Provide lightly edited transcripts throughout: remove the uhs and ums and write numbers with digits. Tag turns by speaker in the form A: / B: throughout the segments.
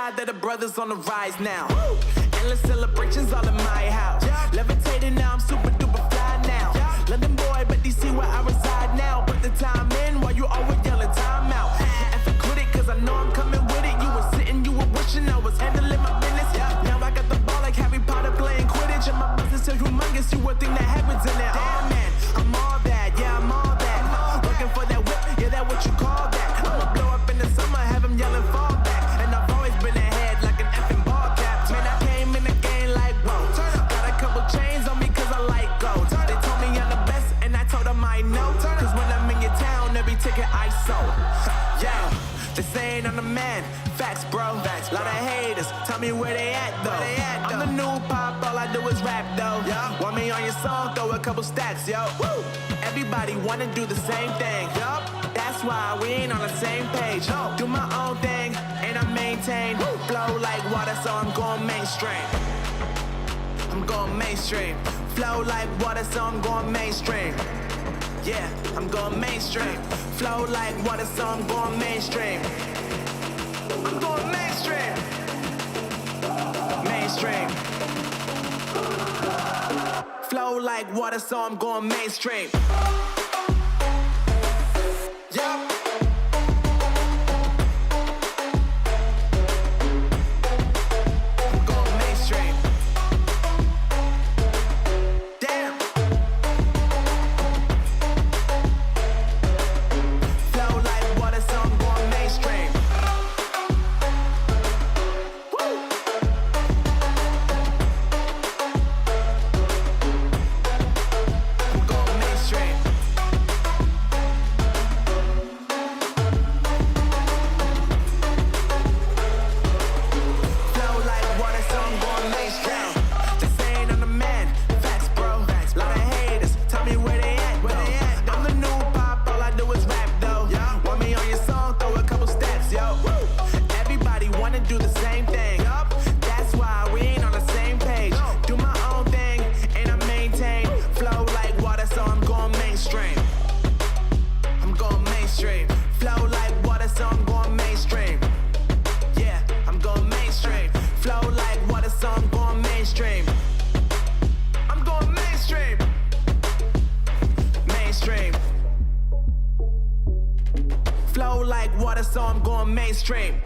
A: God that the brothers on the rise now. Endless celebrations all in my house. Levitating now, I'm super duper fly now. London boy, but DC where I reside now. Put the time in while you always yelling time out. And for quit it, cause I know I'm coming with it. You were sitting, you were wishing I was handling my business. Now I got the ball like Harry Potter playing Quidditch. And my business is humongous, you would think that happens in there. Damn man, I'm all that, yeah I'm all that. Looking for that whip, yeah that what you call that. I'ma blow up in the summer, have him yelling fall back. And I've always been ahead like an effing ball cap. Man, I came in the game like whoa. Got a couple chains on me cause I like gold. They told me I'm the best and I told them I know. Cause when I'm in your town, every ticket I sold. Yeah, they saying I'm the man. Facts, bro. Facts, lot of haters. Tell me where they at though. I'm the new pop, all I do is rap though. Want me on your song, throw a couple stacks, yo. Woo! Everybody wanna do the same thing. Yup. That's why we ain't on the same page. Do my own thing and I maintain. Flow like water, so I'm going mainstream. I'm going mainstream. Flow like water, so I'm going mainstream. Yeah, I'm going mainstream. Flow like water, so I'm going mainstream. I'm going mainstream. Mainstream. Flow like water, so I'm going mainstream. Yeah. I'm going mainstream. Damn. Flow like water, so I'm going mainstream. So I'm going mainstream.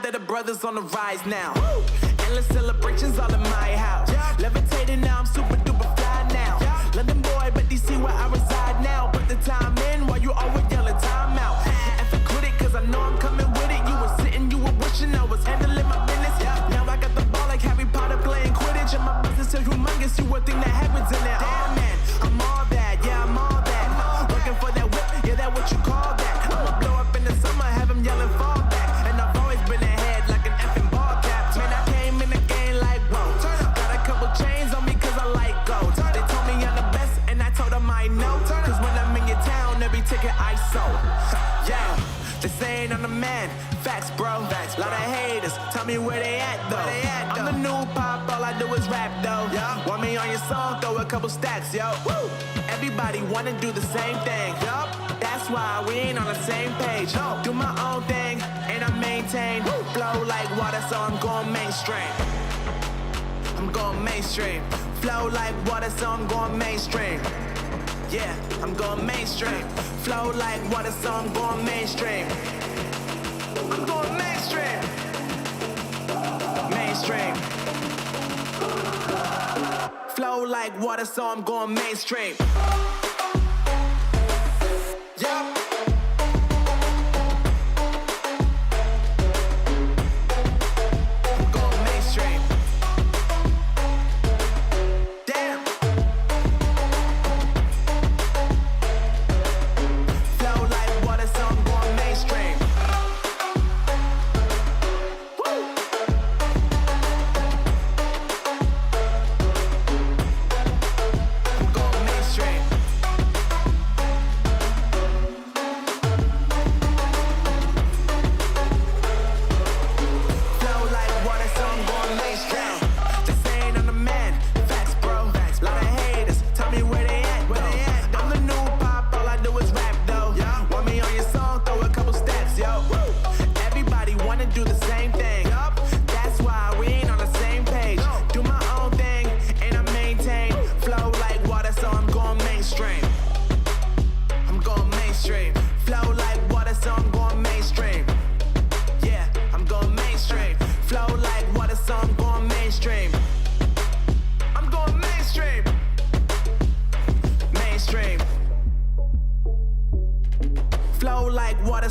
A: That the brothers on the rise now. Endless celebrations all in my house. Levitating now, I'm super duper fly now. London boy, but DC where I reside now. Put the time in while you always yelling time out. And for quit it, cause I know I'm coming with it. You were sitting, you were wishing I was handling my business. Now I got the ball like Harry Potter playing Quidditch. And my business is humongous, you would think that happens in there. Damn man, I'm all that, yeah I'm all that. Looking for that whip, yeah that what you call that. I'ma blow up in the summer, have him yelling fall back. And I've always been ahead like an effing ball cap. Man, I came in the game like whoa. Got a couple chains on me cause I like gold. They told me I'm the best and I told them I know. Cause when I'm in your town, every ticket I sold. Yeah, they saying I'm the man. Facts, bro. Facts, lot of haters. Tell me where they at though. I'm the new pop, all I do is is rap though. Yeah. Want me on your song, throw a couple stacks, yo. Woo. Everybody wanna do the same thing. Yup. That's why we ain't on the same page. No. Do my own thing, and I maintain. Woo. Flow like water, so I'm going mainstream. I'm going mainstream. Flow like water, so I'm going mainstream. Yeah, I'm going mainstream. Flow like water, so I'm going mainstream. I'm going mainstream. Mainstream. Flow like water, so I'm going mainstream. Yeah.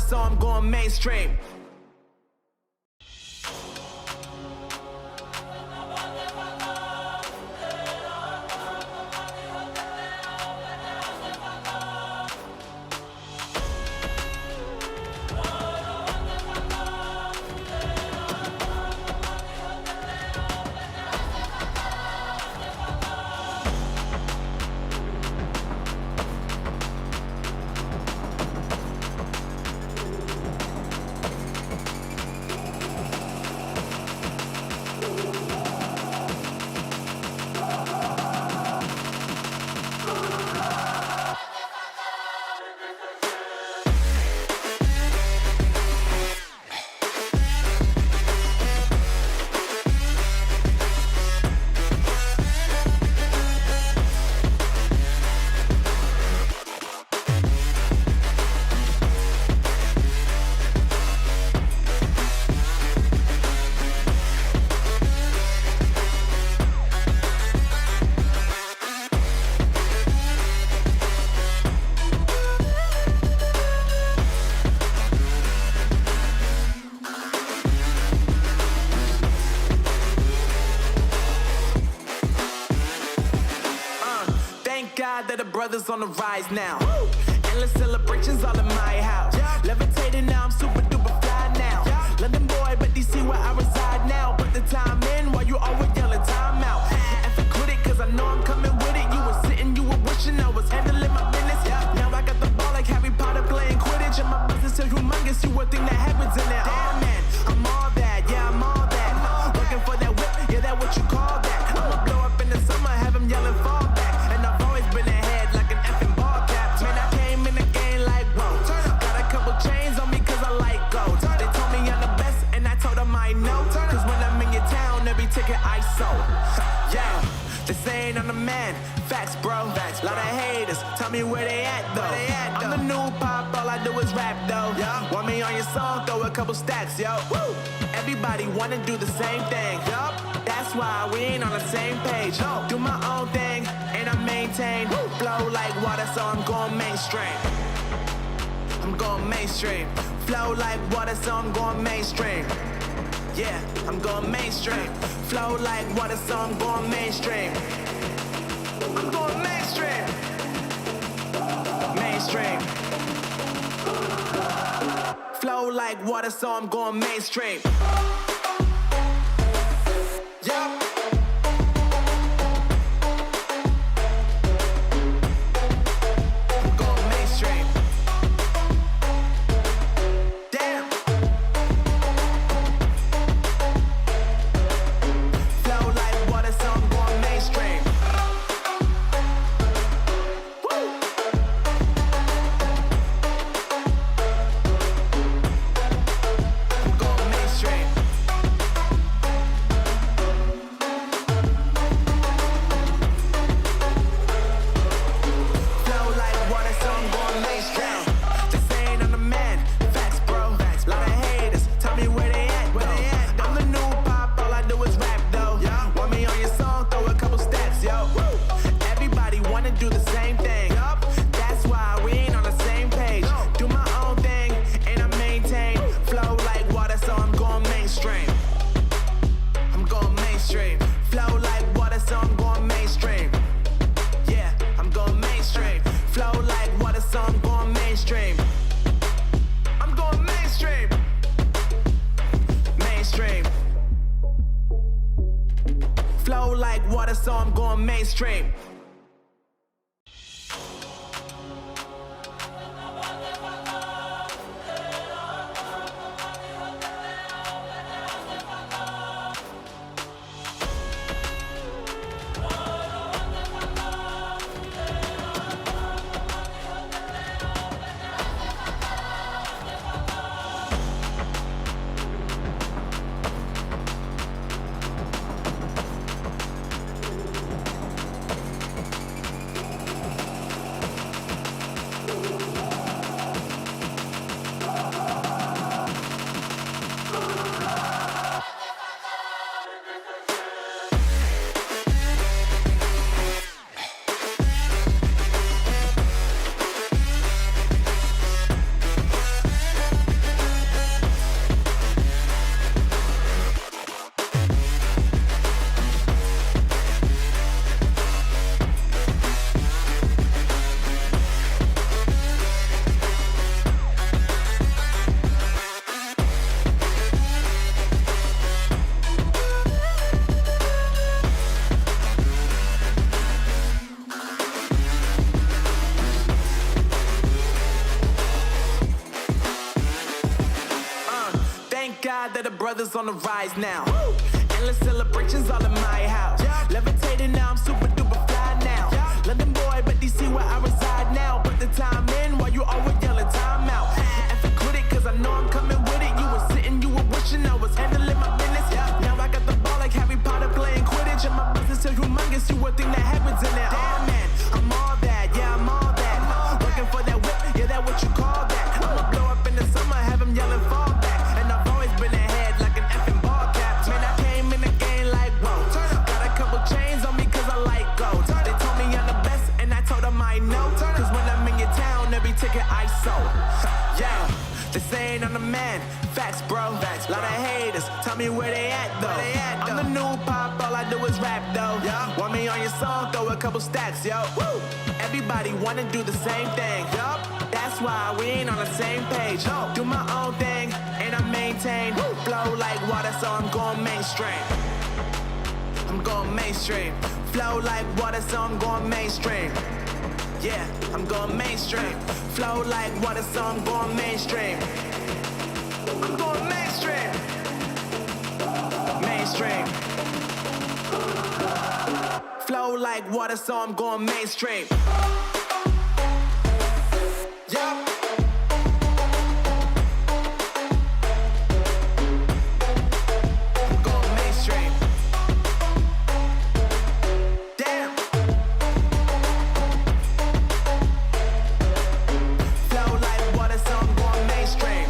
A: So I'm going mainstream. That the brothers on the rise now. Woo! Endless celebrations all in my house. Yeah. Levitating now, I'm super duper fly now. Yeah. London boy, but DC where I reside now. Put the time in while you always yelling time out. And for quit it, cause I know I'm coming with it. You were sitting, you were wishing I was handling my business. Yeah. Now I got the ball like Harry Potter playing Quidditch. And my business is humongous, you would think that happens in there. Damn man, I'm all that, yeah, I'm all that. Looking for that whip, yeah, that what you call that. I'ma blow up in the summer, have them yelling fall back. And I've always been ahead like an effing ball cap. Man, I came in the game like, whoa. Got a couple chains on me cause I like gold. They told me I'm the best and I told them I know. Cause when I'm in your town, every ticket I sold. Yeah, this ain't on the man. Facts, bro. Facts, lot of haters. Tell me where they at though. I'm the new pop, all I do is rap though. Yeah. Want me on your song, throw a couple stacks, yo. Woo. Everybody wanna do the same thing. Yup. That's why we ain't on the same page. No. Do my own thing, and I maintain. Woo. Flow like water, so I'm going mainstream. I'm going mainstream. Flow like water, so I'm going mainstream. Yeah, I'm going mainstream. Flow like water, so I'm going mainstream. I'm going mainstream. Mainstream. Flow like water, so I'm going mainstream. Yup. Flow like water, so I'm do the same thing. That's why we ain't on the same page. Do my own thing and I maintain. Flow like water, so I'm going mainstream. I'm going mainstream. Flow like water, so I'm going mainstream. Yeah, I'm going mainstream. Flow like water, so I'm going mainstream. I'm going mainstream. Mainstream. Flow like water, so I'm going mainstream. That the brothers on the rise now. Endless celebrations all in my house. Levitating now, I'm super duper fly now. London boy, but DC where I reside now. Put the time in while you always yelling time out. And for quit it, cause I know I'm coming with it. You were sitting, you were wishing I was handling my business. Now I got the ball like Harry Potter playing Quidditch. And my business is humongous, you would think that happens in there. Damn man, I'm all that, yeah I'm all that. Working for that whip, yeah that what you call that. I'ma blow up in the summer, have them yelling fall back. And I've always been ahead like an effing ball cap. Man, I came in the game like whoa. Got a couple chains on me cause I like gold. They told me I'm the best and I told them I know. Cause when I'm in your town, every ticket I sold. Yeah, they saying I'm the man. Facts, bro. Facts, lot of haters. Tell me where they at though. I'm the new pop, all I do is rap though. Want me on your song, throw a couple stacks, yo. Woo! Everybody wanna do the same thing. Yup, that's why we ain't on the same page. Do my own thing and I maintain. Flow like water, so I'm going mainstream. I'm going mainstream. Flow like water, so I'm going mainstream. Yeah, I'm going mainstream. Flow like water, so I'm going mainstream. I'm going mainstream. Mainstream. Flow like water, so I'm going mainstream. Yeah. I'm going mainstream. Damn. Flow like water, so I'm going mainstream.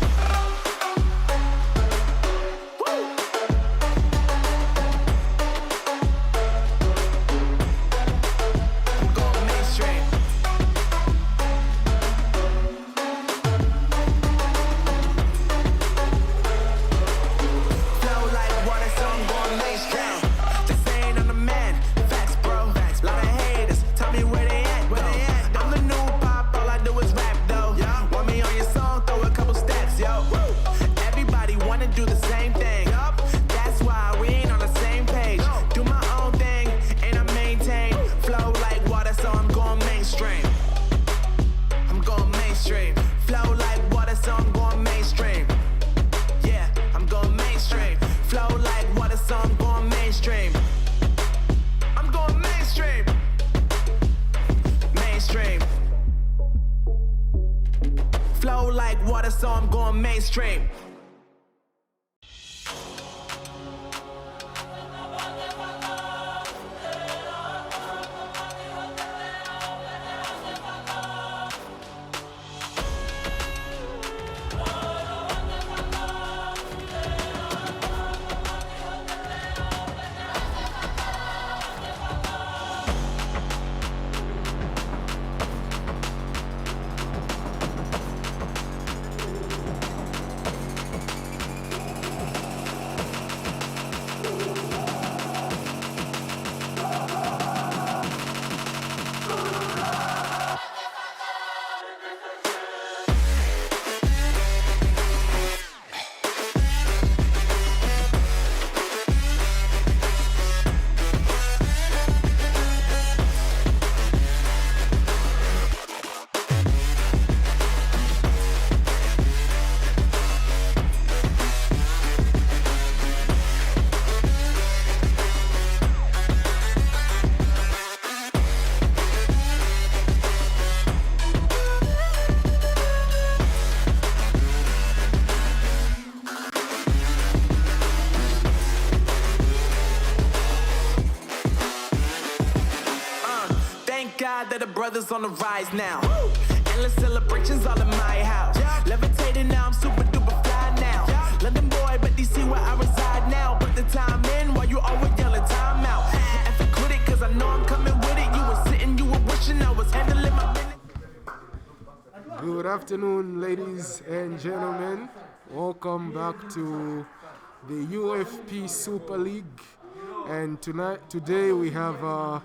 A: So I'm going mainstream. thank God that the brothers on the rise now. Endless celebrations all in my house. Levitating now, I'm super duper fly now. London boy, but DC where I reside now. Put the time in while you always yelling time out. And for quit it, cause I know I'm coming with it. You were sitting, you were wishing I was handling my business.
B: Good afternoon, ladies and gentlemen. Welcome back to the UFP Super League. And today we have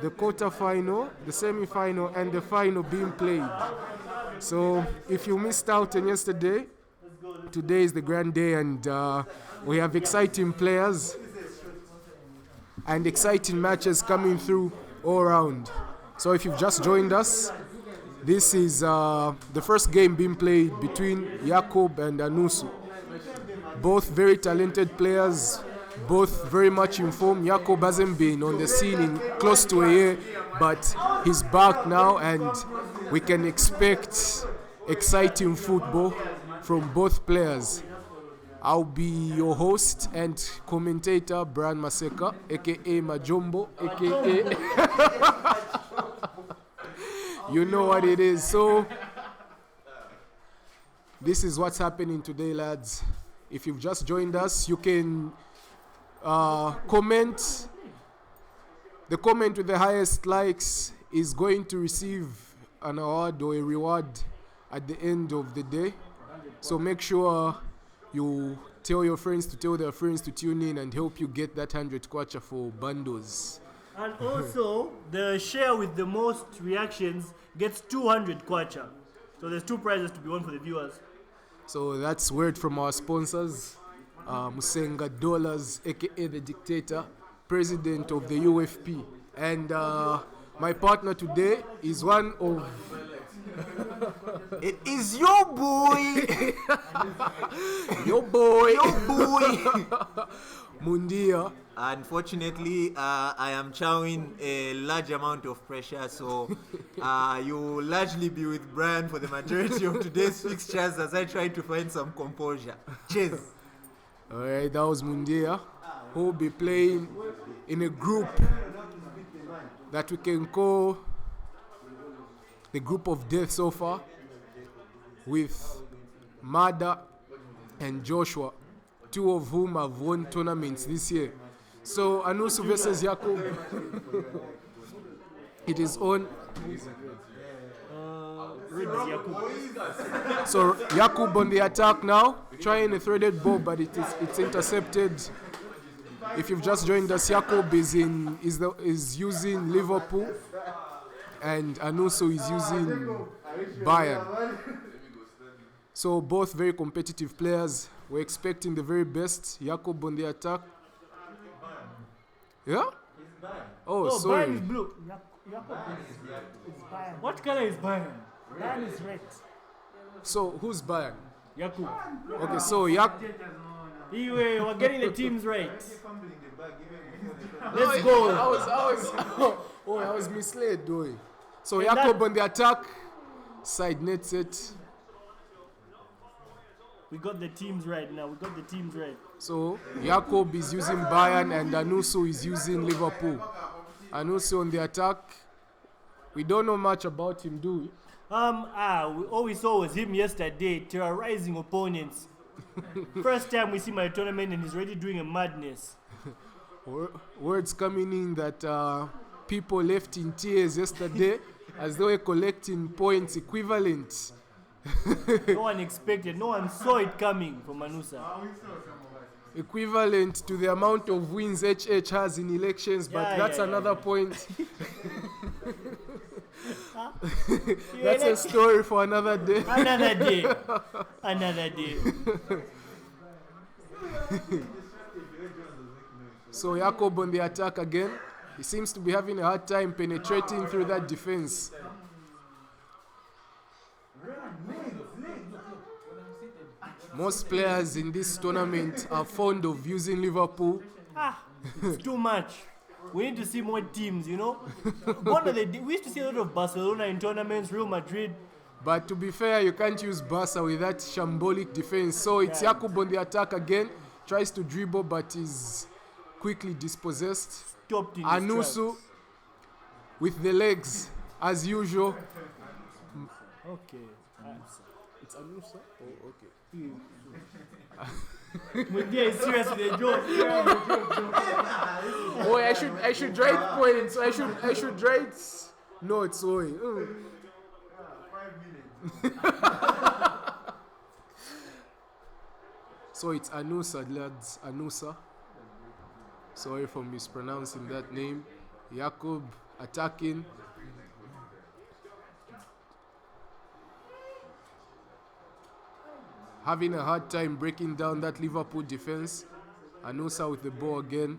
B: the quarter-final, the semi-final, and the final being played. So if you missed out on yesterday, today is the grand day, and we have exciting players and exciting matches coming through all around. So if you've just joined us, this is the first game being played between Jacob and Anusu. Both very talented players, both very much in form. Jacob hasn't been on the scene in close to a year, but he's back now, and we can expect exciting football from both players. I'll be your host and commentator, Brian Maseka, aka Majombo, aka you know what it is. So this is what's happening today, lads. If you've just joined us, you can comment. The comment with the highest likes is going to receive an award or a reward at the end of the day. So make sure you tell your friends to tell their friends to tune in and help you get that 100 kwacha for bundles.
C: And also, the share with the most reactions gets 200 kwacha. So there's two prizes to be won for the viewers.
B: So that's word from our sponsors. Musenga Dollars, aka the Dictator, President of the UFP. And my partner today is one of...
D: It is your boy!
B: Your boy!
D: Your boy!
B: Mundia.
D: Unfortunately, I am chowing a large amount of pressure, so you'll largely be with Brian for the majority of today's fixtures as I try to find some composure. Cheers!
B: Alright, that was Mundia, who will be playing in a group that we can call the group of death so far, with Mada and Joshua, two of whom have won tournaments this year. So Anusu versus Jacob. It is on. So Jacob on the attack now, trying a threaded ball, but it's intercepted. If you've just joined us, Jacob is using Liverpool, and Anusu is using Bayern. So both very competitive players. We're expecting the very best. Jacob on the attack. Yeah? Oh, sorry.
C: Bayern is blue. Jacob is Bayern. What color is Bayern? Bayern is red.
B: So who's Bayern?
C: Jacob.
B: Okay, so
C: Anyway, we're getting the teams right. Let's go.
B: I was misled, though. So Jacob on the attack. Side nets it.
C: We got the teams right now.
B: So Jacob is using Bayern and Anusu is using Liverpool. Anusu on the attack. We don't know much about him, do we?
C: All we saw was him yesterday terrorizing opponents. First time we see my tournament and he's already doing a madness.
B: Words coming in that people left in tears yesterday as they were collecting points equivalent.
C: No one expected, no one saw it coming from Manusa.
B: Equivalent to the amount of wins HH has in elections, but that's another point. That's a story for another day.
C: Another day.
B: So Jacob on the attack again. He seems to be having a hard time penetrating through that defense. Most players in this tournament are fond of using Liverpool.
C: It's too much. We need to see more teams, you know. We used to see a lot of Barcelona in tournaments, Real Madrid.
B: But to be fair, you can't use Barca with that shambolic defense. So it's Jacob on the attack again. Tries to dribble, but is quickly dispossessed.
C: Stopped in
B: Anusu with the legs, as usual.
C: Okay.
B: It's Anusa? Oh, okay.
C: Mundia is serious with the joke.
B: Oh, I should write points. I should write notes. Oh. So it's Anusa, lads. Anusa. Sorry for mispronouncing that name. Jakob attacking. Having a hard time breaking down that Liverpool defense. Anusa with the ball again.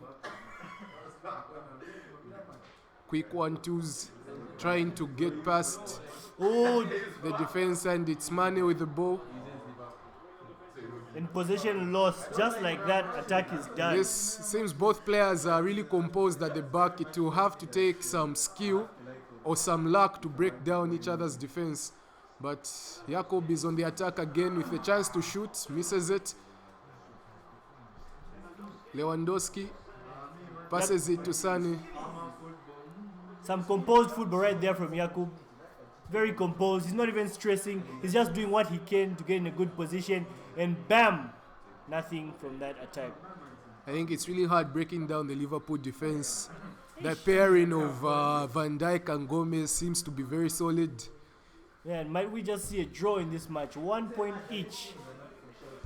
B: Quick 1-2s. Trying to get past the defense, and it's Mane with the ball.
C: In possession lost, just like that, attack is done.
B: This seems both players are really composed at the back. It will have to take some skill or some luck to break down each other's defense. But Jakob is on the attack again with a chance to shoot, misses it. Lewandowski passes it to Sane.
C: Some composed football right there from Jakub. Very composed. He's not even stressing. He's just doing what he can to get in a good position. And bam! Nothing from that attack.
B: I think it's really hard breaking down the Liverpool defense. The pairing of Van Dijk and Gomez seems to be very solid.
C: Yeah, and might we just see a draw in this match? 1 point each.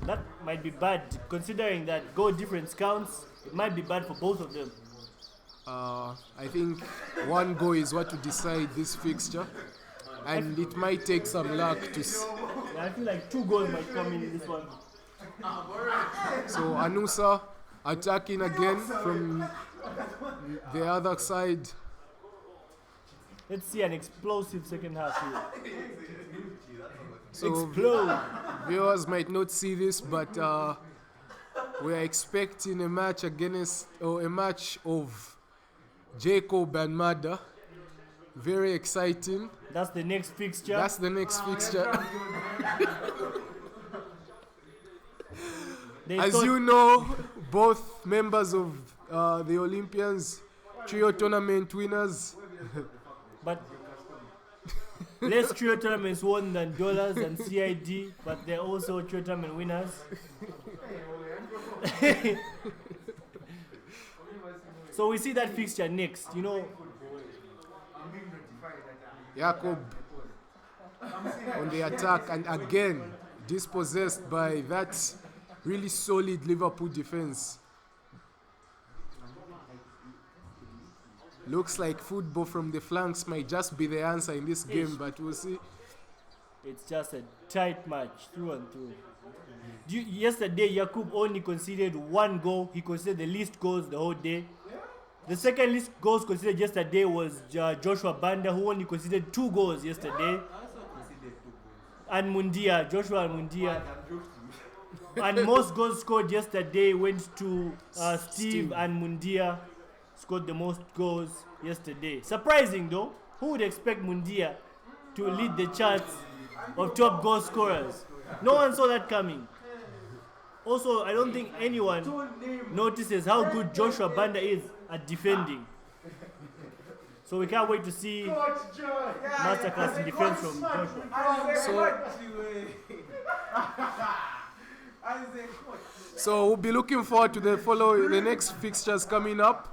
C: That might be bad, considering that goal difference counts. It might be bad for both of them.
B: I think one goal is what to decide this fixture. And it might take some luck to
C: I feel like 2 goals might come in this one.
B: So Anusa attacking again from the other side.
C: Let's see an explosive second half here.
B: So
C: Explode!
B: viewers might not see this, but we are expecting a match of Jacob and Mada. Very exciting.
C: That's the next fixture.
B: That's the next fixture. As you know, both members of the Olympians, trio tournament winners.
C: But less trio tournaments won than dollars and CID, but they're also trio tournament winners. So we see that fixture next. You know,
B: Jakob on the attack, and again dispossessed by that really solid Liverpool defense. Looks like football from the flanks might just be the answer in this game, but we'll see.
C: it's just a tight match through and through. Yesterday, Jakub only conceded 1 goal. He conceded the least goals the whole day. The second least goals conceded yesterday was Joshua Banda, who only conceded 2 goals yesterday. And Mundia, Joshua and Mundia. And most goals scored yesterday went to Steve, and Mundia scored the most goals yesterday. Surprising though, who would expect Mundia to lead the charts of top goal scorers? No one saw that coming. Also, I don't think anyone notices how good Joshua Banda is at defending. So we can't wait to see masterclass in defense from Joshua.
B: So we'll be looking forward to the next fixtures coming up.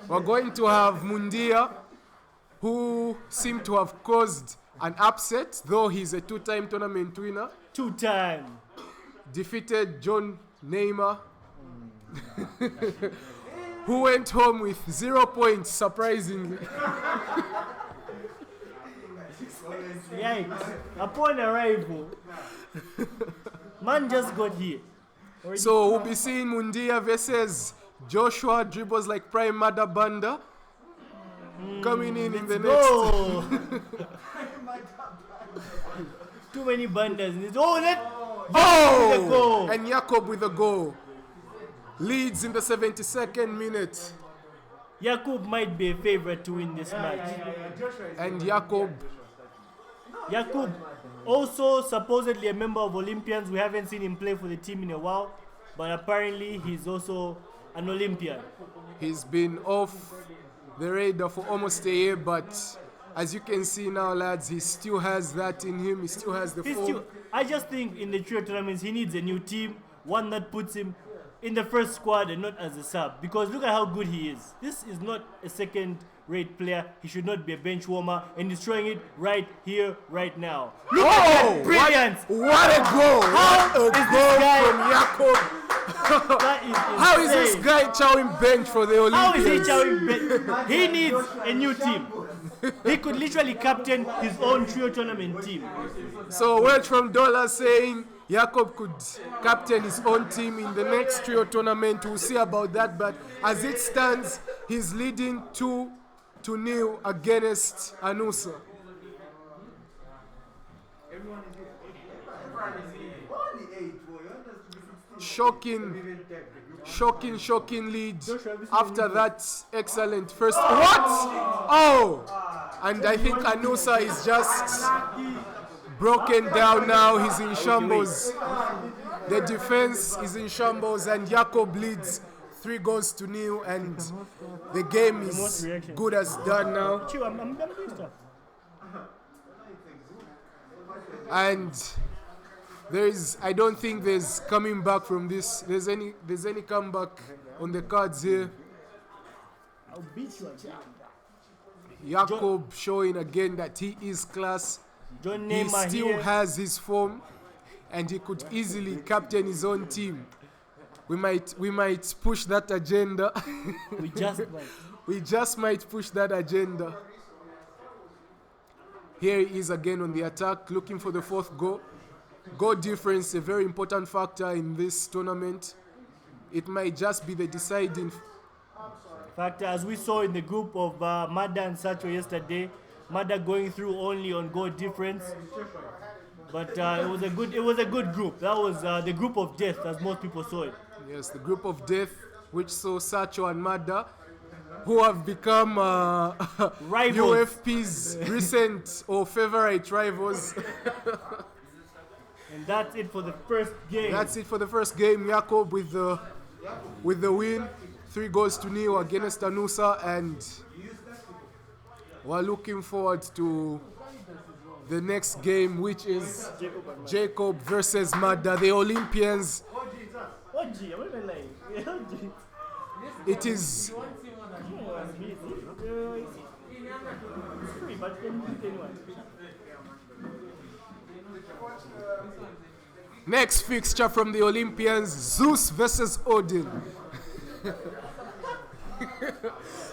B: We're going to have Mundia, who seemed to have caused an upset, though he's a 2-time tournament winner.
C: 2-time.
B: Defeated John Neymar, who went home with 0 points, surprisingly.
C: Yikes. Upon arrival, man just got here.
B: So we'll be seeing Mundia versus Joshua, dribbles like Prime Mada Banda, coming in the next.
C: Oh! Too many Bandas.
B: Oh! And Jakob with a goal. Leads in the 72nd minute.
C: Jakub might be a favorite to win this match.
B: And Jakob.
C: Jakub, also supposedly a member of Olympians. We haven't seen him play for the team in a while, but apparently he's also an Olympian.
B: He's been off the radar for almost a year, but as you can see now, lads, he still has that in him. He still has the form.
C: I just think in the trio tournaments he needs a new team, one that puts him in the first squad and not as a sub. Because look at how good he is. This is not a second-rate player. He should not be a bench warmer, and he's showing it right here, right now. Look at that brilliance!
B: What a goal!
C: How
B: What a
C: is
B: goal
C: this guy-
B: from Jakob!
C: That is
B: How is
C: insane.
B: this guy chowing bench for the
C: How is
B: Olympians?
C: he showing bench? He needs a new team. He could literally captain his own trio tournament team.
B: So word from Dollar saying Jakob could captain his own team in the next trio tournament. We'll see about that. But as it stands, he's leading 2-0 against Anusa. Shocking lead after that excellent first. What? Oh! And I think Anusa is just broken down now. He's in shambles. The defense is in shambles, and Jakob leads 3-0, and the game is good as done now.
C: Chill, I'm gonna do stuff.
B: And I don't think there's coming back from this. There's any comeback on the cards here.
C: I'll beat you again.
B: Jakob showing again that he is class.
C: John
B: He
C: Neymar
B: still
C: here.
B: has his form, and he could easily captain his own team. We might push that agenda.
C: We just went.
B: We just might push that agenda. Here he is again on the attack, looking for the fourth goal. Goal difference, a very important factor in this tournament. It might just be the deciding.
C: In fact, as we saw in the group of Mada and Sacho yesterday, Mada going through only on goal difference. But it was a good group. That was the group of death, as most people saw it.
B: Yes, the group of death, which saw Sacho and Mada, who have become
C: Rivals.
B: UFP's recent or favorite rivals.
C: And that's it for the first game.
B: That's it for the first game. Jakob with the win, 3-0 against Anusa, and we're looking forward to the next game, which is Jacob versus Mada, the Olympians.
C: Oh, gee, what am I lying?
B: It is next fixture from the Olympians, Zeus versus Odin.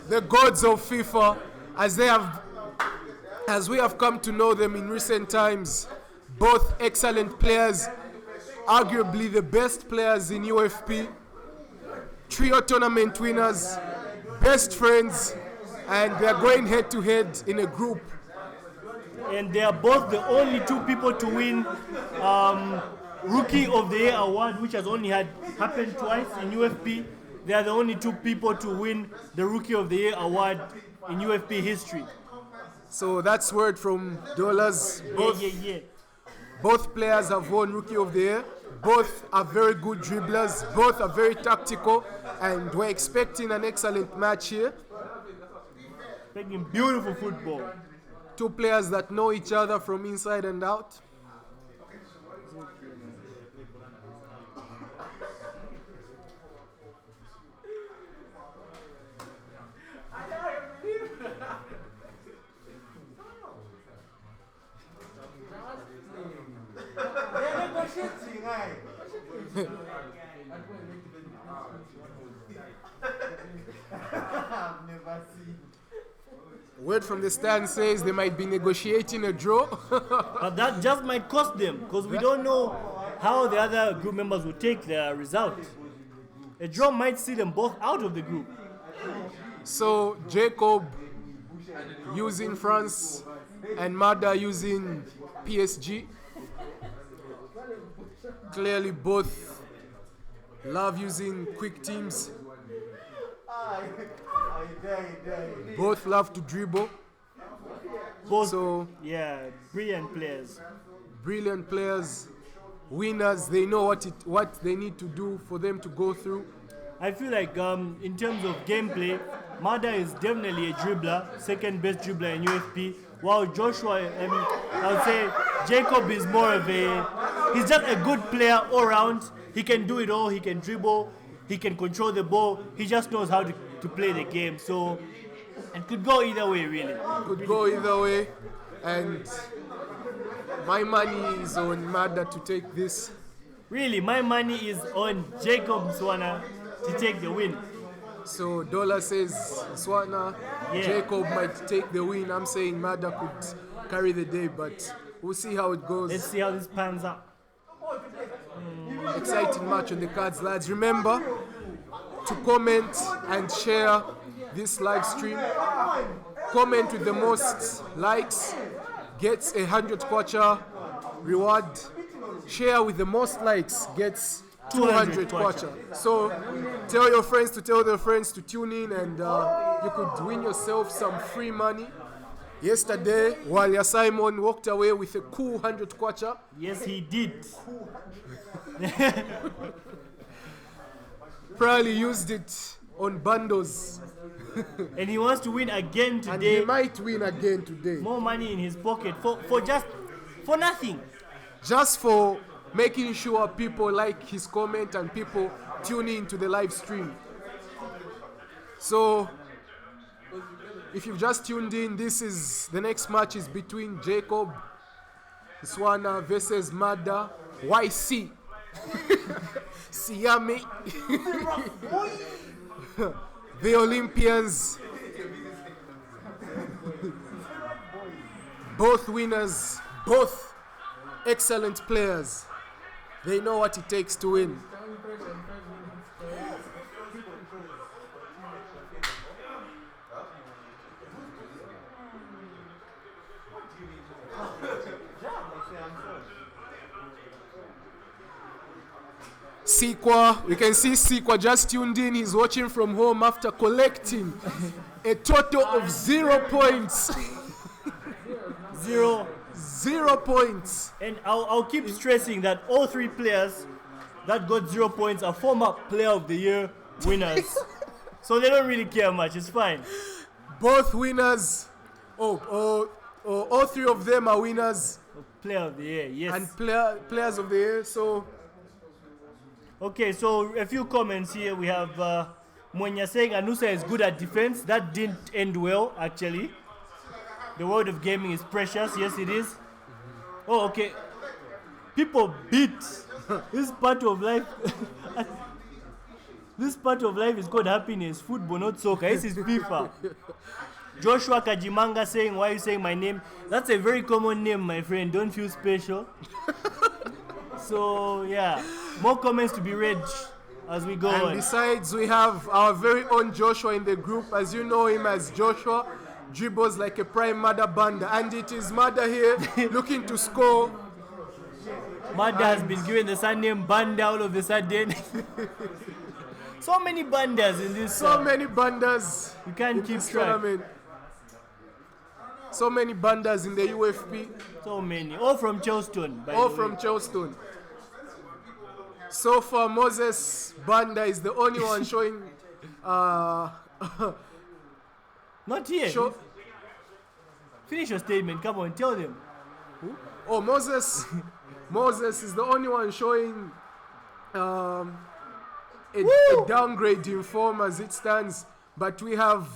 B: The gods of FIFA, as we have come to know them in recent times, both excellent players, arguably the best players in UFP, trio tournament winners, best friends, and they are going head to head in a group.
C: And they are both the only two people to win Rookie of the Year award, which has only happened twice in UFP. They are the only two people to win the Rookie of the Year award in UFP history.
B: So that's word from Dollars. Both players have won Rookie of the Year. Both are very good dribblers. Both are very tactical. And we're expecting an excellent match here.
C: Playing beautiful football.
B: Two players that know each other from inside and out. Word from the stand says they might be negotiating a draw.
C: But that just might cost them, because we don't know how the other group members will take their result. A draw might see them both out of the group.
B: So Jacob using France and Mada using PSG. Clearly both love using quick teams. Both love to dribble.
C: Both,
B: So
C: brilliant players.
B: brilliant players, winners. They know what they need to do for them to go through.
C: I feel like in terms of gameplay, Mada is definitely a dribbler, second best dribbler in UFP. While Joshua, I would say Jacob is more of he's just a good player all round. He can do it all. He can dribble. He can control the ball. He just knows how to play the game. So it could go either way, really.
B: Could go either way. And my money is on Mada to take this.
C: Really, my money is on Jacob Swana to take the win.
B: So Dollar says Swana,
C: Yeah.
B: Jacob might take the win. I'm saying Mada could carry the day, but we'll see how it goes.
C: Let's see how this pans out.
B: Exciting match on the cards, lads. Remember to comment and share this live stream. Comment with the most likes gets 100 kwacha reward. Share with the most likes gets 200 kwacha. So tell your friends to tell their friends to tune in, and you could win yourself some free money. Yesterday, Walia Simon walked away with a cool 100 kwacha.
C: Yes, he did.
B: Probably used it on bundles,
C: And he wants to win again
B: and
C: today.
B: he might win again today.
C: More money in his pocket for nothing.
B: Just for making sure people like his comment and people tune in to the live stream. So if you've just tuned in, the next match is between Jacob Swana versus Mada YC Siame. The Olympians, both winners, both excellent players. They know what it takes to win. Sikwa, we can see Sikwa just tuned in. He's watching from home after collecting a total of 0 points. 0 points.
C: And I'll keep stressing that all three players that got 0 points are former Player of the Year winners. So they don't really care much. It's fine.
B: Both winners. All three of them are winners
C: Player of the Year, yes.
B: and players of the year. So
C: Okay, so a few comments here. We have Mwenya saying Anusa is good at defense. That didn't end well, actually. The world of gaming is precious. Yes, it is. Oh, okay. People beat. This part of life. This part of life is called happiness. Football, not soccer. This is FIFA. Joshua Kajimanga saying, why are you saying my name? That's a very common name, my friend. Don't feel special. So, yeah. More comments to be read as we go
B: and
C: on.
B: besides, we have our very own Joshua in the group. As you know him as Joshua, dribbles like a prime Mada Banda. And it is Mada here looking to score.
C: Mada has been given the surname Banda all of a sudden. So many Bandas in this.
B: So many Bandas.
C: You can't
B: in
C: keep
B: this
C: track.
B: tournament. So many Bandas in the UFP.
C: So many. All from Charleston. By
B: All
C: the
B: from
C: way.
B: Charleston. So far, Moses Banda is the only one showing.
C: Not here.
B: Show,
C: Finish your statement. Come on, tell them.
B: oh, Moses. Moses is the only one showing a downgrade in form as it stands. But we have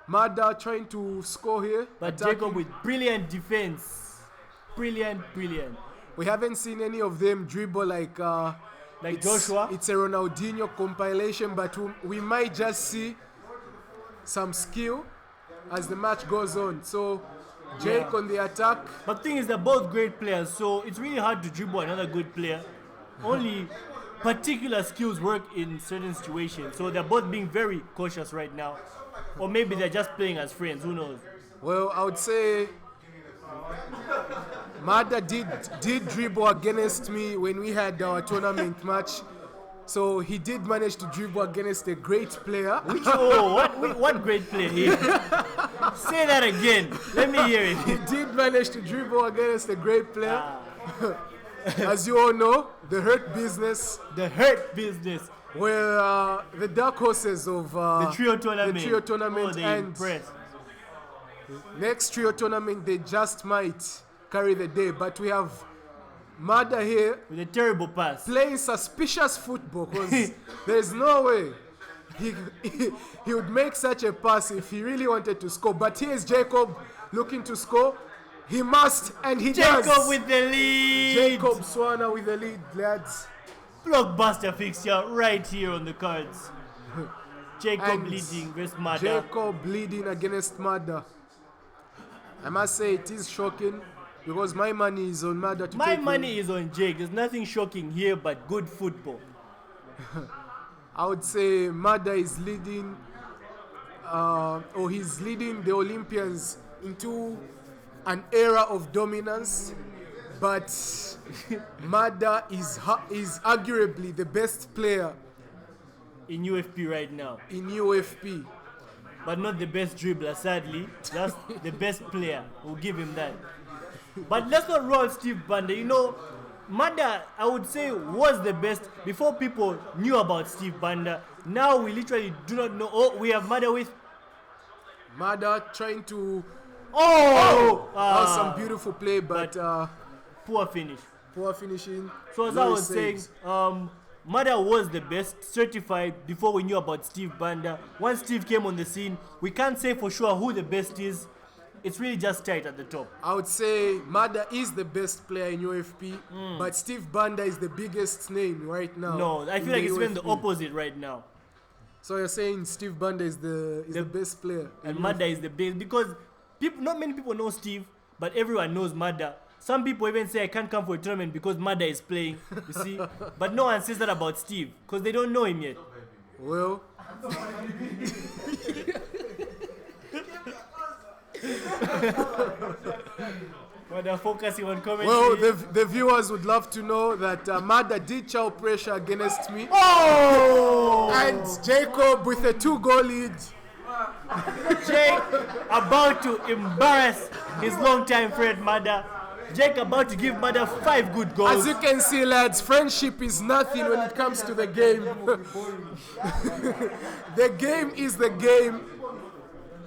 B: Mada trying to score here.
C: But
B: attacking.
C: Jacob with brilliant defense. Brilliant.
B: We haven't seen any of them dribble like
C: Joshua.
B: It's a Ronaldinho compilation, but we might just see some skill as the match goes on. So Jake on the attack.
C: But the thing is, they're both great players, so it's really hard to dribble another good player. Only particular skills work in certain situations. So they're both being very cautious right now. Or maybe they're just playing as friends, who knows?
B: Well, I would say Mada did dribble against me when we had our tournament match. So he did manage to dribble against a great player.
C: What great player here? Say that again. Let me hear it.
B: He did manage to dribble against a great player. As you all know, the hurt business.
C: The hurt business.
B: were the dark horses of
C: The trio tournament.
B: The trio tournament,
C: Oh, they
B: and
C: impressed.
B: next trio tournament they just might carry the day. But we have Mada here
C: With a terrible pass.
B: playing suspicious football because there's no way he would make such a pass if he really wanted to score. But here's Jacob looking to score. He must, and he
C: Jacob
B: does.
C: with the lead.
B: Jacob Swana with the lead, lads.
C: Blockbuster fixture right here on the cards. Jacob
B: And
C: leading versus Mada.
B: Jacob leading against Mada. I must say it is shocking because my money is on Mada to
C: My
B: take
C: money is on Jake. There's nothing shocking here but good football.
B: I would say Mada is leading, or he's leading the Olympians into an era of dominance. But Mada is arguably the best player
C: In UFP right now.
B: in UFP.
C: But not the best dribbler, sadly. That's the best player. We'll give him that. But let's not roll Steve Banda. You know, Mada, I would say, was the best before people knew about Steve Banda. Now we literally do not know. Oh, we have Mada with.
B: Mada trying to.
C: Oh!
B: That was some beautiful play, but
C: Poor finish.
B: poor finishing.
C: So as I
B: No
C: was saying,
B: saves.
C: Mada was the best, certified before we knew about Steve Banda. Once Steve came on the scene, we can't say for sure who the best is. It's really just tight at the top.
B: I would say Mada is the best player in UFP, but Steve Banda is the biggest name right now.
C: No, I
B: in
C: feel like it's even the
B: UFP.
C: opposite right now.
B: So you're saying Steve Banda is the best player,
C: And
B: in
C: Mada is the best because not many people know Steve, but everyone knows Mada. Some people even say I can't come for a tournament because Mada is playing, you see. But no one says that about Steve because they don't know him yet.
B: Well,
C: But they're focusing on commentary.
B: well, the viewers would love to know that Mada did chow pressure against me,
C: Oh!
B: and Jacob with a 2-goal lead.
C: Jake about to embarrass his longtime friend Mada. Jake about to give Mada 5 good
B: As
C: goals.
B: you can see, lads, friendship is nothing when it comes to the game. The game is the game,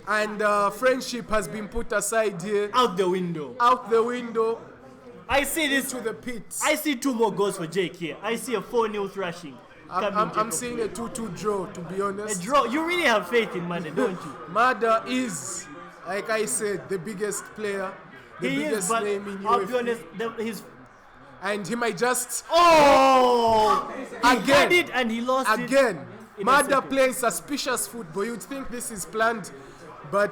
B: and friendship has been put aside here,
C: Out the window.
B: out the window,
C: I see this.
B: to the pits.
C: I see 2 more goals for Jake here. I see a 4-0 thrashing. coming,
B: I'm
C: Jacob.
B: seeing a 2-2 draw, to be
C: A
B: honest.
C: draw. You really have faith in Mada, don't you?
B: Mada is, like I said, the biggest player, the
C: He is,
B: biggest
C: but
B: name in
C: I'll be
B: UFP,
C: honest. His
B: and he might just
C: oh, he had
B: again,
C: it and he lost it.
B: again.
C: in a
B: Mada
C: second.
B: plays suspicious football. You'd think this is planned, but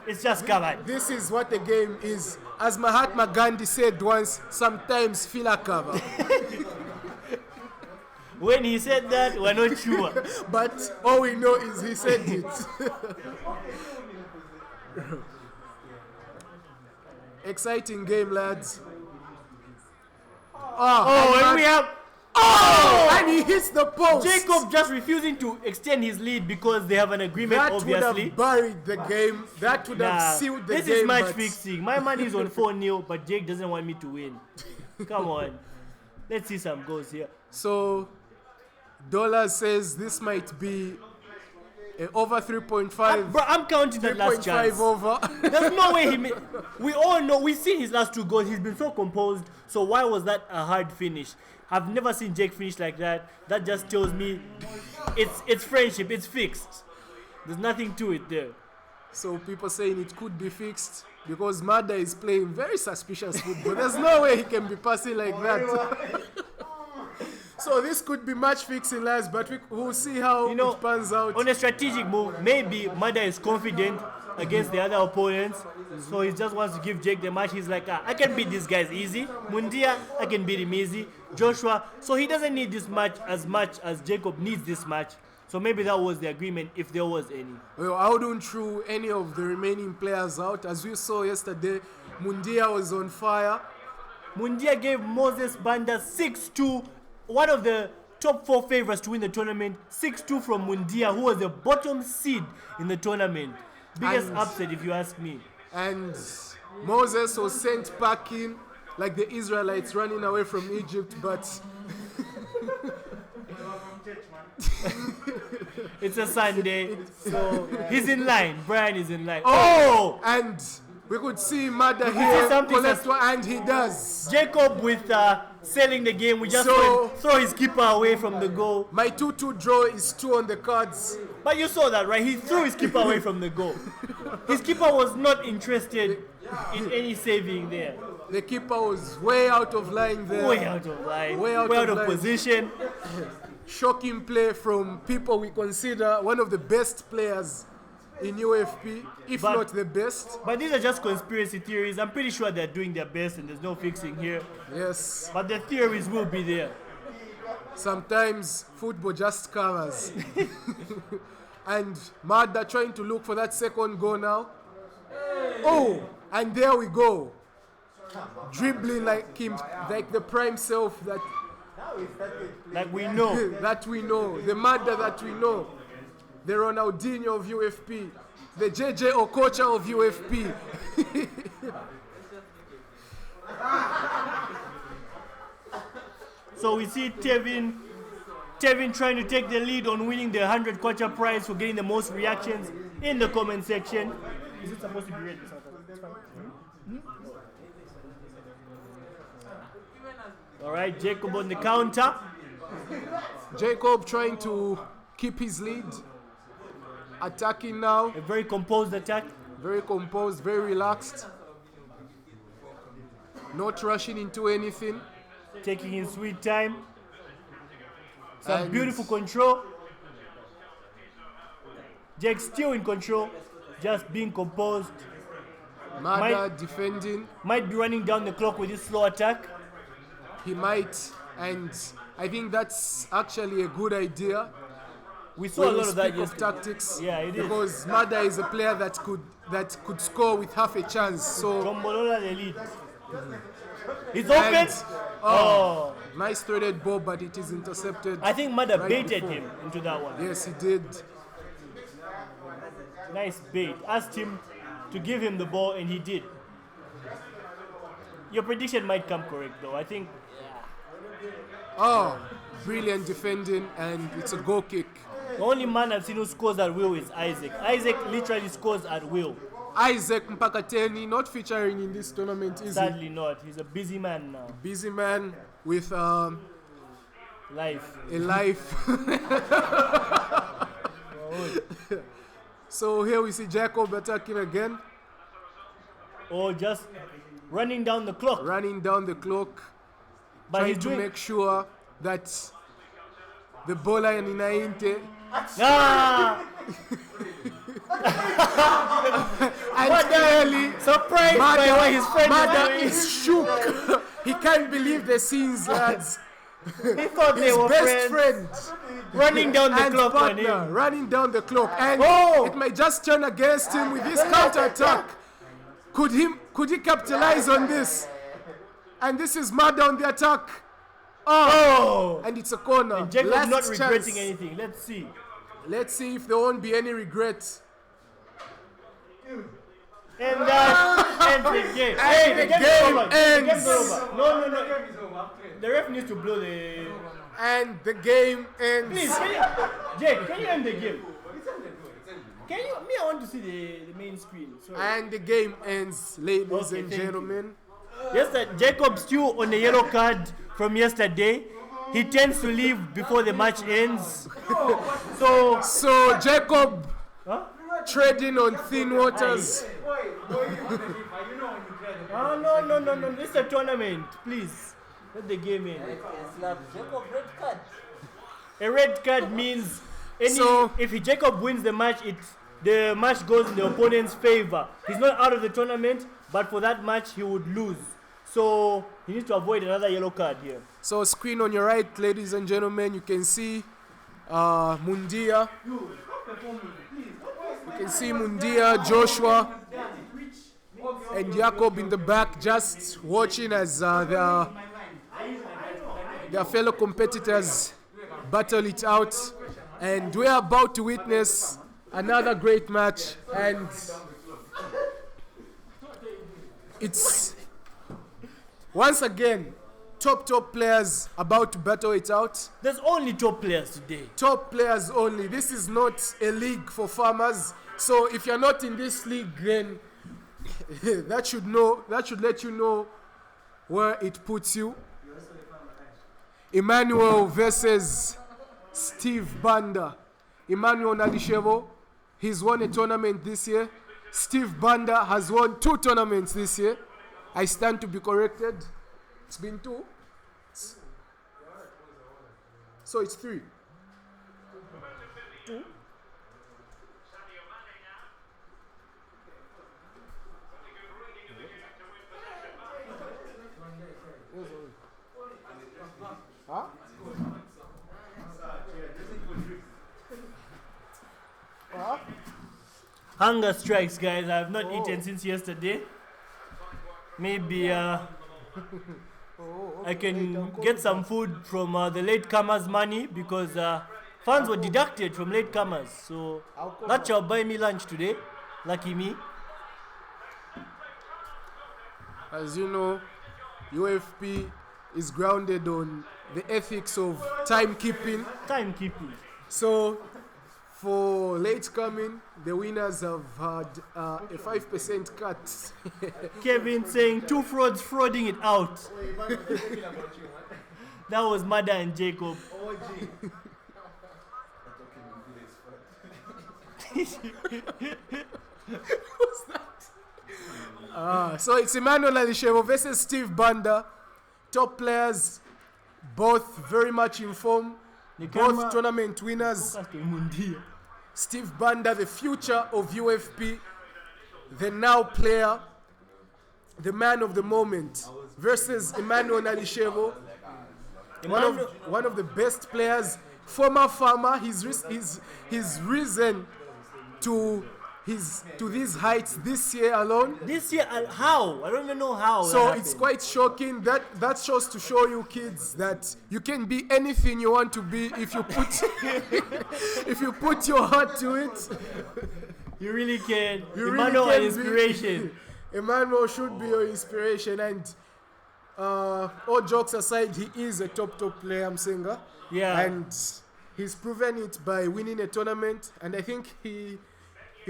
C: It's just covered.
B: this is what the game is. As Mahatma Gandhi said once, sometimes feel a cover.
C: When he said that, we're not sure.
B: But all we know is he said it. Exciting game, lads.
C: Oh, and we have. Oh!
B: And he hits the post.
C: Jacob just refusing to extend his lead because they have an agreement,
B: That would
C: obviously.
B: have buried the game. That would
C: Nah,
B: have sealed the
C: this
B: game.
C: is match
B: but
C: fixing. My money is on 4-0, but Jake doesn't want me to win. Come on. Let's see some goals here.
B: So, Dollar says this might be over 3.5.
C: Bro, I'm counting that last
B: 3.5
C: chance.
B: over.
C: There's no way we all know, we've seen his last 2 goals. He's been so composed. So why was that a hard finish? I've never seen Jake finish like that. That just tells me it's friendship. It's fixed. There's nothing to it there.
B: So people saying it could be fixed because Mada is playing very suspicious football. There's no way he can be passing like that. So this could be match fixing, lads, but we'll see how
C: You know,
B: it pans out.
C: on a strategic move, maybe Mada is confident against the other opponents, so he just wants to give Jake the match. He's like, I can beat these guys easy. Mundia, I can beat him easy. Joshua, so he doesn't need this match as much as Jacob needs this match. So maybe that was the agreement, if there was any.
B: Well, I wouldn't throw any of the remaining players out. As we saw yesterday, Mundia was on fire.
C: Mundia gave Moses Banda 6-2, one of the top 4 favorites to win the tournament. 6-2 from Mundia, who was the bottom seed in the tournament. Biggest
B: And-
C: upset, if you ask me.
B: And Moses was sent packing like the Israelites running away from Egypt, but
C: It's a Sunday, so he's in line. Brian is in line.
B: Oh! And we could see Mada here
C: something
B: collect one, and he does.
C: Jacob with selling the game. We just
B: So-
C: throw his keeper away from the goal.
B: My 2-2 draw is 2 on the cards.
C: But you saw that, right? He threw his keeper away from the goal. His keeper was not interested in any saving there.
B: The keeper was way out of line there.
C: Way out of line.
B: Way out
C: of
B: of line.
C: position.
B: Shocking play from people we consider one of the best players in UFP, if
C: But-
B: not the best.
C: But these are just conspiracy theories. I'm pretty sure they're doing their best and there's no fixing here.
B: Yes,
C: But the theories will be there.
B: sometimes football just covers. And Mada trying to look for that second goal now. Oh, and there we go. Dribbling like him, like the prime self that
C: Like we know.
B: that we know, the Mada that we know, the Ronaldinho of UFP, the JJ Okocha of UFP.
C: So we see Tevin trying to take the lead on winning the 100 kwacha prize for getting the most reactions in the comment section. Is it supposed to be red? All right, Jacob on the counter.
B: Jacob trying to keep his lead, attacking now,
C: A very composed attack.
B: very composed, very relaxed, not rushing into anything.
C: Taking his sweet time. Some
B: And-
C: beautiful control. Jake still in control, just being composed.
B: Mada defending,
C: Might be running down the clock with his slow attack.
B: he might, and I think that's actually a good idea.
C: We saw
B: When
C: a
B: we
C: lot of that
B: speak of
C: yesterday.
B: tactics,
C: Yeah, it is.
B: because Mada is a player that could score with half a chance. So
C: Tombolola the lead. He's open.
B: and,
C: Oh,
B: nice threaded ball, but it is intercepted.
C: I think Mada
B: right
C: baited
B: before.
C: him into that one.
B: Yes, he did.
C: Nice bait. Asked him to give him the ball, and he did. Your prediction might come correct, though. I think
B: Oh, brilliant defending, and it's a goal kick.
C: the only man I've seen who scores at will is Isaac. Isaac literally scores at will.
B: Isaac Mpakateni not featuring in this tournament, is he?
C: Sadly not. He's a busy man now.
B: Busy man with
C: Life.
B: a life. So here we see Jacob attacking again,
C: Or just running down the clock.
B: running down the clock,
C: But
B: trying
C: he's
B: to
C: doing...
B: make sure that the bowler in Inainte
C: Ah!
B: and clearly
C: Surprised by what his friend
B: Mada
C: is
B: is shook. He can't believe the scenes, lads.
C: doing. He thought they
B: His
C: were
B: best
C: friends.
B: friend
C: Running down the
B: and
C: clock on
B: partner
C: him.
B: running down the clock, and
C: Oh!
B: it may just turn against him with this counter attack. Could he capitalize on this? And this is Mada on the attack.
C: Oh!
B: And it's a corner.
C: Jacob
B: Last
C: not
B: chance.
C: regretting anything. Let's see.
B: Let's see if there won't be any regret.
C: And that ends the game.
B: And the game
C: over.
B: ends.
C: The game's over. No. The ref needs to blow the...
B: And the game ends.
C: Please, Jake, can you end the game? Can you... Me, I want to see the main screen. Sorry.
B: And the game ends, ladies
C: Okay,
B: and
C: thank you.
B: gentlemen.
C: Yesterday, Jacob still on the yellow card from yesterday. He tends to leave before the match ends. So...
B: So Jacob
C: Huh?
B: treading on thin waters.
C: Oh, no. This is a tournament. Please. Let the game in. A red card means
B: So-
C: if Jacob wins the match, the match goes in the opponent's favor. He's not out of the tournament, but for that match he would lose. So he needs to avoid another yellow card here.
B: So screen on your right, ladies and gentlemen, you can see Mundia. You can see Mundia, Joshua, and Jacob in the back just watching as their fellow competitors battle it out. And we are about to witness another great match, and it's once again top players about to battle it out.
C: There's only top players today.
B: Top players only. This is not a league for farmers. So if you're not in this league, then that should let you know where it puts you. Emmanuel versus Steve Banda. Emmanuel Nalishevo, he's won a tournament this year. Steve Banda has won 2 tournaments this year. I stand to be corrected. It's been 2. So it's 3. 2. Huh?
C: Hunger strikes, guys. I have not eaten since yesterday. Maybe I can get some food from the latecomers' money because funds were deducted from latecomers. So that shall buy me lunch today. Lucky me.
B: As you know, UFP is grounded on the ethics of timekeeping.
C: Timekeeping.
B: So, for late coming, the winners have had a 5% cut.
C: Kevin saying 2 frauds frauding it out. That was Mada and Jacob.
B: What's that? So it's Emmanuel Alishevo versus Steve Banda. Top players, both very much in form. Both tournament winners. Steve Banda, the future of UFP, the now player, the man of the moment, versus Emmanuel Nalishevo, one of the best players, former farmer. He's risen to these heights this year alone.
C: This year, how? I don't even know how.
B: So it's quite shocking. That shows to show you kids that you can be anything you want to be if you put if you put your heart to it.
C: You really can.
B: You
C: Emmanuel
B: really can
C: inspiration.
B: Emmanuel should be your inspiration, and all jokes aside, he is a top player, I'm saying.
C: Yeah.
B: And he's proven it by winning a tournament, and I think he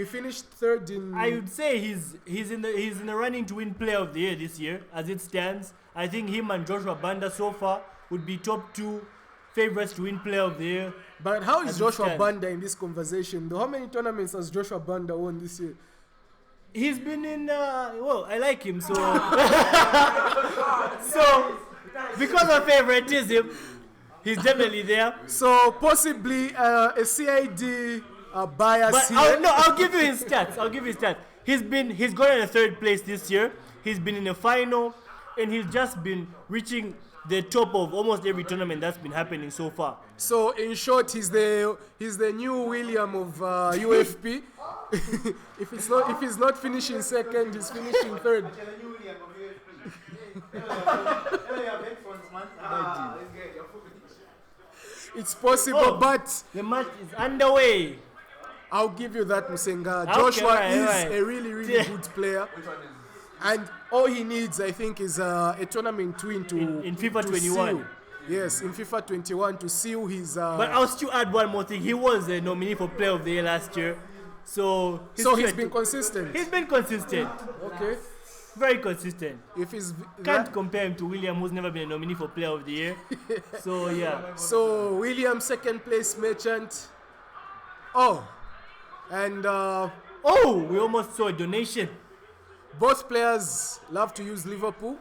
B: finished 3rd in.
C: I would say he's in the running to win Player of the Year this year, as it stands. I think him and Joshua Banda so far would be top 2 favorites to win Player of the Year.
B: But how is Joshua Banda in this conversation? Though, how many tournaments has Joshua Banda won this year?
C: He's been in. Well, I like him so. So because of favoritism, he's definitely there.
B: So possibly a CID bias
C: But
B: here.
C: I'll give you his stats. He's gotten a 3rd place this year. He's been in a final, and he's just been reaching the top of almost every tournament that's been happening so far.
B: So in short, he's the new William of UFP. if he's not finishing 2nd, he's finishing 3rd. It's possible, but
C: The match is underway.
B: I'll give you that, Musenga.
C: Okay,
B: Joshua
C: right,
B: is
C: right.
B: a really good player. And all he needs, I think, is a tournament win
C: In FIFA
B: to
C: 21.
B: seal. Yes, in FIFA 21 to seal his.
C: But I'll still add one more thing. He was a nominee for Player of the Year last year. So
B: he's been consistent.
C: He's been consistent.
B: Okay.
C: Very consistent.
B: If he's
C: Can't compare him to William, who's never been a nominee for Player of the Year. So, yeah.
B: So William 2nd place merchant. Oh. And
C: We almost saw a donation.
B: both players love to use Liverpool,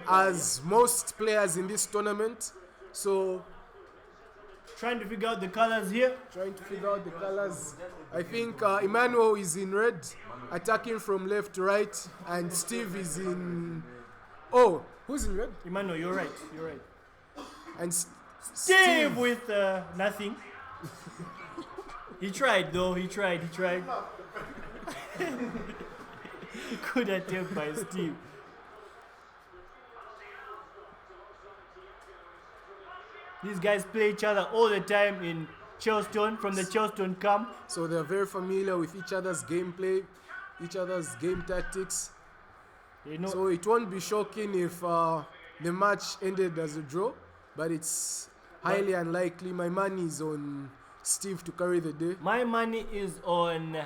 B: as most players in this tournament. So
C: Trying to figure out the colors here.
B: trying to figure out the colors. I think Emmanuel is in red, attacking from left to right, and Steve is in. Oh, who's in red?
C: Emmanuel, you're right.
B: And
C: Steve with nothing. He tried though. He tried. Good attempt by Steve. These guys play each other all the time in Charleston, from the Charleston camp.
B: So they're very familiar with each other's gameplay, each other's game tactics.
C: You know,
B: So it won't be shocking if the match ended as a draw, but it's highly unlikely. My money is on Steve to carry the day.
C: My money is on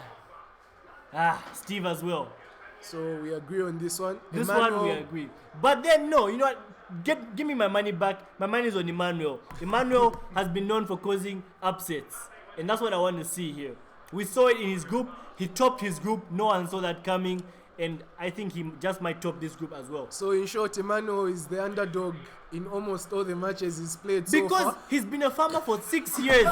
C: Steve as well.
B: So we agree on this one.
C: This one we agree. But then no, you know what? Give me my money back. My money is on Emmanuel. Emmanuel has been known for causing upsets, and that's what I want to see here. We saw it in his group. He topped his group. No one saw that coming, and I think he just might top this group as well.
B: So in short, Emmanuel is the underdog in almost all the matches he's played so
C: Because
B: far.
C: he's been a farmer for 6 years,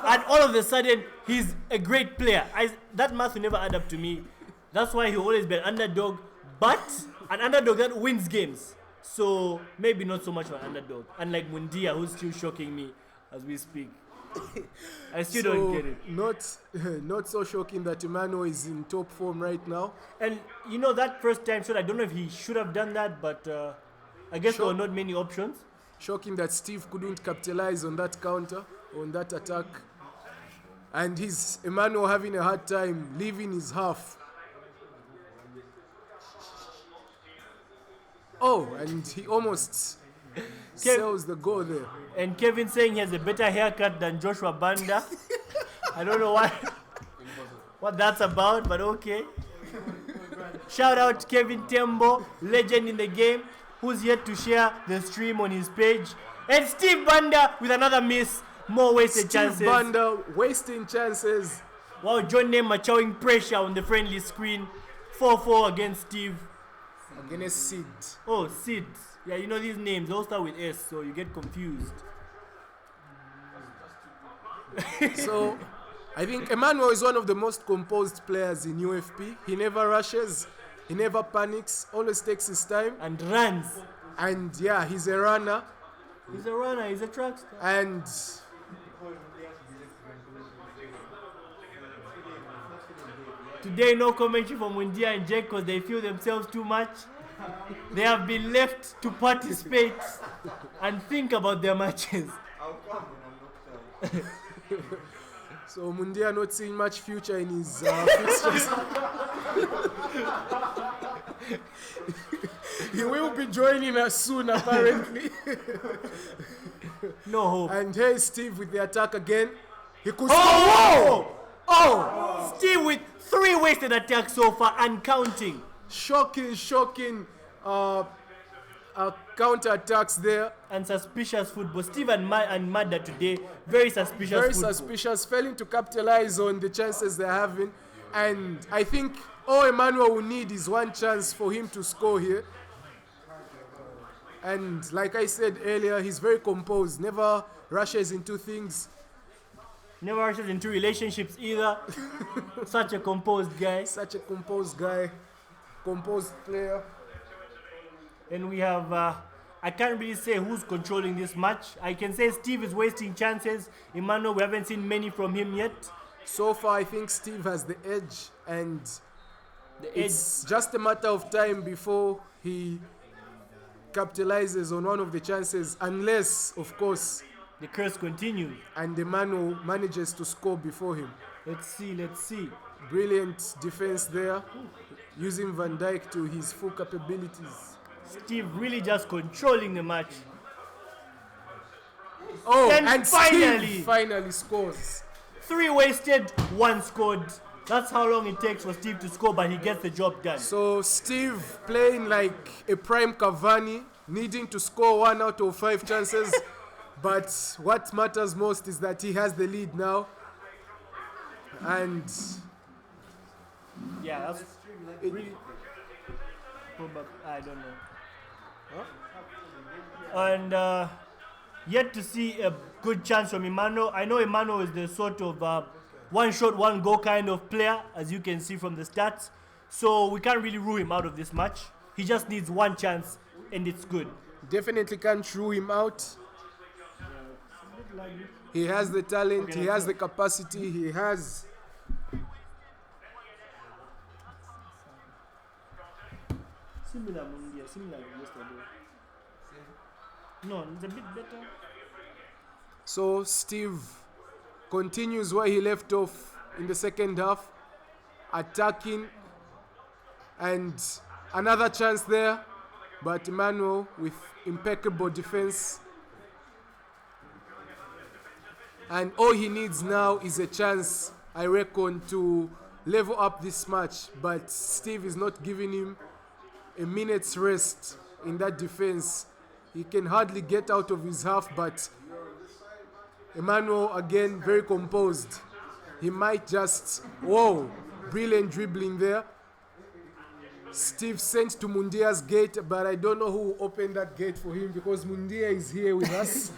C: and all of a sudden he's a great player. That math will never add up to me. That's why he always been underdog, but an underdog that wins games. So maybe not so much of an underdog. Unlike Mundia, who's still shocking me as we speak. I still don't get it.
B: Not so shocking that Emmanuel is in top form right now.
C: And you know that first time shot, I don't know if he should have done that, but I guess there were not many options.
B: Shocking that Steve couldn't capitalize on that counter, on that attack. And he's Emmanuel having a hard time leaving his half. Oh, and he almost sells the goal there.
C: And Kevin saying he has a better haircut than Joshua Banda. I don't know what that's about, but okay. Shout out to Kevin Tembo, legend in the game, who's yet to share the stream on his page. And Steve Banda with another miss, more wasted chances.
B: Steve Banda wasting chances.
C: Wow, John Neymar showing pressure on the friendly screen. 4-4 against Steve.
B: Against Sid.
C: Oh, Sid. Yeah, you know these names all start with S, so you get confused.
B: So, I think Emmanuel is one of the most composed players in UFP. He never rushes, he never panics, always takes his time.
C: And runs.
B: And yeah, he's a runner.
C: He's a runner, he's a track star.
B: And
C: today, no commentary from Mundia and Jake because they feel themselves too much. They have been left to participate and think about their matches.
B: so Mundia not seeing much future in his fixtures. He will be joining us soon, apparently.
C: No hope.
B: And here's Steve with the attack again. He could
C: Steve with 3 wasted attacks so far and counting.
B: Shocking counter attacks there.
C: And suspicious football. Steve and Madda today, very suspicious
B: Very
C: football.
B: suspicious, failing to capitalize on the chances they're having. And I think all Emmanuel will need is one chance for him to score here. And like I said earlier, he's very composed, never rushes into things.
C: Never rushes into relationships either. Such a composed guy.
B: Such a composed guy, composed player.
C: And we have, I can't really say who's controlling this match. I can say Steve is wasting chances. Emmanuel, we haven't seen many from him yet.
B: So far, I think Steve has the edge, and
C: The edge.
B: it's just a matter of time before he capitalizes on one of the chances, unless, of course,
C: The curse continues.
B: and Emmanuel manages to score before him.
C: Let's see.
B: Brilliant defense there, using Van Dijk to his full capabilities.
C: Steve really just controlling the match.
B: Oh,
C: Then
B: and
C: finally-
B: Steve finally scores.
C: 3 wasted, 1 scored. That's how long it takes for Steve to score, but he gets the job done.
B: So Steve playing like a prime Cavani, needing to score 1 out of 5 chances. But what matters most is that he has the lead now. And
C: Yeah, that's really probably, I don't know. And yet to see a good chance from Emmanuel. I know Emmanuel is the sort of one shot, one goal kind of player, as you can see from the stats. So we can't really rule him out of this match. He just needs one chance, and it's good.
B: definitely can't rule him out. He has the talent, he has the capacity, he has...
C: Similar Mundia, similar to yesterday. No, it's a bit better.
B: So Steve continues where he left off in the second half, attacking, and another chance there, But Emmanuel with impeccable defense. And all he needs now is a chance, I reckon, to level up this match. But Steve is not giving him a minute's rest in that defense. He can hardly get out of his half, but Emmanuel, again, very composed. He might just, whoa, brilliant dribbling there. Steve sent to Mundia's gate, but I don't know who opened that gate for him because Mundia is here with us.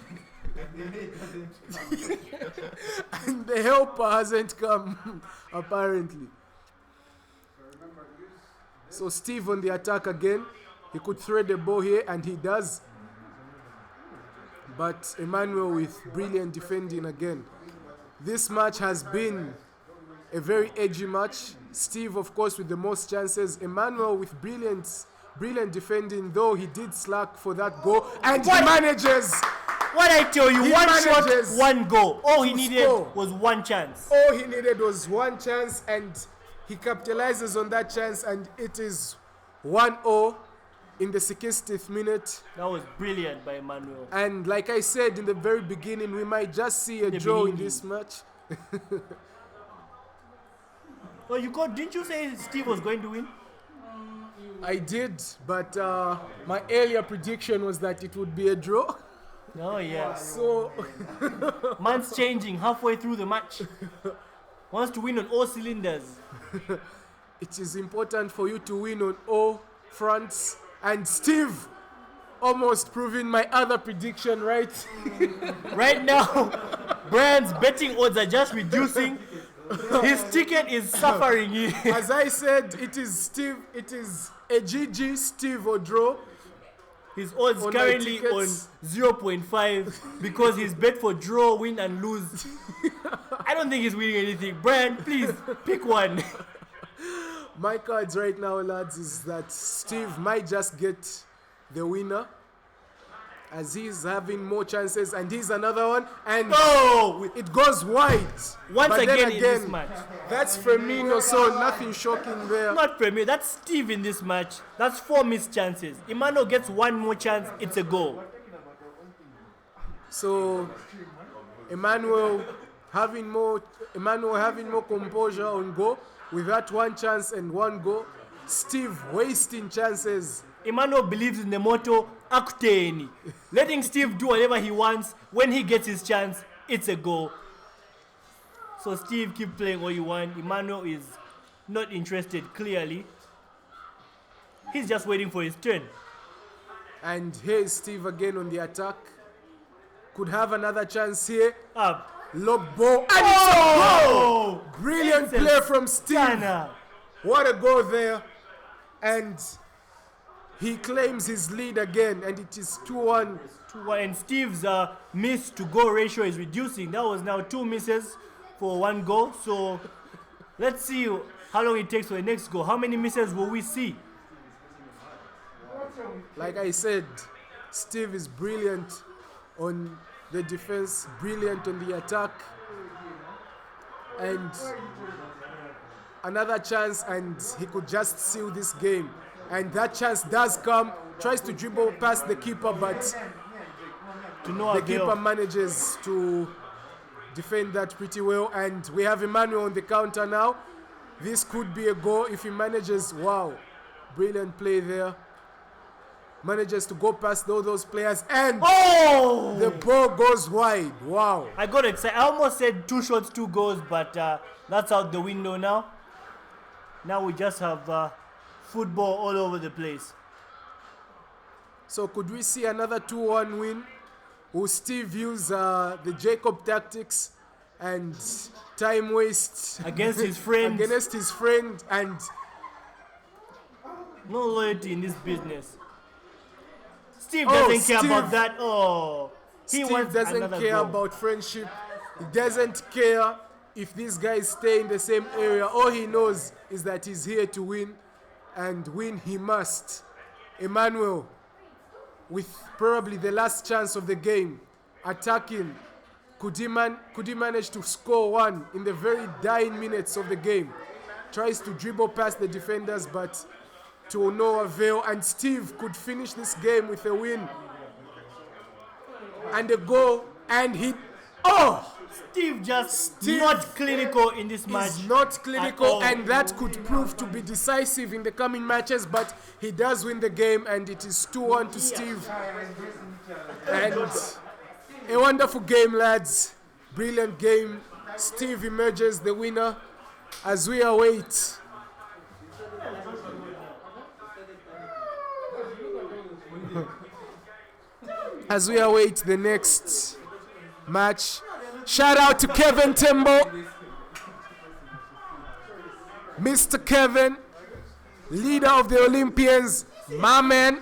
B: And the helper hasn't come, apparently. So Steve on the attack again. He could thread the ball here, and he does. But Emmanuel with brilliant defending again. This match has been a very edgy match. Steve, of course, with the most chances. Emmanuel with brilliant defending, though he did slack for that goal. And he manages.
C: What I tell you,
B: He
C: one shot,
B: manages
C: one goal. All he
B: to
C: needed
B: score.
C: was one chance.
B: All he needed was one chance, and he capitalizes on that chance, and it is 1-0 in the 60th minute.
C: That was brilliant by Emmanuel.
B: And like I said in the very beginning, we might just see a
C: The
B: draw in
C: beginning.
B: this match.
C: Well, didn't you say Steve was going to win?
B: I did, but my earlier prediction was that it would be a draw.
C: Oh, yeah.
B: So
C: Man's changing halfway through the match. Wants to win on all cylinders.
B: it is important for you to win on all fronts. And Steve almost proving my other prediction right.
C: Right now, Brian's betting odds are just reducing. His ticket is suffering.
B: As I said, it is Steve. It is a GG Steve or draw.
C: His odds
B: On my
C: currently on
B: tickets.
C: 0.5 because he's bet for draw, win, and lose. I don't think he's winning anything. Brian, please pick one.
B: My cards right now, lads, is that Steve might just get the winner, as he's having more chances, and he's another one, and
C: Oh!
B: it goes wide.
C: Once
B: But then
C: again in this match.
B: that's Firmino, so nothing shocking there.
C: Not Premier, that's Steve in this match. That's 4 missed chances. Emmanuel gets one more chance, it's a goal.
B: So Emmanuel having more composure on goal with that one chance and one goal. Steve wasting chances.
C: Emmanuel believes in the motto, Acteni. Letting Steve do whatever he wants. When he gets his chance, it's a goal. So Steve, keep playing all you want. Emmanuel is not interested, clearly. He's just waiting for his turn.
B: And here's Steve again on the attack. Could have another chance here.
C: Up.
B: Lob ball. And it's a goal! Brilliant
C: It's a
B: play from Steve.
C: Stunner.
B: What a goal there. And he claims his lead again, and it is 2-1.
C: 2-1. And Steve's miss to goal ratio is reducing. That was now 2 misses for 1 goal. So let's see how long it takes for the next goal. How many misses will we see?
B: Like I said, Steve is brilliant on the defense, brilliant on the attack. And another chance, and he could just seal this game. And that chance does come. Tries to dribble past the keeper, but
C: To no
B: the
C: avail.
B: keeper manages to defend that pretty well. And we have Emmanuel on the counter now. This could be a goal if he manages. Wow, brilliant play there. Manages to go past all those players, and
C: Oh!
B: the ball goes wide. Wow.
C: I got excited. I almost said 2 shots, 2 goals, but that's out the window now. Now we just have football all over the place.
B: So could we see another 2-1 win? Will Steve use the Jacob tactics and time waste
C: Against his friends.
B: against his friend? And
C: No loyalty in this business. Steve
B: Oh,
C: doesn't care
B: Steve.
C: about that. Oh, he
B: Steve
C: wants
B: doesn't
C: another
B: care
C: goal.
B: about friendship. He doesn't care if these guys stay in the same area. All he knows is that he's here to win, and win he must. Emmanuel, with probably the last chance of the game, attacking. Could he manage to score one in the very dying minutes of the game? Tries to dribble past the defenders, but to no avail, and Steve could finish this game with a win and a goal, and he
C: Steve just not clinical in this match.
B: is not
C: at
B: clinical,
C: all.
B: and that could prove to be decisive in the coming matches, but he does win the game, and it is 2-1 to Steve. And a wonderful game, lads. Brilliant game. Steve emerges the winner as we await the next match. Shout out to Kevin Tembo, Mr. Kevin, leader of the Olympians, my man.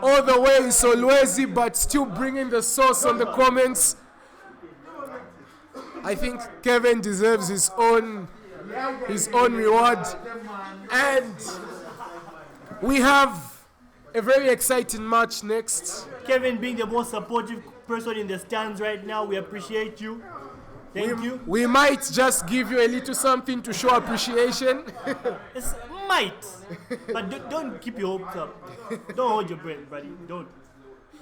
B: All the way in Solwezi, but still bringing the sauce on the comments. I think Kevin deserves his own reward. And we have a very exciting match next.
C: Kevin being the most supportive person in the stands right now, we appreciate you. Thank you.
B: We might just give you a little something to show appreciation.
C: It's might, but don't keep your hopes up. Don't hold your breath, buddy. Don't.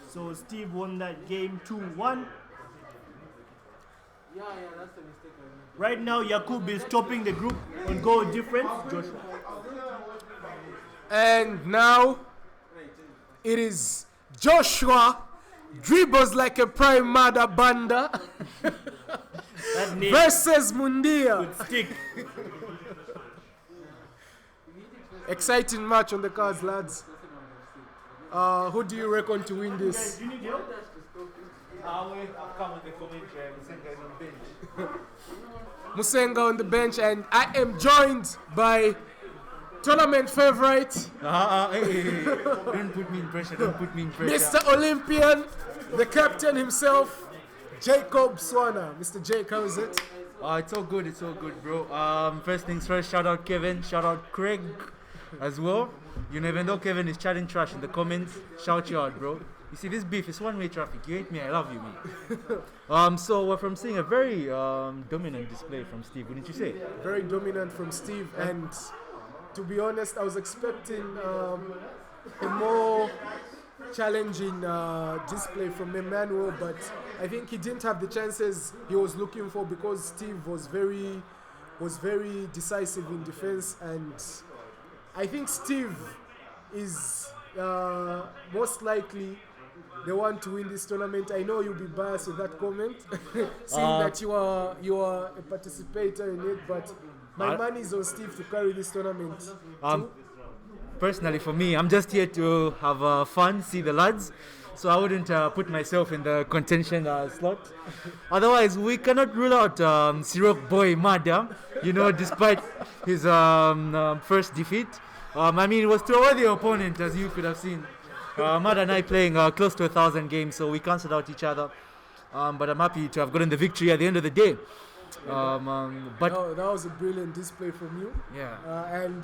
C: So Steve won that game 2-1. Right now, Yakub is topping the group on goal difference. Joshua.
B: And now it is Joshua dribbles like a prime mother banda
C: That name
B: versus Mundia.
C: would stick.
B: Exciting match on the cards, lads. Who do you reckon to win this?
C: You need help?
B: Musenga on the bench, and I am joined by tournament favorite,
E: Hey. Don't put me in pressure.
B: Mr. Olympian, the captain himself, Jacob Swana. Mr. Jake, how is it?
E: It's all good, bro. First things first, shout out Kevin, shout out Craig as well. You never know Kevin is chatting trash in the comments. Shout you out, bro. You see, this beef is one-way traffic. You hate me, I love you, me. So from seeing a very dominant display from Steve, wouldn't you say?
B: Very dominant from Steve, and to be honest, I was expecting a more challenging display from Emmanuel, but I think he didn't have the chances he was looking for because Steve was very decisive in defense, and I think Steve is most likely the one to win this tournament. I know you'll be biased with that comment, seeing that you are a participator in it, but my money is on Steve to carry this tournament.
E: Personally, for me, I'm just here to have fun, see the lads. So I wouldn't put myself in the contention slot. Otherwise, we cannot rule out Sirok boy Madam, despite his first defeat. I mean, it was to a worthy opponent, as you could have seen. Mad and I playing close to 1,000 games, so we cancelled out each other. But I'm happy to have gotten the victory at the end of the day. But
B: that was a brilliant display from you.
E: yeah,
B: And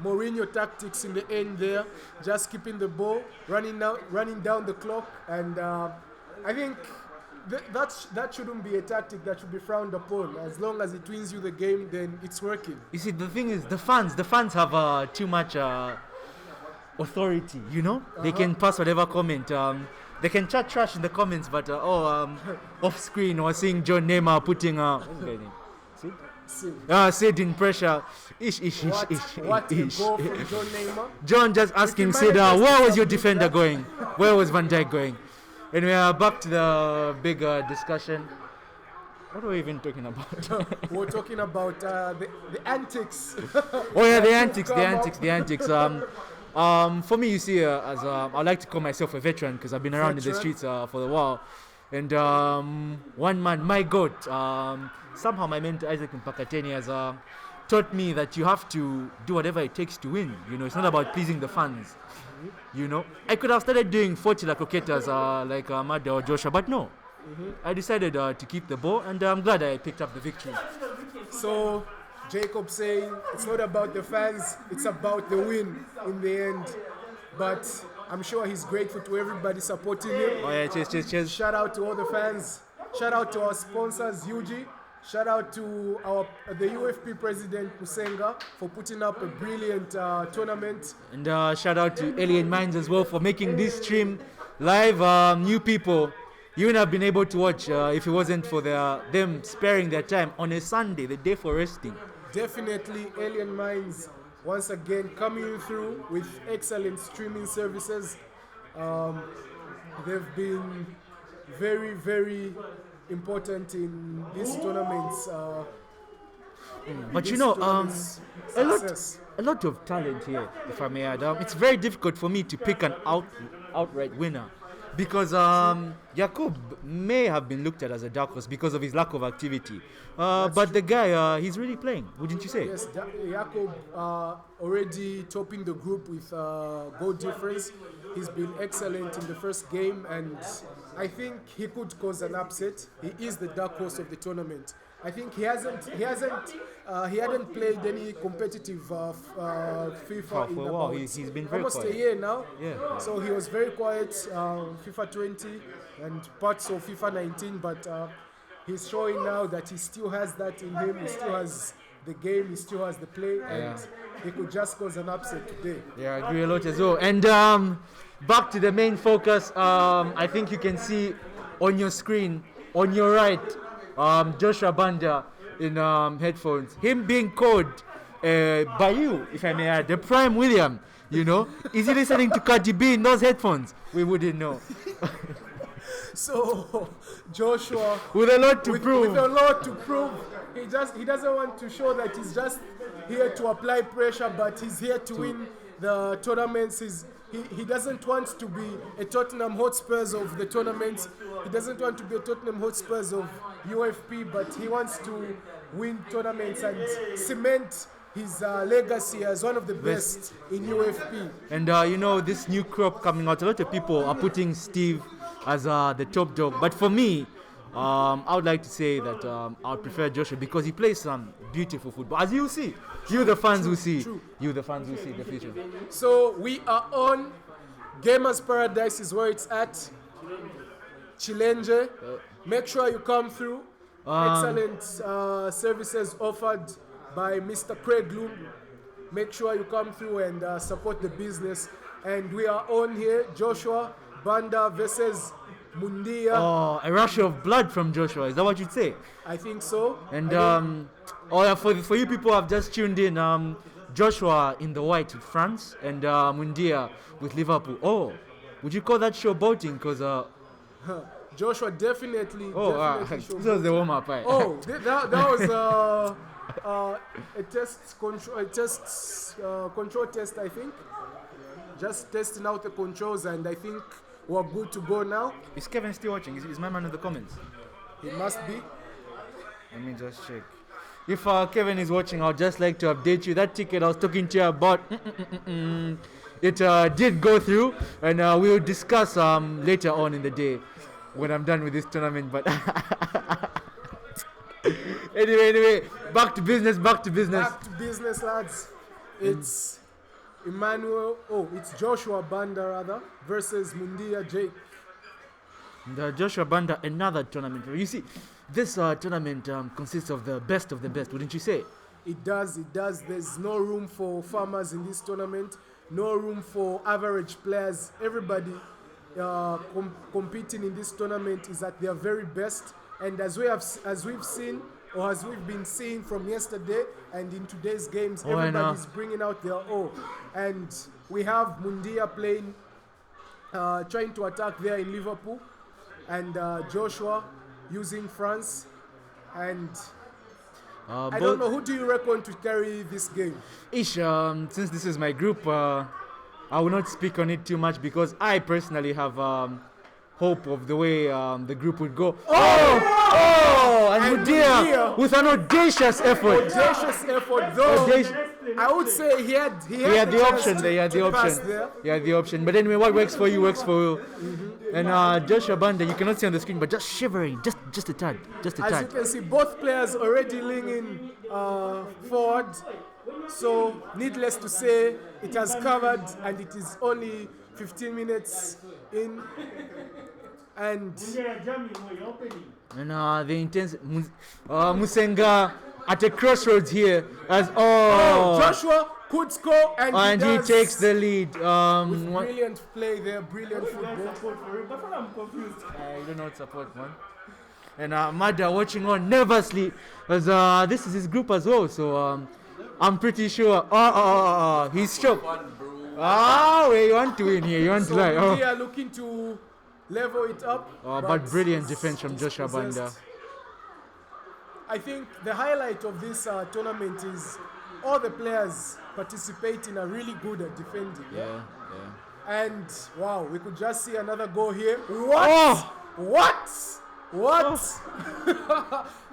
B: Mourinho tactics in the end there, just keeping the ball, running down the clock, and I think that shouldn't be a tactic that should be frowned upon. As long as it wins you the game, then it's working.
E: you see, the thing is, the fans have too much authority. They can pass whatever comment. They can chat trash in the comments, but off screen, we're seeing John Neymar putting Sid in pressure.
B: What a goal from John Neymar.
E: John just asking Sid, where was your defender going? Where was Van Dijk going? And we are back to the big discussion. What are we even talking about?
B: We're talking about the antics.
E: Oh yeah, the antics. For me, you see, I like to call myself a veteran because I've been around in the streets for a while. And one man, my goat, somehow my mentor Isaac Mpakateni has taught me that you have to do whatever it takes to win. It's not about pleasing the fans. I could have started doing 40 like cricketers like Mada or Joshua, but no. I decided to keep the ball, and I'm glad I picked up the victory.
B: So, Jacob saying it's not about the fans, it's about the win in the end. But I'm sure he's grateful to everybody supporting him.
E: Oh yeah, cheers.
B: Shout out to all the fans. Shout out to our sponsors, Yuji, Shout out to the UFP president Musenga for putting up a brilliant tournament.
E: And shout out to Alien Minds as well for making this stream live. New people, you wouldn't have been able to watch if it wasn't for them sparing their time on a Sunday, the day for resting.
B: Definitely, Alien Minds once again coming through with excellent streaming services. They've been very, very important in these tournaments.
E: But
B: this
E: you know,
B: tournament's
E: a
B: success.
E: lot of talent here, if I may add. It's very difficult for me to pick an outright winner because Jakub may have been looked at as a dark horse because of his lack of activity. But the guy, he's really playing, wouldn't you say?
B: Yes, Jakob already topping the group with goal difference. He's been excellent in the first game, and I think he could cause an upset. He is the dark horse of the tournament. I think he hadn't played any competitive FIFA
E: For
B: in
E: a while.
B: about
E: He's been very
B: almost
E: quiet.
B: a year now.
E: Yeah.
B: So he was very quiet, FIFA 20 and parts of FIFA 19, but he's showing now that he still has that in him. He still has the game, he still has the play, and he could just cause an upset today.
E: Yeah, I agree a lot as well. And back to the main focus, I think you can see on your screen, on your right, Joshua Banda in headphones. Him being called by you, if I may add, the Prime William, you know. Is he listening to Cardi B in those headphones? We wouldn't know.
B: So Joshua,
E: With a lot to prove.
B: with a lot to prove, he doesn't want to show that he's just here to apply pressure, but he's here to win the tournaments. He doesn't want to be a Tottenham Hotspurs of the tournaments. He doesn't want to be a Tottenham Hotspurs of UFP, but he wants to win tournaments and cement his legacy as one of the best in UFP.
E: And you know, this new crop coming out, a lot of people are putting Steve as the top dog. But for me, I would like to say that I would prefer Joshua because he plays some beautiful football. As you see, you the fans will see.
B: True.
E: You the fans will see the future.
B: So we are on Gamers Paradise is where it's at. Chilenje. Make sure you come through. Excellent services offered by Mr. Craig Loom. Make sure you come through and support the business. And we are on here, Joshua Banda versus Mundia.
E: Oh, a rush of blood from Joshua. Is that what you'd say?
B: I think so.
E: And for you people who have just tuned in, Joshua in the white with France and Mundia with Liverpool. Oh, would you call that showboating? Because
B: Joshua definitely.
E: this
B: showed-
E: was the warm up. Right?
B: Oh, that was a test control test, I think. Just testing out the controls, and I think we're good to go now.
E: Is Kevin still watching? Is my man in the comments?
B: He must be.
E: Let me just check. If Kevin is watching, I'd just like to update you. That ticket I was talking to you about, it did go through, and we'll discuss later on in the day when I'm done with this tournament. But anyway, back to business.
B: Back to business, lads. It's it's Joshua Banda rather versus Mundia Jake.
E: And Joshua Banda, another tournament. You see, this tournament consists of the best, wouldn't you say?
B: It does. There's no room for farmers in this tournament. No room for average players. Everybody competing in this tournament is at their very best. And as we've seen, or as we've been seeing from yesterday and in today's games, everybody's bringing out their all. And we have Mundia playing, trying to attack there in Liverpool, and Joshua using France. And I don't know, who do you reckon to carry this game?
E: Ish, since this is my group, I will not speak on it too much because I personally have hope of the way the group would go. And Mundia with an audacious effort.
B: Though I would say he had
E: the option there. He had the
B: pass
E: option.
B: there.
E: He had the option. But anyway, what works for you works for you. And Joshua Banda, you cannot see on the screen, but just shivering, just a tad.
B: As you can see, both players already leaning forward. So, needless to say, it has covered, and it is only 15 minutes in. And
E: And the intense Musenga at a crossroads here as
B: Joshua could score and
E: he
B: does.
E: takes the lead.
B: Brilliant play there, brilliant football.
E: I don't know what support, man. And Mada watching on nervously as this is his group as well. So I'm pretty sure. He's shocked. Where you want to win here? You want to lie?
B: We are looking to level it up.
E: But brilliant defense from
B: it's
E: Joshua
B: possessed.
E: Banda.
B: I think the highlight of this tournament is all the players participating are really good at defending.
E: Yeah.
B: And wow, we could just see another goal here. What?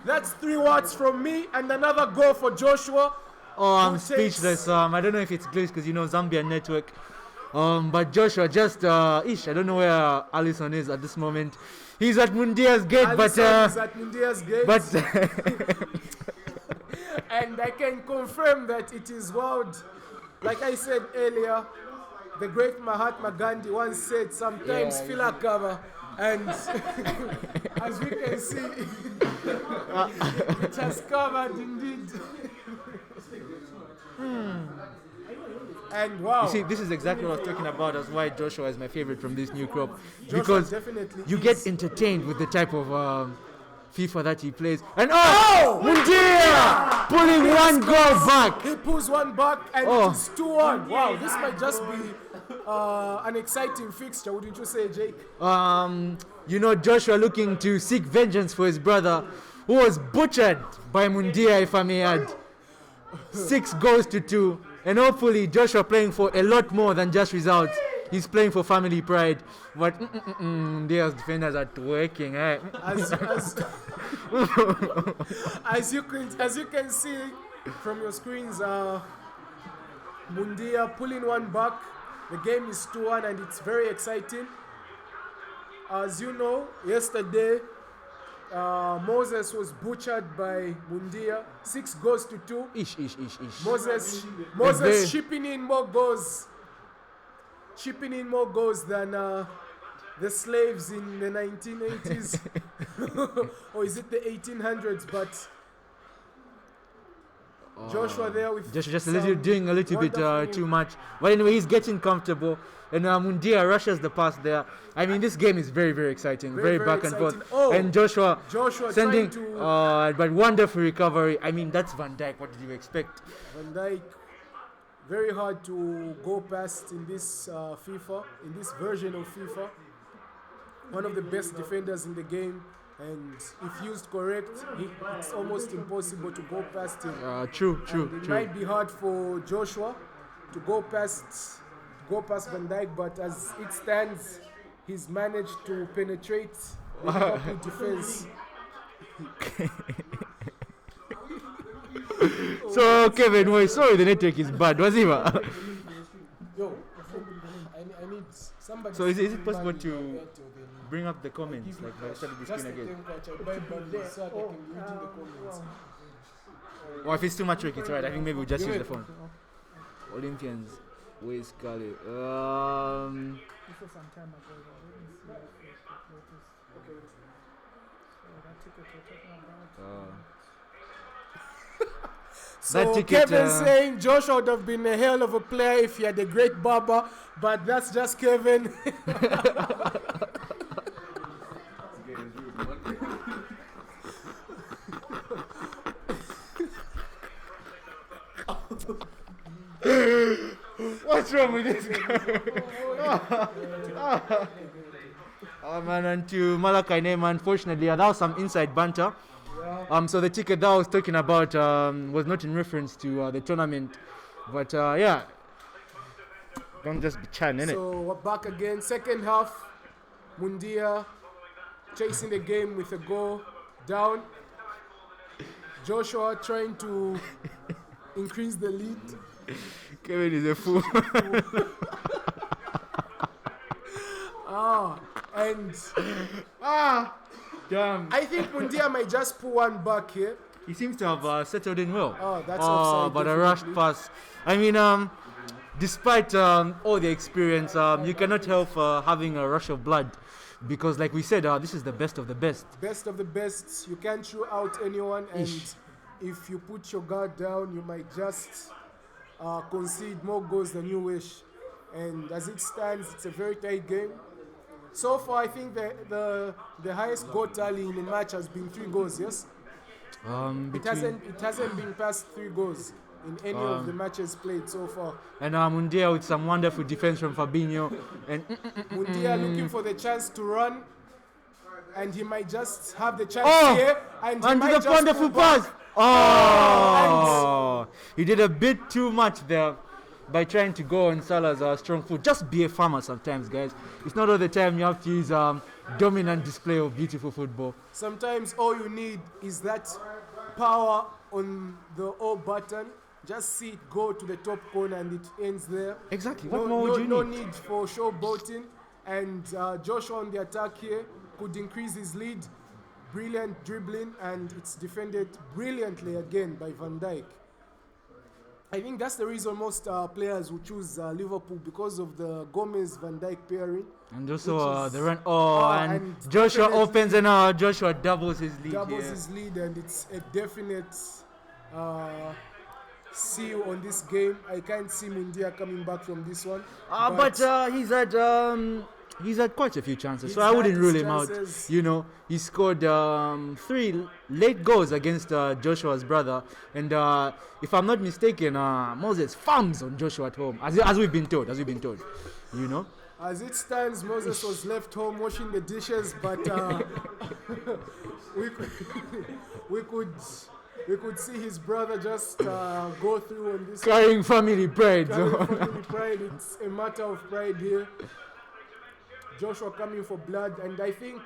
B: That's 3 watts from me and another goal for Joshua.
E: I'm
B: Who
E: speechless. I don't know if it's glitch because Zambia network. But Joshua just I don't know where Allison is at this moment. He's at Mundia's gate,
B: Alisson is at Mundia's gate.
E: but
B: And I can confirm that it is world. Like I said earlier, the great Mahatma Gandhi once said, sometimes fill a cover. And as we can see, it has covered indeed. And wow.
E: you see, this is exactly what I was talking about. That's why Joshua is my favorite from this new crop
B: Joshua
E: because
B: definitely
E: you
B: is.
E: get entertained with the type of FIFA that he plays. And Mundia pulling one goal back.
B: He pulls one back and it is 2-1. Wow, this might just be an exciting fixture, wouldn't you say, Jake?
E: Joshua looking to seek vengeance for his brother, who was butchered by Mundia, if I may add. 6 goals to 2, and hopefully Joshua playing for a lot more than just results. He's playing for family pride. But Mundia's defenders are working.
B: As you can see from your screens, Mundia pulling one back. The game is 2-1 and it's very exciting. As you know, yesterday Moses was butchered by Mundia. 6 goals to 2.
E: Ish.
B: Moses
E: very-
B: chipping in more goals than the slaves in the 1980s. Or is it the 1800s? But Joshua there with
E: Just
B: some
E: doing a little bit
B: wonderful-
E: too much. But anyway, he's getting comfortable. And Mundia rushes the pass there. I mean, this game is very, very exciting. Very back and forth.
B: exciting.
E: And Joshua
B: trying
E: sending,
B: to
E: but wonderful recovery. I mean, that's Van Dijk. What did you expect?
B: Van Dijk, very hard to go past in this FIFA, in this version of FIFA. One of the best defenders in the game, and if used correct, it's almost impossible to go past him.
E: True.
B: It might be hard for Joshua to go past Van Dijk, but as it stands, he's managed to penetrate the Liverpool defense.
E: So, Kevin, we're sorry the network is bad. Was it?
B: Yo, I need somebody.
E: So is it
B: send
E: possible
B: money
E: to
B: on Airtel,
E: Bring up the comments, like by starting the
B: just
E: screen
B: the
E: again.
B: time watch, I buy bundles so that I can read in the comments.
E: Or if it's too much work, it's alright. I think maybe we'll just use the phone. Olympians, where's Scully?
F: This was some time ago. Though. Let me see if you noticed. Okay. So that ticket you're talking about.
B: So
E: That ticket,
B: Kevin saying Joshua would have been a hell of a player if he had a great barber, but that's just Kevin.
E: What's wrong with this guy? Oh man, and to Malachi name, unfortunately, that was some inside banter. So the ticket that I was talking about was not in reference to the tournament, but yeah, don't just be chatting, innit?
B: So we're back again, second half. Mundia chasing the game with a goal down. Joshua trying to increase the lead.
E: Kevin is a fool. Damn.
B: I think Mundia might just pull one back here.
E: He seems to have settled in well.
B: Oh, that's offside,
E: But a rushed
B: definitely.
E: pass. I mean, despite all the experience, you cannot help having a rush of blood because, like we said, this is the best of the best.
B: Best of the best. You can't throw out anyone, and if you put your guard down, you might just concede more goals than you wish. And as it stands, it's a very tight game. So far, I think the highest goal tally in a match has been 3 goals. Yes, it hasn't been past 3 goals in any of the matches played so far.
E: And Mundia with some wonderful defense from Fabinho, and
B: Mundia looking for the chance to run, and he might just have the chance here, and he might
E: the
B: just
E: wonderful
B: pull back.
E: pass. Oh, he did a bit too much there by trying to go on Salah's strong foot. Just be a farmer sometimes, guys. It's not all the time you have to use dominant display of beautiful football.
B: Sometimes all you need is that power on the O button. Just see it go to the top corner and it ends there.
E: Exactly. What more would you
B: no
E: need?
B: need for showboating. And Joshua on the attack here could increase his lead. Brilliant dribbling, and it's defended brilliantly again by Van Dijk. I think that's the reason most players will choose Liverpool, because of the Gomez-Van Dijk pairing.
E: And also
B: is-
E: the run.
B: and
E: And Joshua
B: definitely
E: opens, and Joshua doubles his lead.
B: Doubles
E: here.
B: his lead, and it's a definite seal on this game. I can't see Mundia coming back from this one.
E: But he's had quite a few chances, so
B: He's
E: I wouldn't
B: had
E: rule
B: his
E: him out.
B: chances.
E: You know, he scored 3 late goals against Joshua's brother, and if I'm not mistaken, Moses farms on Joshua at home, as we've been told. You know.
B: As it stands, Moses was left home washing the dishes, but we could see his brother just go through on this.
E: Carrying family pride.
B: Carrying family pride. It's a matter of pride here. Joshua coming for blood, and I think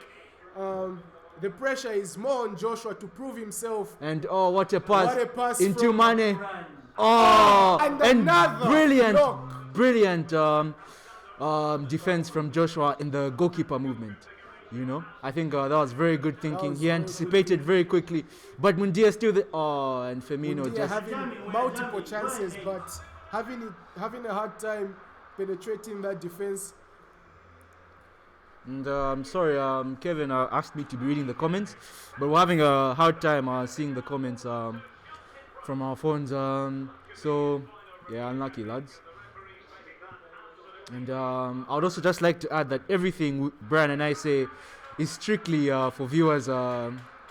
B: the pressure is more on Joshua to prove himself.
E: And what a pass,
B: What a pass
E: into
B: from-
E: Mane. Oh,
B: And another
E: brilliant defense from Joshua in the goalkeeper movement. You know, I think that was very good thinking.
B: was
E: He
B: very
E: anticipated very quickly, but Mundia still and Firmino
B: Mundia
E: just.
B: having multiple chances, but having a hard time penetrating that defense.
E: And I'm sorry, Kevin asked me to be reading the comments, but we're having a hard time seeing the comments from our phones. So, yeah, unlucky, lads. And I would also just like to add that everything Brian and I say is strictly for viewers'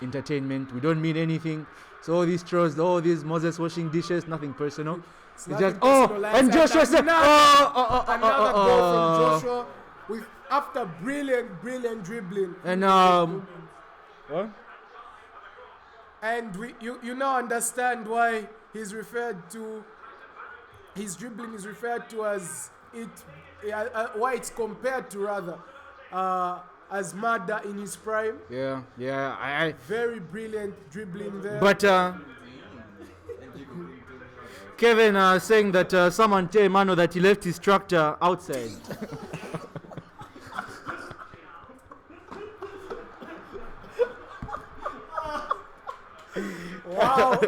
E: entertainment. We don't mean anything. So all these trolls, all these Moses washing dishes, nothing personal. It's just, and Joshua said,
B: Another goal from Joshua with after brilliant dribbling.
E: And what?
B: And you now understand why his dribbling is referred to as why it's compared to rather as Mada in his prime.
E: Yeah, I
B: Very brilliant dribbling there.
E: but Kevin saying that someone tell Mano that he left his tractor outside.
B: Wow.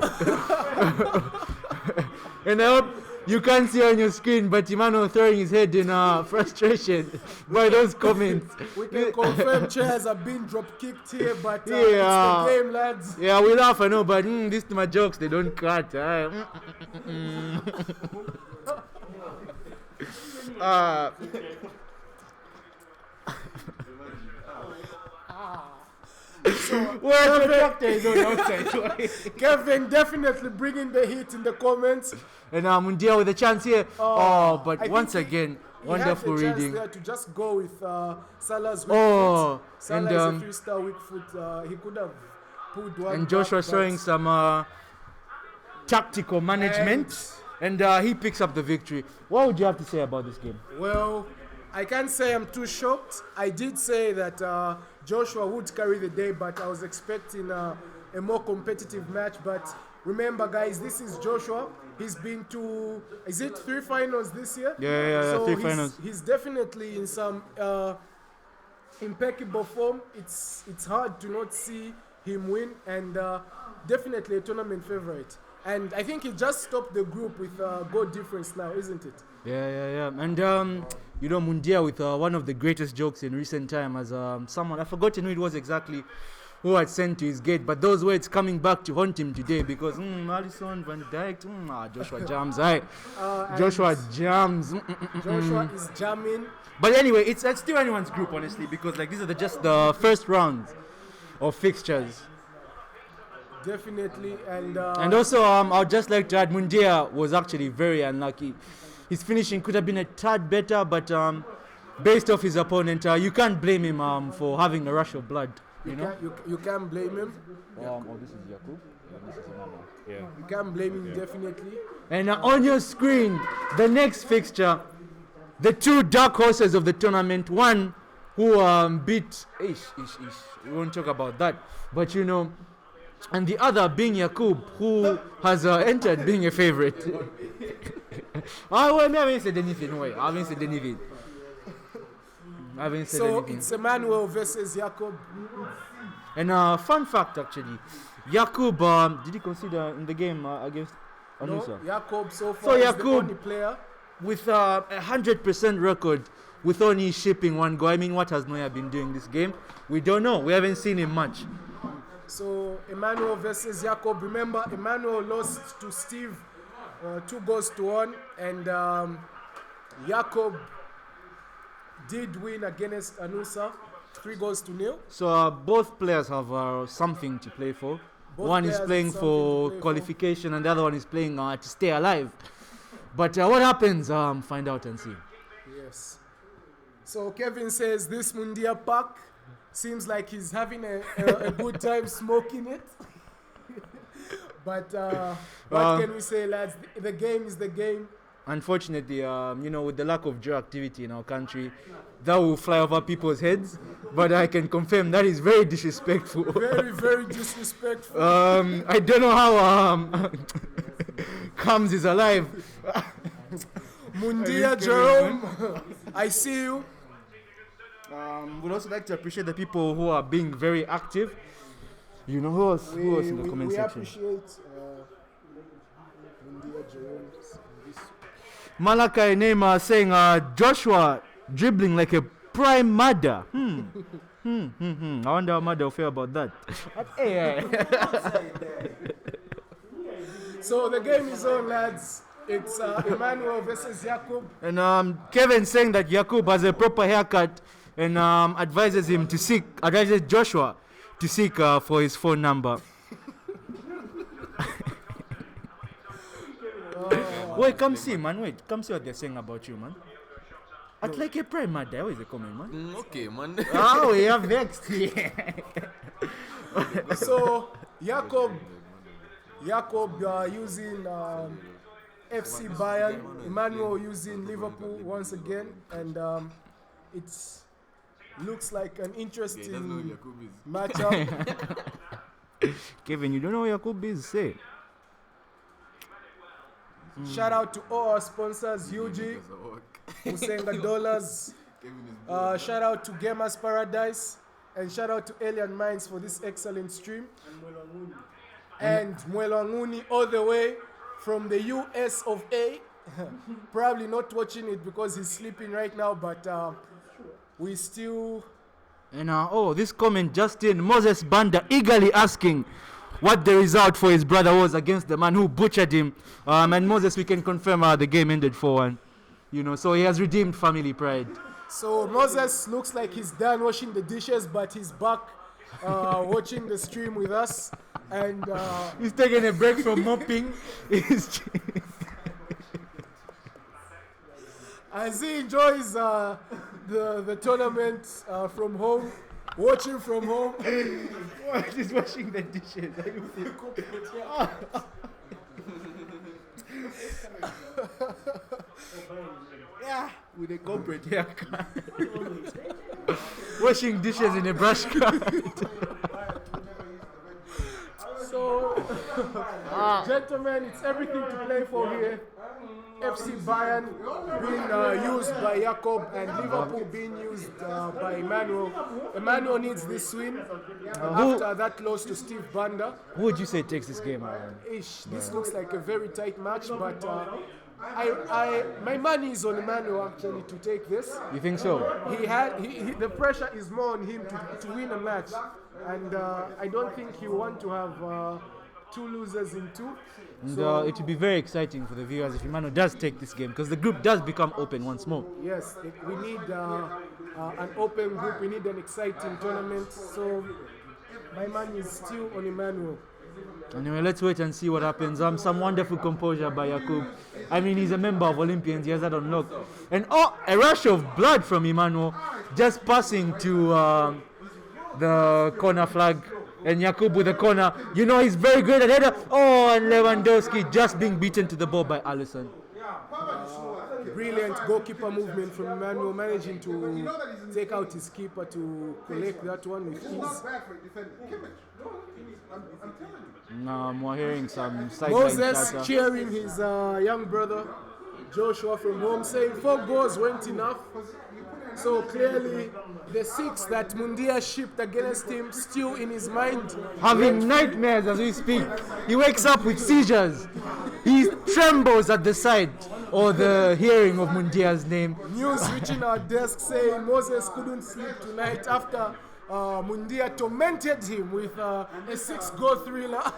E: And I hope you can't see on your screen, but Imano throwing his head in frustration by those comments.
B: We can confirm chairs are being drop kicked here, but
E: Yeah.
B: it's the game, lads.
E: Yeah, we laugh, I know, but these my jokes, they don't cut. Where the tractor is on outside.
B: Kevin definitely bringing the heat in the comments.
E: And Mundia with a chance here. But
B: I
E: once
B: think
E: again,
B: he
E: wonderful
B: had the chance
E: reading.
B: there to just go with Salah's weak
E: Oh,
B: foot. Salah
E: and,
B: is a 3-star weak foot. He could have pulled one.
E: And Joshua
B: back,
E: showing
B: but-
E: some tactical management. And he picks up the victory. What would you have to say about this game?
B: Well, I can't say I'm too shocked. I did say that Joshua would carry the day, but I was expecting a more competitive match. But remember, guys, this is Joshua. He's been to, is it 3 finals this year?
E: Yeah,
B: So
E: 3 finals.
B: He's definitely in some impeccable form. It's hard to not see him win, and definitely a tournament favorite. And I think he just stopped the group with goal difference now, isn't it?
E: Yeah. And you know, Mundia with one of the greatest jokes in recent time as someone, I've forgotten who it was exactly, who had sent to his gate, but those words coming back to haunt him today because Alisson, Van Dijk, Joshua jams, Joshua jams.
B: Joshua is jamming.
E: But anyway, it's still anyone's group, honestly, because like these are just the first rounds of fixtures.
B: Definitely. And
E: also, I'd just like to add, Mundia was actually very unlucky. His finishing could have been a tad better, but based off his opponent, you can't blame him for having a rush of blood.
B: you can't blame him.
E: This is Yakub. This is Emmanuel. Yeah.
B: You can't blame him, definitely.
E: And on your screen, the next fixture, the two dark horses of the tournament. One who beat we won't talk about that, but you know, and the other being Yakub, who has entered being a favorite. I haven't said anything. Wait, I haven't said anything.
B: So it's Emmanuel versus Yakub.
E: And fun fact, actually, Yakub did he consider in the game against Anusa?
B: No, Yakub so far is the only player
E: with 100% record, with only shipping one goal. I mean, what has Neuer been doing this game? We don't know. We haven't seen him much.
B: So Emmanuel versus Yakub. Remember, Emmanuel lost to Steve 2-1, and Yakub did win against Anusa 3-0.
E: So both players have something to play for. One is playing for qualification, and the other one is playing to stay alive. But what happens? Find out and see.
B: Yes. So Kevin says this Mundia pack seems like he's having a good time smoking it. But what can we say, lads? The game is the game.
E: Unfortunately, you know, with the lack of drug activity in our country, that will fly over people's heads. But I can confirm that is very disrespectful.
B: Very, very disrespectful.
E: I don't know how Comes is alive.
B: Mundia Jerome, I see you.
E: Would also like to appreciate the people who are being very active. You know who else in the comment section?
B: We appreciate Mundia Jerome.
E: Malachi Neymar saying Joshua dribbling like a prime mother. I wonder how mother will feel about that.
B: So the game is on, lads. It's Emmanuel versus Yakub.
E: And Kevin saying that Yakub has a proper haircut and advises Joshua to seek for his phone number. Wait, come see, man. Wait, come see what they're saying about you, man. At like a prime mother, how is the comment, man?
G: Okay, man.
E: Oh, we are vexed.
B: So Yakub using FC Bayern, Emmanuel using Liverpool once again, and it looks like an interesting matchup.
E: Kevin, you don't know what Yakub is say.
B: Shout out to all our sponsors, UG, Usenga Dollars. Shout out to Gamers Paradise, and shout out to Alien Minds for this excellent stream. And Mwelanguni all the way from the US of A. Probably not watching it because he's sleeping right now, but we still...
E: And this comment just in, Moses Banda eagerly asking what the result for his brother was against the man who butchered him. And Moses, we can confirm the game ended 4-1. You know, so he has redeemed family pride.
B: So Moses looks like he's done washing the dishes, but he's back watching the stream with us. And
E: he's taking a break from mopping.
B: As he enjoys the tournament from home, watching from home.
E: He's washing the dishes. Yeah, with a corporate haircut. Washing dishes in a brush cart.
B: So Gentlemen, it's everything to play for here. FC Bayern being used by Jakob and Liverpool being used by Emmanuel. Emmanuel needs this win after that loss to Steve Banda.
E: Who would you say takes this game, Aaron?
B: This looks like a very tight match, but my money is on Emmanuel actually to take this.
E: You think so?
B: The pressure is more on him to win a match, and I don't think he want to have two losers in two.
E: And
B: So,
E: it will be very exciting for the viewers if Emmanuel does take this game, because the group does become open once more.
B: yes, we need an open group. We need an exciting tournament. So my money is still on Emmanuel.
E: Anyway, let's wait and see what happens. Some wonderful composure by Jakub. I mean, he's a member of Olympians. He has that on lock. And a rush of blood from Emmanuel, just passing to the corner flag. And Jakub with the corner. You know, he's very good at header. Oh, and Lewandowski just being beaten to the ball by Alisson.
B: Brilliant goalkeeper movement from Emmanuel, managing to take out his keeper to collect that one with ease.
E: Now we're hearing some sideline
B: Moses
E: chatter.
B: cheering his young brother Joshua from home, saying 4 goals weren't enough. So clearly the 6 that Mundia shipped against him still in his mind.
E: Having nightmares as we speak. He wakes up with seizures. He trembles at the sight or the hearing of Mundia's name.
B: News reaching our desk saying Moses couldn't sleep tonight after Mundia tormented him with a 6-goal thriller.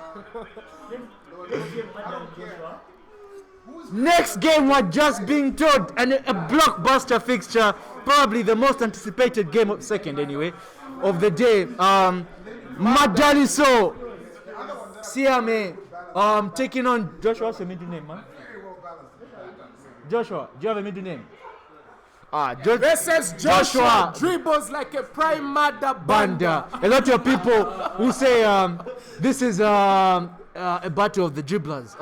E: Next game, we're just being told, and a blockbuster fixture, probably the most anticipated game of second anyway of the day. Madaliso Siame taking on Joshua. What's your middle name, man? Joshua, do you have a middle name?
B: Versus Joshua dribbles like a prime mother
E: Banda. A lot of people who say this is a battle of the dribblers.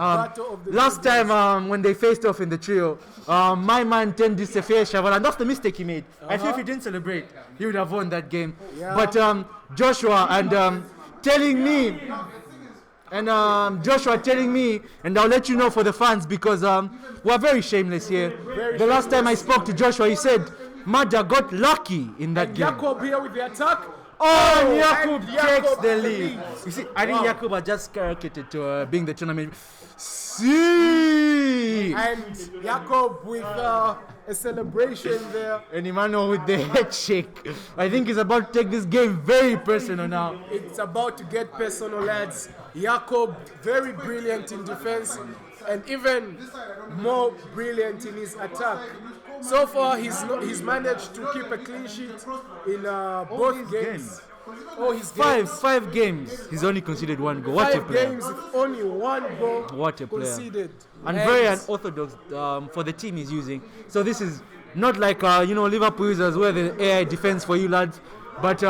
E: Last time when they faced off in the trio, my man Tendi Sefia Shavala, and that's the mistake he made. I feel if he didn't celebrate, he would have won that game.
B: Yeah.
E: But Joshua telling me, and Joshua telling me, and I'll let you know for the fans because we're very shameless here. The last time I spoke to Joshua, he said Mada got lucky in that game.
B: Jakob here with the attack.
E: Oh, Jakub
B: and
E: takes
B: Jakob
E: the
B: on the
E: lead.
B: lead.
E: You see, I think Jakub had just skyrocketed to being the tournament. See!
B: And Jakob with a celebration there.
E: And Emmanuel with the head shake. I think he's about to take this game very personal now.
B: It's about to get personal, lads. Jakob, very brilliant in defense and even more brilliant in his attack. So far, he's managed to keep a clean sheet in both games. Oh, his
E: Five games. He's only conceded 1 goal. What a
B: 5
E: player.
B: games with only 1 goal
E: What a player.
B: conceded.
E: And very unorthodox for the team he's using. So this is not like Liverpool users where the AI defense for you lads, but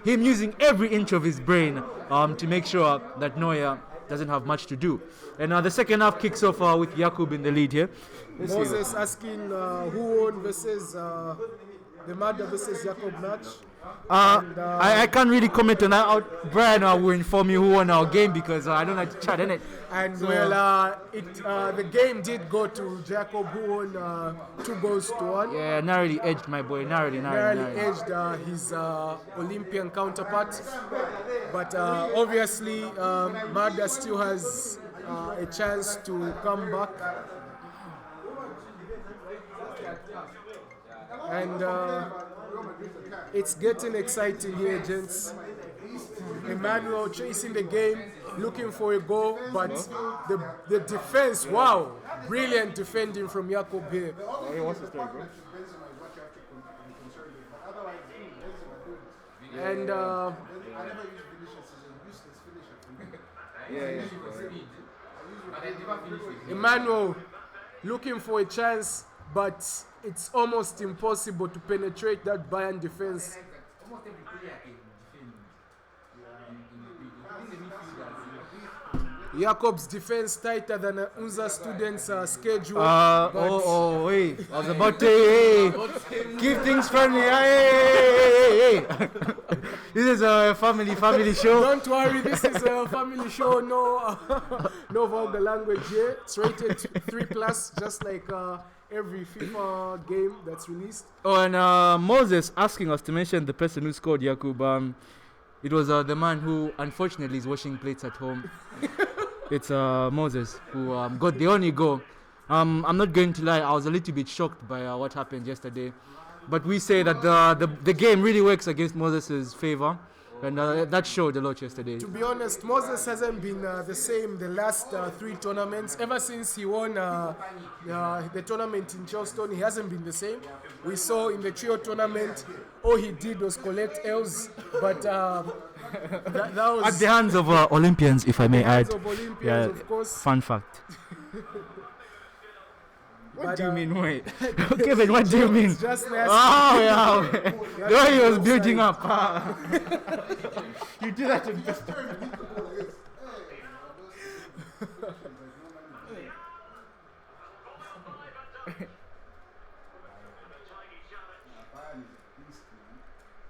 E: him using every inch of his brain to make sure that Neuer doesn't have much to do. And the second half kicks off with Jakub in the lead here. Let's see.
B: Moses asking who won versus the Mada versus Jakob match.
E: I can't really comment on that. Brian will inform you who won our game because I don't like to chat, innit?
B: And
E: So-
B: the game did go to Jakob, who won 2 goals to 1.
E: Yeah, narrowly edged my boy. Narrowly.
B: Edged his Olympian counterpart. But obviously, Mada still has a chance to come back. And it's getting exciting here, gents. Emmanuel chasing the game, looking for a goal, but the defense, wow, brilliant defending from Jakob here. And Emmanuel looking for a chance, but it's almost impossible to penetrate that Bayern defense. Jakob's defense tighter than Unza students' schedule.
E: Wait. I was about to keep things friendly. Hey. This is a family show.
B: Don't worry, this is a family show. No, no vulgar language here. It's rated 3+, just like every FIFA game that's released.
E: Oh, and Moses asking us to mention the person who scored, Yakub. It was the man who unfortunately is washing plates at home. It's Moses who got the only goal. I'm not going to lie, I was a little bit shocked by what happened yesterday. But we say that the game really works against Moses' favor. And that showed a lot yesterday.
B: To be honest, Moses hasn't been the same the last 3 tournaments. Ever since he won the tournament in Charleston, he hasn't been the same. We saw in the trio tournament, all he did was collect L's. But that was...
E: At the hands of Olympians, if I may add.
B: Of Olympians, of course.
E: Fun fact. What do you mean, wait? Kevin, what do you mean?
B: Just nasty.
E: Oh, yeah. The way he was building up. You do that in best.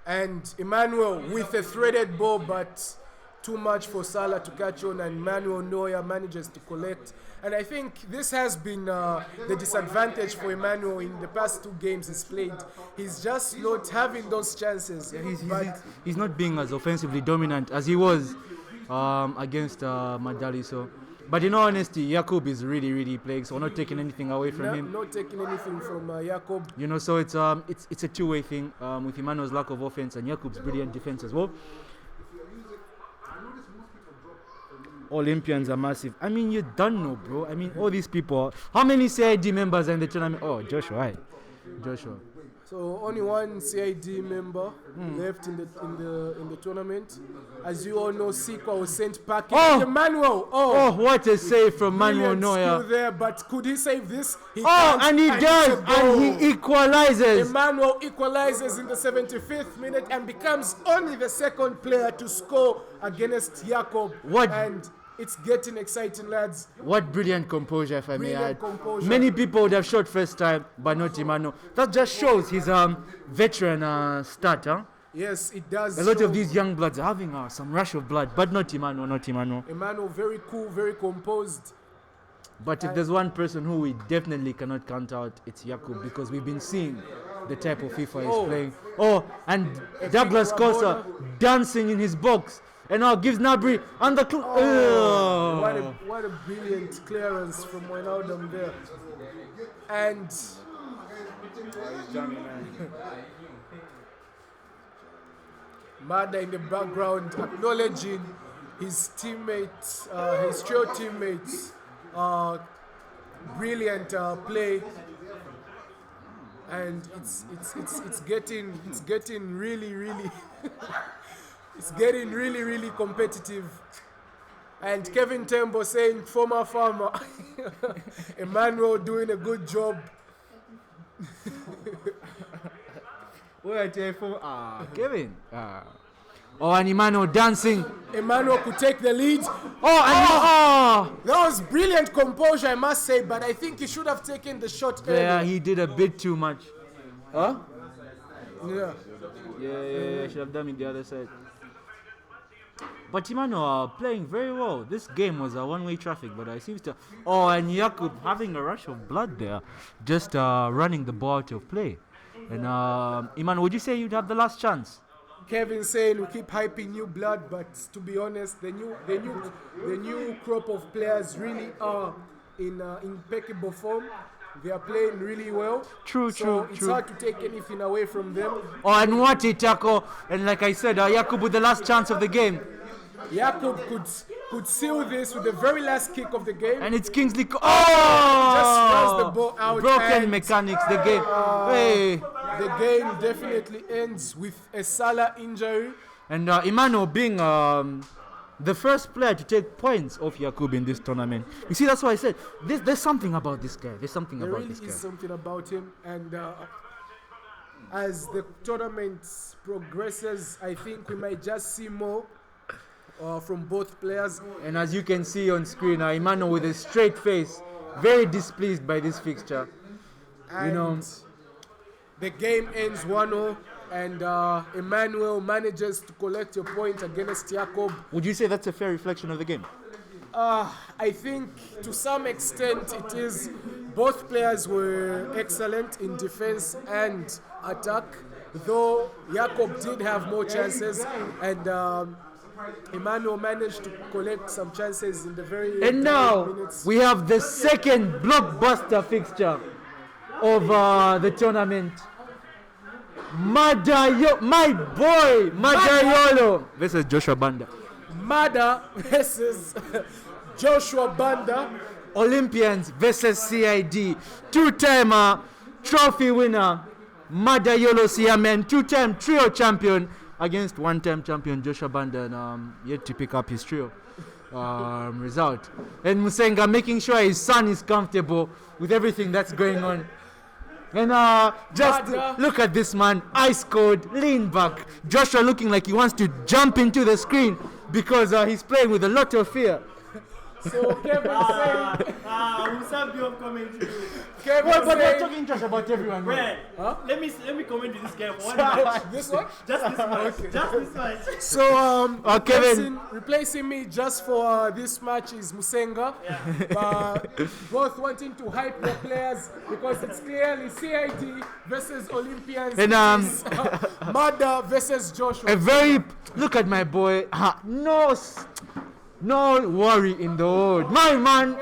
B: And Emmanuel with a threaded ball, but too much for Salah to catch on, and Manuel Neuer manages to collect. And I think this has been the disadvantage for Emmanuel in the past 2 games he's played. He's just not having those chances.
E: He's not being as offensively dominant as he was against Madali. So, but in all honesty, Jakub is really playing. So we're not taking anything away from him.
B: Not taking anything from Jakub.
E: You know, so it's a two-way thing with Emmanuel's lack of offense and Jakub's brilliant defense as well. Olympians are massive. I mean, you don't know, bro. I mean, all these people. How many CID members are in the tournament? Oh, Joshua, right? Joshua.
B: So only one CID member left in the tournament. As you all know, Sikwa was sent packing.
E: Oh!
B: Emmanuel.
E: Oh, what a save from Manuel Neuer.
B: Still there, but could he save this? He
E: Oh,
B: can't,
E: and he does, and he equalizes.
B: Emmanuel equalizes in the 75th minute and becomes only the second player to score against Jakob.
E: What?
B: And it's getting exciting, lads.
E: What brilliant composure, if I may
B: Brilliant
E: add.
B: composure.
E: Many people would have shot first time, but not Emmanuel. That just shows his veteran starter.
B: Yes, it does.
E: A lot
B: show.
E: of these young bloods are having some rush of blood, but not Emmanuel,
B: Emmanuel, very cool, very composed.
E: But if there's one person who we definitely cannot count out, it's Jakub, because we've been seeing the type of FIFA he's playing. Oh, and Douglas Costa dancing in his box. And now gives Nabri on the
B: What a brilliant clearance from Wijnaldum there. And Mada in the background acknowledging his teammates, his trio teammates, brilliant play. And it's getting really it's getting really competitive. And Kevin Tembo saying, former farmer. Emmanuel doing a good job.
E: Kevin. Oh, and Emmanuel dancing.
B: Emmanuel could take the lead.
E: That
B: was brilliant composure, I must say, but I think he should have taken the shot earlier.
E: Yeah, he did a bit too much. Huh?
B: Yeah.
E: Yeah, should have done it the other side. But Emmanuel playing very well. This game was a one-way traffic, but I seems to... Oh, and Jakub having a rush of blood there. Just running the ball out of play. And Emmanuel, would you say you'd have the last chance?
B: Kevin saying we keep hyping new blood, but to be honest, the new crop of players really are in impeccable form. They are playing really well.
E: True.
B: It's hard to take anything away from them.
E: Oh, and what a tackle. And like I said, Jakub with the last chance of the game.
B: Jakub could seal this with the very last kick of the game.
E: And it's Kingsley.
B: Just runs the ball out.
E: Broken mechanics, the game.
B: The game definitely ends with a Salah injury.
E: And Emmanuel being the first player to take points off Jakub in this tournament. You see, that's why I said there's something about this guy. There's something
B: there
E: about
B: really
E: this guy.
B: There is something about him. And as the tournament progresses, I think we might just see more from both players.
E: And as you can see on screen, Emmanuel with a straight face, very displeased by this fixture.
B: And the game ends 1-0 and Emmanuel manages to collect your point against Jacob.
E: Would you say that's a fair reflection of the game?
B: I think to some extent it is. Both players were excellent in defense and attack, though Jacob did have more chances and Emmanuel managed to collect some chances in the very
E: And now
B: minutes.
E: we have the second blockbuster fixture of the tournament. My boy, Madayolo versus Joshua Banda.
B: Mada versus Joshua Banda.
E: Olympians versus CID. Two-time trophy winner, Madayolo Siamen. Two-time trio champion against one-time champion Joshua Banda, and yet to pick up his trio result. And Musenga making sure his son is comfortable with everything that's going on. And just look at this man, ice cold, lean back. Joshua looking like he wants to jump into the screen because he's playing with a lot of fear.
B: So Kevin saying,
C: Zambia of commentary.
B: Kevin
E: But we're
B: saying,
E: talking trash about everyone.
C: Right.
B: Huh?
C: Let me comment to this guy for 1 minute.
B: this one?
C: Just this much. Just this much.
B: So
E: Kevin.
B: replacing me just for this match is Musenga. Both wanting to hype their players because it's clearly CID versus Olympians.
E: And,
B: It's, Mada versus Joshua.
E: A very look at my boy. No worry in the world, my man.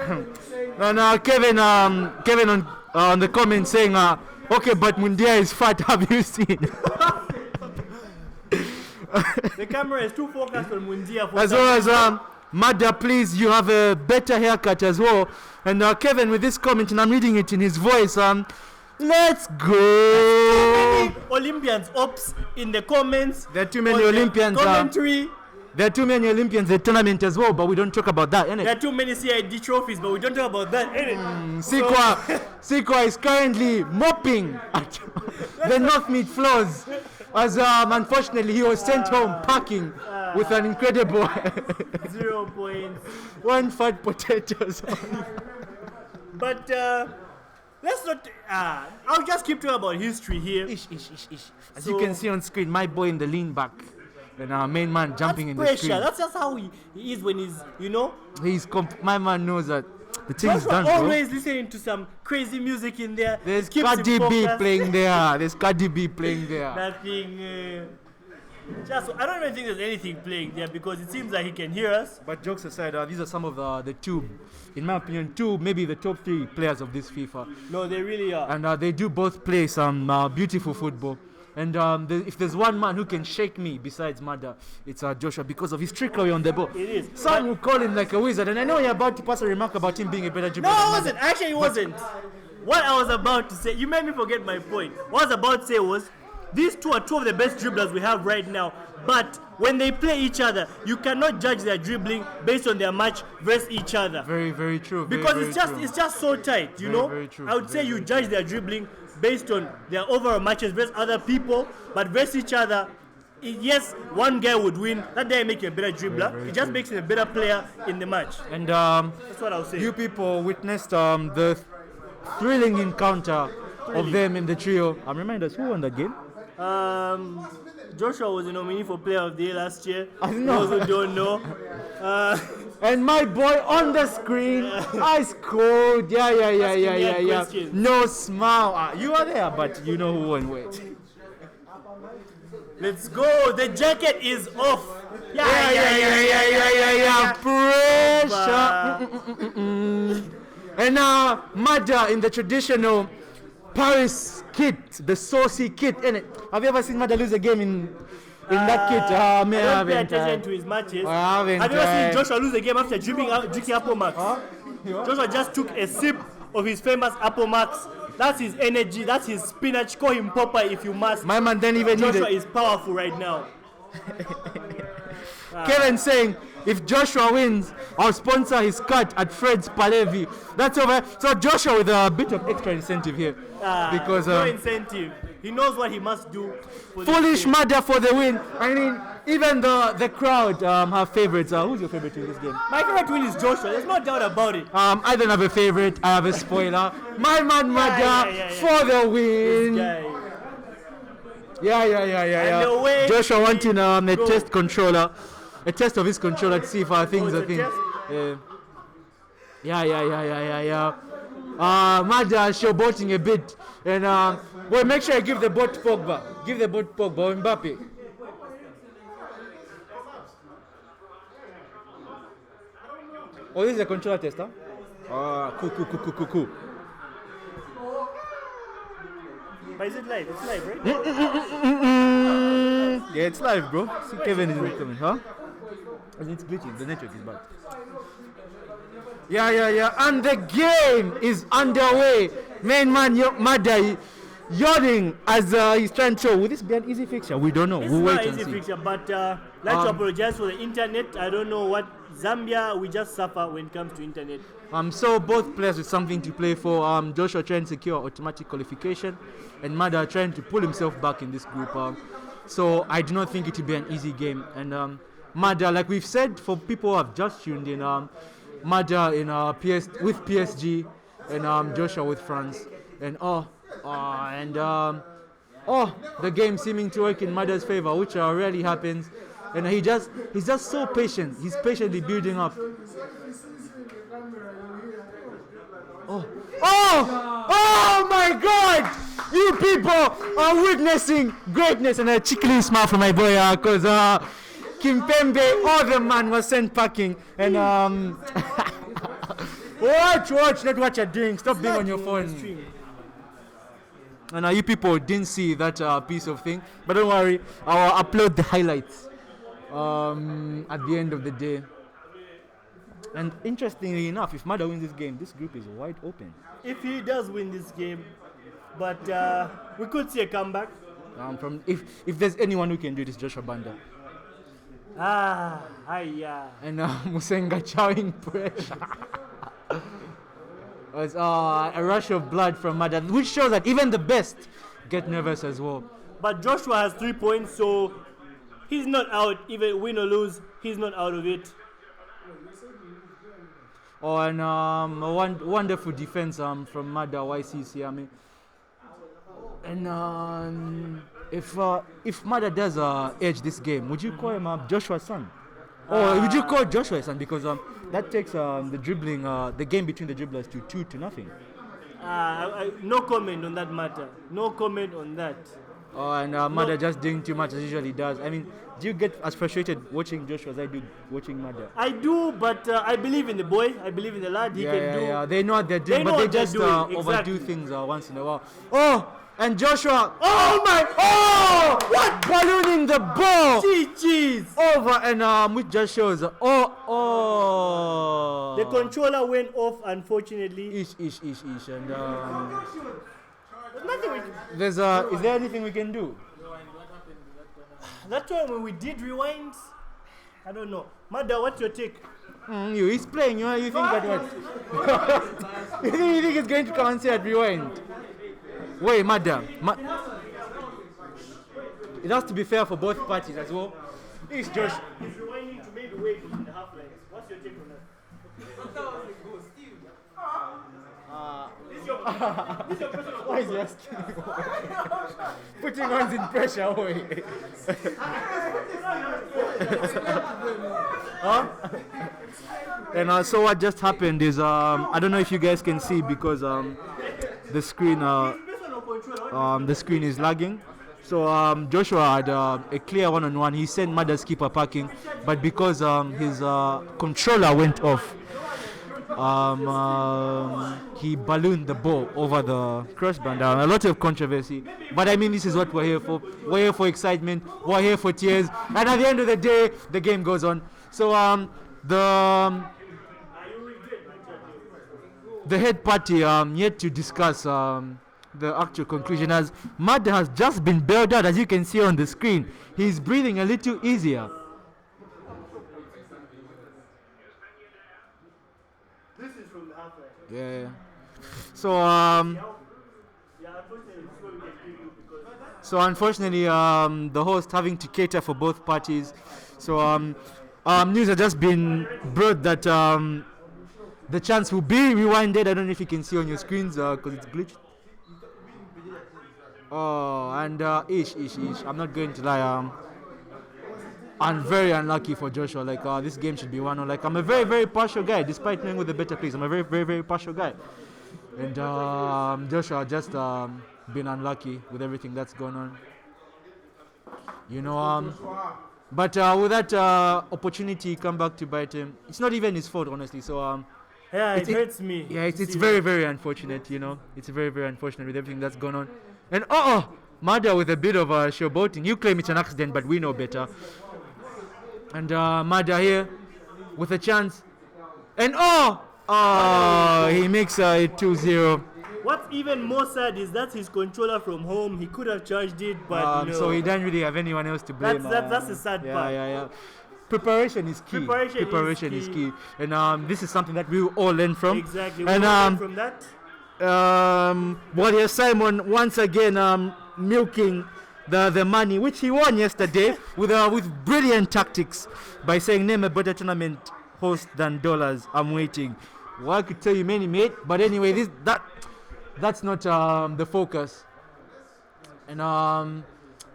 E: And Kevin on the comment saying, okay, but Mundia is fat. Have you seen?
C: The camera is too focused on Mundia. For
E: As well as Mada, please, you have a better haircut as well. And Kevin with this comment, and I'm reading it in his voice. Let's go.
C: Olympians ops in the comments.
E: There are too many
C: on the
E: Olympians.
C: Commentary.
E: There are too many Olympians in the tournament as well, but we don't talk about that, innit?
C: There are too many CID trophies, but we don't talk about that, innit?
E: Sikwa is currently mopping at the North Mid floors, as unfortunately he was sent home packing with an incredible
C: 0 points.
E: one fat potatoes.
C: But let's not. I'll just keep talking about history here.
E: As you can see on screen, my boy in the lean back. And our main man jumping in the
C: Pressure.
E: screen.
C: That's just how he is when he's,
E: My man knows that the thing is done, bro.
C: always listening to some crazy music in there.
E: There's
C: Keeps him
E: Cardi B
C: focused.
E: playing there. There's Cardi B playing there.
C: Nothing. I don't even think there's anything playing there because it seems like he can hear us.
E: But jokes aside, these are some of the two, in my opinion, maybe the top 3 players of this FIFA.
C: No, they really are.
E: And they do both play some beautiful football. And if there's one man who can shake me besides Mada, it's Joshua because of his trickery on the ball.
C: It is.
E: Some will call him like a wizard, and I know you're about to pass a remark about him being a better dribbler.
C: No,
E: than
C: I
E: Mada.
C: wasn't. Actually, it wasn't. What I was about to say, you made me forget my point. What I was about to say was, these two are two of the best dribblers we have right now. But when they play each other, you cannot judge their dribbling based on their match versus each other.
E: Very, very true.
C: Because
E: very,
C: it's
E: very
C: just
E: true.
C: it's just so tight, you know.
E: very true.
C: I would say you judge their dribbling based on their overall matches versus other people, but versus each other. Yes, one guy would win. That doesn't make you a better dribbler.
E: very
C: It just makes you a better player in the match.
E: And
C: That's what I'll say.
E: you people witnessed the thrilling encounter of them in the trio. Remind us, who won that game?
C: Joshua was a nominee for Player of the Year last year.
E: I know.
C: Those who don't know.
E: And my boy on the screen, ice cold. Yeah.
C: questions.
E: No smile. You are there, but you know who won. Wait.
C: Let's go. The jacket is off. Yeah.
E: Pressure. And now, Mada in the traditional Paris kit, the saucy kit, innit? Have you ever seen Mada lose a game in that kit?
C: I don't pay attention to his matches.
E: I haven't
C: Have you ever seen
E: tried.
C: Joshua lose a game after drinking Apple Max? Joshua just took a sip of his famous Apple Max. That's his energy. That's his spinach. Call him Popeye if you must.
E: My man didn't even need
C: Joshua
E: it.
C: is powerful right now.
E: Kevin saying, if Joshua wins, I'll sponsor his cut at Fred's Palevi. That's over. So Joshua with a bit of extra incentive here. Because
C: no incentive. He knows what he must do. For this
E: foolish
C: team.
E: Mada for the win. I mean, even the crowd have favorites. Who's your favorite in this game?
C: My favorite win is Joshua. There's no doubt about it.
E: I don't have a favorite. I have a spoiler. My man Mada
C: yeah.
E: for the win.
C: Guy. And away
E: Joshua
C: we
E: wanting a
C: go.
E: test controller, a test of his controller to see if things
C: it's
E: are
C: a
E: things.
C: test?
E: Yeah. Mada showboating a bit, and well, make sure I give the ball to Pogba. Give the ball to Pogba or Mbappe. Oh, this is a controller test, huh? Cool.
C: But is it live? It's live, right?
E: Yeah, it's live, bro. See, Kevin is coming, huh? It's glitching. The network is bad. Yeah. And the game is underway. Main man, Mada, yawning as he's trying to show. Will this be an easy fixture? We don't know.
C: It's
E: We'll
C: not
E: wait
C: an
E: and
C: easy
E: see.
C: fixture, but like to apologize for the internet. I don't know what Zambia, we just suffer when it comes to internet.
E: So both players with something to play for. Joshua trying to secure automatic qualification, and Mada trying to pull himself back in this group. So I do not think it will be an easy game. And Mada, like we've said, for people who have just tuned in, Mada in with PSG, and Joshua with France, and the game seeming to work in Mada's favor, which rarely happens. And he's just so patient. He's patiently building up. Oh my God! You people are witnessing greatness, and a cheeky smile from my boy, cause Kimpembe, all the man was sent packing, and watch, not what you're doing. Stop being on your phone. And you people didn't see that piece of thing, but don't worry, I'll upload the highlights at the end of the day. And interestingly enough, if Mada wins this game, this group is wide open.
C: If he does win this game, but we could see a comeback.
E: If there's anyone who can do this, Joshua Banda. And Musenga chowing pressure. It's a rush of blood from Mada, which shows that even the best get nervous as well.
C: But Joshua has 3 points, so he's not out. Even win or lose, he's not out of it.
E: And a wonderful defense from Mada YCC. I mean, and if Mada does edge this game, would you call him Joshua's son? Or would you call Joshua's son? Because that takes the dribbling, the game between the dribblers to 2-0.
C: No comment on that matter. No comment on that.
E: And Mada just doing too much as usually does. I mean, do you get as frustrated watching Joshua as I do watching Mada?
C: I do, but I believe in the boy. I believe in the lad. He can do.
E: Yeah. They know what they're doing, but they just overdo things once in a while. Oh, and Joshua. Oh my! Oh, what ballooning the ball?
C: Jeez.
E: Over and which just shows.
C: The controller went off, unfortunately.
E: Ish. And
C: There's nothing we can.
E: is there anything we can do?
C: That time when we did rewind, I don't know. Mada, what's your take?
E: He's playing. You think that what? you think he's going to come and say at rewind? Wait, Mada. It has to be fair for both parties as well. It's Josh.
C: He's rewinding to maybe wait in the half lines. What's your take on that? This is your question.
E: Why is he asking? Putting ones in pressure. Wait. Huh? And so what just happened is I don't know if you guys can see because the screen is lagging. So Joshua had a clear one-on-one. He sent Mada's keeper packing, but because his controller went off, he ballooned the ball over the crossband. A lot of controversy, but I mean, this is what we're here for. We're here for excitement. We're here for tears, and at the end of the day, the game goes on. So the head party yet to discuss the actual conclusion, as Mad has just been bailed out, as you can see on the screen. He's breathing a little easier.
C: This is from the half line.
E: Yeah. So unfortunately, the host having to cater for both parties. So news has just been brought that the chance will be rewinded. I don't know if you can see on your screens because it's glitched. Oh, and ish. I'm not going to lie. I'm very unlucky for Joshua. Like this game should be 1-0. Like I'm a very, very partial guy, despite knowing with the better players. I'm a very, very, very partial guy. And Joshua just been unlucky with everything that's going on. You know, but with that opportunity come back to bite him, it's not even his fault, honestly. So
C: Yeah, it hurts me.
E: yeah,
C: to
E: it's
C: see
E: very,
C: that.
E: very unfortunate. You know, it's very, very unfortunate with everything that's going on. And Mada with a bit of showboating. You claim it's an accident, but we know better. And Mada here with a chance. And he makes it 2-0.
C: What's even more sad is that's his controller from home. He could have charged it, but no.
E: So he doesn't really have anyone else to blame.
C: That's the sad part.
E: Yeah. Preparation is key.
C: Preparation
E: is
C: is
E: key. And this is something that we will all learn from.
C: Exactly.
E: And
C: We learn from that.
E: well, here's Simon once again milking the money which he won yesterday with brilliant tactics by saying name a better tournament host than dollars. I'm waiting. Well, I could tell you many, mate, but anyway, that's not the focus. And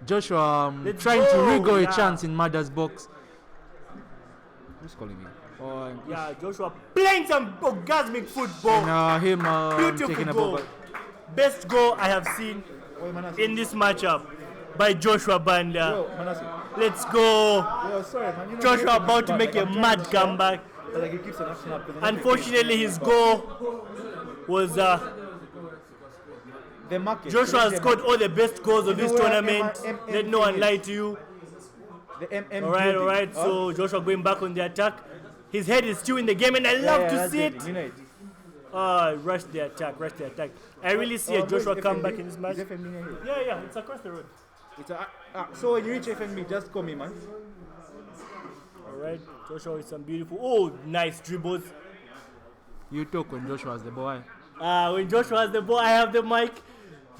E: Joshua
C: Let's
E: trying to
C: go,
E: wriggle
C: yeah.
E: a chance in Mada's box. Who's calling me?
C: Yeah, Joshua playing some orgasmic football.
E: And him
C: Beautiful
E: taking a
C: goal.
E: ball.
C: Best goal I have seen in this matchup by Joshua Banda. Let's go. Joshua about to make a mad comeback. Unfortunately, his goal was Joshua has scored all the best goals of this tournament. Let no one lie to you. All right. So Joshua going back on the attack. His head is still in the game, and I love to see it. Rush the attack. I really see a Joshua come back in this match. Yeah, it's across the road.
E: So when you reach FNB, just call me, man.
C: All right, Joshua with some beautiful, nice dribbles.
E: You talk when Joshua has the boy.
C: When Joshua has the ball, I have the mic.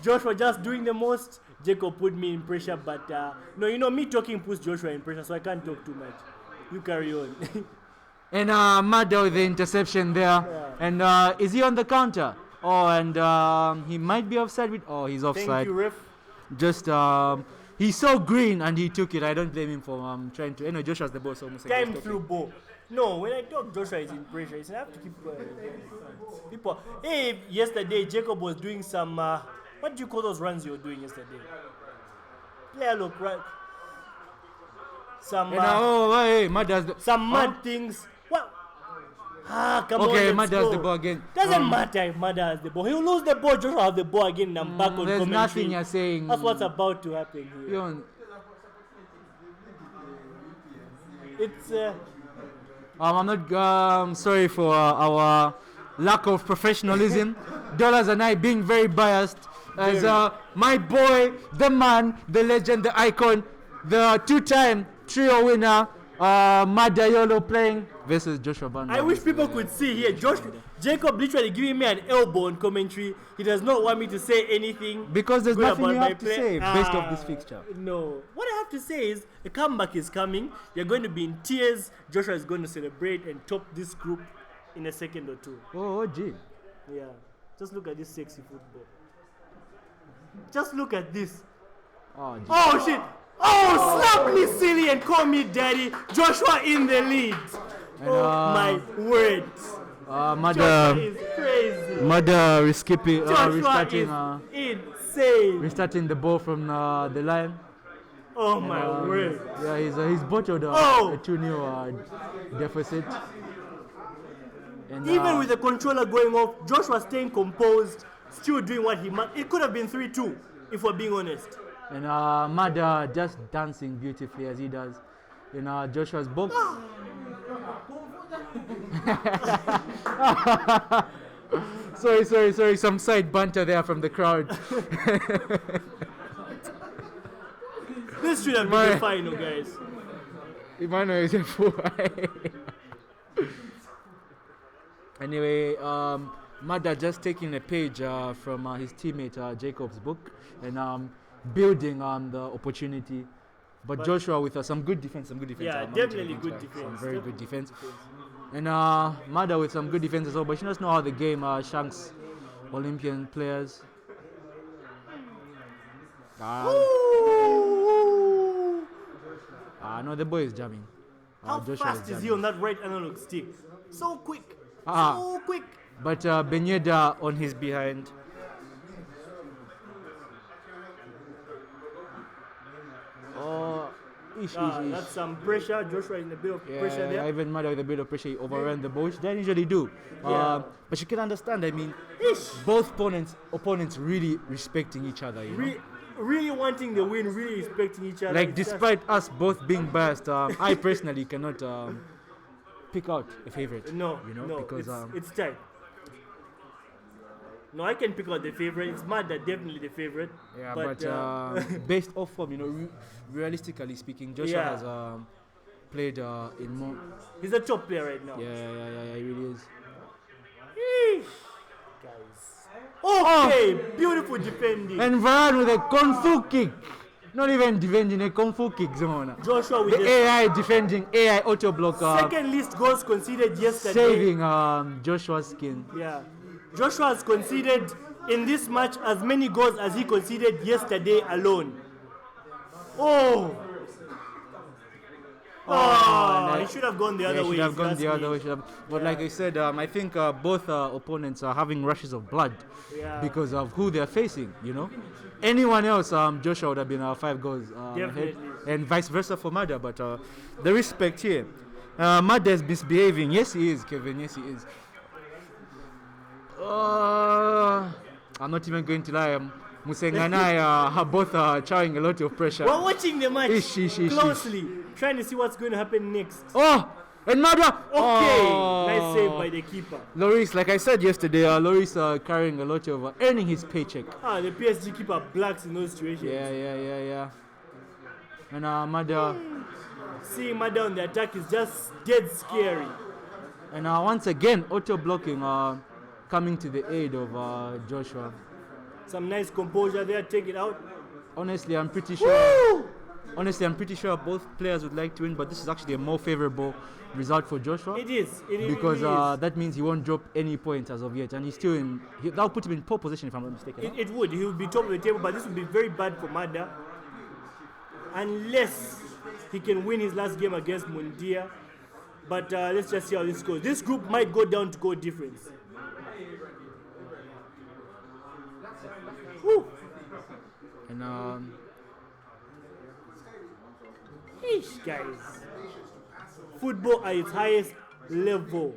C: Joshua just doing the most. Jacob put me in pressure, but no, me talking puts Joshua in pressure, so I can't talk too much. You carry on.
E: And Mada with the interception there.
C: Yeah.
E: And is he on the counter? And he might be offside with. He's offside.
C: Thank you, ref.
E: Just he saw green and he took it. I don't blame him for trying to. Anyway, Joshua has the ball, so almost
C: Time through ball. No, when I talk Joshua is in pressure, I have to keep people. Hey, yesterday Jacob was doing some. What do you call those runs you were doing yesterday? Player look right. Some.
E: hey, Mada's the.
C: Some mad things. What? Come on.
E: Okay,
C: let's
E: Mada has
C: go.
E: the ball again.
C: Doesn't matter if Mada has the ball. He'll lose the ball. Joshua has the ball again, and I'm back on
E: There's
C: commentary.
E: nothing you're saying.
C: That's what's about to happen here.
E: You don't-
C: It's.
E: I'm not sorry for our lack of professionalism. Dollars and I being very biased as my boy, the man, the legend, the icon, the two-time trio winner, Madayolo playing versus Joshua Banda.
C: I wish people could see here. Jacob literally giving me an elbow on commentary. He does not want me to say anything.
E: Because there's
C: good
E: nothing
C: about
E: you
C: my
E: have to
C: play.
E: say based off this fixture.
C: No. What I have to say is the comeback is coming. You're going to be in tears. Joshua is going to celebrate and top this group in a second or two.
E: Oh, gee.
C: Yeah. Just look at this sexy football. Just look at this.
E: Oh, gee.
C: Oh shit! Oh, slap me silly and call me daddy. Joshua in the lead.
E: And,
C: Oh my word. Joshua
E: Mada
C: is crazy.
E: restarting
C: Joshua is insane.
E: restarting the ball from the line.
C: Oh my word.
E: Yeah, he's bottled a
C: Oh.
E: 2-0 deficit. And,
C: Even with the controller going off, Joshua staying composed, still doing what he must. It could have been 3-2, if we're being honest.
E: and Mada just dancing beautifully as he does in Joshua's box. Sorry, some side banter there from the crowd.
C: This should have been the final, guys.
E: Emmanuel is a fool. Anyway, Mada just taking a page from his teammate Jacob's book and building on the opportunity. But Joshua with some good defense,
C: Yeah,
E: I'm
C: definitely
E: not
C: good
E: taking
C: defense.
E: Some very good
C: Definitely
E: defense. And Mada with some good defense as well. But she doesn't know how the game shanks Olympian players. No, the boy is jamming.
C: How
E: Joshua
C: fast is
E: jamming.
C: he on that right analog stick? So quick.
E: Ah.
C: So quick.
E: But Benyeda on his behind. Oh,
C: That's some pressure. Joshua in a bit of pressure there.
E: Even Mada with a bit of pressure, he overran the ball, which they usually do.
C: Yeah.
E: But you can understand, I mean, both opponents really respecting each other, you know?
C: Really wanting the win, really respecting each other.
E: Like,
C: It's just-
E: despite us both being biased, I personally cannot pick out a favorite.
C: No,
E: you know,
C: no,
E: because
C: it's tight. No, I can pick out the favorite. It's Mada definitely the favorite.
E: yeah, but based off form, you know, realistically speaking, Joshua
C: Yeah.
E: has played in more.
C: He's a top player right now.
E: Yeah, he really is.
C: Eesh. Guys. Okay, beautiful defending.
E: And Varane with a kung fu kick. Not even defending, a kung fu kick, Zona.
C: Joshua with
E: The
C: the
E: AI defending, AI auto block,
C: second least goals conceded yesterday.
E: saving Joshua's skin.
C: Yeah. Joshua has conceded in this match as many goals as he conceded yesterday alone. Oh!
E: no.
C: He should have gone the other way.
E: Should have
C: if
E: gone
C: you
E: the
C: ask
E: other
C: me.
E: way. But like I said, I think both opponents are having rushes of blood
C: Yeah.
E: because of who they're facing. You know, anyone else, Joshua would have been 5 goals ahead,
C: Definitely.
E: and vice versa for Mada. But the respect here, Mada is misbehaving. Yes, he is, Kevin. Yes, he is. I'm not even going to lie. Musenga and I are both showing a lot of pressure.
C: We're watching the match
E: Ish.
C: closely, trying to see what's going to happen next.
E: Oh, and Mada.
C: Okay,
E: Oh.
C: nice save by the keeper.
E: Loris, like I said yesterday, Loris carrying a lot of earning his paycheck.
C: The PSG keeper blacks in those situations.
E: Yeah. And Mada,
C: Seeing Mada on the attack is just dead scary.
E: and once again, auto blocking coming to the aid of Joshua.
C: Some nice composure there, take it out.
E: Honestly, I'm pretty sure.
C: Woo!
E: Honestly, I'm pretty sure both players would like to win, but this is actually a more favorable result for Joshua.
C: It is. It
E: Because
C: is.
E: that means he won't drop any points as of yet, and he's still in. That'll put him in pole position if I'm not mistaken. huh?
C: It would. He would be top of the table, but this would be very bad for Mada. Unless he can win his last game against Mundia. But let's just see how this goes. This group might go down to goal difference. Whew.
E: And
C: Eesh, guys. Football at its highest level.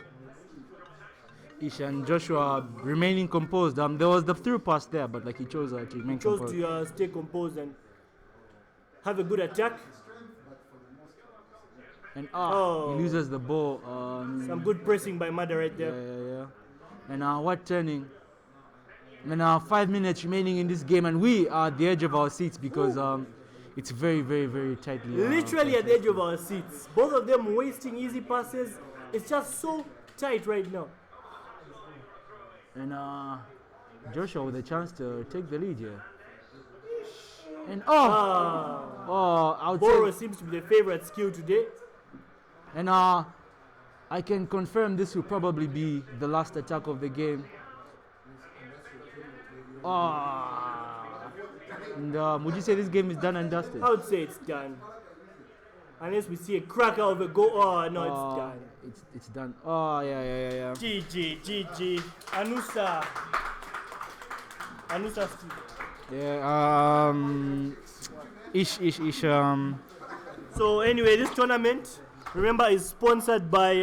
E: Ish and Joshua remaining composed. There was the through pass there, but like he chose to remain
C: Chose
E: composed.
C: to stay composed and have a good attack.
E: And
C: Oh.
E: he loses the ball.
C: Some good pressing by Mada right there.
E: Yeah. And what turning? And 5 minutes remaining in this game, and we are at the edge of our seats because it's very, very, very tightly.
C: Literally at the edge of our seats. Both of them wasting easy passes. It's just so tight right now.
E: And Joshua with a chance to take the lead here. And I would
C: Boro
E: say,
C: seems to be the favorite skill today.
E: and I can confirm this will probably be the last attack of the game. And would you say this game is done and dusted?
C: I would say it's done. Unless we see a cracker of a goal. Oh, no, it's done.
E: It's done. Oh, yeah.
C: GG. Anusa still.
E: Yeah, ish.
C: So anyway, this tournament, remember, is sponsored by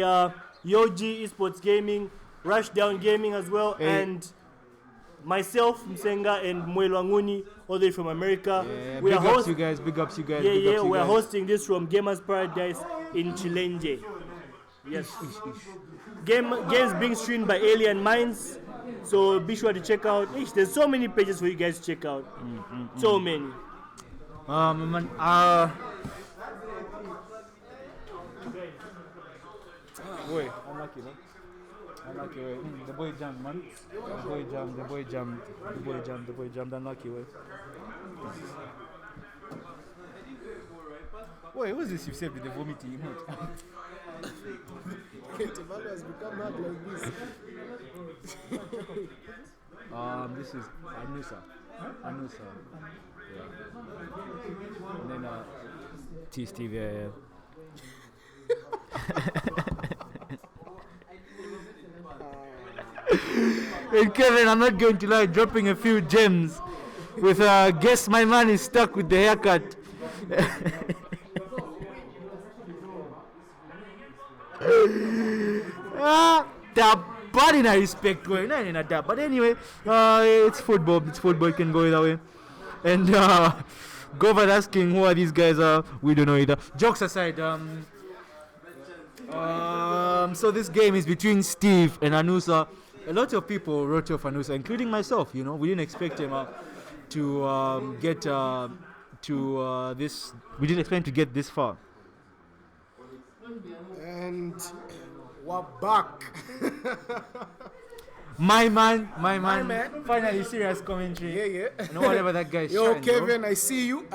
C: Yoji Esports Gaming, Rushdown Gaming as well, and myself, Msenga, and Mwelo Anguni, all the way from America.
E: Yeah,
C: We
E: big
C: are
E: ups you guys.
C: Yeah, we're
E: guys.
C: hosting this from Gamers Paradise in Chilenje. Yes. Games being streamed by Alien Minds. So be sure to check out. There's so many pages for you guys to check out. So many.
E: Man, wait, unlucky, no? Unlucky, way. The boy jammed, man. The boy jammed, unlucky, way. Wait, what's this you said with the vomiting emote?
B: Tevalo has become mad like this.
E: This is Anusa. And then T Steve, yeah. And Kevin, I'm not going to lie, dropping a few gems with guess my man is stuck with the haircut. But in a respect going on in a dab. But anyway, it's football. It's football. It can go either way. And Govard asking who are these guys? We don't know either. Jokes aside, so this game is between Steve and Anusa. A lot of people wrote off Anusa, including myself. You know, we didn't expect him to get to this. We didn't expect him to get this far.
B: And we're back.
E: My man.
B: man.
E: Finally, serious commentary.
B: Yeah.
E: No, whatever that guy.
B: Yo,
E: shines,
B: Kevin, I see you.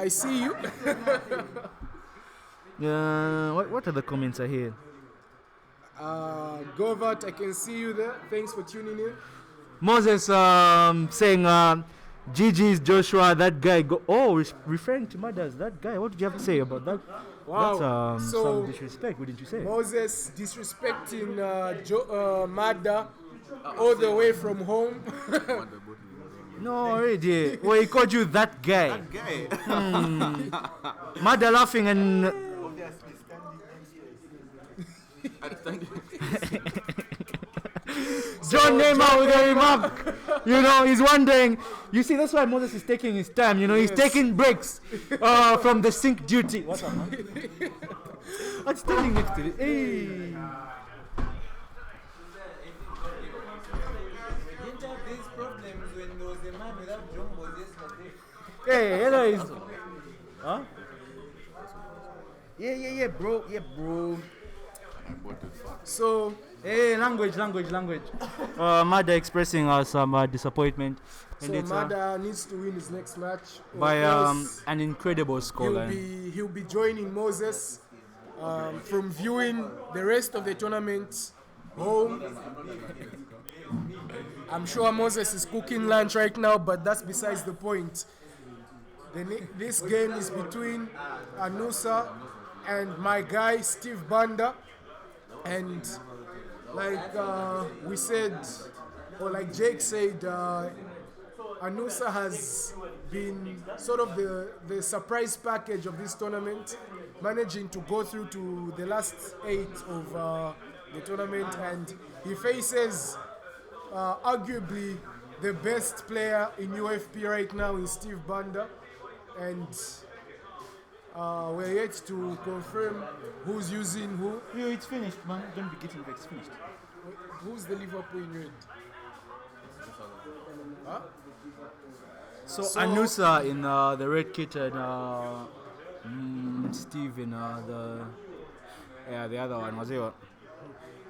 E: What other comments are here?
B: Govert, I can see you there. Thanks for tuning in.
E: Moses saying GG's Joshua, that guy referring to mothers, that guy. What did you have to say about that?
B: Wow.
E: That's
B: So,
E: some disrespect, wouldn't you say?
B: Moses disrespecting Mada all the way from home.
E: No, already. Well, he called you that guy.
D: Guy.
E: Mother laughing and John Neymar with a remark. You know, he's wondering. You see, that's why Moses is taking his time. You know, he's taking breaks from the sync duty. What's up, man? I'm standing next to it. Hey.
D: Didn't have these problems when there was a man without jumbos yesterday.
E: Hey, hello. Huh?
G: Yeah, bro.
B: So,
E: Hey, language. Mada expressing some disappointment. And
B: so
E: it's,
B: Mada needs to win his next match. or
E: by
B: else
E: an incredible scoreline.
B: he'll be joining Moses from viewing the rest of the tournament home. I'm sure Moses is cooking lunch right now, but that's besides the point. This game is between Anusa and my guy Steve Banda, and like we said, or like Jake said, Anusa has been sort of the surprise package of this tournament, managing to go through to the last 8 of the tournament, and he faces arguably the best player in UFP right now in Steve Banda, and we're yet to confirm who's using who.
E: Yo, it's finished, man. Don't be getting vexed. Finished.
B: Who's the Liverpool in red? Huh?
E: So Anusa in the red kit and Steve in the other one. Was it what?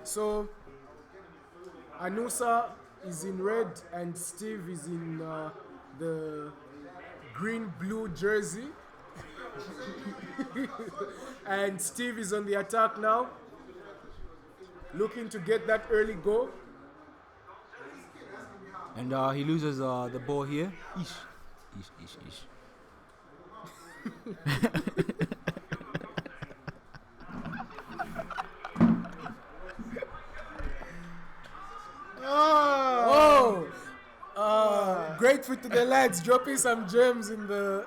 B: So Anusa is in red and Steve is in the green-blue jersey. And Steve is on the attack now, looking to get that early goal.
E: And he loses the ball here. Ish.
B: Grateful to the lads dropping some gems in the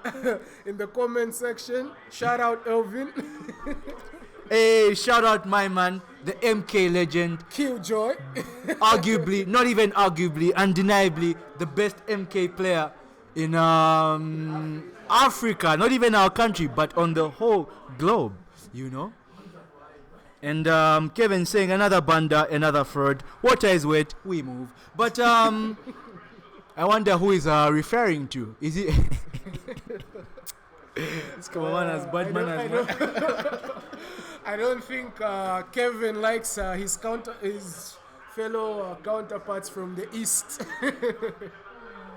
B: in the comment section. Shout out Elvin.
E: Hey, shout out my man, the MK legend.
B: Killjoy.
E: Arguably, not even arguably, undeniably the best MK player in Africa, not even our country, but on the whole globe, you know. And Kevin saying another Banda, another fraud. Water is wet, we move. But I wonder who is referring to. Is it? It's come on, as bad manners, man.
B: I don't think Kevin likes his fellow counterparts from the east.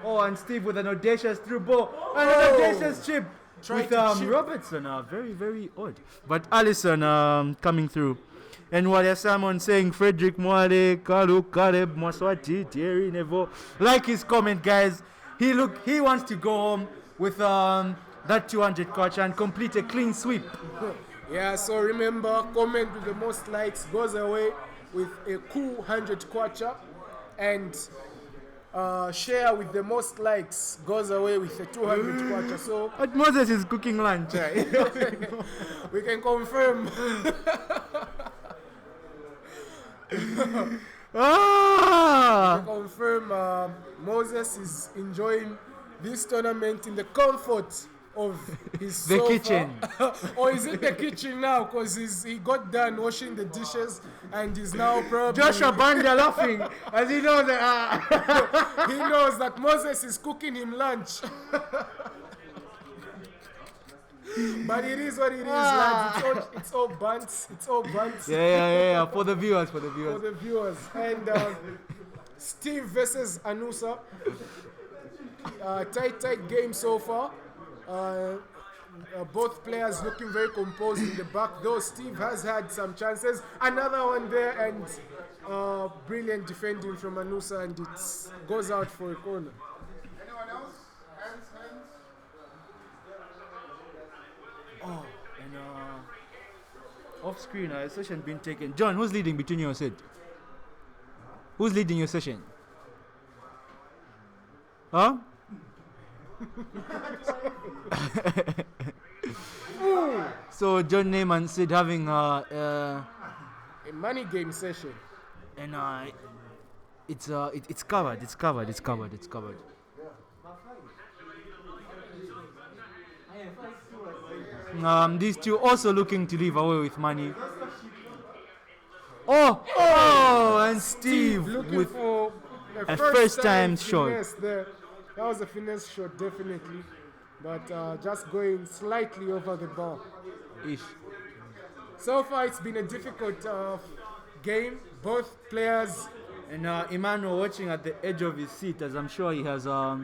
E: Oh, and Steve with an audacious through ball and an audacious chip with
B: to chip.
E: Robertson. Very, very odd. But Allison coming through. And Walia Salmon saying Frederick Mwale, Kalu, Caleb, Mwaswati, Thierry Nevo. Like his comment, guys. He wants to go home with that 200 kwacha and complete a clean sweep.
B: Yeah, so remember, comment with the most likes goes away with a cool 100 kwacha, and share with the most likes goes away with a 200 kwacha. So
E: But Moses is cooking lunch.
B: we can confirm. Confirm Moses is enjoying this tournament in the comfort of his
E: The
B: sofa.
E: kitchen.
B: Or is it the kitchen now? Because he got done washing the dishes and he's now probably
E: Joshua Banda laughing as he knows that.
B: he knows that Moses is cooking him lunch. But it is what it is, lads. It's all bunts. It's all bunts.
E: Yeah. For the viewers.
B: For the viewers. And Steve versus Anusa. Tight game so far. Both players looking very composed in the back, though Steve has had some chances. Another one there, and brilliant defending from Anusa, and it goes out for a corner.
G: Anyone else? Hands.
E: Oh, and off screen, a session being taken. John, who's leading between you and Sid? Who's leading your session? Huh? So John Name and Sid having
B: A money game session.
E: and it's covered. These two also looking to leave away with money. And Steve
B: Looking
E: with
B: for
E: a first-time shot.
B: finesse there. That was a finesse shot, definitely. But just going slightly over the bar.
E: ish.
B: So far, it's been a difficult game. Both players.
E: And Emmanuel watching at the edge of his seat, as I'm sure he has a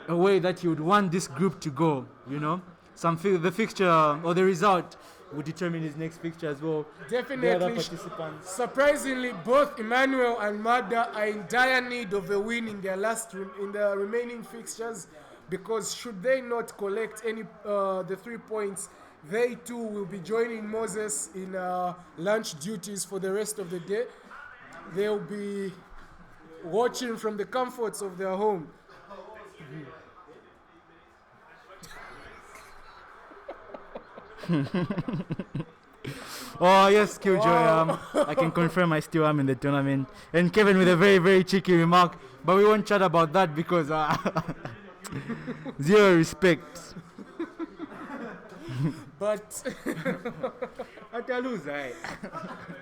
E: way that he would want this group to go. You know, the fixture or the result would determine his next fixture as well. The other
B: Definitely.
E: participants.
B: Surprisingly, both Emmanuel and Mada are in dire need of a win in their in the remaining fixtures, because should they not collect any the 3 points, they too will be joining Moses in lunch duties for the rest of the day. They'll be watching from the comforts of their home.
E: Oh yes, Killjoy. I can confirm I still am in the tournament. And Kevin with a very, very cheeky remark, but we won't chat about that because zero respect.
B: But
E: At a loser,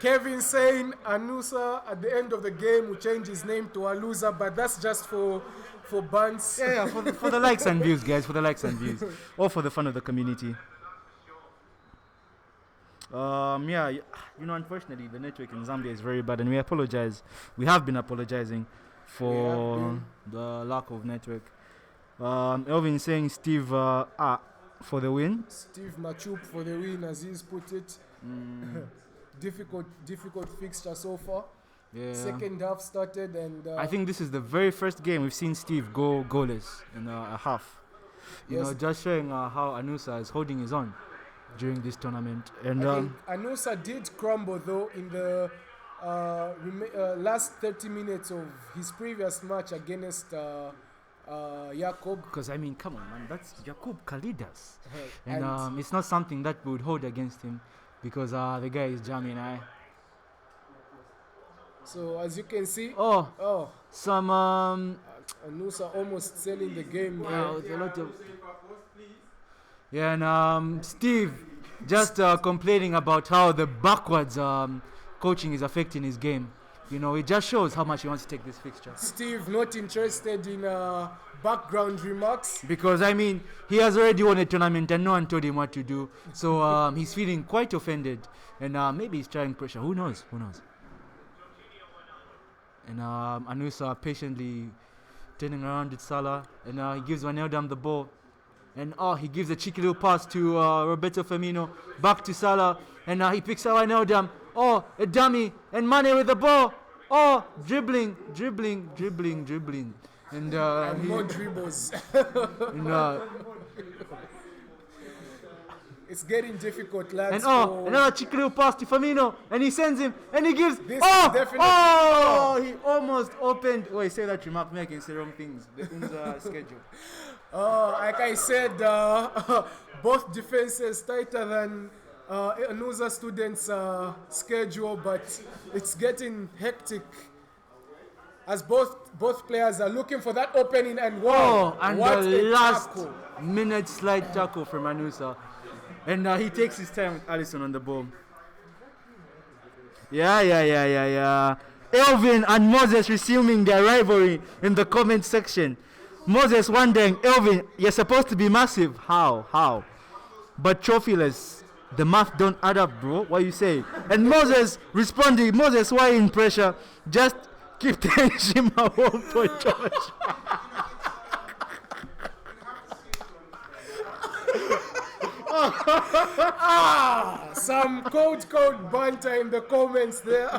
B: Kevin saying Anusa at the end of the game will change his name to Alusa, but that's just for buns.
E: Yeah, for the likes and views, guys, for the likes and views, or for the fun of the community. Unfortunately, the network in Zambia is very bad, and we apologize. We have been apologizing for the lack of network. Elvin saying Steve for the win.
B: Steve Machup for the win, as he's put it. Difficult fixture so far.
E: Yeah.
B: Second half started, and
E: I think this is the very first game we've seen Steve go goalless in a half. Just showing how Anusa is holding his own during this tournament. And
B: I think Anusa did crumble though in the last 30 minutes of his previous match against Jakob.
E: because I mean, come on, man, that's Jakub Kalidas,
B: And
E: and it's not something that we would hold against him because the guy is jamming.
B: so as you can see,
E: Some
B: Anusa almost selling the game.
E: wow,
B: there.
E: with a lot of and Steve just complaining about how the backwards coaching is affecting his game. It just shows how much he wants to take this fixture.
B: Steve not interested in background remarks.
E: Because I mean, he has already won a tournament and no one told him what to do. So he's feeling quite offended, and maybe he's trying pressure. Who knows? And Anusa patiently turning around with Salah, and he gives Wijnaldum the ball, and he gives a cheeky little pass to Roberto Firmino, back to Salah, and he picks up Wijnaldum. A dummy, and Mane with the ball. Dribbling. And,
B: And more dribbles.
E: and,
B: It's getting difficult, lads.
E: another cheeky little pass to Firmino, and he sends him, and he gives.
B: This is
E: Oh,
B: definitely-
E: oh, he almost opened. Oh, he said that remark me, I can say wrong things. The Unza schedule.
B: Like I said, both defenses tighter than Anusa students' schedule, but it's getting hectic as both players are looking for that opening. And wow,
E: Oh, and
B: what
E: the
B: a
E: last
B: tackle.
E: minute slide tackle from Anusa. And he takes his time with Allison on the ball. Yeah. Elvin and Moses resuming their rivalry in the comment section. Moses wondering, Elvin, you're supposed to be massive. How? But trophyless. The math don't add up, bro. What you say? And Moses responding, Moses, why in pressure? Just keep tension warm for Josh.
B: Some cold banter in the comments there.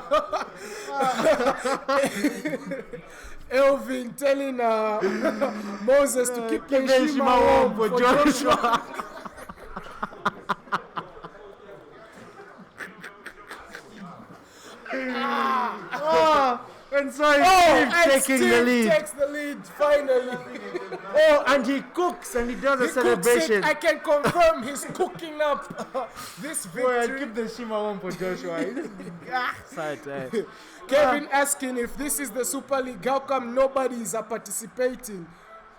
B: Elvin telling Moses to keep Kenshima warm for Joshua.
E: And so Steve
B: And
E: taking
B: Steve
E: the lead.
B: takes the lead finally.
E: Oh, and he cooks and he does a
B: He cooks it.
E: celebration.
B: I can confirm he's cooking up this
E: Boy,
B: victory.
E: keep the Shima on for Joshua. Sad,
B: Kevin asking if this is the Super League, how come nobody is participating?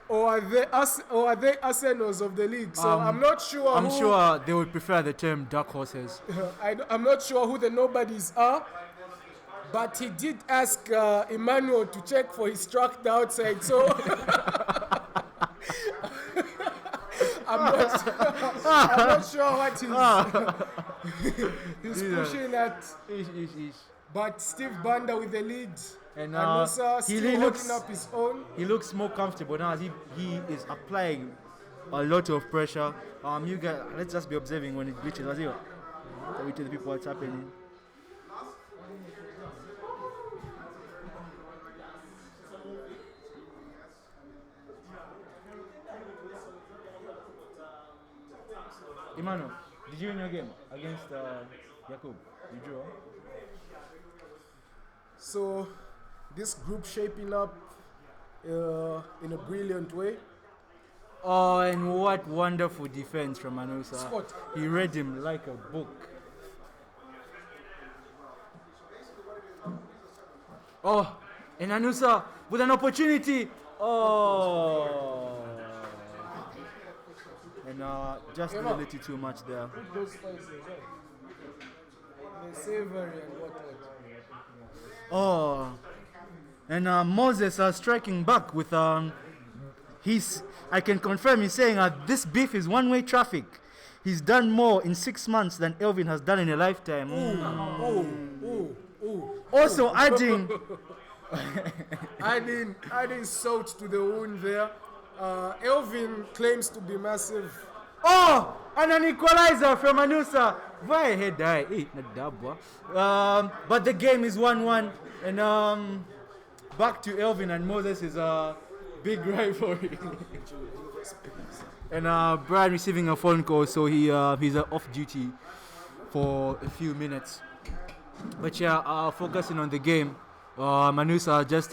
B: Or are they Arsenals of the league? So I'm not sure.
E: I'm sure they would prefer the term dark horses.
B: I'm not sure who the nobodies are. But he did ask Emmanuel to check for his structure outside. So I'm not sure what he's pushing at. But Steve Banda with the lead.
E: And
B: Anusa
E: he
B: still
E: looks
B: holding up his own.
E: he looks more comfortable now as he is applying a lot of pressure. You guys, let's just be observing when it glitches. As you we tell the people what's happening. Emmanuel, did you win your game against Jakub? You drew?
B: So this group shaping up in a brilliant way.
E: Oh, and what wonderful defense from Anusa.
B: Scott.
E: He read him like a book. Oh, and Anusa with an opportunity. Oh. And just a little too much there.
B: Those spices, right? The savory and what.
E: Oh. And Moses striking back with I can confirm he's saying this beef is one-way traffic. He's done more in 6 months than Elvin has done in a lifetime. Also adding
B: adding salt to the wound there. Elvin claims to be massive.
E: Oh, and an equalizer from Anusa. But the game is 1-1. And back to Elvin and Moses is a big rivalry. And Brian receiving a phone call, so he's off duty for a few minutes. But yeah, focusing on the game, Manusa just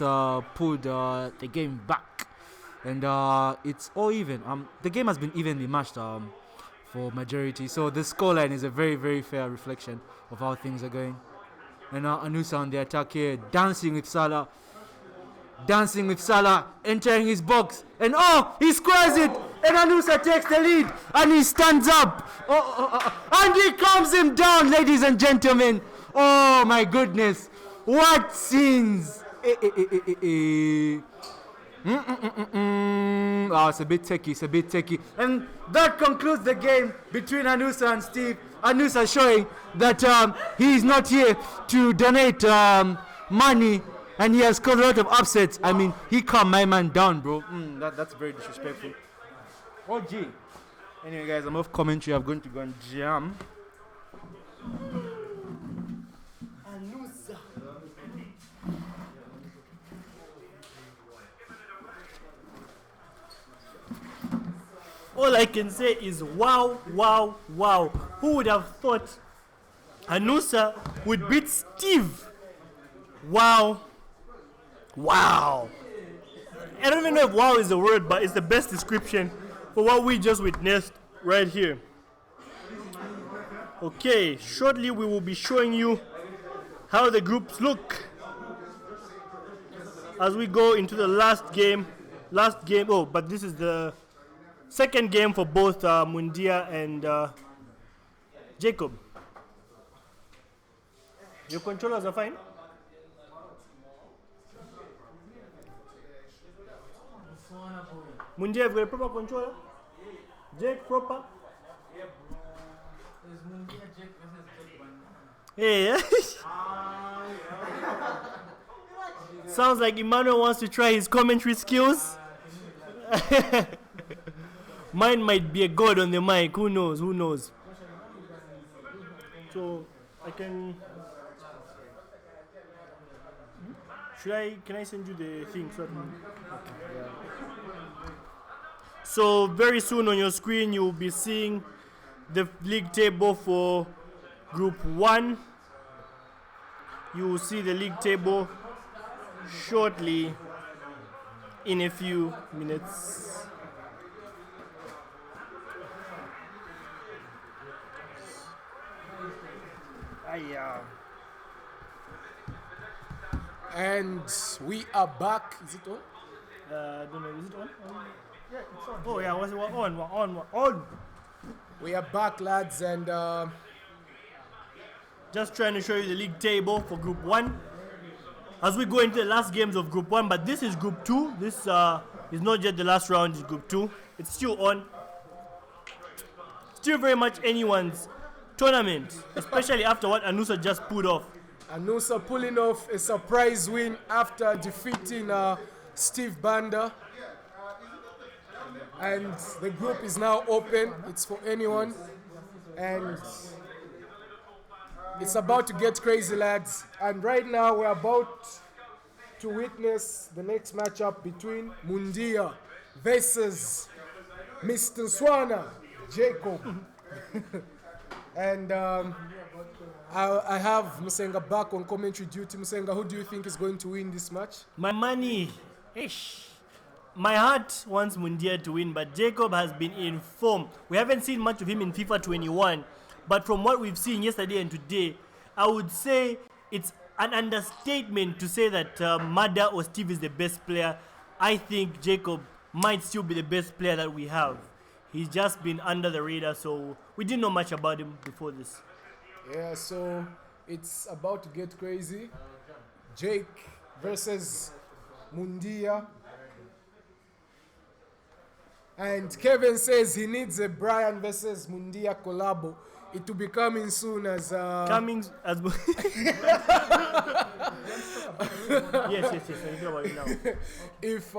E: pulled the game back, and it's all even. The game has been evenly matched for majority, so the scoreline is a very, very fair reflection of how things are going. And Anusa on the attack here, dancing with Salah, entering his box, and he squares it, and Anusa takes the lead, and he stands up, and he calms him down, ladies and gentlemen. Oh my goodness, what scenes! It's a bit techie, and that concludes the game between Anusa and Steve. Anusa showing that he is not here to donate money, and he has caused a lot of upsets. I mean, he calmed my man down, bro. That's very disrespectful. Oh gee. Anyway, guys, I'm off commentary. I'm going to go and jam.
C: all I can say is wow, wow, wow. Who would have thought Anusa would beat Steve? Wow. Wow. I don't even know if wow is the word, but it's the best description for what we just witnessed right here. Okay, shortly we will be showing you how the groups look as we go into the last game. Oh, but this is the second game for both Mundia and Jacob. Your controllers are fine? Mundia, have you got a proper controller? Jake, proper? Hey, sounds like Emmanuel wants to try his commentary skills. Mine might be a god on the mic. Who knows? Who knows? So I can. Can I send you the thing? So very soon on your screen you will be seeing the league table for Group 1. You will see the league table shortly in a few minutes.
B: And we are back. Is it on?
C: I don't know, is it on?
F: Yeah, it's on.
C: Oh yeah, was it on?
B: We are back, lads, and
C: Just trying to show you the league table for Group 1 as we go into the last games of Group 1, but this is Group 2. This is not yet the last round, it's Group 2. It's still on. Still very much anyone's tournament, especially after what Anusa just pulled off.
B: Anusa pulling off a surprise win after defeating Steve Banda. And the group is now open. It's for anyone. And it's about to get crazy, lads. And right now we're about to witness the next matchup between Mundia versus Mr. Swana, Jacob. And I have Musenga back on commentary duty. Musenga, who do you think is going to win this match?
C: My money, my heart wants Mundia to win, but Jacob has been in form. We haven't seen much of him in FIFA 21, but from what we've seen yesterday and today, I would say it's an understatement to say that Mada or Steve is the best player. I think Jacob might still be the best player that we have. He's just been under the radar, so we didn't know much about him before this.
B: Yeah, so it's about to get crazy. Jake versus Mundia. And Kevin says he needs a Brian versus Mundia collabo. It will be coming soon as
C: Coming as yes, I think about it now.
B: if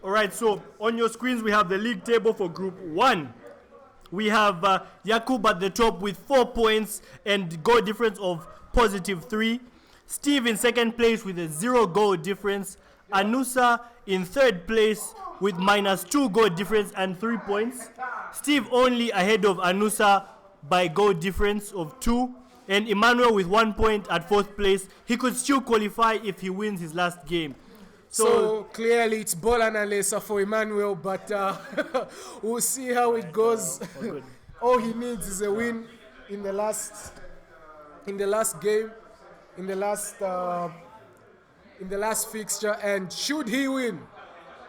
C: Alright, so on your screens we have the league table for Group 1. We have Yakub at the top with 4 points and goal difference of +3. Steve in second place with a 0 goal difference. Anusa in third place with -2 goal difference and 3 points. Steve only ahead of Anusa by goal difference of 2. And Emmanuel with 1 point at fourth place. He could still qualify if he wins his last game.
B: so clearly it's Bolan and Lesa for Emmanuel, but we'll see how it goes. All he needs is a win in the last game, in the last fixture, and should he win,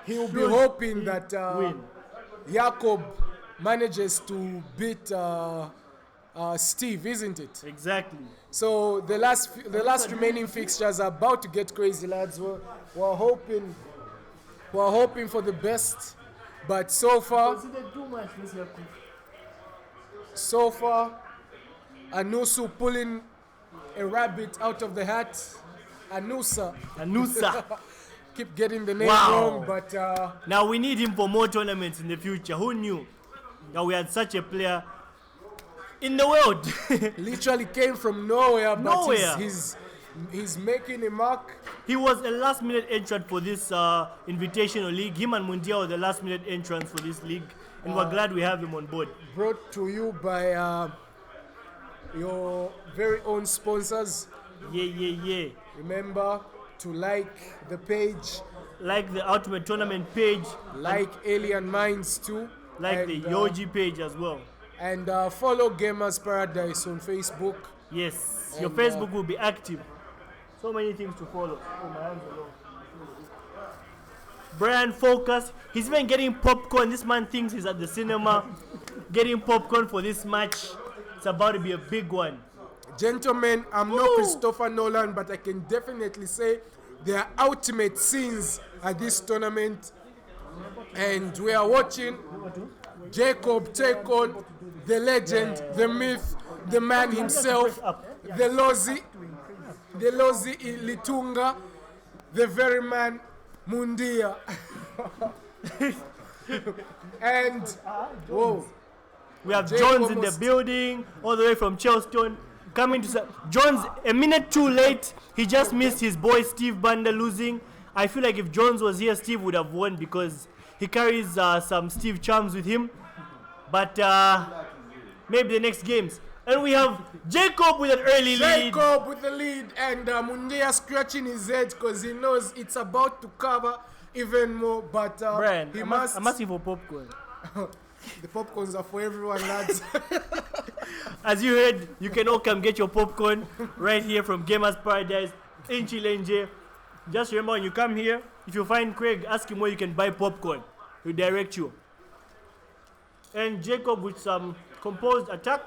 B: he will be hoping that Jakob manages to beat Steve, isn't it?
C: Exactly.
B: So the last remaining fixtures are about to get crazy, lads. We're hoping for the best, but so far, Anusu pulling a rabbit out of the hat. Anusa. Keep getting the name wrong, but
C: now we need him for more tournaments in the future. Who knew that we had such a player in the world?
B: literally came from nowhere. But
C: Nowhere.
B: He's He's making a mark.
C: He was a last-minute entrant for this invitational league. Him and Mundia were the last-minute entrants for this league, and we're glad we have him on board.
B: Brought to you by your very own sponsors.
C: Yeah.
B: Remember to like the page,
C: Like the Ultimate Tournament page,
B: like Alien Minds too,
C: like
B: and,
C: the Yoji page as well.
B: and follow Gamers Paradise on Facebook.
C: Yes, your
B: And,
C: Facebook will be active. So many things to follow. Oh, my hands are low. Brian focus. He's even getting popcorn. This man thinks he's at the cinema getting popcorn for this match. It's about to be a big one.
B: Gentlemen, I'm not Christopher Nolan, but I can definitely say there are ultimate scenes at this tournament. And we are watching Jacob take on the legend, the myth, the man himself, the Lozi Litunga, the very man Mundia. And whoa,
C: We have
B: Jacob
C: Jones in the
B: must-
C: building, all the way from Charleston. Coming to Jones a minute too late. He just missed his boy Steve Banda losing. I feel like if Jones was here, Steve would have won because he carries some Steve charms with him. But maybe the next games. And we have Jacob with an early lead.
B: Jacob with the lead, and Mundia scratching his head because he knows it's about to cover even more. But
C: Brian,
B: he
C: I'm asking for popcorn.
B: The popcorns are for everyone, lads.
C: As you heard, you can all come get your popcorn right here from Gamers Paradise in Chilenje. Just remember when you come here, if you find Craig, ask him where you can buy popcorn. He'll direct you. And Jacob with some composed attack.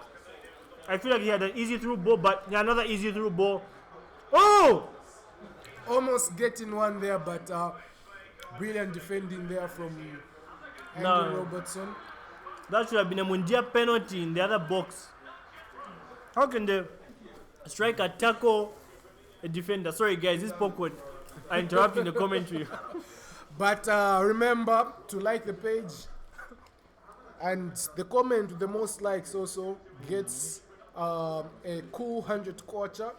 C: I feel like he had an easy through ball, but another easy through ball. Oh!
B: Almost getting one there, but brilliant defending there from
C: No.
B: Andrew Robertson.
C: That should have been a Mundia penalty in the other box. How can the striker tackle a defender? Sorry guys, this popcorn. I interrupting the commentary.
B: But remember to like the page, and the comment with the most likes also gets a cool 100 kwacha.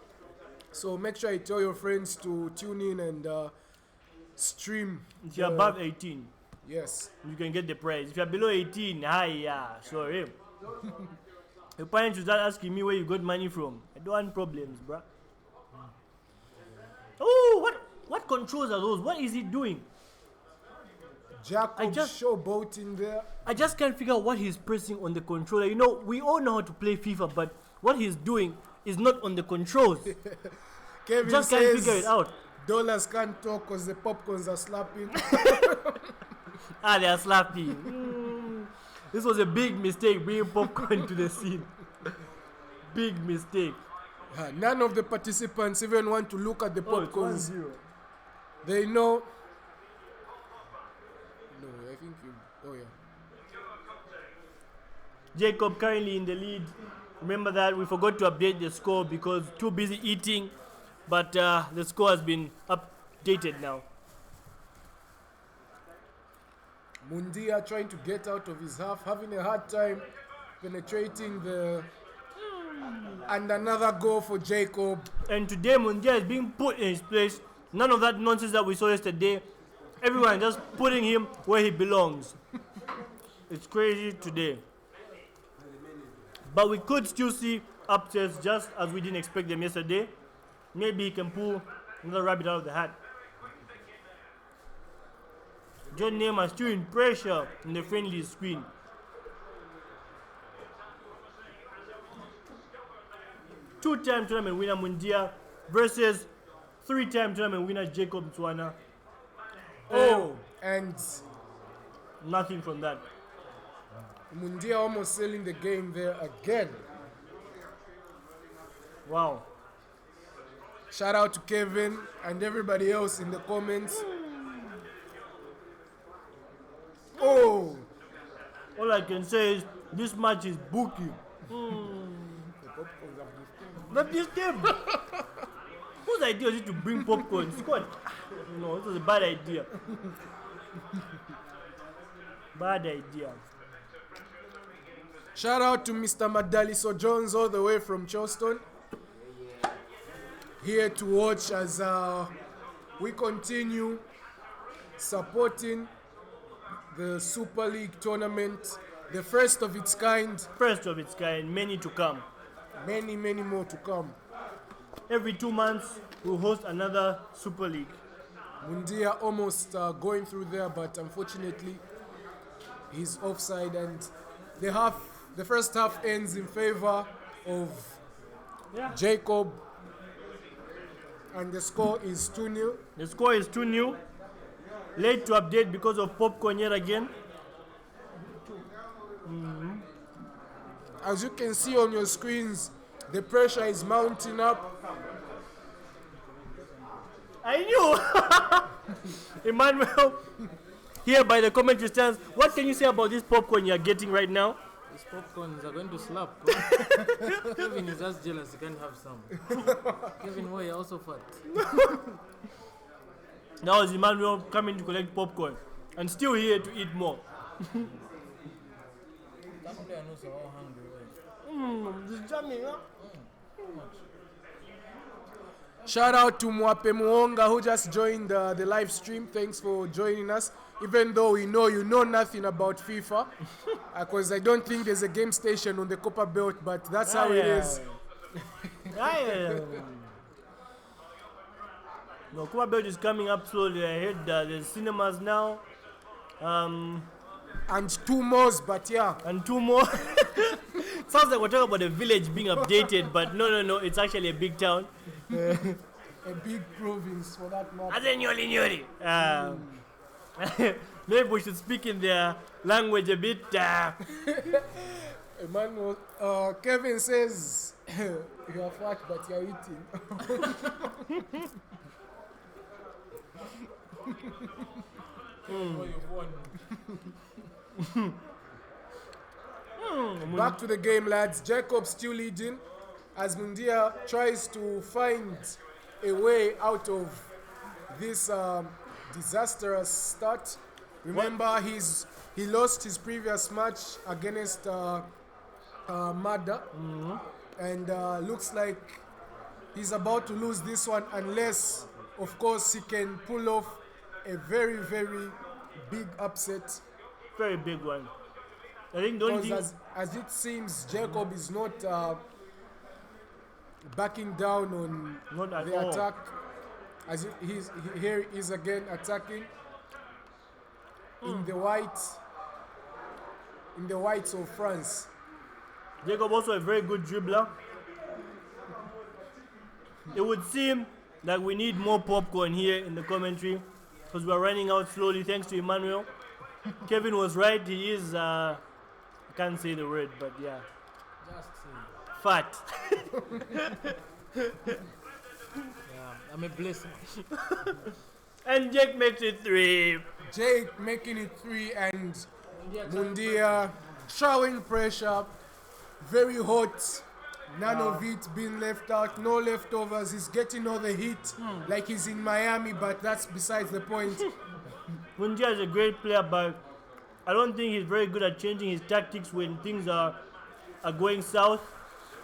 B: So make sure you tell your friends to tune in and stream.
C: If you're
B: the-
C: above 18,
B: Yes.
C: you can get the prize. If you're below 18, sorry. Your parents should start asking me where you got money from. I don't want problems, bruh. Oh, what controls are those? What is he doing?
B: Jacob
C: just-
B: showboating there.
C: I just can't figure out what he's pressing on the controller. You know, we all know how to play FIFA, but what he's doing is not on the controls.
B: Kevin
C: Just can't
B: says
C: figure it out.
B: dollars can't talk because the popcorns are slapping.
C: They are slappy. This was a big mistake bringing popcorn to the scene. Big mistake.
B: None of the participants even want to look at the
C: Oh, it's
B: popcorns.
C: 1-0.
B: They know. No, I think you. Oh yeah.
C: Jacob currently in the lead. Remember that we forgot to update the score because too busy eating, but the score has been updated now.
B: Mundia trying to get out of his half, having a hard time penetrating the. And another goal for Jacob.
C: And today Mundia is being put in his place. None of that nonsense that we saw yesterday. Everyone just putting him where he belongs. It's crazy today. But we could still see upsets just as we didn't expect them yesterday. Maybe he can pull another rabbit out of the hat. John Neymar's still in pressure in the friendly screen. Two-time tournament winner Mundia versus three-time tournament winner Jacob Mtswana.
B: And
C: Nothing from that.
B: Mundia almost selling the game there again.
C: Wow.
B: Shout out to Kevin and everybody else in the comments. Oh,
C: All I can say is this match is booking. But this game. Whose idea was it to bring popcorn? Squad. No, it was a bad idea. Bad idea.
B: shout out to Mr. Madaliso Jones all the way from Charleston. here to watch as we continue supporting the Super League tournament, the first of its kind,
C: First of its kind, many to come.
B: many more to come.
C: Every 2 months, we'll host another Super League.
B: Mundia almost going through there, but unfortunately he's offside, and the first half ends in favor of
C: Yeah.
B: Jacob, and the score is 2-0.
C: The score is 2-0. Late to update because of popcorn yet again.
B: As you can see on your screens, the pressure is mounting up.
C: I knew! Emmanuel, here by the commentary stands, what can you say about this popcorn you're getting right now?
E: These popcorns are going to slap. Kevin is just jealous he can't have some. Kevin, why you're also fat?
C: Now is Emmanuel coming to collect popcorn and still here to eat more. This is jamming, huh?
B: Shout out to Mwape Muonga who just joined the live stream. Thanks for joining us. Even though we know you know nothing about FIFA, because I don't think there's a game station on the Copper Belt, but that's how it is.
C: No, Copper Belt is coming up slowly. I heard there's cinemas now.
B: And 2 more, but yeah.
C: And 2 more. Sounds like we're talking about a village being updated, but no, it's actually a big town.
B: A big province for that matter.
C: Nyori. Maybe we should speak in their language a bit.
B: Emmanuel, Kevin says you are fat, but you're eating. Back to the game, lads. Jacob still leading as Mundia tries to find a way out of this disastrous start. Remember, he lost his previous match against Mada, and looks like he's about to lose this one unless, of course, he can pull off a very big upset.
C: Very big one. I think the only thing.
B: Because as it seems, Jacob is not backing down on
C: Not at
B: the
C: all.
B: attack. As here is again attacking in the whites of France.
C: Jacob also a very good dribbler. It would seem like we need more popcorn here in the commentary because we're running out slowly thanks to Emmanuel. Kevin was right. He is, I can't say the word, but yeah.
E: Just say.
C: Fat.
E: Yeah, I'm a blessing.
C: And Jake makes it 3.
B: Jake making it 3, and Mundia showing pressure, very hot. None of it being left out, no leftovers. He's getting all the heat like he's in Miami, but that's besides the point.
C: Mundia is a great player, but I don't think he's very good at changing his tactics when things are going south.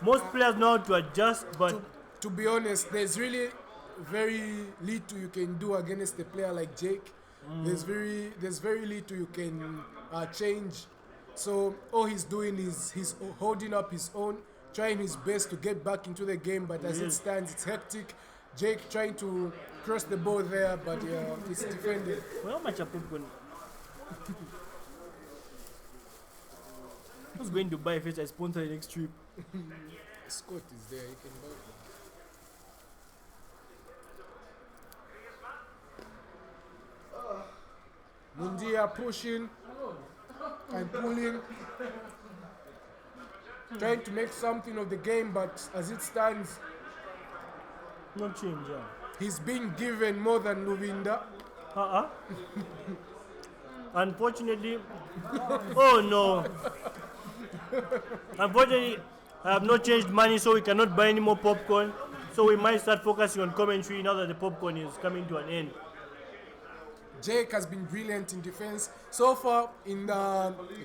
C: Most players know how to adjust, but
B: To be honest, there's really very little you can do against a player like Jake. There's very little you can change. So all he's doing is he's holding up his own, trying his best to get back into the game. But as it stands, it's hectic. Jake trying to cross the ball there, but it's defended.
C: well, much a popcorn. Who's going to buy first? I sponsor the next trip.
B: Scott is there. You can buy one. Mundia pushing and pulling, trying to make something of the game, but as it stands,
C: No change, yeah.
B: he's being given more than Luvinda.
C: Unfortunately, oh no. Unfortunately, I have not changed money, so we cannot buy any more popcorn. So we might start focusing on commentary now that the popcorn is coming to an end.
B: Jake has been brilliant in defense. So far in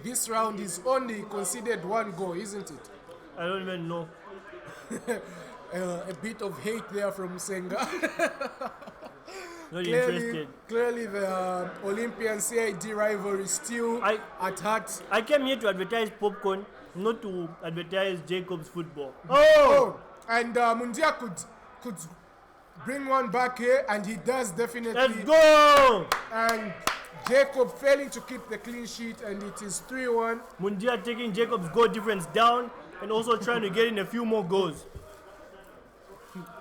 B: this round, he's only conceded 1 goal, isn't it?
C: I don't even know.
B: a bit of hate there from Senga.
C: Not interested.
B: Clearly, the Olympian CID rivalry is still
C: I-
B: at heart.
C: I came here to advertise popcorn, not to advertise Jacob's football.
B: Oh, and Mundia could bring one back here, and he does definitely.
C: Let's go!
B: And Jacob failing to keep the clean sheet, and it is 3-1.
C: Mundia taking Jacob's goal difference down and also trying to get in a few more goals.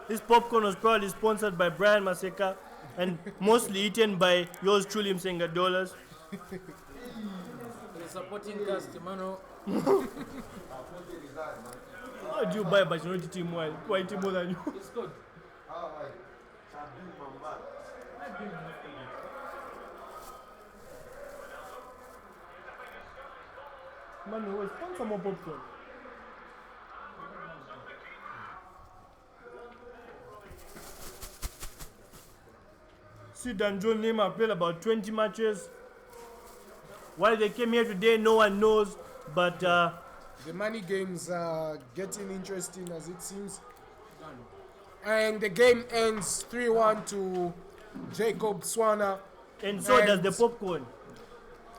C: This popcorn was probably sponsored by Brian Maseka and mostly eaten by yours truly, Msenga Dollars.
E: The supporting cast, Mano.
C: How do you buy but you're not eating more? Why eating more than you?
E: It's good.
C: Man, we sponsor more popcorn. Sid and John Neymar played about 20 matches. Why they came here today, no one knows. But
B: The money games are getting interesting as it seems. And the game ends 3-1 to Jacob Swana.
C: and so does the popcorn.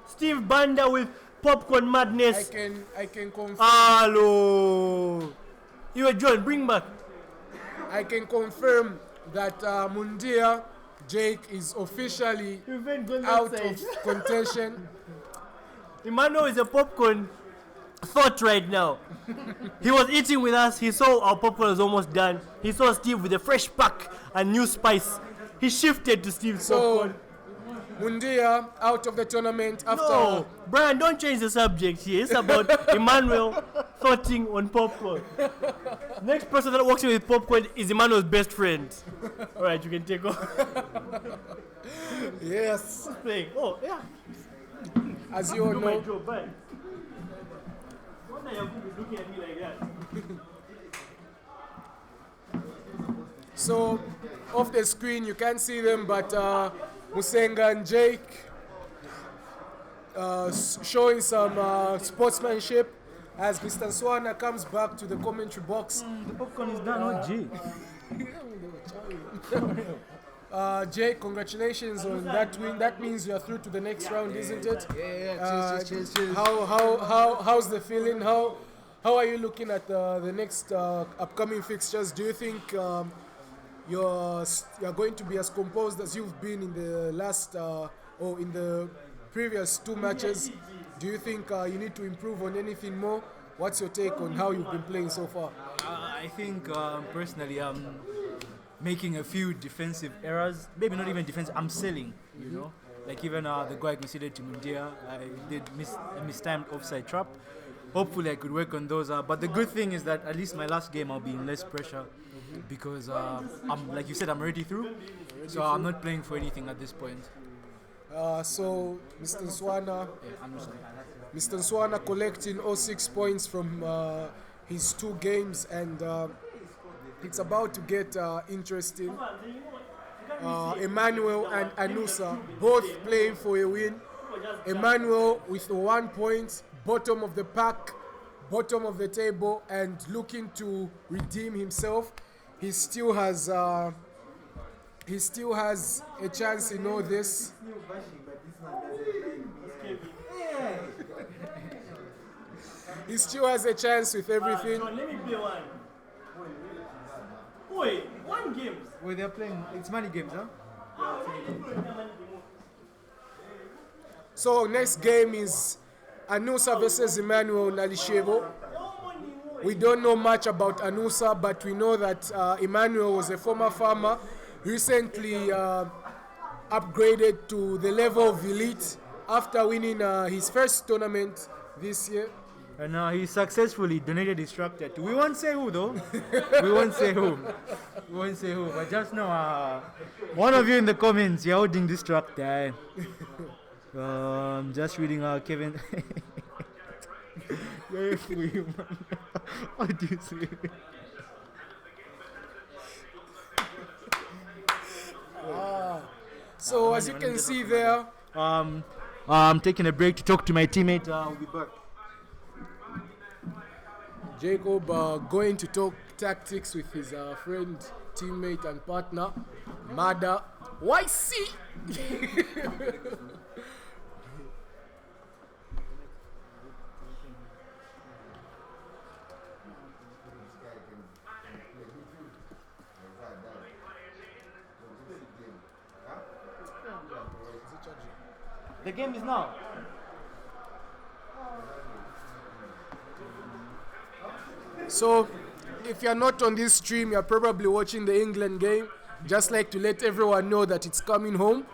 C: Steve Banda with popcorn madness.
B: I can confirm.
C: Hello. You were John, bring back.
B: I can confirm that Mundia Jake is officially out of contention.
C: Emmanuel is a popcorn thought right now. He was eating with us. He saw our popcorn was almost done. He saw Steve with a fresh pack and new spice. He shifted to Steve's popcorn.
B: Mundia out of the tournament after.
C: No, Brian, don't change the subject here. It's about Emmanuel thoughting on popcorn. Next person that walks in with popcorn is Emmanuel's best friend. All right, you can take off.
B: Yes,
C: Playing. Oh, yeah.
B: as you all
C: Do my
B: know,
C: job, bye. Wonder Yakub is looking at me like that.
B: so off the screen you can't see them, but Musenga and Jake showing some sportsmanship as Mr. Swana comes back to the commentary box.
E: The popcorn is done, OG.
B: Jake, congratulations on that win. That means you are through to the next round, isn't it?
E: Yeah. Cheers.
B: How's the feeling? How are you looking at the next upcoming fixtures? Do you think you're going to be as composed as you've been in the last or in the previous two matches? Do you think you need to improve on anything more? What's your take on how you've been playing so far?
E: I think personally I'm making a few defensive errors. Maybe not even defensive. I'm selling, you know. Like even the goal I conceded to Mundia, I did a mistimed offside trap. Hopefully I could work on those. But the good thing is that at least my last game I'll be in less pressure because I'm, like you said, I'm already through. So I'm not playing for anything at this point.
B: So Mr. Swana,
E: I'm just
B: Mr. Swana collecting 06 points from his two games, and it's about to get interesting. Emmanuel and Anusa both playing for a win. Emmanuel with 1 point, bottom of the pack, bottom of the table, and looking to redeem himself. He still has a chance in all this. He still has a chance with everything.
C: John, let me play one. Wait, one game.
E: Well, they're playing. It's money games, huh?
B: So next game is Anusa versus Emmanuel Nalishevo. We don't know much about Anusa, but we know that Emmanuel was a former farmer, recently upgraded to the level of elite after winning his first tournament this year.
E: And he successfully donated his tractor to. We won't say who though. We won't say who. But just know, one of you in the comments, you're holding this tractor. Just reading Kevin. Very free, man. What do you say?
B: So as you can see there,
E: I'm taking a break to talk to my teammate. We'll be back.
B: Jacob going to talk tactics with his friend, teammate, and partner, Mada YC.
C: The game is now.
B: So, if you're not on this stream, you're probably watching the England game. Just like to let everyone know that it's coming home.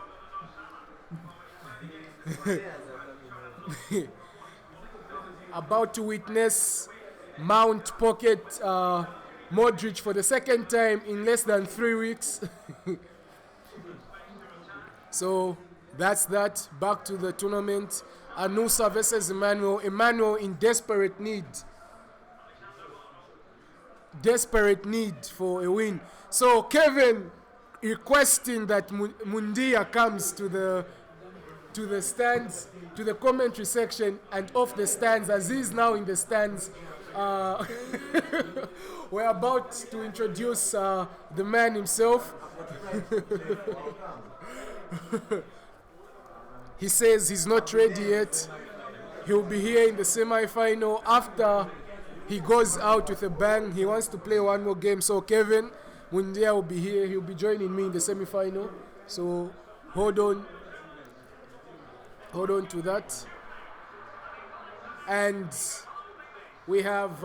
B: About to witness Mount Pocket Modric for the second time in less than 3 weeks. So that's that. Back to the tournament. Anusa versus Emmanuel. Emmanuel in desperate need for a win. So Kevin requesting that Mundia comes to the stands, to the commentary section and off the stands. Aziz now in the stands. We're about to introduce the man himself. He says he's not ready yet. He'll be here in the semi-final. After he goes out with a bang, he wants to play one more game. So Kevin Mundia will be here. He'll be joining me in the semi-final. So hold on to that. And we have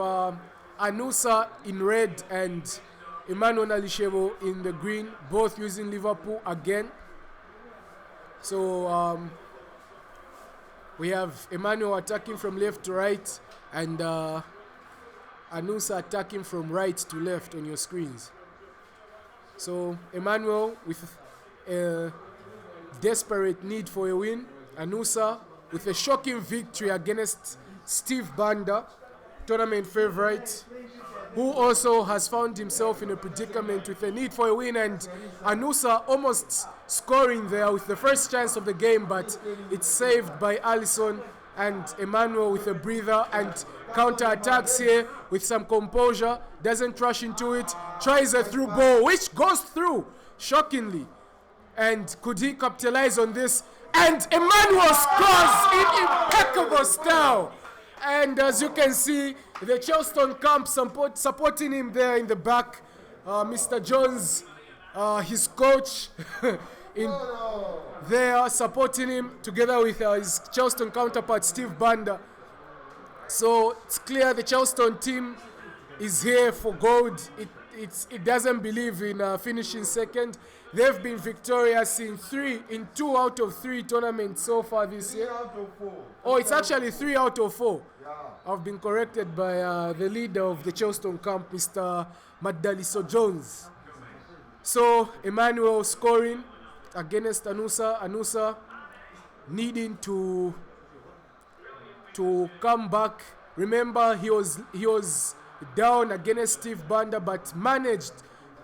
B: Anusa in red and Emmanuel Alishebo in the green, both using Liverpool again. So we have Emmanuel attacking from left to right and Anusa attacking from right to left on your screens. So Emmanuel with a desperate need for a win. Anusa with a shocking victory against Steve Banda, tournament favorite, who also has found himself in a predicament with a need for a win, and Anusa almost scoring there with the first chance of the game, but it's saved by Alisson, and Emmanuel with a breather and counter-attacks here with some composure, doesn't rush into it, tries a through ball, which goes through, shockingly. And could he capitalize on this? And Emmanuel scores in impeccable style. And as you can see, the Charleston camp supporting him there in the back. Mr. Jones, his coach, there supporting him together with his Charleston counterpart, Steve Banda. So it's clear the Charleston team is here for gold. It doesn't believe in finishing second. They've been victorious in 2 out of 3 tournaments so far this year.
G: 3 out of 4.
B: Oh, it's actually 3 out of 4.
G: Yeah.
B: I've been corrected by the leader of the Charleston camp, Mr. Madaliso Jones. So Emmanuel scoring against Anusa. Anusa needing to come back. Remember, he was down against Steve Banda, but managed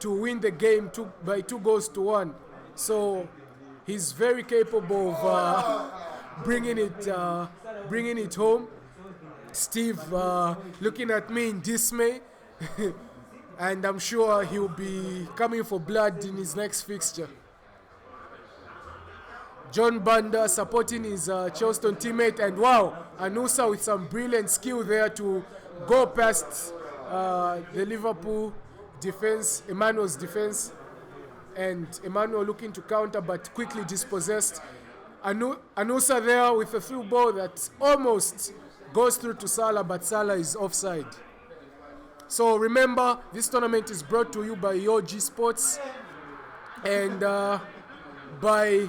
B: to win the game by 2-1. So he's very capable of bringing it home. Steve looking at me in dismay, and I'm sure he'll be coming for blood in his next fixture. John Banda supporting his Charleston teammate, and wow, Anusa with some brilliant skill there to go past the Liverpool defense, Emmanuel's defense, and Emmanuel looking to counter but quickly dispossessed. Anusa there with a through ball that almost goes through to Salah, but Salah is offside. So remember, this tournament is brought to you by OG Sports and by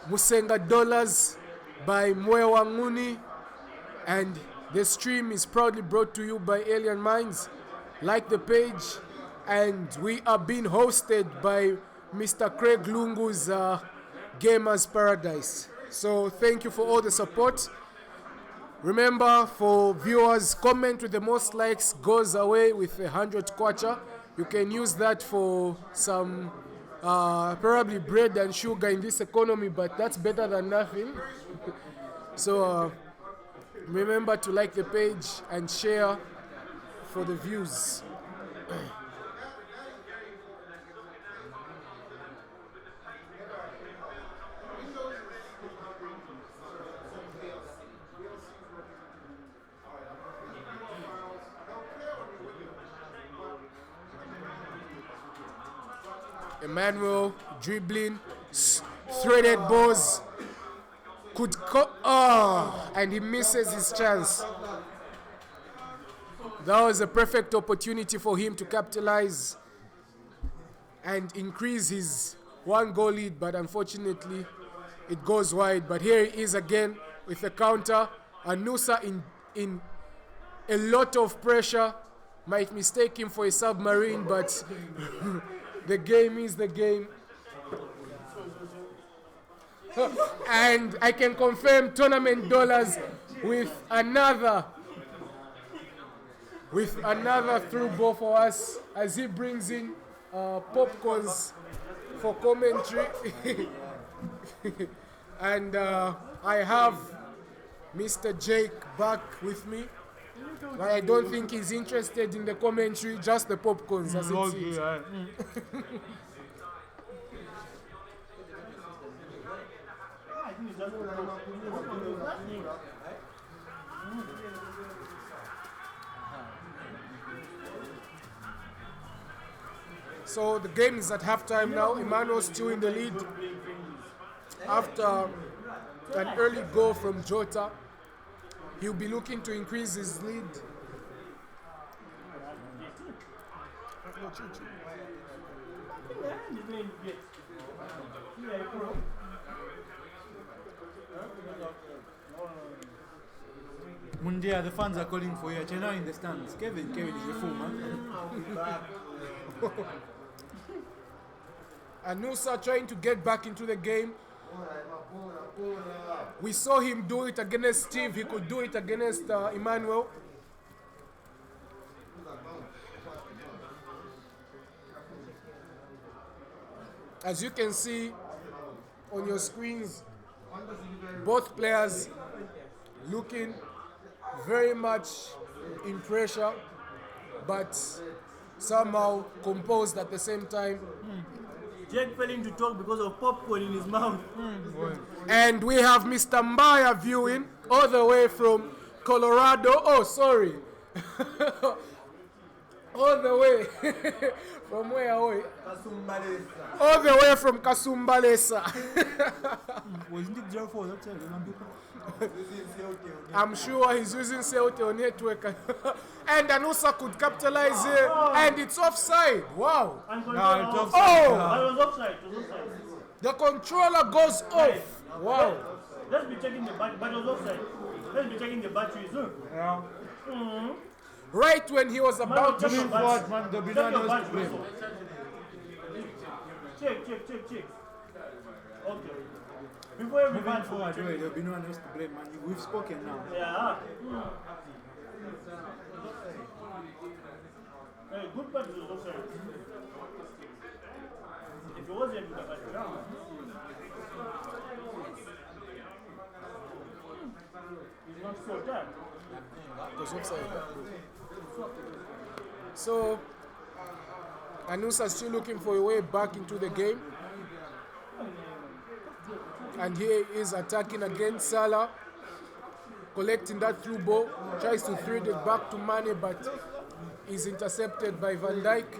B: Musenga Dollars, by Mwewa Nguni, and the stream is proudly brought to you by Alien Minds. Like the page, and we are being hosted by Mr. Craig Lungu's Gamers Paradise. So thank you for all the support. Remember, for viewers, comment with the most likes goes away with 100 kwacha. You can use that for some probably bread and sugar in this economy, but that's better than nothing. So Remember to like the page and share for the views. Emmanuel dribbling, threaded balls, and he misses his chance. That was a perfect opportunity for him to capitalize and increase his 1-goal lead, but unfortunately it goes wide. But here he is again with a counter. Anusa in a lot of pressure. Might mistake him for a submarine, but the game is the game. And I can confirm tournament dollars with another through ball for us as he brings in popcorns for commentary. And I have Mr. Jake back with me. But I don't think he's interested in the commentary, just the popcorns as it seems. So the game is at halftime now. Emmanuel's still in the lead after an early goal from Jota. He'll be looking to increase his lead.
E: Mundia, the fans are calling for you. You're now in the stands. Kevin is a fool, man.
B: Anusa trying to get back into the game. We saw him do it against Steve. He could do it against Emmanuel. As you can see on your screens, both players looking very much in pressure, but somehow composed at the same time.
C: Jake fell into talk because of popcorn in his mouth.
B: And we have Mr. Mbaya viewing all the way from Colorado. Oh, sorry. All the way from where are we? All the way from Kasumbalesa. I'm sure he's using Celtel network. And Anusa could capitalize here. And it's offside. Wow.
C: Oh!
F: It was offside.
B: The controller goes off. Wow.
C: Let's be checking the battery. But it was offside. Let's be checking the batteries.
E: Yeah.
B: Right when he was about to
C: Check
B: shoot.
C: your
E: man, the
C: Check
E: banana
C: your
E: knows to
C: batteries.
E: blame.
C: Check. Okay. Before every
E: Moving
C: match,
E: forward, there'll be no one else to blame, man. We've spoken now.
C: yeah. Hey, good battery was offside. If it wasn't, the battery. It's not so bad.
B: Was offside. So Anusa still looking for a way back into the game. And here he is attacking against Salah, collecting that through ball, tries to thread it back to Mane, but is intercepted by Van Dijk.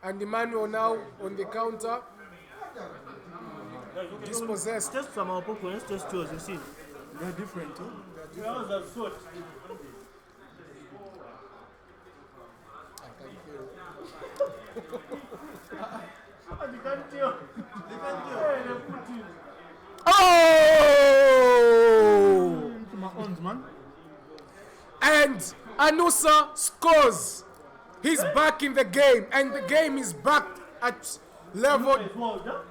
B: And Emmanuel now on the counter, dispossessed.
C: Just some of our popcorn, let's just choose and see.
E: They're different, too.
C: How's that sort? You can't tell. Hey, they put it.
B: Oh!
E: My arms, man.
B: And Anusa scores. He's back in the game, and the game is back at level.
C: It's walled, huh?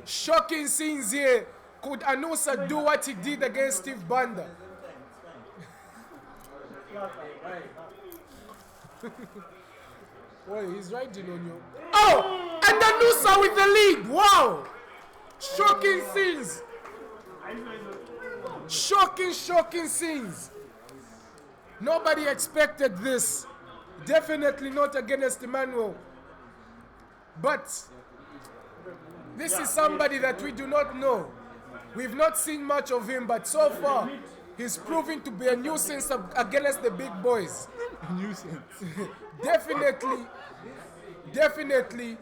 B: Shocking scenes here. Could Anusa do what he did against Steve Banda? Boy, he's riding on you. Oh! And Anusa with the lead. Wow! Shocking scenes. Shocking scenes. Nobody expected this. Definitely not against Emmanuel. But this is somebody that we do not know. We've not seen much of him, but so far, he's proving to be a nuisance against the big boys. Definitely,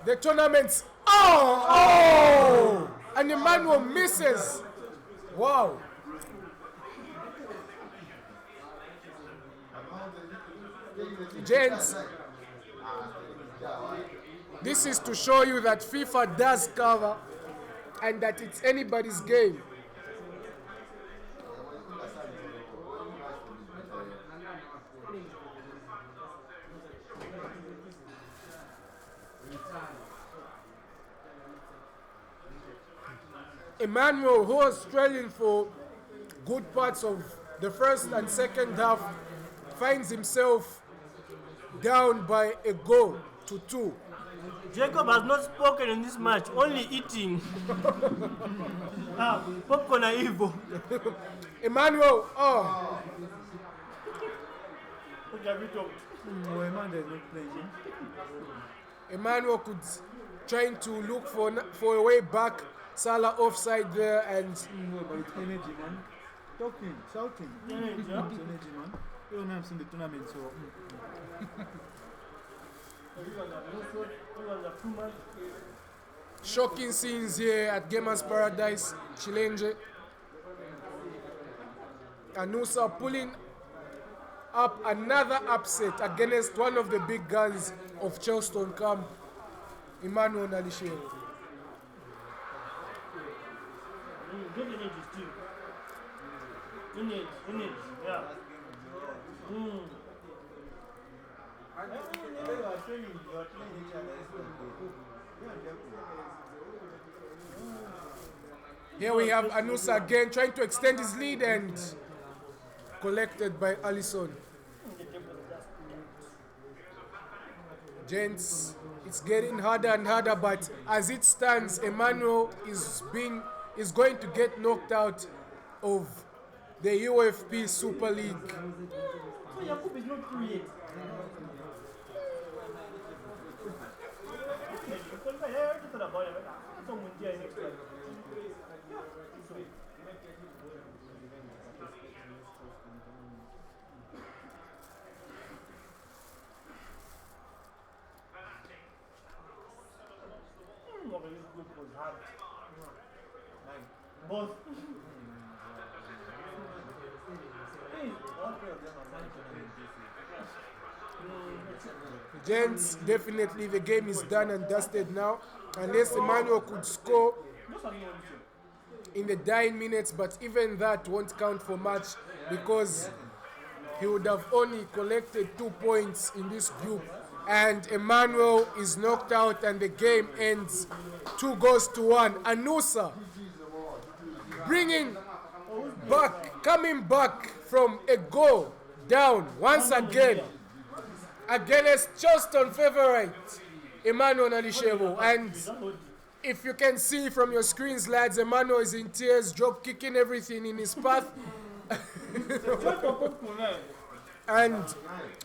B: the tournament's. Oh! And Emmanuel misses. Wow. Gents, this is to show you that FIFA does cover and that it's anybody's game. Emmanuel, who was trailing for good parts of the first and second half, finds himself down by a goal to 2.
C: Jacob has not spoken in this match, only eating. Popcorn are evil.
B: Emmanuel,
C: What have you talked?
B: Emmanuel could trying to look for a way back. Salah offside there, and
F: No, but it's energy, man. Talking, shouting.
C: Energy,
F: It's energy, man. You don't have seen the tournament, so.
B: shocking scenes here at Gamers Paradise, Chilenje. Anusa pulling up another upset against one of the big guns of Charleston Camp, Emmanuel Nalishero.
C: Good energy still. Energy, yeah.
B: Here we have Anusa again trying to extend his lead and collected by Allison. Gents, it's getting harder and harder, but as it stands, Emmanuel is going to get knocked out of the UFP Super League.
C: So Yakub is not through yet. Both.
B: Gents, definitely the game is done and dusted now. Unless Emmanuel could score in the dying minutes, but even that won't count for much because he would have only collected 2 points in this group. And Emmanuel is knocked out and the game ends 2-1. Anusa coming back from a goal down once again against Charleston favorite Emmanuel Nalishero. And if you can see from your screens, lads, Emmanuel is in tears, drop kicking everything in his path. And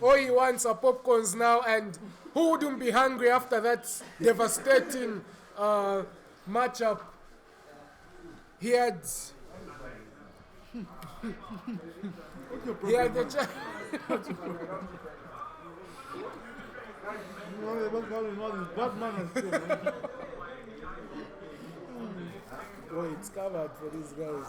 B: all he wants are popcorns now, and who wouldn't be hungry after that devastating matchup? He had the oh, it's covered for these guys.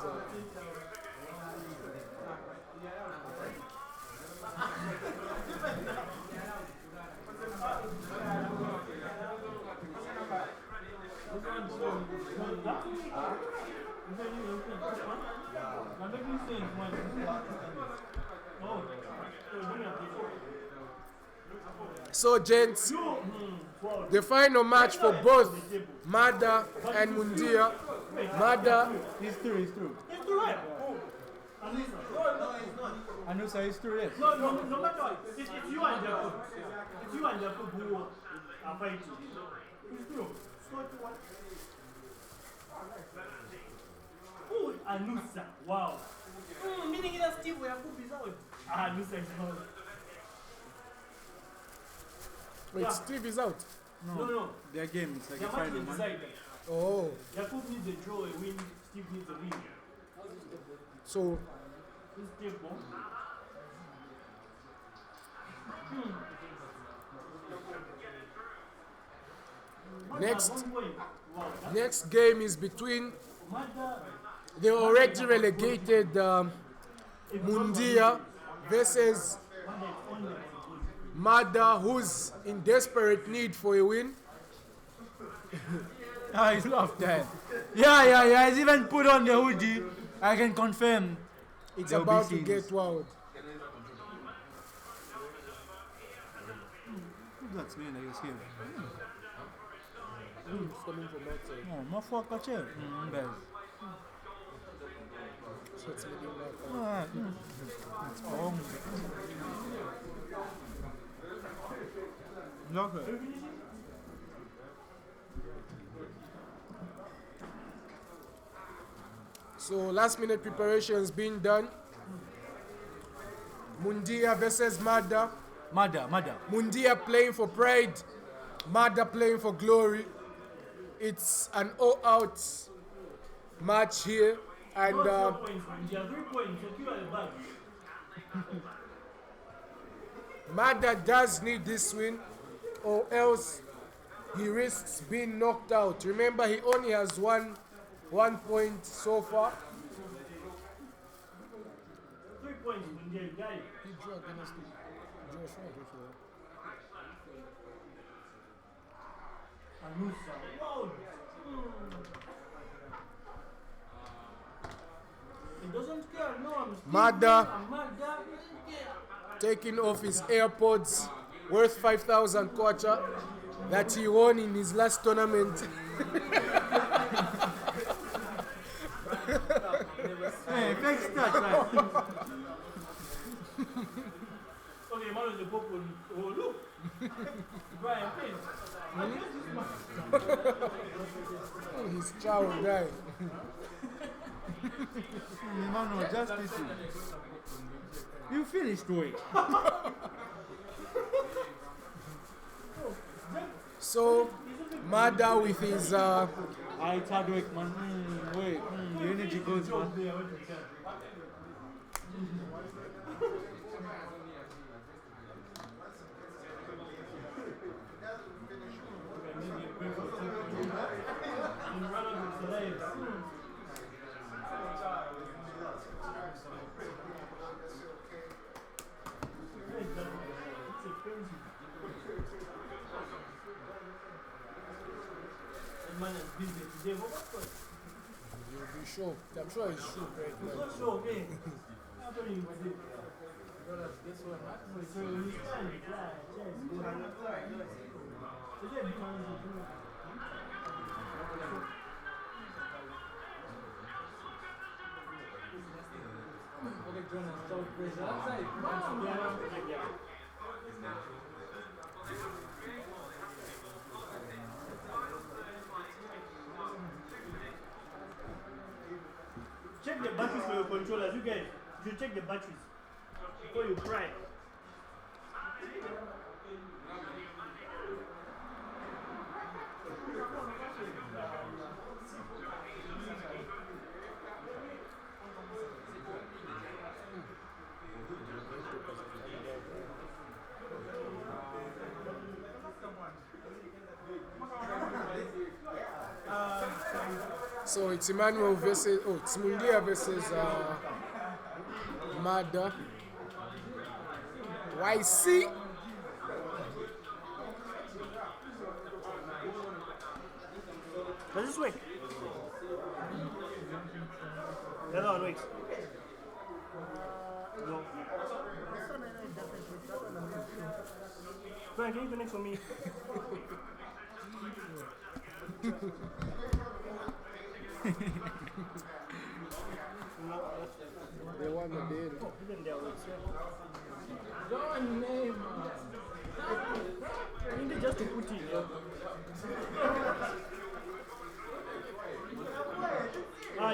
B: So, gents, the final match for both Mada and Mundia. Mada.
F: He's through.
C: It's too right.
F: Anusa is through, yes.
C: No matter what. It's you and Jacob. It's you and Jacob who are fighting. It's true. Who Anusa. Wow. Meaning that Steve Yakup is out. Anusa is out.
B: Wait,
C: Yeah.
B: Steve is out.
C: No.
E: Their game, it's like
C: Their
E: a
C: match
E: final
C: is
E: man.
C: decided.
B: Oh,
C: Yakup needs a draw, a win. Steve needs a win.
B: so
C: This Steve, oh.
B: Next.
C: 1 point. Wow. That's
B: next game is between
C: Mada.
B: the already relegated Mundia versus Mada, who's in desperate need for a win.
E: Ah, he's laughed there. Yeah. He's even put on the hoodie. I can confirm.
B: It's
E: There'll be
B: about to
E: scenes.
B: get wild.
E: That's me, I was here.
B: It's coming from outside.
E: No, motherfucker, chill. Guys.
B: So it's looking like
E: It's wrong. Okay.
B: So last minute preparations being done. Mundia versus Mada.
E: Mada.
B: Mundia playing for pride. Mada playing for glory. It's an all-out match here, and
C: 4 points. There are 3 points. Secure the bag.
B: Mada does need this win, or else he risks being knocked out. Remember, he only has one point so far.
C: 3 points. Mundia, guy. Anusa. Wow. He doesn't care. No, I'm still
B: Mada.
C: I'm Mada.
B: Taking off his AirPods worth 5,000 kwacha that he won in his last tournament.
E: Hey, thanks that, man.
C: Okay, man was the Pope. Oh, look. Brian Payne.
B: His chow guy.
E: No, just listen. You finished, wait.
B: So, Mada with his
E: It's hard work, man. Wait. The energy goes, man.
C: Man is busy today. What?
B: You'll be shocked. I'm sure he's shocked right now.
C: Not sure, okay. I'm telling you, busy. So he's trying to fly. Today becomes a good. Check the batteries for your controllers, you guys. You should check the batteries before you cry.
B: So it's Emmanuel versus, it's Mundia versus Mada. YC.
C: Does this work? The other one works. No. Brian, can you connect for me?
B: They won the deal.
C: Even there works. I need just to put in.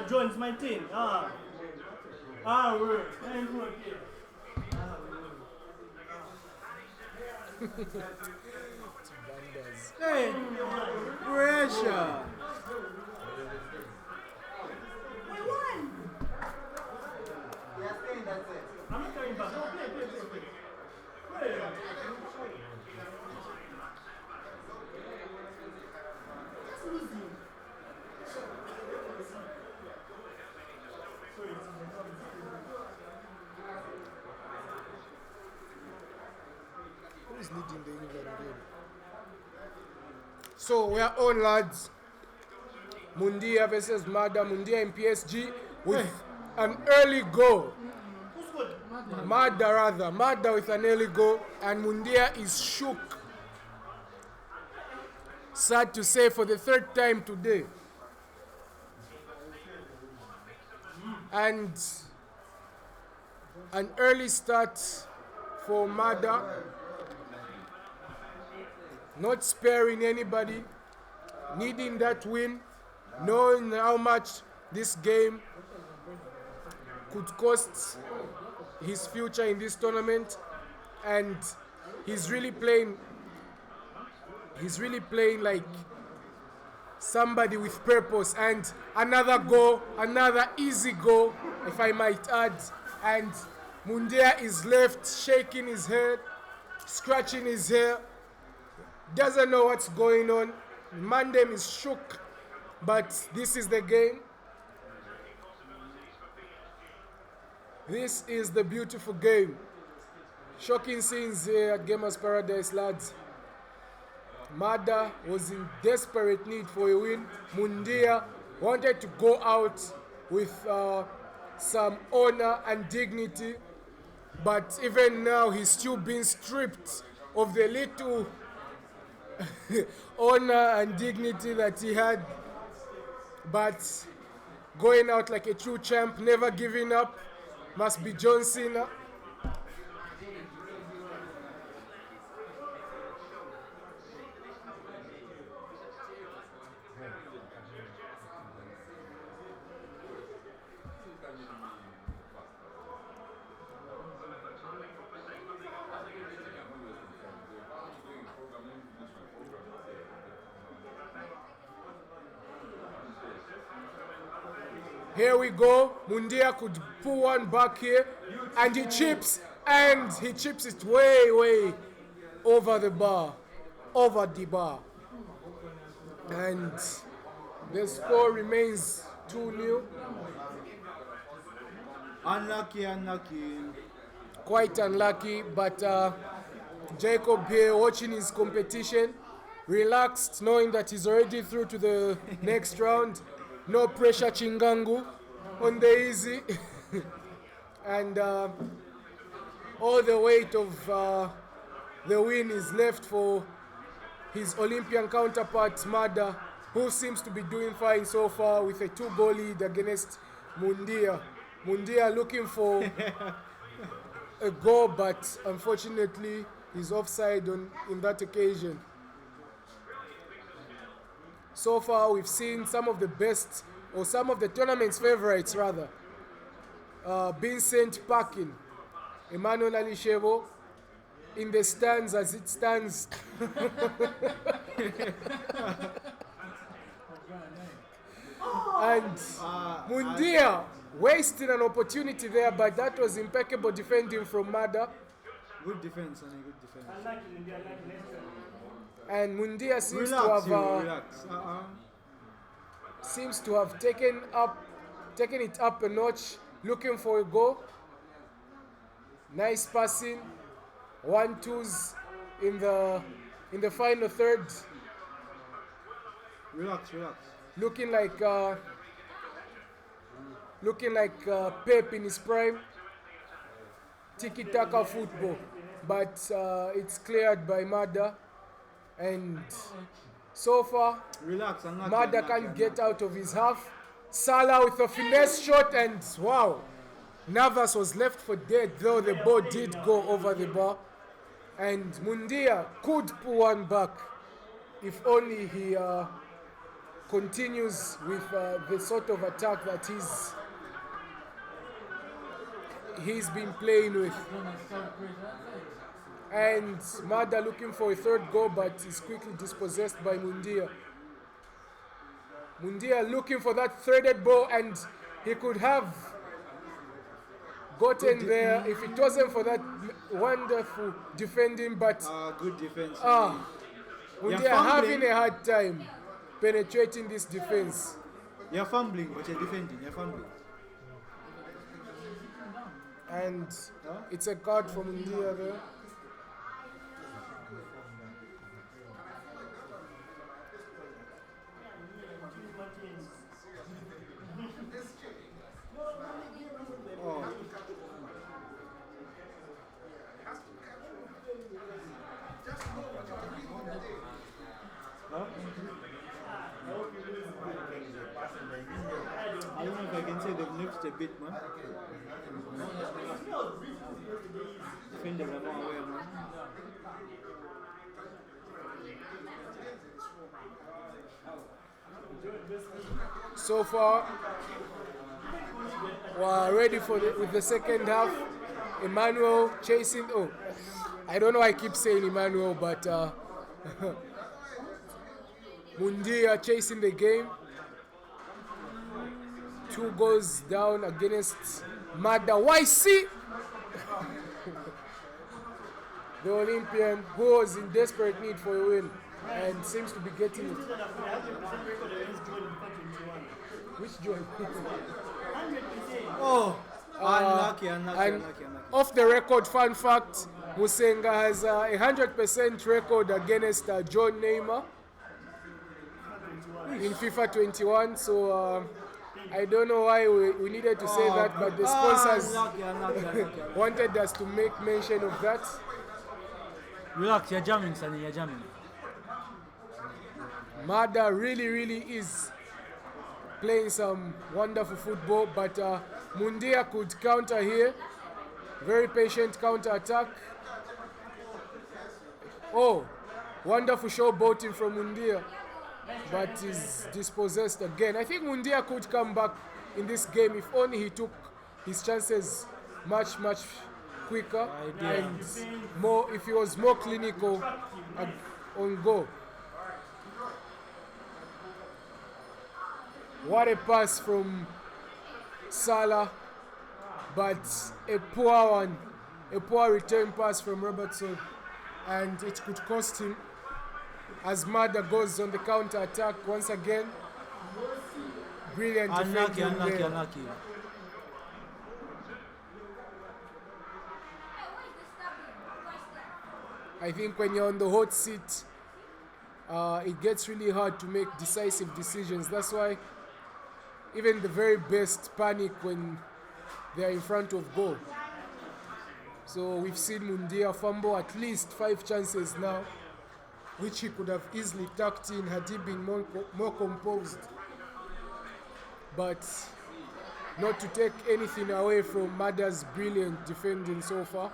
C: Jones, my team. We're
H: Hey, pressure.
C: I'm not coming back. No, play.
B: Who is leading the England game? So we are on, lads. Mundia versus Mada. Mundia in PSG with an early goal.
C: Who's good?
B: Mada with an early goal, and Mundia is shook. Sad to say, for the third time today. And an early start for Mada, not sparing anybody, needing that win, knowing how much this game could cost his future in this tournament, and he's really playing like somebody with purpose. And another goal, another easy goal, if I might add, and Mundia is left shaking his head, scratching his hair, doesn't know what's going on. Mandem is shook, but this is the game. This is the beautiful game. Shocking scenes here at Gamers Paradise, lads. Mada was in desperate need for a win. Mundia wanted to go out with some honor and dignity, but even now he's still being stripped of the little honor and dignity that he had. But going out like a true champ, never giving up, must be John Cena. Here we go. Mundia could pull one back here, and he chips it way over the bar, and the score remains 2-0.
H: Unlucky.
B: Quite unlucky, but Jacob here watching his competition, relaxed, knowing that he's already through to the next round. No pressure, Chingangu, on the easy. And all the weight of the win is left for his Olympian counterpart, Mada, who seems to be doing fine so far with a 2-goal lead against Mundia. Mundia looking for a goal, but unfortunately he's offside in that occasion. So far, we've seen some of the best, or some of the tournament's favorites rather, being sent packing. Emmanuel Alishevo in the stands as it stands. And Mundia wasting an opportunity there, but that was impeccable defending from Mada.
H: Good defense, Sonny, good defense.
B: And Mundia seems
H: Relax,
B: seems to have taken it up a notch, looking for a goal. Nice passing, 1-2s in the final third.
H: Relax.
B: Looking like Pep in his prime. Tiki-taka football, but it's cleared by Mada. And so far,
H: Relax,
B: Mada can't get out of his half. Salah with a finesse shot, and wow, Navas was left for dead, though the ball did go over the bar. And Mundia could pull one back if only continues with the sort of attack that he's been playing with. And Mada looking for a third goal, but is quickly dispossessed by Mundia. Mundia looking for that threaded ball, and he could have gotten there if it wasn't for that wonderful defending, but
H: Good defense.
B: Mundia
H: You're fumbling.
B: having a hard time penetrating this defense.
H: You're fumbling, but you're defending. You're fumbling.
B: And it's a card for Mundia there.
H: Oh. I don't know if I can say they've nixed a bit, man. Defend them more aware, man.
B: So far, we're ready for with the second half. Emmanuel chasing. Oh, I don't know. I keep saying Emmanuel, but Mundia chasing the game. 2 goals down against Mada YC, the Olympian who was in desperate need for a win and seems to be getting it. Which joint?
H: Oh, unlucky.
B: And off the record, fun fact, Musenga has a 100% record against John Neymar in FIFA 21. So I don't know why we needed to say that, but the sponsors
H: Unlucky.
B: wanted us to make mention of that.
E: Relax, you're jamming, Sonny, you're jamming.
B: Mada really is playing some wonderful football, but Mundia could counter here. Very patient counter attack. Oh, wonderful showboating from Mundia, but is dispossessed again. I think Mundia could come back in this game if only he took his chances much quicker and more, if he was more clinical on goal. What a pass from Salah, but a poor one, a poor return pass from Robertson, and it could cost him as Mada goes on the counter attack once again. Brilliant defending there.
H: Unlucky.
B: I think when you're on the hot seat, it gets really hard to make decisive decisions. That's why even the very best panic when they're in front of goal. So we've seen Mundia fumble at least 5 chances now, which he could have easily tucked in had he been more composed. But not to take anything away from Mada's brilliant defending so far.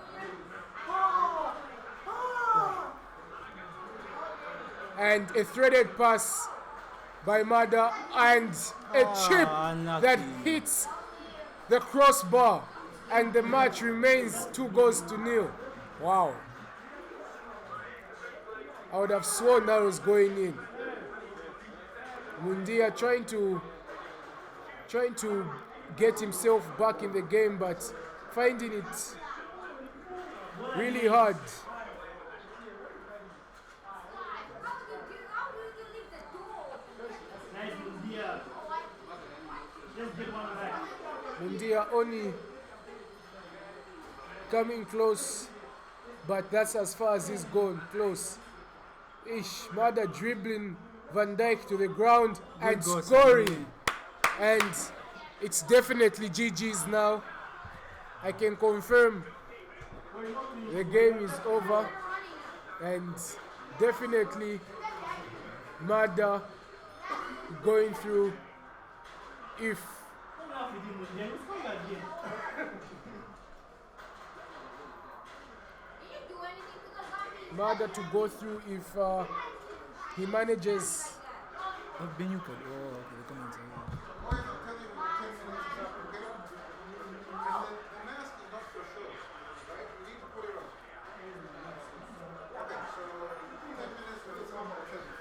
B: And a threaded pass by Mada and a chip that hits the crossbar, and the match remains 2-0. Wow. I would have sworn that was going in. Mundia trying to get himself back in the game, but finding it really hard. Mundia only coming close, but that's as far as he's gone, close. Mada dribbling Van Dijk to the ground and scoring. And it's definitely GG's now. I can confirm the game is over, and definitely Mada going through if Mada to go through if he manages
E: I've been you could. Oh, okay, the comments.
G: Boys, I'm telling you, 10 minutes is up, okay? And the mask is not for show, right? We need to put it on. Okay, so 10 minutes for this one, I'll tell you.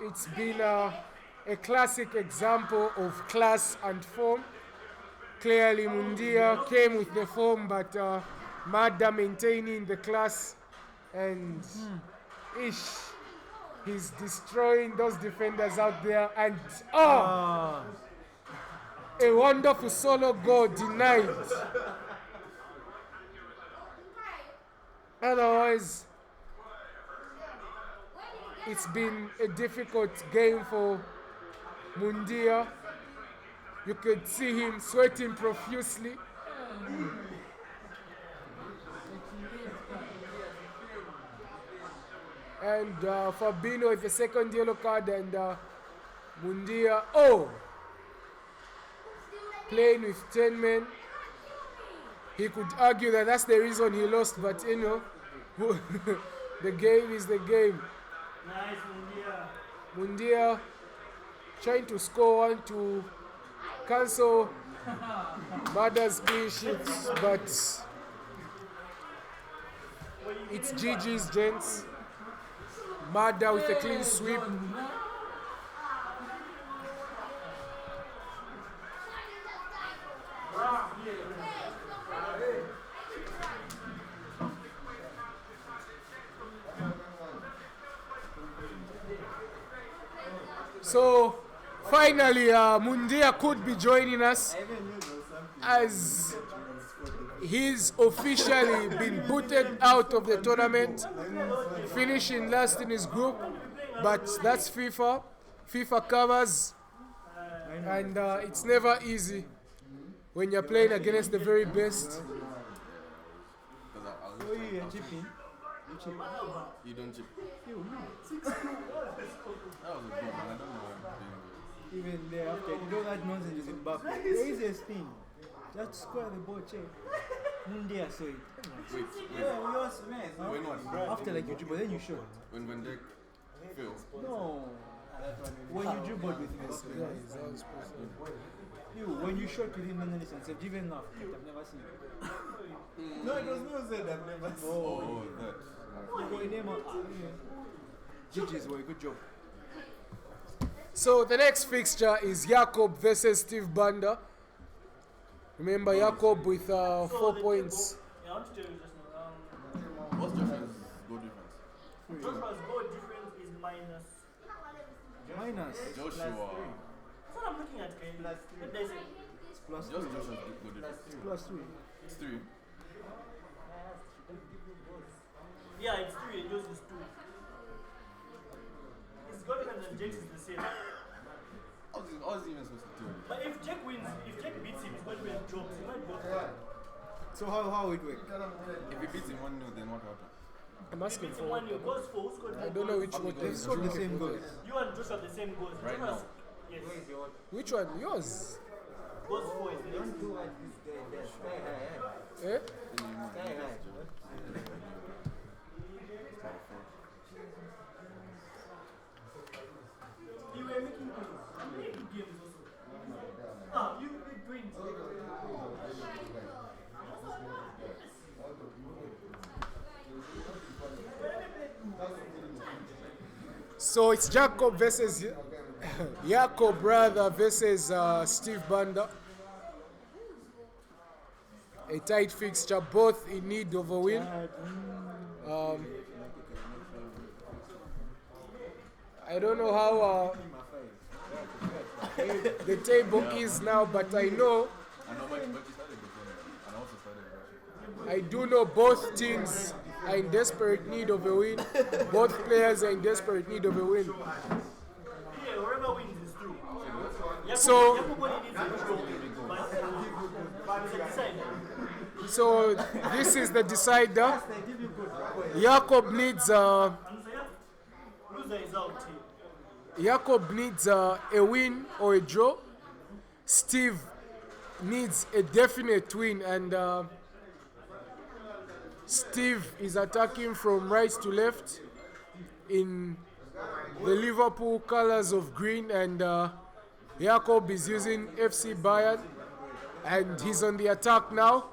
B: It's been a classic example of class and form. Clearly, Mundia came with the form, but Mada maintaining the class, and he's destroying those defenders out there. And a wonderful solo goal denied. Otherwise, it's been a difficult game for Mundia. You could see him sweating profusely. And Fabino with the second yellow card, and Mundia, playing with 10 men. He could argue that that's the reason he lost, but you know, the game is the game.
C: Nice, Mundia.
B: Mundia trying to score one to cancel Mada's clean sheets, but it's GG's, gents. Mada with a clean sweep. So finally, Mundia could be joining us, as he's officially been booted out of the tournament, finishing last in his group. But that's FIFA. FIFA covers, and it's never easy when you're playing against the very best.
H: Oh, you're chipping. You chip.
I: You don't chip.
H: You no.
I: That was a goal, man. I don't know why I'm doing
H: Even there after you do that nonsense with Mbappe. There is a spin. Just square the ball check. Mundia saw it.
I: this. Wait.
H: Yeah, we also man.
I: When what?
H: After like you dribble, then you shot.
I: When Van Dijk failed.
H: No. When you dribbled with Messi. You, when you shot with him in the nation, said even enough. I've never seen it.
D: No, it was me who said I've never seen.
I: Oh, that.
H: You got a name on GG's boy, good job.
B: So the next fixture is Jakob versus Steve Banda. Remember Jakob with 4 points.
C: Yeah, I want to tell you just now.
I: What's Joshua's goal difference?
C: Joshua's goal difference is minus.
H: Minus.
I: Joshua.
C: That's what I'm looking at. But there's a
H: Plus
I: Just
H: 3.
I: Joshua's goal difference.
H: Plus 3.
I: It's 3.
C: yeah, it's 3. It just is 2. His goal difference and Jake's is the same.
I: How is he even supposed to do it?
C: But if Jake wins, if Jake beats him, his goal difference drops. He might go.
H: So how it work?
I: If he beats him 1-0, then what happened?
B: I'm asking
C: If
B: for.
C: one you goes for who scored
B: I don't know which one
H: They
B: is.
H: scored the same goals.
C: You and Joshua have the same goals.
I: Right
C: Joshua's-
I: now.
C: Yes.
B: Which one? Yours?
C: Goals for is the next.
B: Eh?
C: You were making games. I'm making games also. Ah, you made points.
B: So it's Jacob versus Jacob brother versus Steve Banda. A tight fixture, both in need of a win. I don't know how the table is now, but I know,
I: I know, but he started defending. And also started rushing.
B: I do know both teams are in desperate need of a win. Both players are in desperate need of a win.
C: Yeah, whoever wins is through.
B: So-
C: Everybody needs a draw, but it's a decider.
B: So this is the decider. Jacob needs
C: And so yeah, loser is out here.
B: Jacob needs a win or a draw. Steve needs a definite win, and Steve is attacking from right to left in the Liverpool colors of green, and Jakob is using FC Bayern, and he's on the attack now.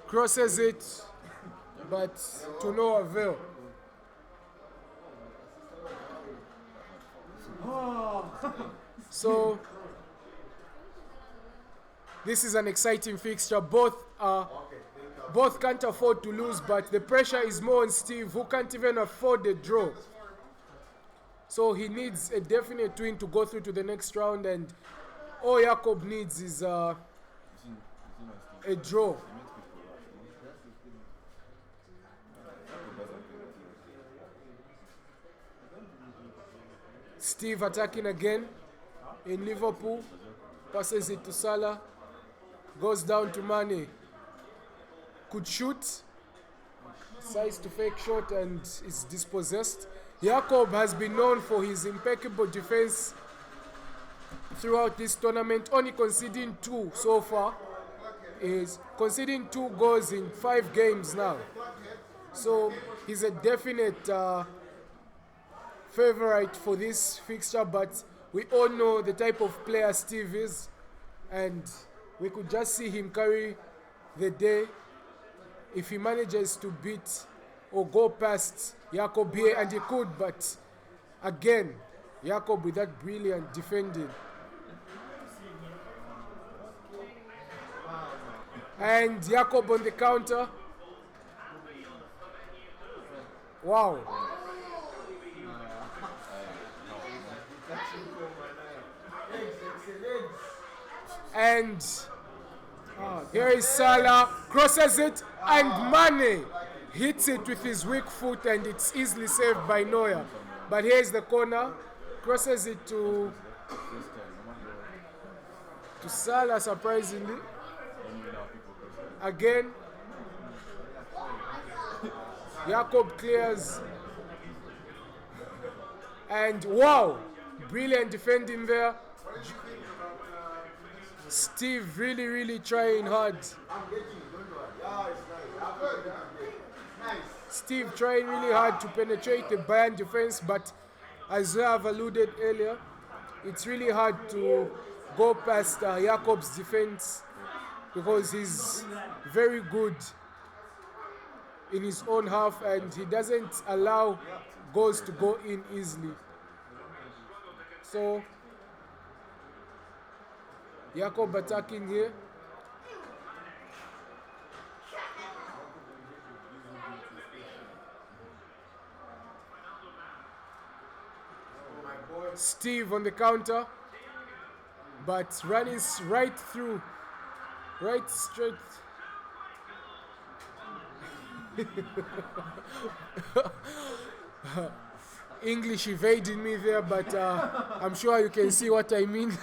B: Crosses it, but to no avail. So this is an exciting fixture. Both can't afford to lose, but the pressure is more on Steve, who can't even afford a draw. So he needs a definite win to go through to the next round, and all Jakob needs is a draw. Steve attacking again in Liverpool, passes it to Salah, goes down to Mane, could shoot, decides to fake shot and is dispossessed. Jakob has been known for his impeccable defense throughout this tournament, only conceding 2 so far. Is conceding 2 goals in 5 games now. So he's a definite favorite for this fixture, but we all know the type of player Steve is, and we could just see him carry the day if he manages to beat or go past Jakob here, and he could, but again, Jakob with that brilliant defending. And Jakob on the counter. Wow. And here is Salah, crosses it, and Mane hits it with his weak foot, and it's easily saved by Neuer. But here's the corner, crosses it to Salah, surprisingly. Again, Jakob clears, and wow, brilliant defending there. Steve really trying hard. Steve trying really hard to penetrate the Bayern defense, but as I have alluded earlier, it's really hard to go past Jakob's defense because he's very good in his own half and he doesn't allow goals to go in easily. So Jakob attacking here. Steve on the counter, but running right through, right straight. English evading me there, but I'm sure you can see what I mean.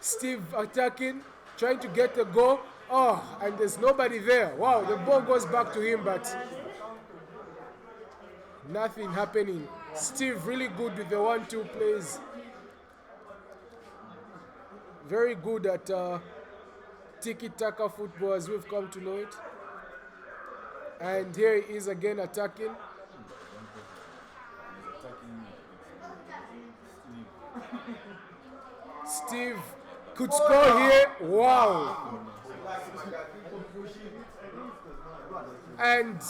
B: Steve attacking, trying to get a goal. Oh, and there's nobody there. Wow, the ball goes back to him, but nothing happening. Steve really good with the 1-2 plays. Very good at tiki-taka football as we've come to know it. And here he is again attacking. Steve could score here. Wow. And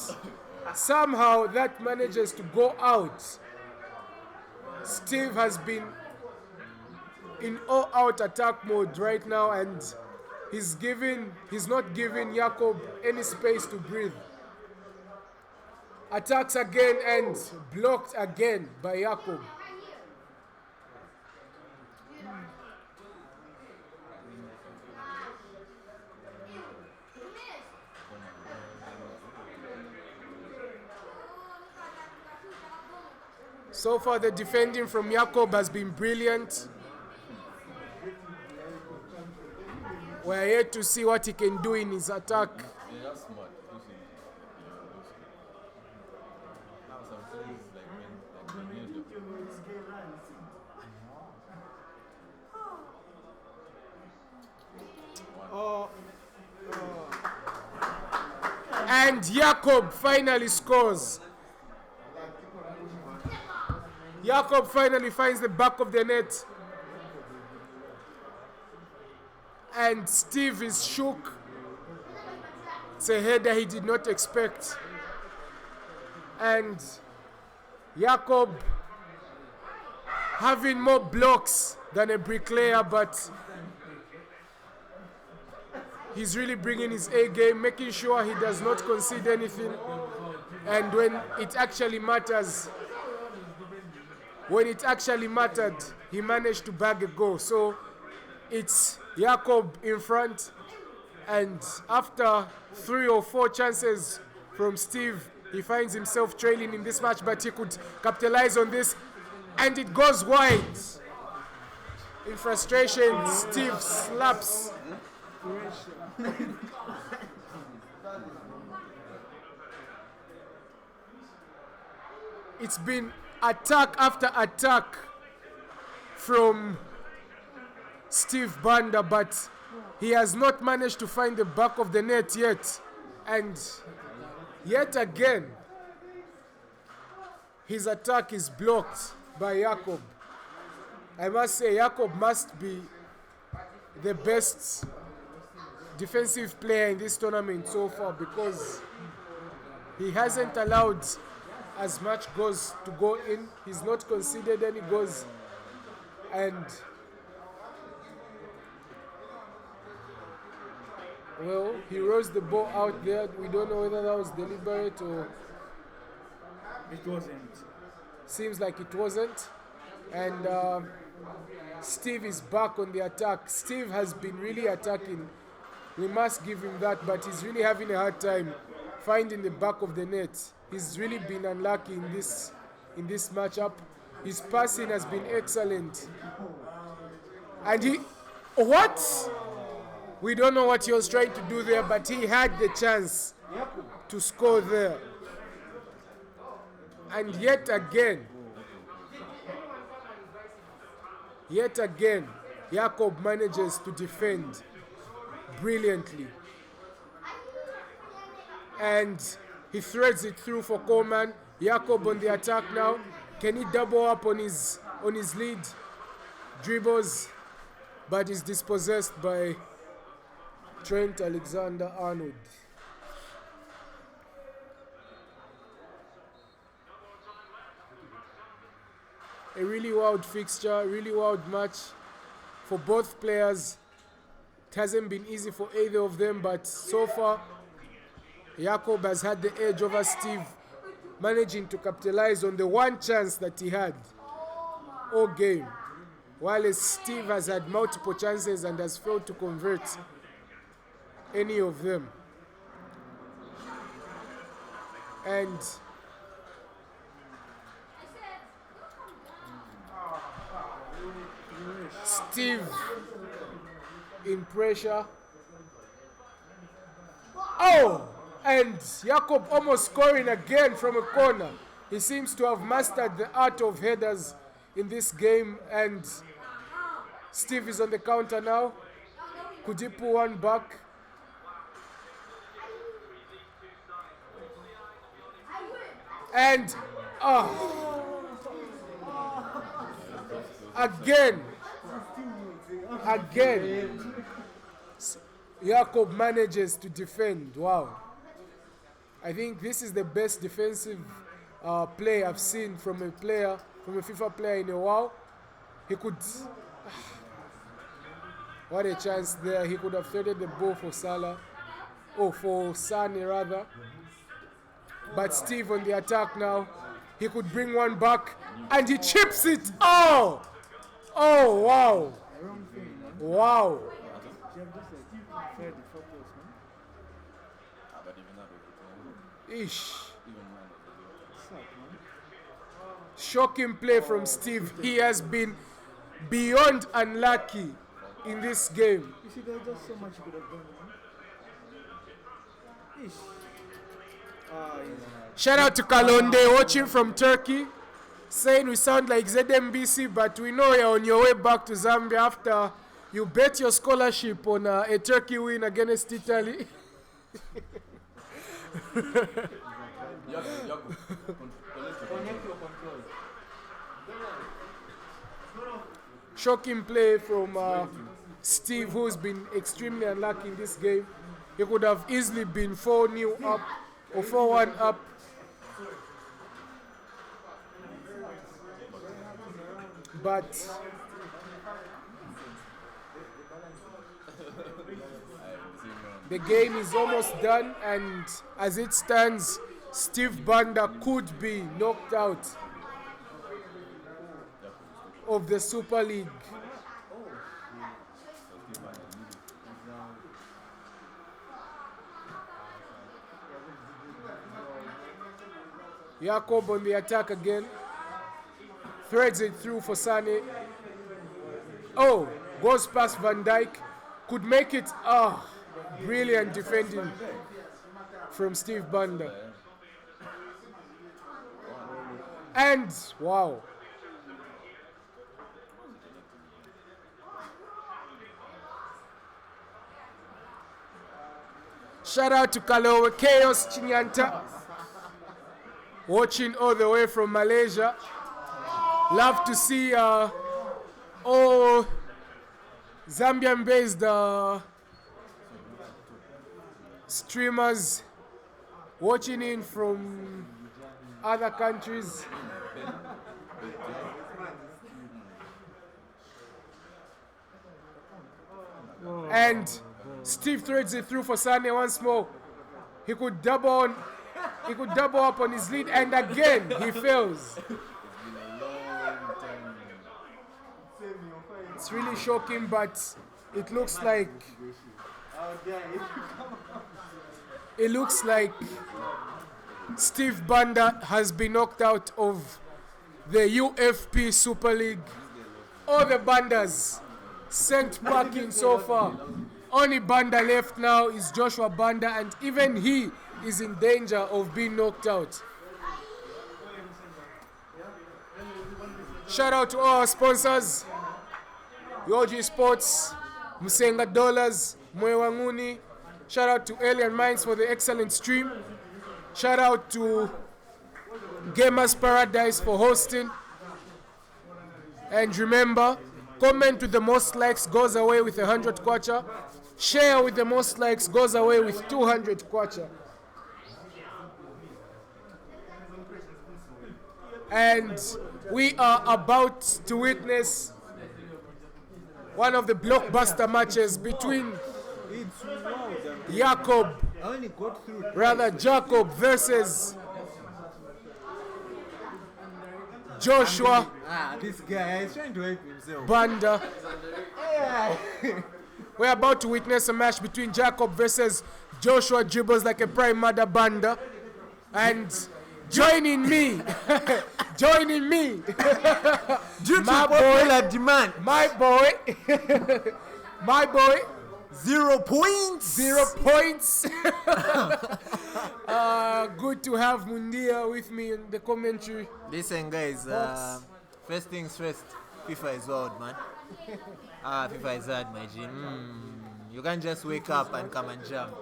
B: somehow that manages to go out. Steve has been in all-out attack mode right now, and he's not giving Jakob any space to breathe. Attacks again and blocked again by Jakob. So far the defending from Jakob has been brilliant. We're yet to see what he can do in his attack.
I: Yeah, that's smart.
B: And Jakob finally scores. Jakob finally finds the back of the net. And Steve is shook. It's a header he did not expect. And Jakob having more blocks than a bricklayer, but he's really bringing his A game, making sure he does not concede anything. And when it actually matters, when it actually mattered, he managed to bag a goal. So it's Jakob in front. And after 3 or 4 chances from Steve, he finds himself trailing in this match, but he could capitalize on this. And it goes wide. In frustration, Steve slaps. It's been attack after attack from Steve Banda, but he has not managed to find the back of the net yet. And yet again, his attack is blocked by Jakob. I must say, Jakob must be the best defensive player in this tournament so far, because he hasn't allowed as much goals to go in. He's not conceded any goals. And well, he rolls the ball out there. We don't know whether that was deliberate or
F: It wasn't.
B: seems like it wasn't. And Steve is back on the attack. Steve has been really attacking. We must give him that, but he's really having a hard time finding the back of the net. He's really been unlucky in this matchup. His passing has been excellent. And he, what? We don't know what he was trying to do there, but he had the chance to score there. And yet again, Jakob manages to defend brilliantly. And he threads it through for Coleman. Jakob on the attack now. Can he double up on his lead? Dribbles, but is dispossessed by Trent Alexander-Arnold. A really wild fixture, really wild match for both players. It hasn't been easy for either of them, but so far, Jakob has had the edge over Steve, managing to capitalize on the one chance that he had all game, while Steve has had multiple chances and has failed to convert any of them. And Steve in pressure. Oh! And Jakob almost scoring again from a corner. He seems to have mastered the art of headers in this game, and Steve is on the counter now. Could he pull one back? And again, Jakob manages to defend. Wow. I think this is the best defensive play I've seen from a FIFA player in a while. He could, what a chance there. He could have threaded the ball for Salah, or for Sane rather. But Steve on the attack now. He could bring one back, and he chips it. Oh! Oh, wow. Wow. Ish. Shocking play from Steve. He has been beyond unlucky in this game.
F: You see, there's just so much you could have done. Ish.
B: Shout out to Kalonde watching from Turkey, saying we sound like ZMBC, but we know you're on your way back to Zambia after you bet your scholarship on a Turkey win against Italy.
I: Yaku,
H: Connect your controls.
B: Shocking play from Steve, who's been extremely unlucky in this game. He could have easily been 4-0 up or 4-1 up. But the game is almost done, and as it stands, Steve Banda could be knocked out of the Super League. Jacob on the attack again. Threads it through for Sane. Oh, goes past Van Dijk. Could make it. Brilliant defending from Steve Banda. And, wow. Shout out to Kalowe Chaos Chinyanta, watching all the way from Malaysia. Love to see all Zambian-based streamers watching in from other countries. And Steve threads it through for Sane once more. He could double up on his lead, and again he fails. It's really shocking, but it looks like Steve Banda has been knocked out of the UFP Super League. All the Bandas sent packing so far. Only Banda left now is Joshua Banda, and even he is in danger of being knocked out. Shout out to all our sponsors: Yoji Sports, Musenga Dollars, Mwewanguni. Shout out to Alien Minds for the excellent stream. Shout out to Gamers Paradise for hosting. And remember, comment with the most likes goes away with 100 kwacha. Share with the most likes goes away with 200 kwacha. And we are about to witness one of the blockbuster matches between Jacob versus Joshua
D: This guy is trying to help himself.
B: Banda. We're about to witness a match between Jacob versus Joshua Dribbles Like a Prime Mother Banda. And joining me, my boy,
D: demand.
B: my boy,
D: 0 points.
B: 0 points. Good to have Mundia with me in the commentary.
D: Listen, guys. First things first. FIFA is wild, man. FIFA is hard, my G. You can't just wake up and come and jump.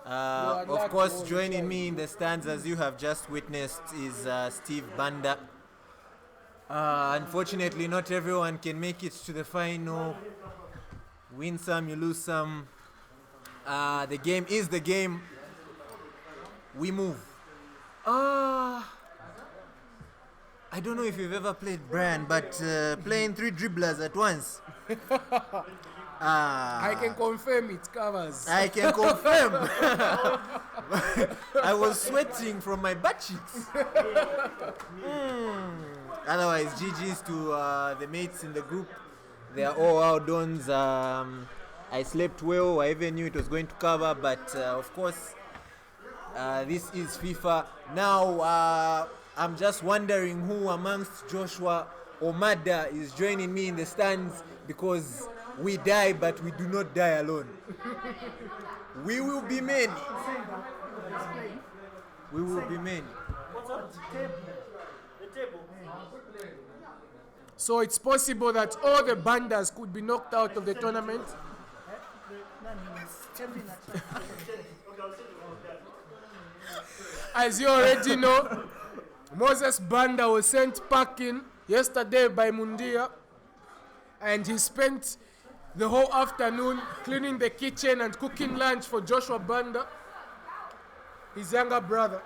D: Of course, joining me in the stands, as you have just witnessed, is Steve Banda. Unfortunately, not everyone can make it to the final. Win some, you lose some. The game is the game. We move. I don't know if you've ever played Brian, but playing 3 dribblers at once.
B: I can confirm it covers.
D: I can confirm. I was sweating from my butt cheeks. Otherwise, GG's to the mates in the group. They are all outdons. I slept well. I even knew it was going to cover, but of course, this is FIFA. Now, I'm just wondering who amongst Joshua or Mada is joining me in the stands, because we die, but we do not die alone. We will be many. We will be many.
B: So it's possible that all the Bandas could be knocked out of the tournament.
F: Chan is heavy in a Chan.
B: As you already know, Moses Banda was sent packing yesterday by Mundia, and he spent the whole afternoon cleaning the kitchen and cooking lunch for Joshua Banda, his younger brother.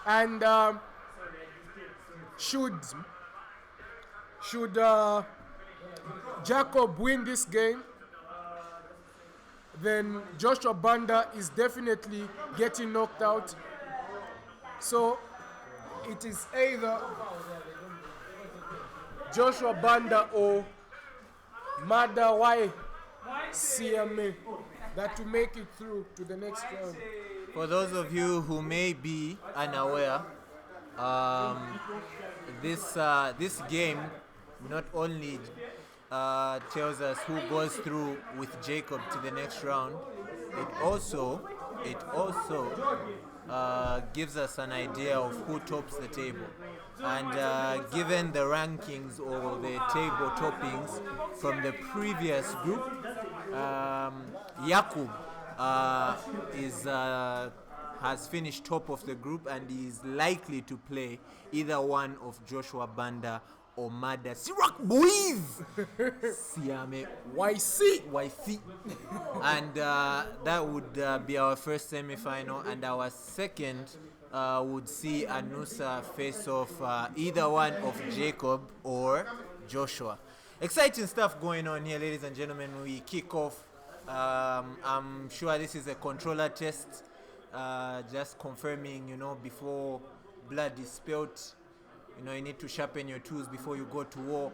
B: And should Jacob win this game, then Joshua Banda is definitely getting knocked out. So it is either Joshua Banda or Mada Y CMA that will make it through to the next round.
D: For those of you who may be unaware, this game not only tells us who goes through with Jacob to the next round, it also gives us an idea of who tops the table. And given the rankings or the table toppings from the previous group, Yakub has finished top of the group and is likely to play either one of Joshua Banda or Mada Sirak Boys Siame YC. And that would be our first semi-final, and our second would see Anusa face off either one of Jacob or Joshua. Exciting stuff going on here, ladies and gentlemen. We kick off. I'm sure this is a controller test, just confirming, before blood is spilt, you need to sharpen your tools before you go to war.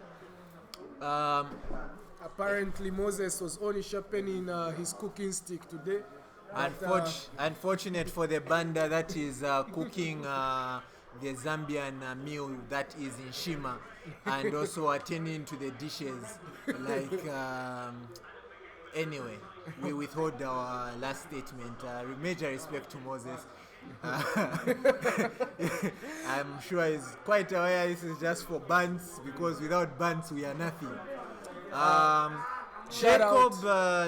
B: Apparently Moses was only sharpening his cooking stick today.
D: Unfortunate for the Banda that is cooking the Zambian meal that is in Shima, and also attending to the dishes. Anyway, we withhold our last statement. Major respect to Moses. I'm sure he's quite aware this is just for bands, because without bands we are nothing. Jacob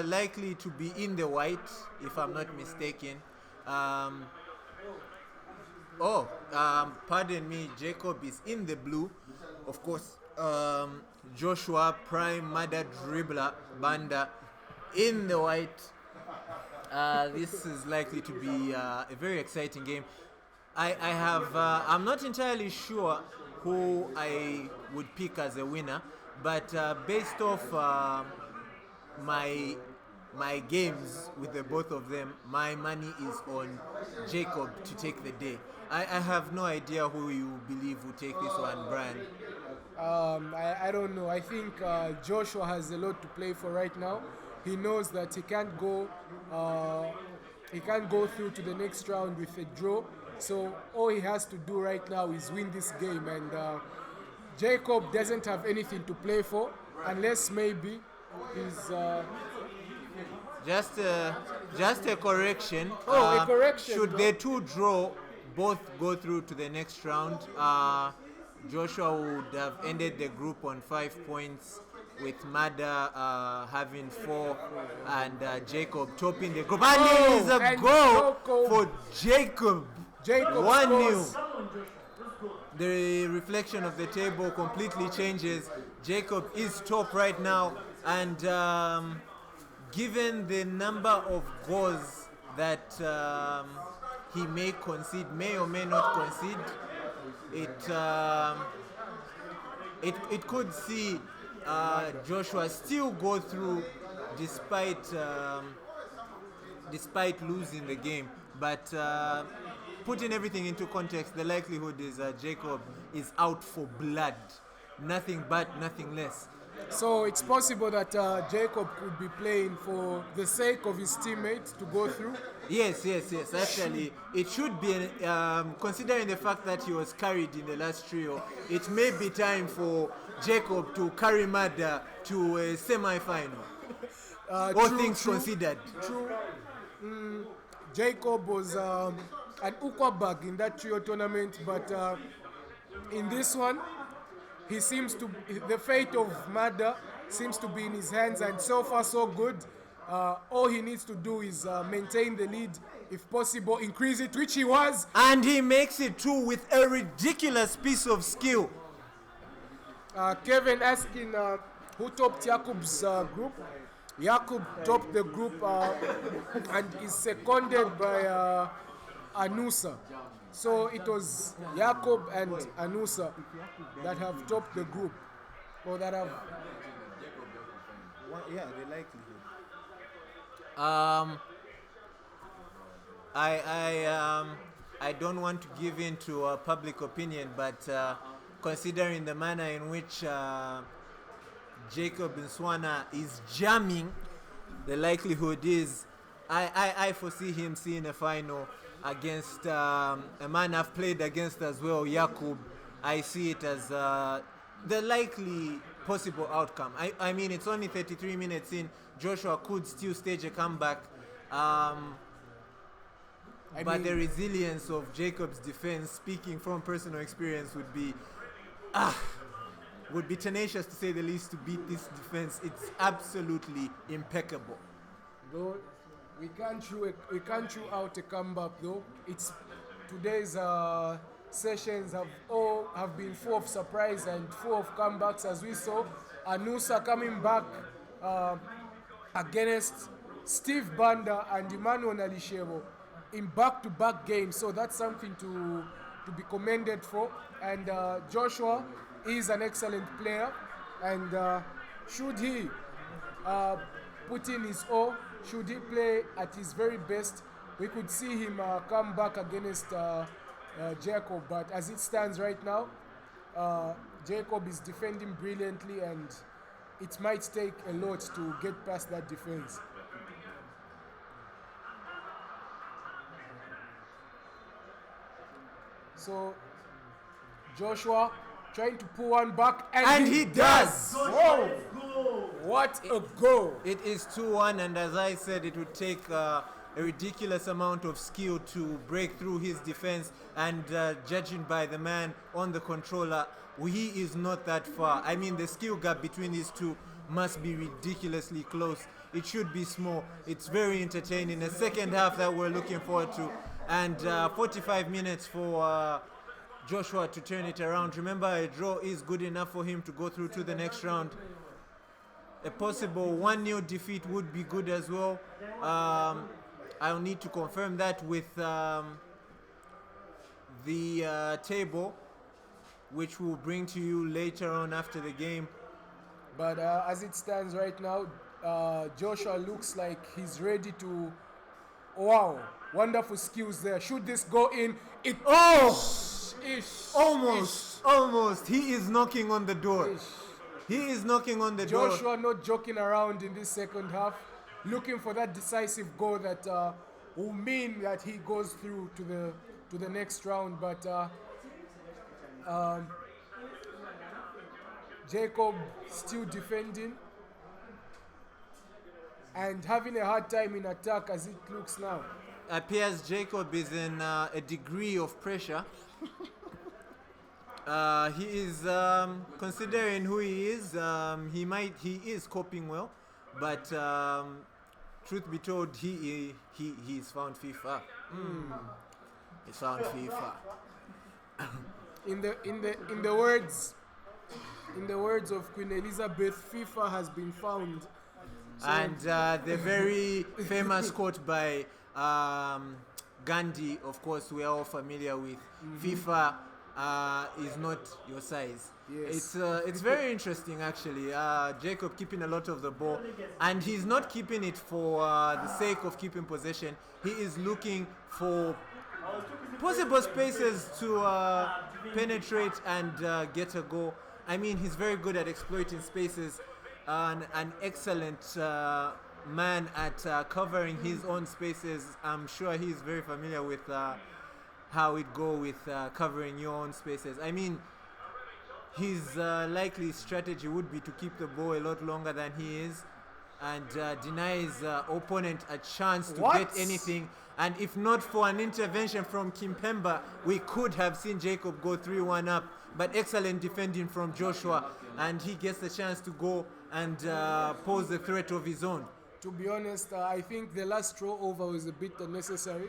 D: likely to be in the white, if I'm not mistaken. Pardon me, Jacob is in the blue. Of course, Joshua, Prime, Mada, Dribbler, Banda in the white. This is likely to be a very exciting game. I'm not entirely sure who I would pick as a winner, but based off my games with the both of them, my money is on Jacob to take the day. I have no idea who you believe will take this one, Brian.
B: I don't know. I think Joshua has a lot to play for right now. He knows that he can't go through to the next round with a draw. So all he has to do right now is win this game, and Jacob doesn't have anything to play for unless maybe he's
D: just a correction.
B: A correction.
D: Should the two draw both go through to the next round, Joshua would have ended the group on 5 points, with Mada having 4 and Jacob topping the group. And there is a goal for Jacob. 1-0. The reflection of the table completely changes. Jacob is top right now, and given the number of goals that he may concede, may or may not concede, it could see Joshua still go through despite losing the game. But putting everything into context, the likelihood is Jacob is out for blood. Nothing but, nothing less.
B: So it's possible that Jacob could be playing for the sake of his teammates to go through?
D: Yes. Actually, it should be, considering the fact that he was carried in the last trio, it may be time for Jacob to carry Mada to a semi-final. All things considered.
B: True. Jacob was an Ukwabag in that trio tournament, but in this one, he seems to, the fate of Mada seems to be in his hands, and so far so good. All he needs to do is maintain the lead, if possible, increase it, which he was.
D: And he makes it too with a ridiculous piece of skill.
B: Kevin asking who topped Jakub's group. Jakub topped the group and is seconded by Anusa. So it was Jakub and Anusa that have topped the group, or that have.
H: Yeah, the likelihood.
D: I don't want to give in to public opinion, but considering the manner in which Jacob Nswana is jamming, the likelihood is I foresee him seeing a final against a man I've played against as well, Jakub. I see it as the likely possible outcome. I mean, it's only 33 minutes in. Joshua could still stage a comeback. But the resilience of Jacob's defense, speaking from personal experience, would be tenacious to say the least to beat this defense. It's absolutely impeccable.
B: Though we can't chew out a comeback though. It's today's sessions have been full of surprise and full of comebacks, as we saw Anusa coming back against Steve Banda and Emmanuel Nalishevo in back-to-back games, so that's something to be commended for. And Joshua is an excellent player, and should he put in his all, should he play at his very best, we could see him come back against Jacob. But as it stands right now, Jacob is defending brilliantly, and it might take a lot to get past that defense. So Joshua trying to pull one back, and
D: he does.
B: Whoa! What a goal!
D: It is 2-1, and as I said, it would take a ridiculous amount of skill to break through his defense, and judging by the man on the controller, he is not that far. I mean, the skill gap between these two must be ridiculously close. It should be small. It's very entertaining. A second half that we're looking forward to, and 45 minutes for Joshua to turn it around. Remember, a draw is good enough for him to go through to the next round. A possible 1-0 defeat would be good as well. I'll need to confirm that with the table, which we'll bring to you later on after the game.
B: But as it stands right now, Joshua looks like he's ready to. Wow, wonderful skills there. Should this go in? It
D: Almost. He is knocking on the door. He is knocking on the door.
B: Joshua not joking around in this second half, looking for that decisive goal that will mean that he goes through to the next round. But Jacob still defending and having a hard time in attack as it looks now.
D: Appears Jacob is in a degree of pressure. He is considering who he is. He is coping well, but truth be told, he's found FIFA. He's found FIFA.
B: In the words of Queen Elizabeth, FIFA has been found. So
D: And the very famous quote by Gandhi, of course, we are all familiar with. FIFA is not your size.
B: Yes.
D: It's very interesting, actually. Jacob keeping a lot of the ball, and he's not keeping it for the sake of keeping possession. He is looking for possible spaces to penetrate and get a goal. I mean, he's very good at exploiting spaces. An excellent man at covering his own spaces. I'm sure he's very familiar with how it go with covering your own spaces. I mean, his likely strategy would be to keep the ball a lot longer than he is, and deny his opponent a chance to get anything. And if not for an intervention from Kimpemba, we could have seen Jacob go 3-1 up. But excellent defending from Joshua, and he gets the chance to go and pose the threat of his own
B: To be honest, I think the last throw over was a bit unnecessary.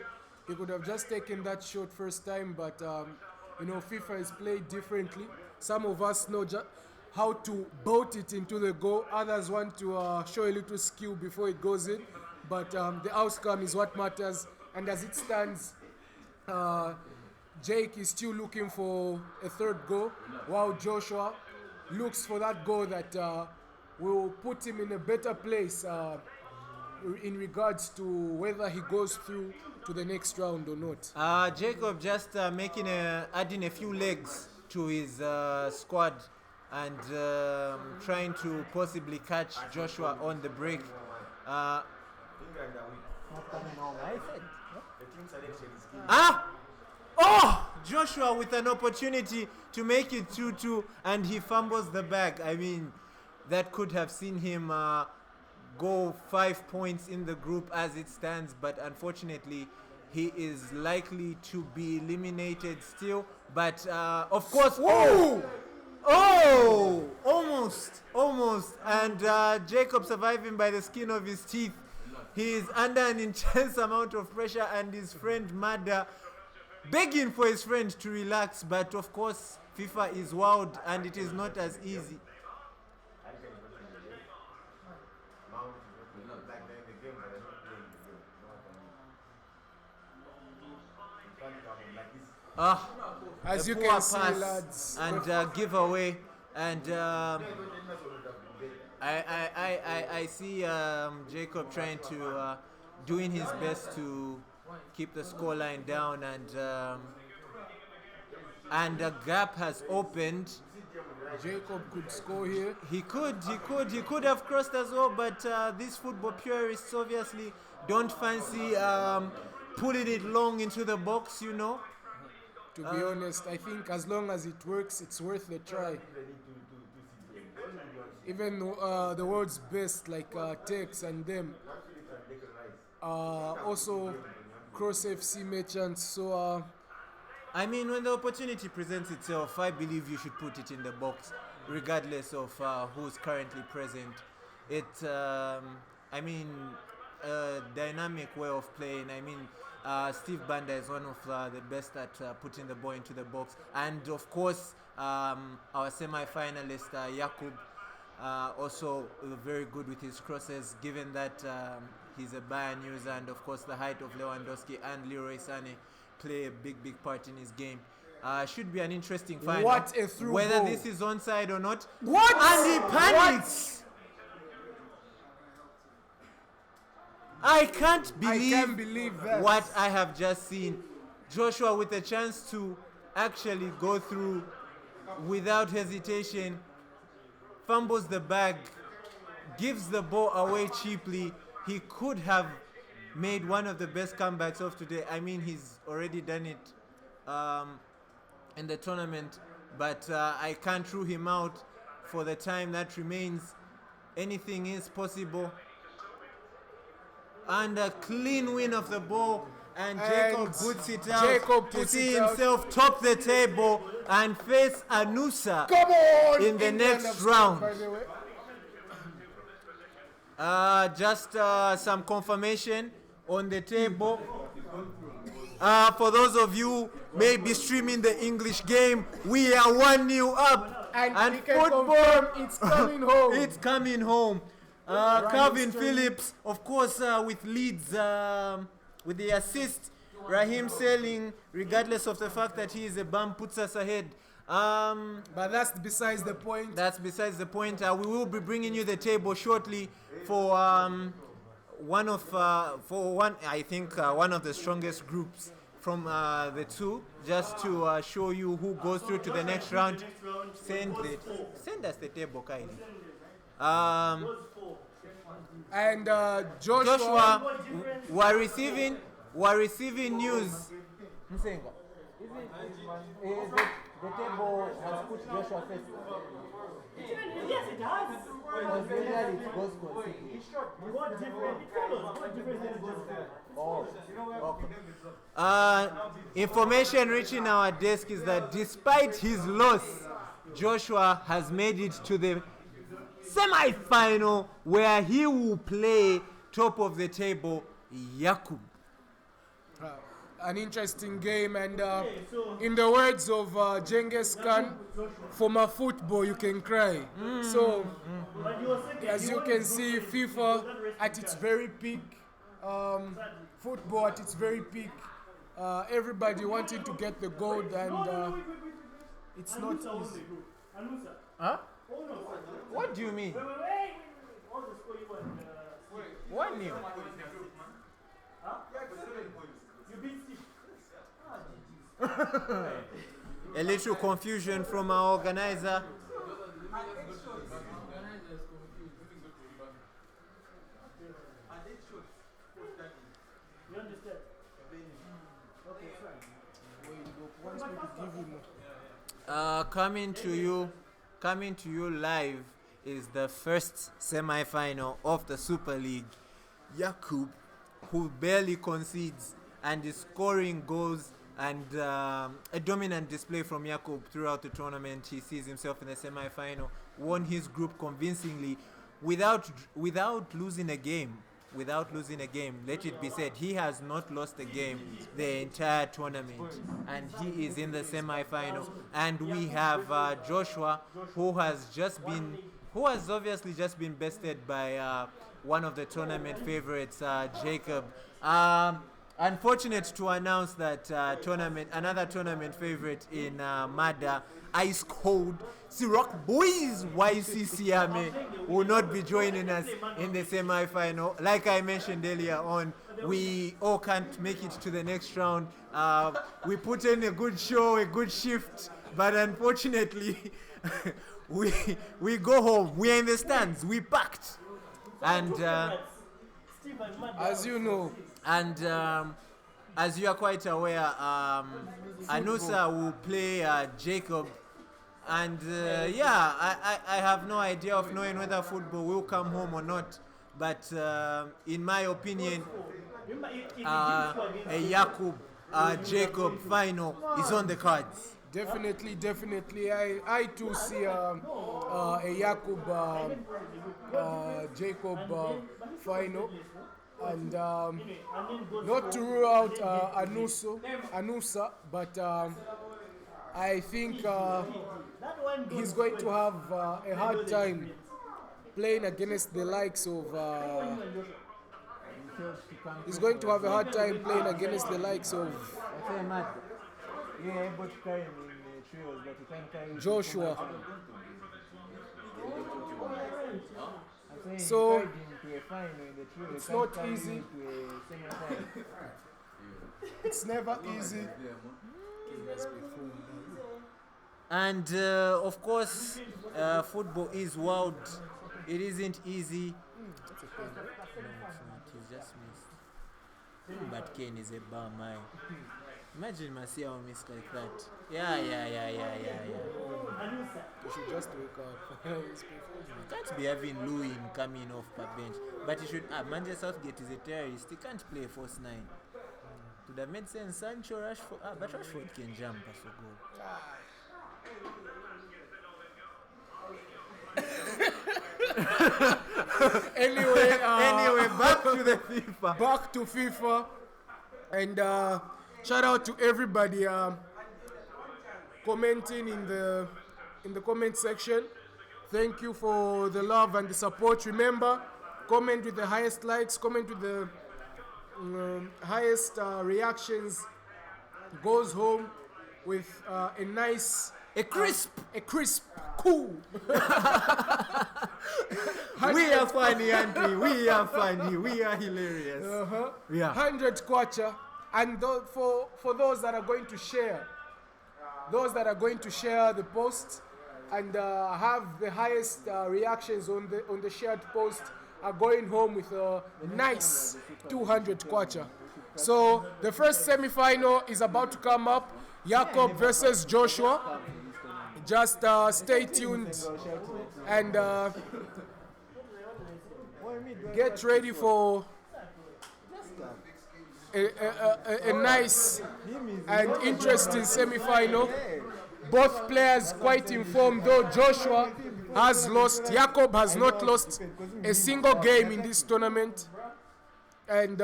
B: He could have just taken that shot first time, but FIFA is played differently. Some of us know how to boat it into the goal. Others want to show a little skill before it goes in. But the outcome is what matters. And as it stands, Jake is still looking for a third goal, while Joshua looks for that goal that will put him in a better place in regards to whether he goes through to the next round or not.
D: Jacob just adding a few legs to his squad and trying to possibly catch Joshua on the break. Joshua with an opportunity to make it 2-2 and he fumbles the bag. I mean, that could have seen him go 5 points in the group as it stands, but unfortunately he is likely to be eliminated still. But of course, almost, and Jacob surviving by the skin of his teeth. He is under an intense amount of pressure, and his friend Mada begging for his friend to relax. But of course, FIFA is wild, and it is not as easy.
B: As you
D: poor
B: can see,
D: pass
B: lads,
D: and give away, and I see Jacob trying to doing his best to keep the scoreline down, and a gap has opened.
B: Jacob could score here.
D: He could have crossed as well, but these football purists obviously don't fancy pulling it long into the box, you know.
B: To be honest, I think as long as it works, it's worth the try. Even the world's best, like Tex and them, also cross FC merchants. So,
D: I mean, when the opportunity presents itself, I believe you should put it in the box, regardless of who's currently present. It's, a dynamic way of playing. I mean, Steve Banda is one of the best at putting the ball into the box. And of course, our semi-finalist, Jakub, also very good with his crosses, given that he's a Bayern user, and of course the height of Lewandowski and Leroy Sané play a big part in his game. Should be an interesting final.
B: What a through
D: whether
B: goal.
D: this is onside or not.
B: What?
D: And he panics! I can't believe
B: that.
D: what I have just seen. Joshua with a chance to actually go through without hesitation, fumbles the bag, gives the ball away cheaply. He could have made one of the best comebacks of today. I mean, he's already done it in the tournament, but I can't rule him out for the time that remains. Anything is possible. And a clean win of the ball, and Jacob puts it out to see himself top the table and face Anusa in the next round. Just some confirmation on the table. For those of you maybe streaming the English game, we are 1-0 up,
B: and football, it's coming home.
D: It's coming home. Calvin Phillips, of course, with Leeds, with the assist. Raheem Sterling, regardless of the fact that he is a bum, puts us ahead.
B: But that's besides the point.
D: That's besides the point. We will be bringing you the table shortly for one of the strongest groups from the two, just to show you who goes through to the next round. Send us the table, Kylie.
B: And
D: Joshua, we're receiving news. Msenga, is the table has put Joshua first?
C: Yes, it has.
D: Because usually it goes consecutive.
C: What difference does it just
D: Oh, okay. Information reaching our desk is that despite his loss, Joshua has made it to the semi-final, where he will play top of the table, Yakub.
B: An interesting game, and in the words of Genghis Khan, for my football you can cry. So, as you can see, FIFA at its very peak, football at its very peak, everybody wanting to get the gold, and it's not easy.
D: Huh? What do you mean? 1-0. A little confusion from our organizer. Coming to you live is the first semi-final of the Super League. Yakub, who barely concedes and is scoring goals, and a dominant display from Yakub throughout the tournament. He sees himself in the semi-final, won his group convincingly without losing a game. Let it be said, he has not lost a game the entire tournament, and he is in the semi-final. And we have Joshua, who has obviously just been bested by one of the tournament favorites, Jacob. Unfortunate to announce that another tournament favorite in Mada, Ice Cold Siroc Boys YC Siame, will not be joining us in the semi-final. Like I mentioned earlier on, we all can't make it to the next round. We put in a good show, a good shift, but unfortunately, we go home. We are in the stands. We packed, and
B: As you know,
D: and as you are quite aware, Anusa will play Jacob. And I have no idea of knowing whether football will come home or not. But in my opinion, a Jacob final is on the cards.
B: definitely. I too see a Jacob final. And not to rule out Anusa, but I think he's going to have a hard time playing against the likes of. He's going to have a hard time playing against the likes of Joshua. So it's not easy. It's never easy.
D: And of course, football is wild. It isn't easy. He's just missed. But Kane is a bar man. Imagine Marcia will miss like that. Yeah.
B: You should just wake up.
D: Can't be having Lewin coming off per bench. But he should. Manchester Southgate is a terrorist. He can't play false 9. Would have made sense. Sancho, Rashford. But Rashford can jump as a goal.
B: Anyway,
D: back to the FIFA.
B: Back to FIFA, and shout out to everybody commenting in the comment section. Thank you for the love and the support. Remember, comment with the highest likes, comment with the highest reactions. Goes home with a nice,
D: a crisp,
B: cool.
D: We are funny, auntie. We are funny. We are hilarious.
B: Yeah. 100 kwacha, and for those that are going to share, the post and have the highest reactions on the shared post are going home with a nice 200 kwacha. So the first semi-final is about to come up. Jakob versus Joshua. Just stay tuned and get ready for a nice and interesting semi-final. Both players quite informed, though Joshua has lost. Jakob has not lost a single game in this tournament. and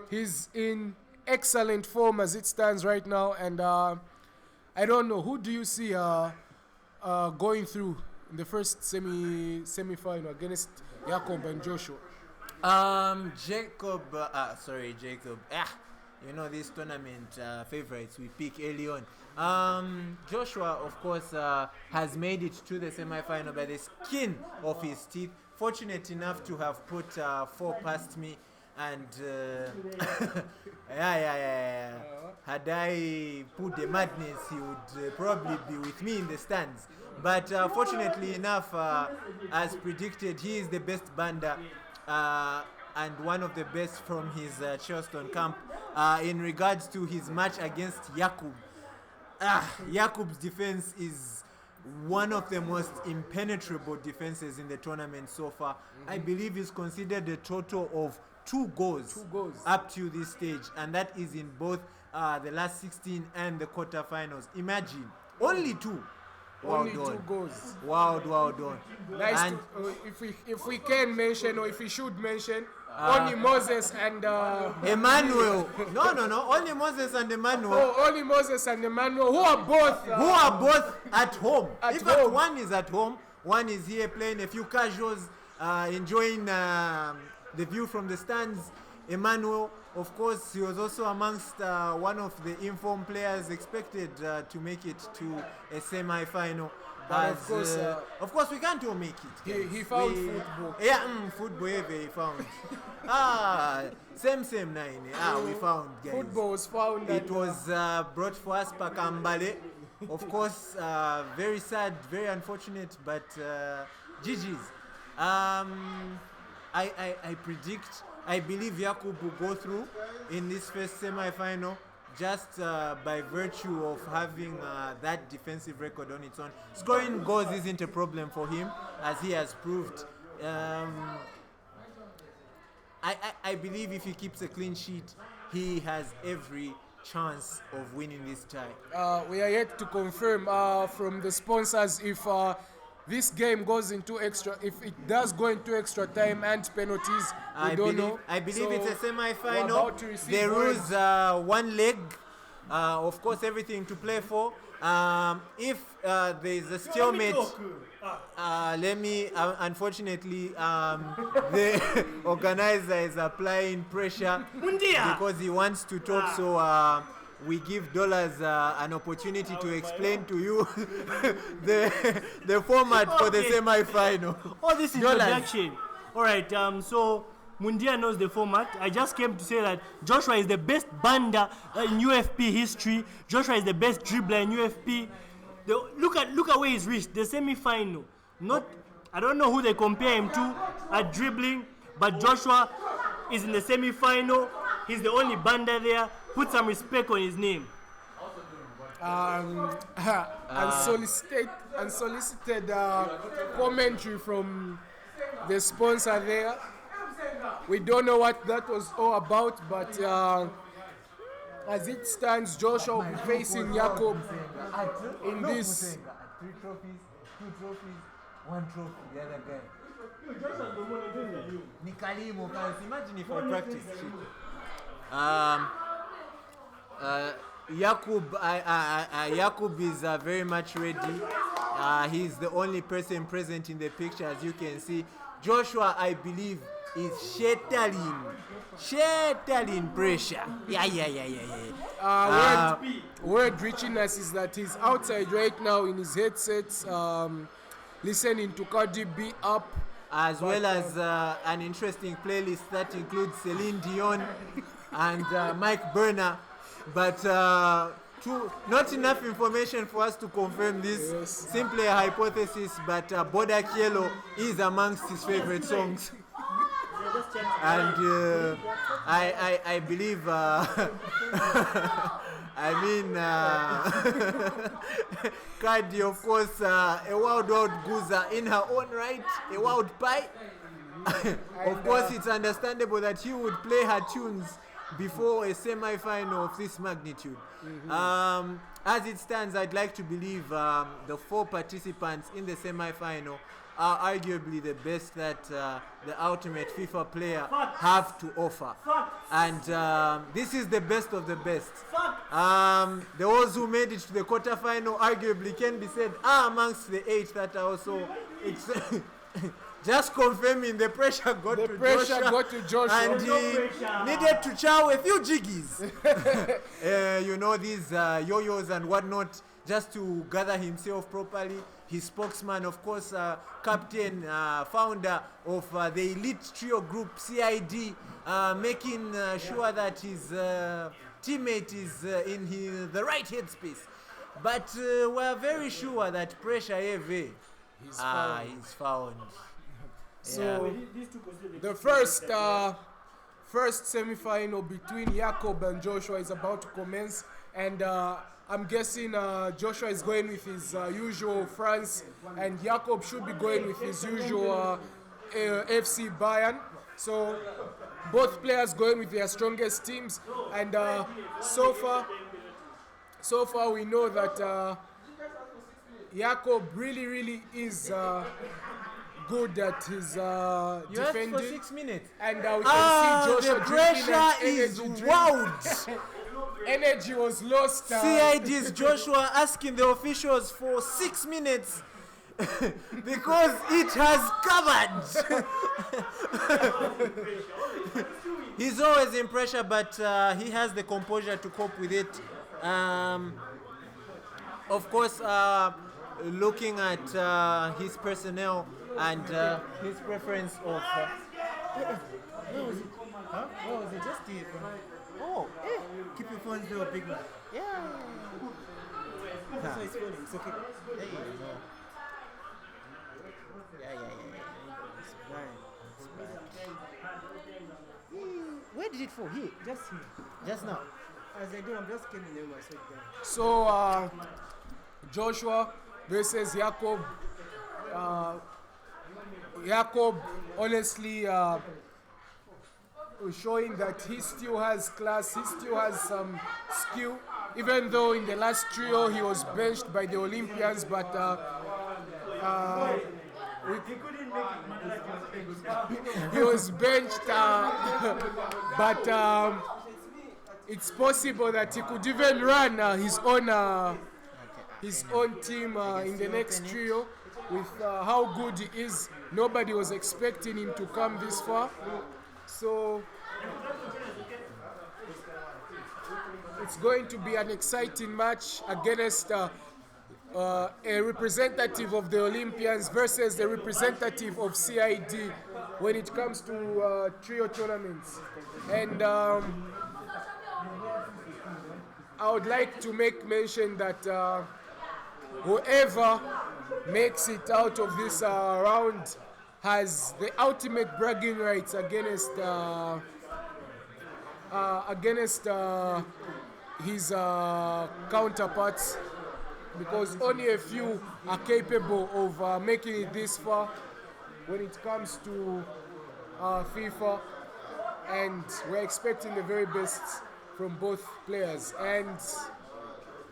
B: he's in excellent form as it stands right now. And I don't know, who do you see going through in the first semi-final against Jacob and Joshua?
D: Jacob. Jacob. You know, this tournament favorites we pick early on. Joshua, of course, has made it to the semi-final by the skin of his teeth. Fortunate enough to have put 4 past me, and had I put the madness, he would probably be with me in the stands. But fortunately enough, as predicted, he is the best bander. And one of the best from his Charleston camp. In regards to his match against Jakub, Jakub's defense is one of the most impenetrable defenses in the tournament so far. I believe he's considered a total of 2 goals up to this stage, and that is in both the last 16 and the quarterfinals. Imagine, only 2.
B: Only 2 goals.
D: Wow done.
B: Nice.
D: And
B: if we can mention, or if we should mention, only Moses and
D: Emmanuel. No. Only Moses and Emmanuel.
B: Oh, only Moses and Emmanuel, who are both
D: at home.
B: At
D: In fact,
B: home.
D: one is at home, one is here playing a few casuals, enjoying the view from the stands. Emmanuel, of course, he was also amongst one of the informed players expected to make it to a semi-final.
B: But
D: Of course, we can't all make it.
B: he found football.
D: Yeah, football he found. Same 9. We found, guys.
B: Football was found.
D: It was brought for us by Kambale. Of course, very sad, very unfortunate, but GG's. I believe Jakub will go through in this first semi-final just by virtue of having that defensive record on its own. Scoring goals isn't a problem for him, as he has proved. I believe if he keeps a clean sheet, he has every chance of winning this tie.
B: We are yet to confirm from the sponsors if this game goes into extra, if it does go into extra time and penalties. We don't know.
D: I believe
B: So
D: it's a
B: we're
D: semi-final.
B: about to receive
D: The
B: word.
D: rules 1 leg. Of course, everything to play for. If there is a stalemate, unfortunately, the organizer is applying pressure because he wants to talk. So we give dollars an opportunity to explain to you the format for the semi-final.
C: Oh, this is introduction. All right. So Mundia knows the format. I just came to say that Joshua is the best bander in UFP history. Joshua is the best dribbler in UFP. Look at where he's reached. The semi-final. I don't know who they compare him to at dribbling, but Joshua is in the semi-final. He's the only bander there. Put some respect on his name.
B: Unsolicited commentary from the sponsor there. We don't know what that was all about, but as it stands, Joshua will be facing Jacob in this.
D: 3 trophies, 2 trophies, 1 trophy, the other guy. Nikalimo, imagine if I practice. Jakub is very much ready. He's the only person present in the picture, as you can see. Joshua, I believe, is shattering pressure.
B: Word reaching us is that he's outside right now in his headsets, listening to Cardi B up.
D: As well as an interesting playlist that includes Celine Dion and Mike Burner. But not enough information for us to confirm this.
B: Yes.
D: Simply a hypothesis, but Boda Kielo is amongst his favorite songs. And I believe, Cardi, of course, a wild Guza in her own right, a wild pie. Of course, it's understandable that he would play her tunes before a semi-final of this magnitude. As it stands, I'd like to believe the 4 participants in the semi-final are arguably the best that the ultimate FIFA player have to offer. And this is the best of the best. Those who made it to the quarterfinal arguably can be said are amongst the 8 that are also just confirming the pressure got
B: The
D: to
B: pressure
D: Joshua,
B: got to Joshua.
D: and he needed to chow a few jiggies. You know, these yo-yos and whatnot, just to gather himself properly. His spokesman, of course, captain, founder of the elite trio group CID, making sure that his teammate is in the right headspace. But we're very sure that pressure heavy. He's found.
B: So the first semi-final between Jacob and Joshua is about to commence, and I'm guessing Joshua is going with his usual France, and Jacob should be going with his usual FC Bayern. So both players going with their strongest teams, and so far we know that Jacob really is good at his
D: You asked for
B: defending,
D: 6 minutes.
B: and we can see Joshua
D: the
B: drinking
D: pressure
B: an
D: is
B: energy drink.
D: wild.
B: Energy was lost.
D: CID's Joshua asking the officials for 6 minutes because it has covered. He's always in pressure, but he has the composure to cope with it. Of course, looking at his personnel and his preference of.
H: Where was it? Huh? What was it? Just the. Oh, keep your phones low, big man.
D: Yeah.
H: That's why it's falling. It's okay.
D: There you go. Yeah.
H: It's fine.
D: Where did it fall? Here.
H: Just here.
D: Just now.
H: As I do, I'm just getting them myself down.
B: So Joshua versus Jacob. Jacob honestly showing that he still has class, he still has some skill, even though in the last trio he was benched by the Olympians, but he was benched, but it's possible that he could even run his own team in the next trio. With how good he is, nobody was expecting him to come this far. So it's going to be an exciting match against a representative of the Olympians versus the representative of CID when it comes to trio tournaments. And I would like to make mention that whoever makes it out of this round has the ultimate bragging rights against his counterparts, because only a few are capable of making it this far when it comes to FIFA, and we're expecting the very best from both players. And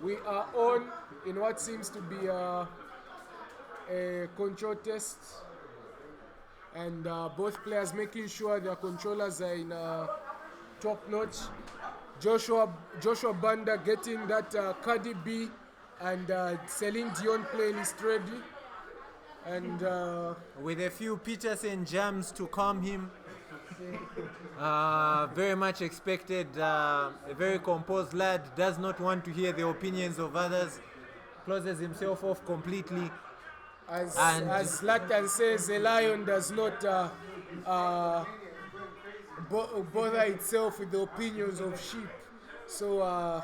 B: we are on in what seems to be a control test, and both players making sure their controllers are in top notch. Joshua Banda getting that Cardi B and Celine Dion playlist ready, and
D: with a few Peterson jams to calm him. Very much expected. A very composed lad, does not want to hear the opinions of others, closes himself off completely.
B: As Latan says, a lion does not bother itself with the opinions of sheep. So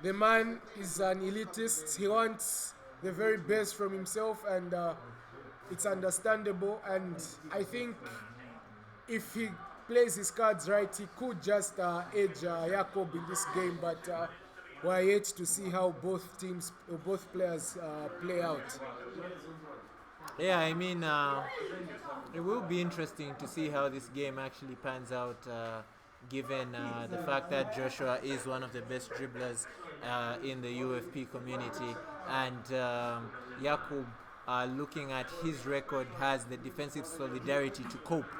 B: the man is an elitist. He wants the very best from himself, and it's understandable. And I think if he plays his cards right, he could just edge Jacob in this game. But we're yet to see how both players play out.
D: Yeah, I mean, it will be interesting to see how this game actually pans out, given the fact that Joshua is one of the best dribblers in the UFP community, and Jakub looking at his record, has the defensive solidarity to cope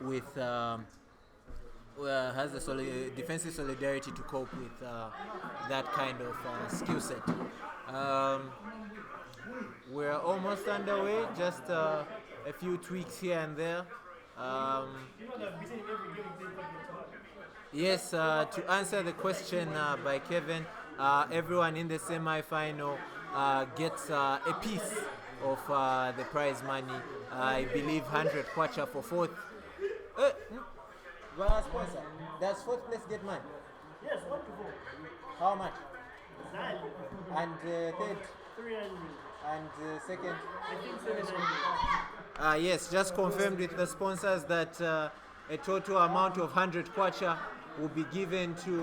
D: with defensive solidarity to cope with that kind of skill set. We're almost underway, just a few tweaks here and there. Yes, to answer the question by Kevin, everyone in the semi-final gets a piece of the prize money. I believe 100 kwacha for fourth. Sponsor, does fourth place get money?
C: Yes, 1 to 4.
D: How much?
C: 9.
D: And third
C: 300.
D: and second?
C: I think 700.
D: Yes, just confirmed with the sponsors that a total amount of 100 kwacha will be given to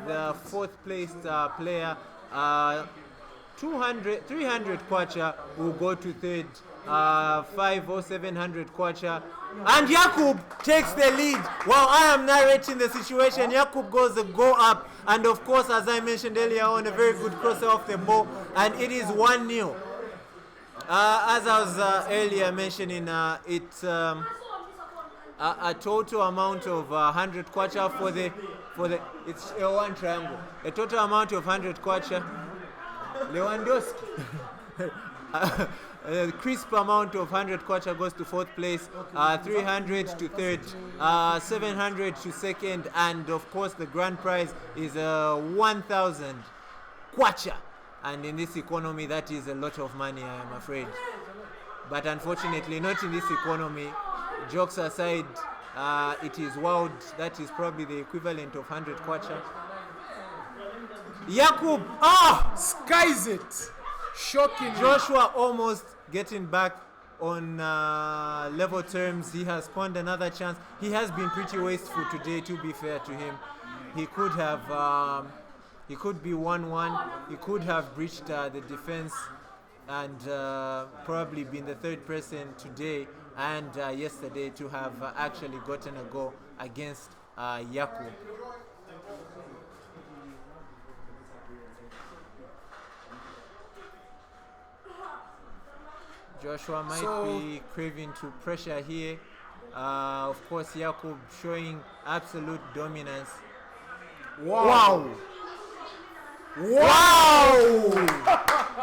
D: the fourth placed player. 300 kwacha will go to third. 5 or 700 kwacha. And Yakub takes the lead. While I am narrating the situation, Yakub goes the go up. And of course, as I mentioned earlier on, a very good crosser off the ball. And it is 1-0. As I was earlier mentioning, it's a total amount of 100 kwacha for the it's a one triangle. A total amount of 100 kwacha. Lewandowski. A crisp amount of 100 kwacha goes to fourth place, 300 to third, 700 to second, and of course the grand prize is 1,000 kwacha. And in this economy, that is a lot of money, I am afraid. But unfortunately, not in this economy. Jokes aside, it is wild. That is probably the equivalent of 100 kwacha. Yakub,
B: skies it. Shocking.
D: Joshua almost getting back on level terms. He has spawned another chance. He has been pretty wasteful today, to be fair to him. He could have, he could be 1-1. He could have breached the defense and probably been the third person today and yesterday to have actually gotten a goal against Yakub. Joshua might be craving to pressure here. Of course, Yakub showing absolute dominance. Wow!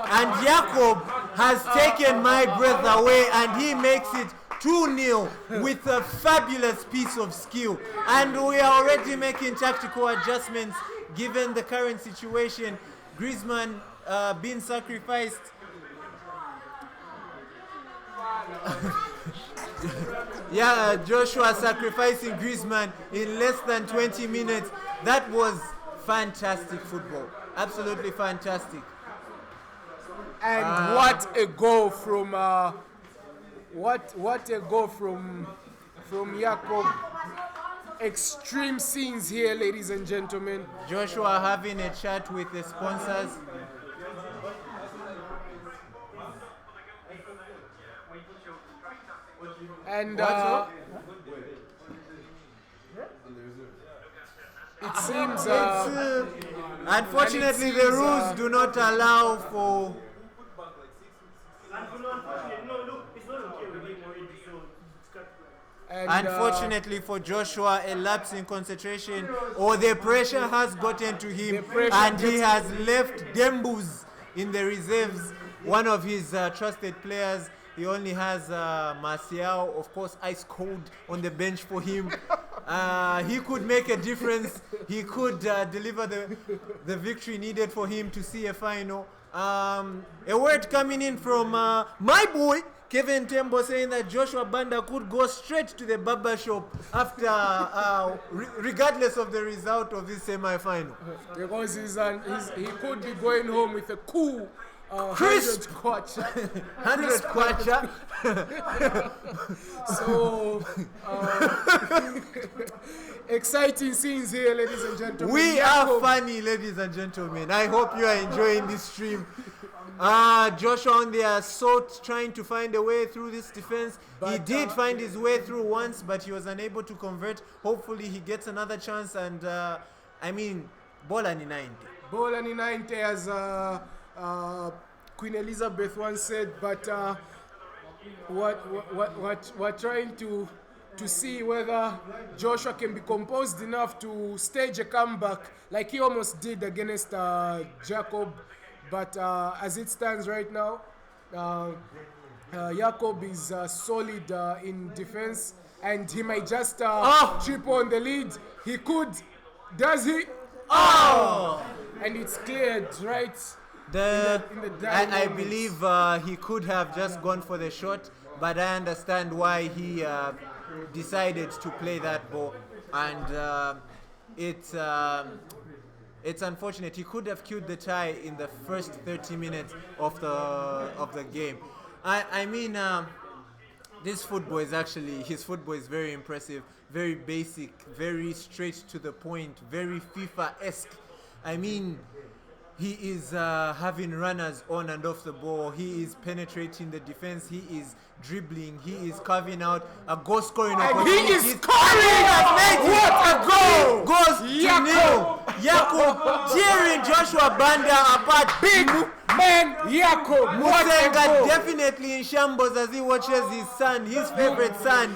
D: And Yakub has taken my breath away, and he makes it 2-0 with a fabulous piece of skill. And we are already making tactical adjustments given the current situation. Griezmann being sacrificed. Joshua sacrificing Griezmann in less than 20 minutes. That was fantastic football. Absolutely fantastic.
B: And what a goal from what a goal from Yakub. Extreme scenes here, ladies and gentlemen.
D: Joshua having a chat with the sponsors.
B: And it seems
D: unfortunately the rules do not allow for unfortunately for Joshua, a lapse in concentration or the pressure has gotten to him and he has left Dembus in the reserves, one of his trusted players. He only has Martial, of course, ice cold on the bench for him. He could make a difference. He could deliver the victory needed for him to see a final. A word coming in from my boy, Kevin Tembo, saying that Joshua Banda could go straight to the barber shop after, regardless of the result of this semi-final.
B: Because he could be going home with a cool
D: 100
B: kwacha.
D: 100 kwacha.
B: So, exciting scenes here, ladies and gentlemen.
D: We are funny, ladies and gentlemen. I hope you are enjoying this stream. Joshua on the assault, trying to find a way through this defense. He did find his way through once, but he was unable to convert. Hopefully he gets another chance. And Bola ni 90.
B: Bola ni 90 as Queen Elizabeth once said, but what we're trying to see whether Joshua can be composed enough to stage a comeback like he almost did against Jacob. But as it stands right now, Jacob is solid in defense, and he might just trip on the lead. He could. Does he? Oh! And it's cleared, right?
D: I believe he could have just gone for the shot, but I understand why he decided to play that ball, and it's unfortunate. He could have killed the tie in the first 30 minutes of the game. I mean, his football is very impressive, very basic, very straight to the point, very FIFA-esque. I mean, he is having runners on and off the ball. He is penetrating the defense. He is dribbling. He is carving out a goal scoring opportunity.
B: He is scoring! What a goal!
D: Goes to nil. Jacob tearing Joshua Banda apart.
B: Big man Jacob. What a
D: Musenga
B: goal!
D: definitely in shambles as he watches his son, his favorite son,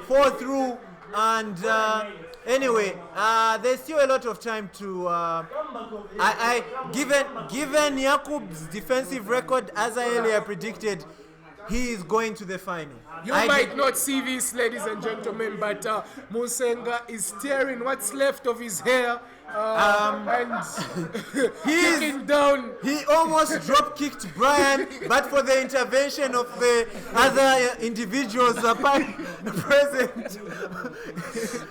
D: fall through. And anyway, there's still a lot of time to. Given Jakub's defensive record, as I earlier predicted, he is going to the final.
B: You might not see this, ladies and gentlemen, but Musenga is tearing what's left of his hair and kicking down.
D: He almost drop kicked Brian, but for the intervention of the other individuals present.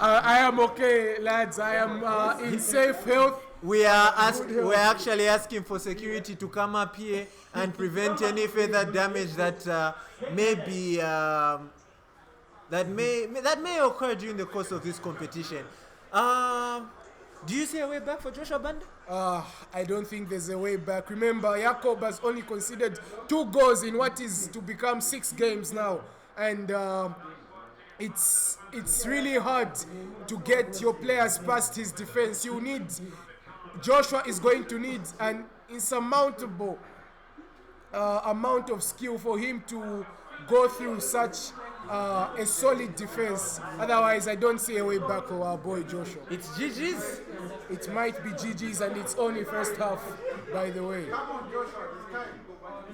B: I am okay, lads. I am in safe health.
D: We're actually asking for security to come up here and prevent any further damage that may occur during the course of this competition. Do you see a way back for Joshua Banda?
B: I don't think there's a way back. Remember, Jacob has only conceded 2 goals in what is to become 6 games now, and it's really hard to get your players past his defense. Joshua is going to need an insurmountable amount of skill for him to go through such a solid defense. Otherwise, I don't see a way back for our boy Joshua.
D: It's GG's.
B: It might be GG's, and it's only first half, by the way.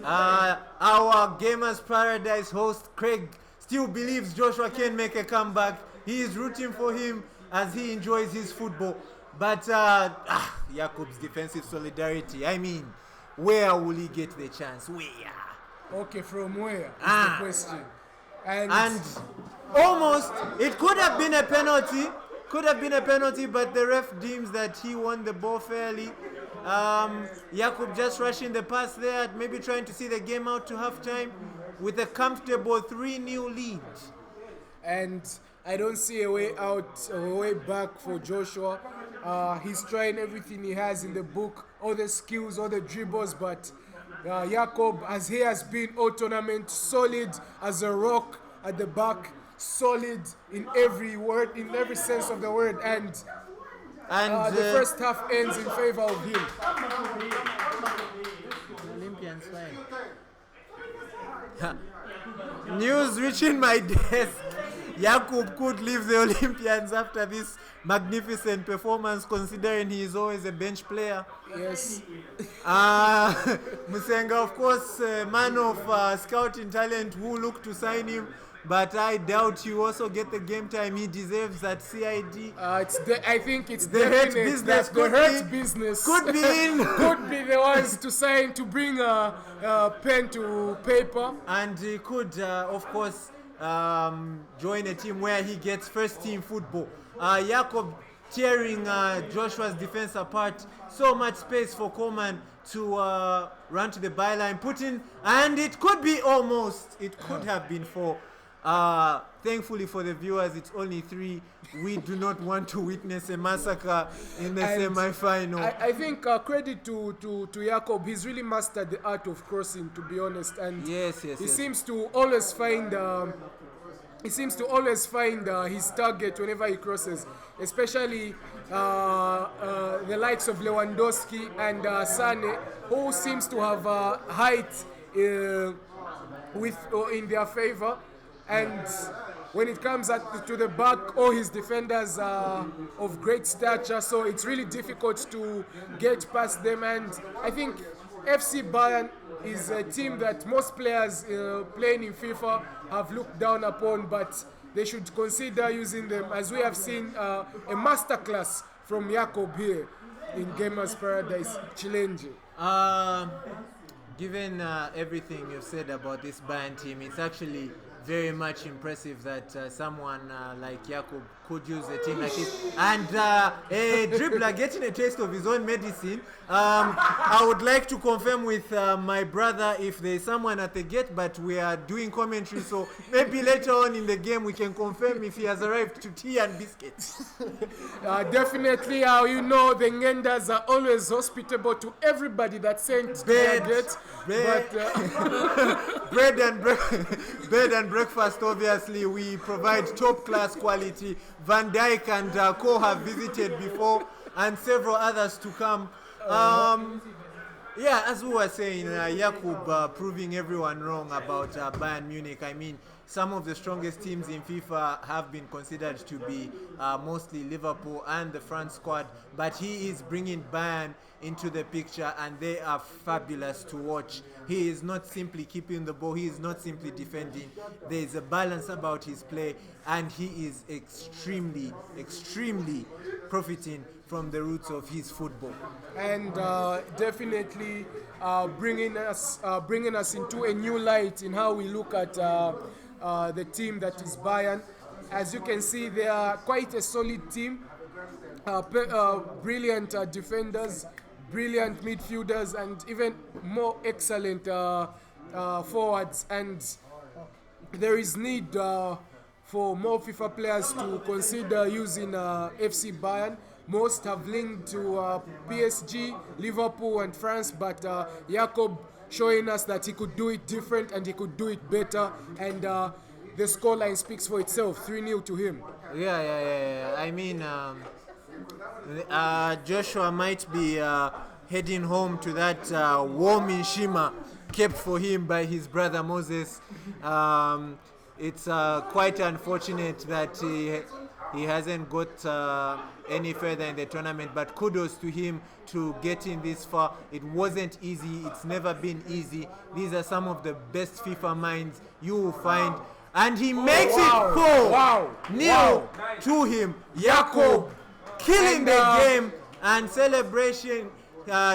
D: Our Gamers Paradise host Craig still believes Joshua can make a comeback. He is rooting for him as he enjoys his football. But Jakub's defensive solidarity, I mean, where will he get the chance? Where?
B: Okay, from where is the question?
D: And almost, it could have been a penalty. But the ref deems that he won the ball fairly. Jakub just rushing the pass there, maybe trying to see the game out to halftime with a comfortable 3-0 lead.
B: And I don't see a way out, a way back for Joshua. He's trying everything he has in the book, all the skills, all the dribbles, but Jacob, as he has been all tournament, solid as a rock at the back, solid in every word, in every sense of the word, and the first half ends in favor of him.
D: Olympians fine. News reaching my desk. Jakub could leave the Olympians after this magnificent performance, considering he is always a bench player.
B: Yes.
D: Musenga, of course, man of scouting talent, who look to sign him, but I doubt he also get the game time he deserves at CID.
B: I think it's
D: the hurt business.
B: The hurt business
D: could be in.
B: Could be the ones to sign, to bring a pen to paper.
D: And he could, of course, join a team where he gets first team football. Jacob tearing Joshua's defense apart. So much space for Coleman to run to the byline, put in, and it could be almost. It could have been 4. Thankfully for the viewers, it's only 3. We do not want to witness a massacre in the semi-final.
B: I think credit to Jacob. He's really mastered the art of crossing, to be honest. And he seems to always find. He seems to always find his target whenever he crosses, especially the likes of Lewandowski and Sane, who seems to have height in their favor. And when it comes to the back, all his defenders are of great stature, so it's really difficult to get past them. And I think FC Bayern is a team that most players playing in FIFA have looked down upon, but they should consider using them, as we have seen a masterclass from Jakob here in Gamers Paradise, Chilenje.
D: Given everything you've said about this Bayern team, it's actually very much impressive that someone like Jakob could use a team like this. And a dribbler getting a taste of his own medicine. I would like to confirm with my brother if there's someone at the gate, but we are doing commentary, so maybe later on in the game we can confirm if he has arrived to tea and biscuits.
B: Definitely, you know, the Ngendas are always hospitable to everybody that's sent to their gate.
D: Bed and breakfast, obviously, we provide top-class quality. Van Dijk and Co have visited before, and several others to come. Yeah, as we were saying, Jakub proving everyone wrong about Bayern Munich. I mean, some of the strongest teams in FIFA have been considered to be mostly Liverpool and the France squad, but he is bringing Bayern into the picture, and they are fabulous to watch. He is not simply keeping the ball, he is not simply defending. There is a balance about his play, and he is extremely profiting from the roots of his football.
B: And definitely bringing us into a new light in how we look at the team that is Bayern. As you can see, they are quite a solid team, brilliant defenders, brilliant midfielders, and even more excellent forwards. And there is need for more FIFA players to consider using FC Bayern. Most have linked to PSG, Liverpool and France, but Jakob showing us that he could do it different and he could do it better, and the scoreline speaks for itself, 3-0 to him.
D: Yeah. I mean, Joshua might be heading home to that warm in Shima kept for him by his brother Moses. It's quite unfortunate that he hasn't got any further in the tournament, but kudos to him to getting this far. It wasn't easy, it's never been easy. These are some of the best FIFA minds you will find, and he makes it 4-0 to him. Jakob killing the game, and celebration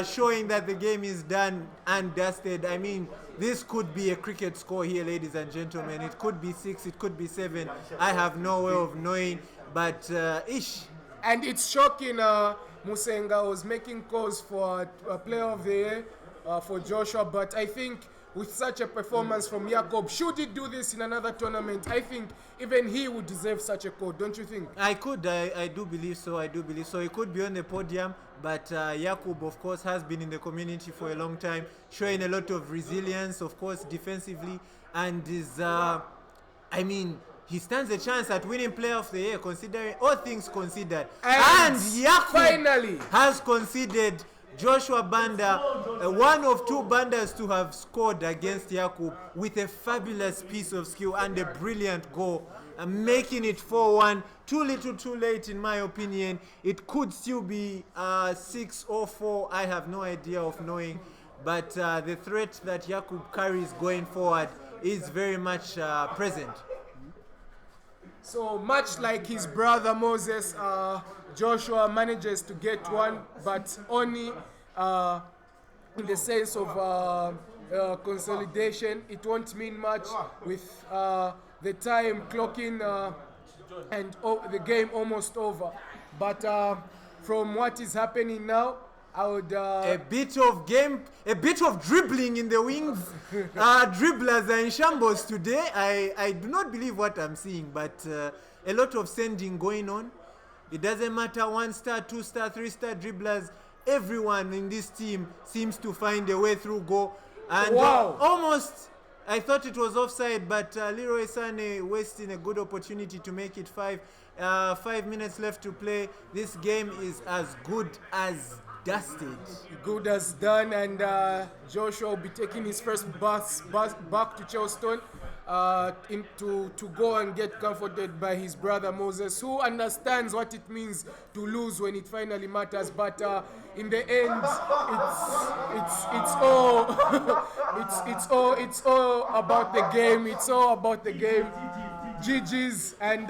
D: showing that the game is done and dusted. I mean, this could be a cricket score here, ladies and gentlemen. It could be 6, it could be 7. I have no way of knowing, but
B: And it's shocking, Musenga was making calls for a player of the year for Joshua, but I think with such a performance from Jakob, should he do this in another tournament, I think even he would deserve such a call, don't you think?
D: I do believe so. He could be on the podium, but Jakob, of course, has been in the community for a long time, showing a lot of resilience, of course, defensively, and is, he stands a chance at winning Player of the Year, considering all things considered. And Jakob
B: finally
D: has conceded Joshua Banda, one of 2 Bandas to have scored against Jakob, with a fabulous piece of skill and a brilliant goal, making it 4-1. Too little, too late, in my opinion. It could still be 6 or 4. I have no idea of knowing, but the threat that Jakob carries going forward is very much present.
B: So much like his brother Moses, Joshua manages to get one, but only in the sense of consolidation. It won't mean much with the time clocking and the game almost over. But from what is happening now, I would
D: a bit of dribbling in the wings. Dribblers are in shambles today. I do not believe what I'm seeing, but a lot of sending going on. It doesn't matter 1-star, 2-star, 3-star dribblers. Everyone in this team seems to find a way through goal, and almost I thought it was offside, but Leroy Sané wasting a good opportunity to make it 5. 5 minutes left to play. This game is as good as dusted.
B: Good as done, and Joshua will be taking his first bus back to Charleston to go and get comforted by his brother Moses, who understands what it means to lose when it finally matters. But in the end, it's all about the game. It's all about the game. GG's, and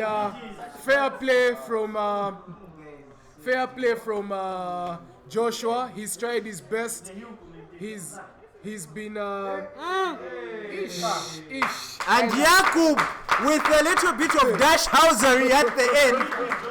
B: fair play from Joshua. He's tried his best. He's been ish.
D: And Yakub, with a little bit of dash housery at the end,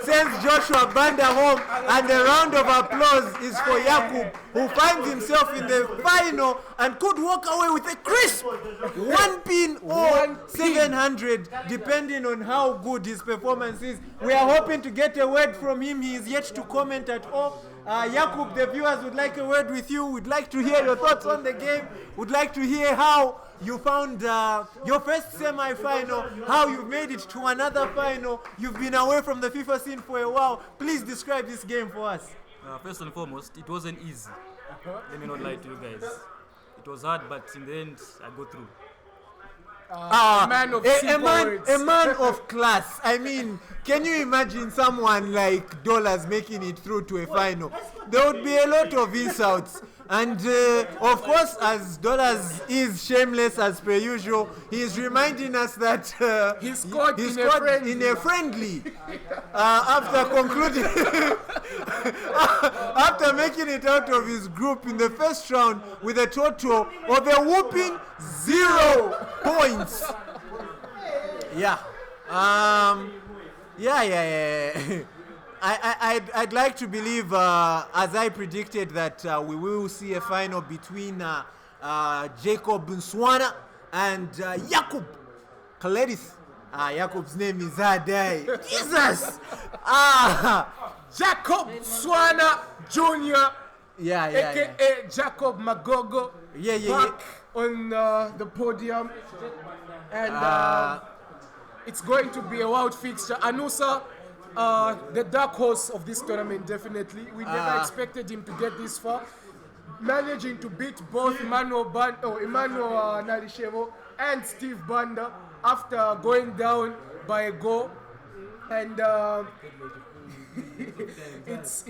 D: sends Joshua Banda home, and a round of applause is for Yakub, who finds himself in the final and could walk away with a crisp 1 pin or 700, depending on how good his performance is. We are hoping to get a word from him. He is yet to comment at all. Yakub, the viewers would like a word with you. Would like to hear your thoughts on the game. Would like to hear how you found your first semi-final, how you made it to another final. You've been away from the FIFA scene for a while. Please describe this game for us.
J: First and foremost, it wasn't easy. Let me not lie to you guys. It was hard, but in the end, I got through.
B: A man of
D: a man of class. I mean, can you imagine someone like Dollars making it through to a final? There would be a lot of insults. And of course, as Dollars is shameless as per usual, he is reminding us that
B: he scored
D: in a friendly after concluding, after making it out of his group in the first round with a total of a whooping 0 points. Yeah. Yeah. I'd like to believe, as I predicted, that we will see a final between Jacob Nswana and Jakub Kaledis. Jakub's name is Adai. Jesus!
B: Jacob Nswana Jr.
D: Yeah.
B: Jacob Magogo. Back on the podium. And it's going to be a wild fixture. Anusa, the dark horse of this tournament, definitely. We never expected him to get this far. Managing to beat both Emmanuel Nalishevo and Steve Banda after going down by a goal. And it's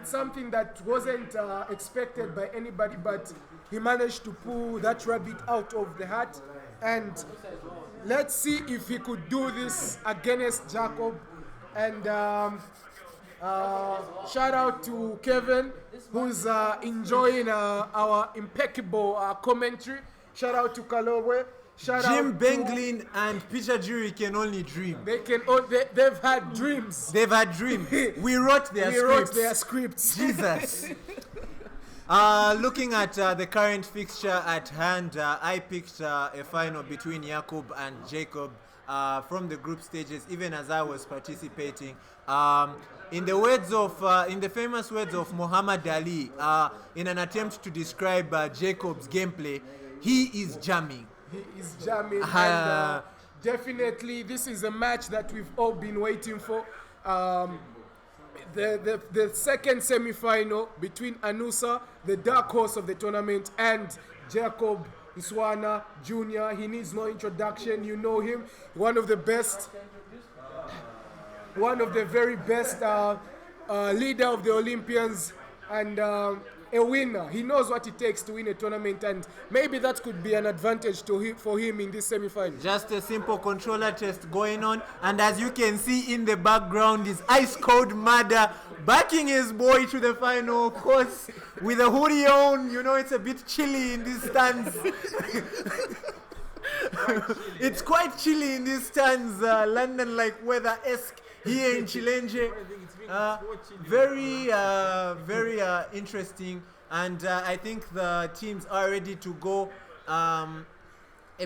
B: something that wasn't expected by anybody, but he managed to pull that rabbit out of the hat. And let's see if he could do this against Jacob. And shout out to Kevin, who's enjoying our impeccable commentary. Shout out to Kalowe.
D: Jim Benglin and Peter Jury can only dream.
B: They've had dreams.
D: They've had dreams. We wrote their scripts. Jesus. Looking at the current fixture at hand, I picked a final between Jakub and Jacob from the group stages, even as I was participating. In the famous words of Muhammad Ali, in an attempt to describe Jacob's gameplay, he is jamming.
B: He is jamming. And definitely, this is a match that we've all been waiting for. The second semi-final between Anusa, the dark horse of the tournament, and Jacob Nswana Jr. He needs no introduction. You know him. One of the very best leader of the Olympians, and a winner. He knows what it takes to win a tournament, and maybe that could be an advantage for him in this semi-final.
D: Just a simple controller test going on, and as you can see in the background is Ice Cold Mada backing his boy to the final, of course, with a hoodie on. You know, it's a bit chilly in these stands. It's quite chilly in these stands, London-like weather-esque here in Chilenje. Very interesting, and I think the teams are ready to go. A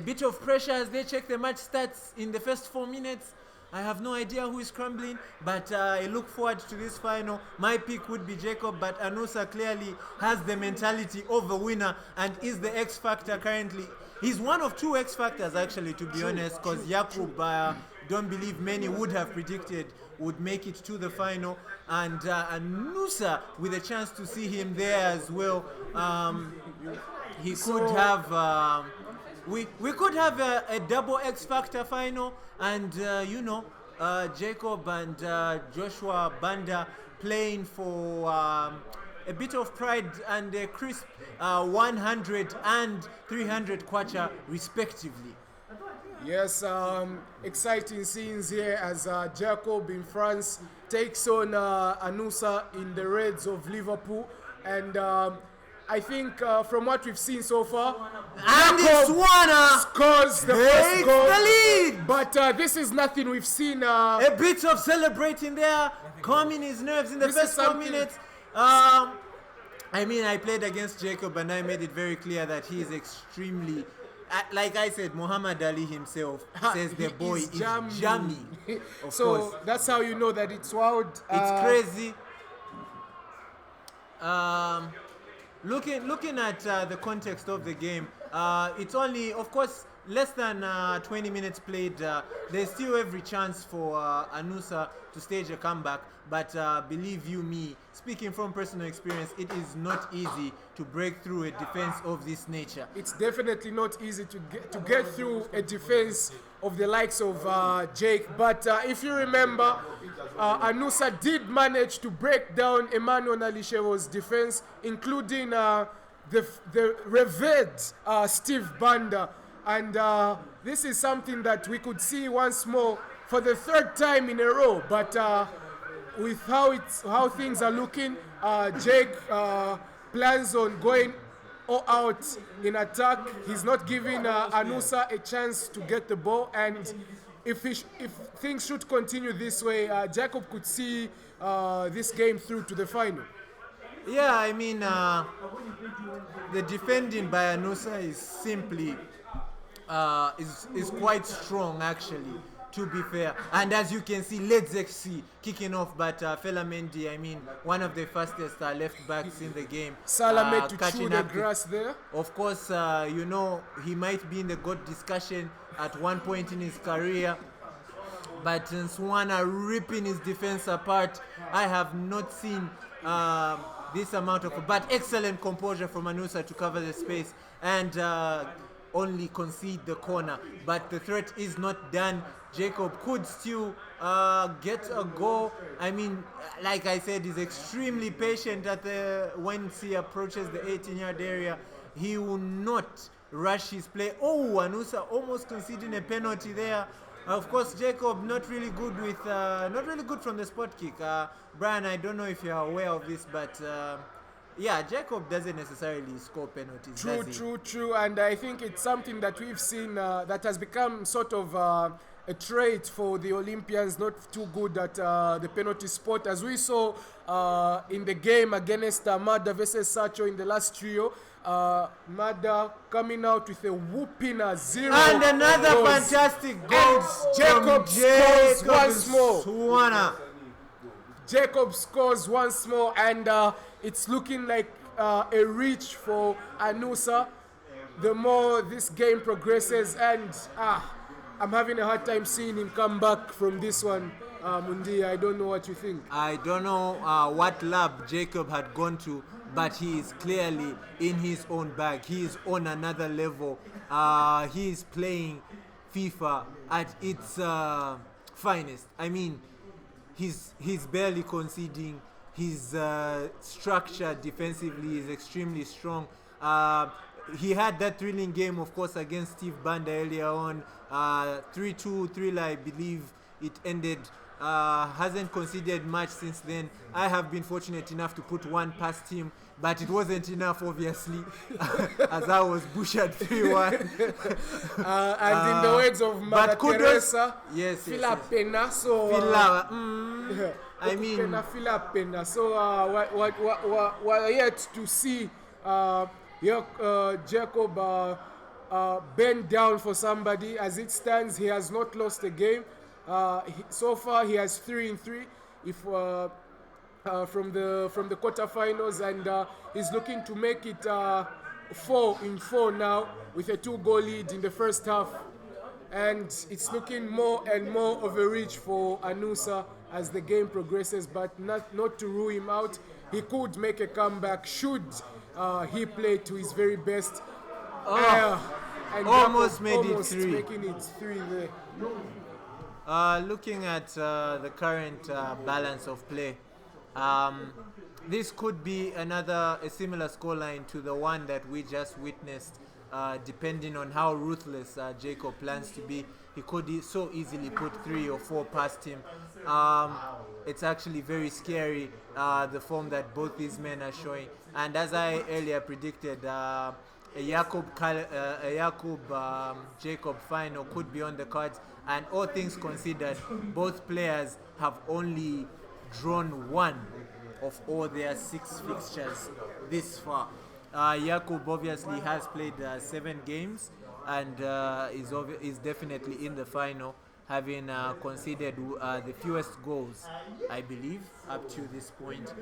D: bit of pressure as they check the match stats in the first 4 minutes. I have no idea who is scrambling, but I look forward to this final. My pick would be Jacob, but Anusa clearly has the mentality of a winner and is the X factor currently. He's one of two X factors actually, to be honest, because Jakub, don't believe many would have predicted would make it to the final, and Anusa with a chance to see him there as well. He could have. We could have a double X Factor final, and Jacob and Joshua Banda playing for a bit of pride and a crisp 100 and 300 kwacha respectively.
B: Yes, exciting scenes here as Jacob in France takes on Anusa in the Reds of Liverpool, and I think from what we've seen so far,
D: And it's Swana
B: scores the first
D: takes
B: goal.
D: the lead.
B: But this is nothing we've seen.
D: A bit of celebrating there, calming his nerves in the
B: This
D: first
B: is
D: 4
B: something-
D: minutes. I mean, I played against Jacob and I made it very clear that he is extremely, like I said, Muhammad Ali himself says the
B: He
D: boy is
B: jammy.
D: jammy. Of
B: So
D: course.
B: that's how you know that it's wild.
D: It's crazy. Looking at the context of the game, it's only, of course, less than 20 minutes played. There's still every chance for Anusa to stage a comeback, but believe you me, speaking from personal experience, it is not easy to break through a defense of this nature.
B: It's definitely not easy to get through a defense of the likes of Jake. But if you remember, Anusa did manage to break down Emmanuel Alishewo's defense, including the revered Steve Banda. And this is something that we could see once more for the third time in a row. But with how things are looking, Jake plans on going all out in attack. He's not giving Anusa a chance to get the ball, and if things should continue this way, Jacob could see this game through to the final.
D: Yeah, I mean, the defending by Anusa is simply is quite strong actually, to be fair. And as you can see, Let's XC kicking off, but Fela Mendy, I mean, one of the fastest left backs in the game.
B: Salame to
D: catching
B: chew the
D: up to-
B: grass there.
D: Of course, he might be in the GOAT discussion at one point in his career. But Swana ripping his defense apart, I have not seen this amount of... But excellent composure from Anusa to cover the space and only concede the corner. But the threat is not done. Jacob could still get a goal. I mean, like I said, he's extremely patient when he approaches the 18-yard area. He will not rush his play. Oh, Anusa almost conceding a penalty there. Of course, Jacob not really good from the spot kick. Brian, I don't know if you're aware of this, but yeah, Jacob doesn't necessarily score penalties. does he?
B: True. And I think it's something that we've seen that has become sort of a trait for the Olympians, not too good at the penalty spot. As we saw in the game against Mada versus Sacho in the last trio, Mada coming out with a whooping 0.
D: And another
B: goals.
D: fantastic goal.
B: Jacob scores once more.
D: Swana.
B: Jacob scores once more, and it's looking like a reach for Anusa the more this game progresses, and I'm having a hard time seeing him come back from this one. Mundi, I don't know what you think.
D: I don't know what lab Jacob had gone to, but he is clearly in his own bag. He is on another level. He is playing FIFA at its finest. I mean, he's barely conceding. His structure defensively is extremely strong. He had that thrilling game, of course, against Steve Banda earlier on. 3-2, thriller, I believe it ended. Hasn't conceded much since then. I have been fortunate enough to put one past him, but it wasn't enough, obviously, as I was butchered 3-1.
B: And in the words of Mother Teresa,
D: yes,
B: Fila
D: yes.
B: pena, so
D: I mean,
B: fila pena. So we're yet to see Jacob bend down for somebody. As it stands, he has not lost a game. So far, he has 3 in 3. If from the quarterfinals, and he's looking to make it 4 in 4 now with a 2-goal lead in the first half. And it's looking more and more of a reach for Anusa as the game progresses, but not to rule him out. He could make a comeback should he play to his very best. And
D: almost
B: Jacob
D: made it 3.
B: making it 3 there.
D: Looking at the current balance of play, this could be a similar scoreline to the one that we just witnessed. Depending on how ruthless Jacob plans to be, he could so easily put 3 or 4 past him. It's actually very scary, the form that both these men are showing. And as I earlier predicted, a Jacob final could be on the cards. And all things considered, both players have only drawn 1 of all their 6 fixtures this far. Jakub obviously has played 7 games and is definitely in the final, having conceded the fewest goals, I believe, up to this point.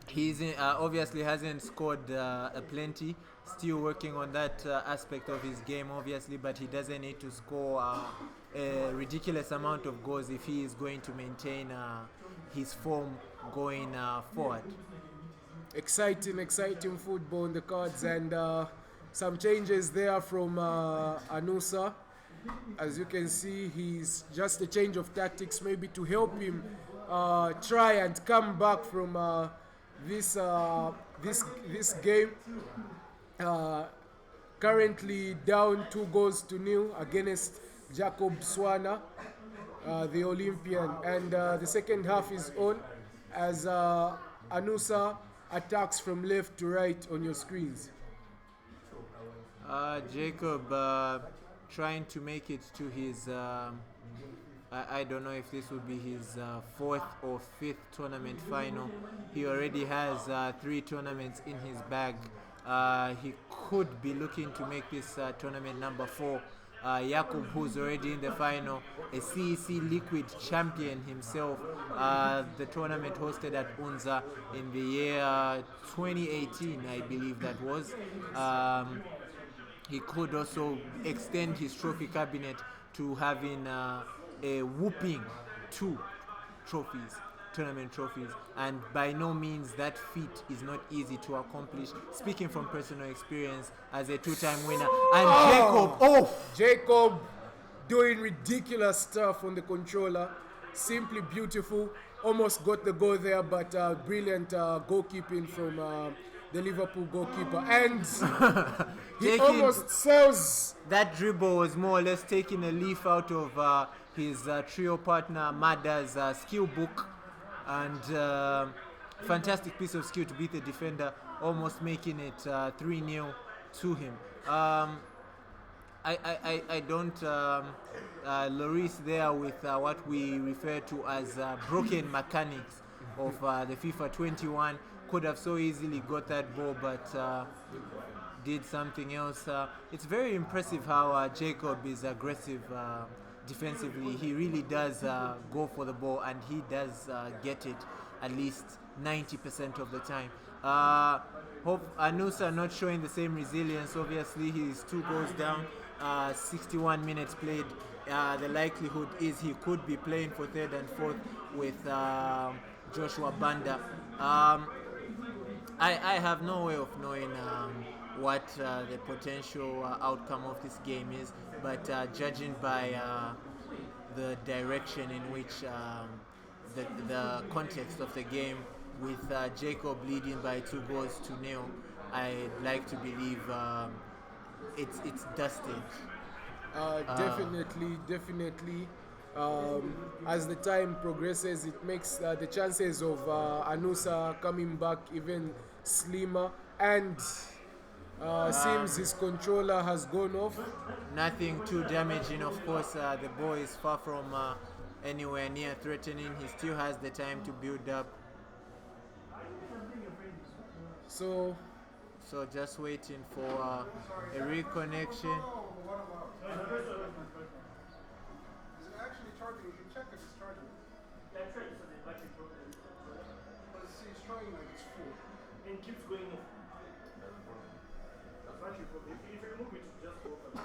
D: He's obviously hasn't scored a plenty, still working on that aspect of his game, obviously, but he doesn't need to score a ridiculous amount of goals if he is going to maintain his form going forward.
B: Exciting football on the cards, and some changes there from Anusa. As you can see, he's just a change of tactics, maybe to help him try and come back from this game. Currently down 2-0 against Jacob Swana, the Olympian, and the second half is on as Anusa attacks from left to right on your screens.
D: Jacob trying to make it to his I don't know if this would be his 4th or 5th tournament final. He already has 3 tournaments in his bag. He could be looking to make this tournament number 4. Jakub, who's already in the final, a CEC Liquid champion himself, the tournament hosted at Unza in the year 2018, I believe that was. He could also extend his trophy cabinet to having a whooping 2 trophies, tournament trophies, and by no means that feat is not easy to accomplish, speaking from personal experience as a 2-time winner. And
B: Jacob doing ridiculous stuff on the controller, simply beautiful, almost got the goal there, but brilliant goalkeeping from the Liverpool goalkeeper, and he almost sells.
D: That dribble was more or less taking a leaf out of his trio partner Mada's skill book, and fantastic piece of skill to beat the defender, almost making it 3-0 to him. I don't Loris there with what we refer to as broken mechanics of the FIFA 21. Could have so easily got that ball, but did something else. It's very impressive how Jacob is aggressive defensively. He really does go for the ball, and he does get it at least 90% of the time. Hope Anusa not showing the same resilience. Obviously, he's 2 goals down, 61 minutes played. The likelihood is he could be playing for 3rd and 4th with Joshua Banda. I have no way of knowing what the potential outcome of this game is, but judging by the direction in which the context of the game, with Jacob leading by 2-0, I'd like to believe it's dusted.
B: Definitely. As the time progresses, it makes the chances of Anusa coming back even slimmer, and seems his controller has gone off.
D: Nothing too damaging, of course. The ball is far from anywhere near threatening. He still has the time to build up. So just waiting for a reconnection.
G: trying like it's full.
C: And keeps going off. That's what you put. If you remove it, just go for it.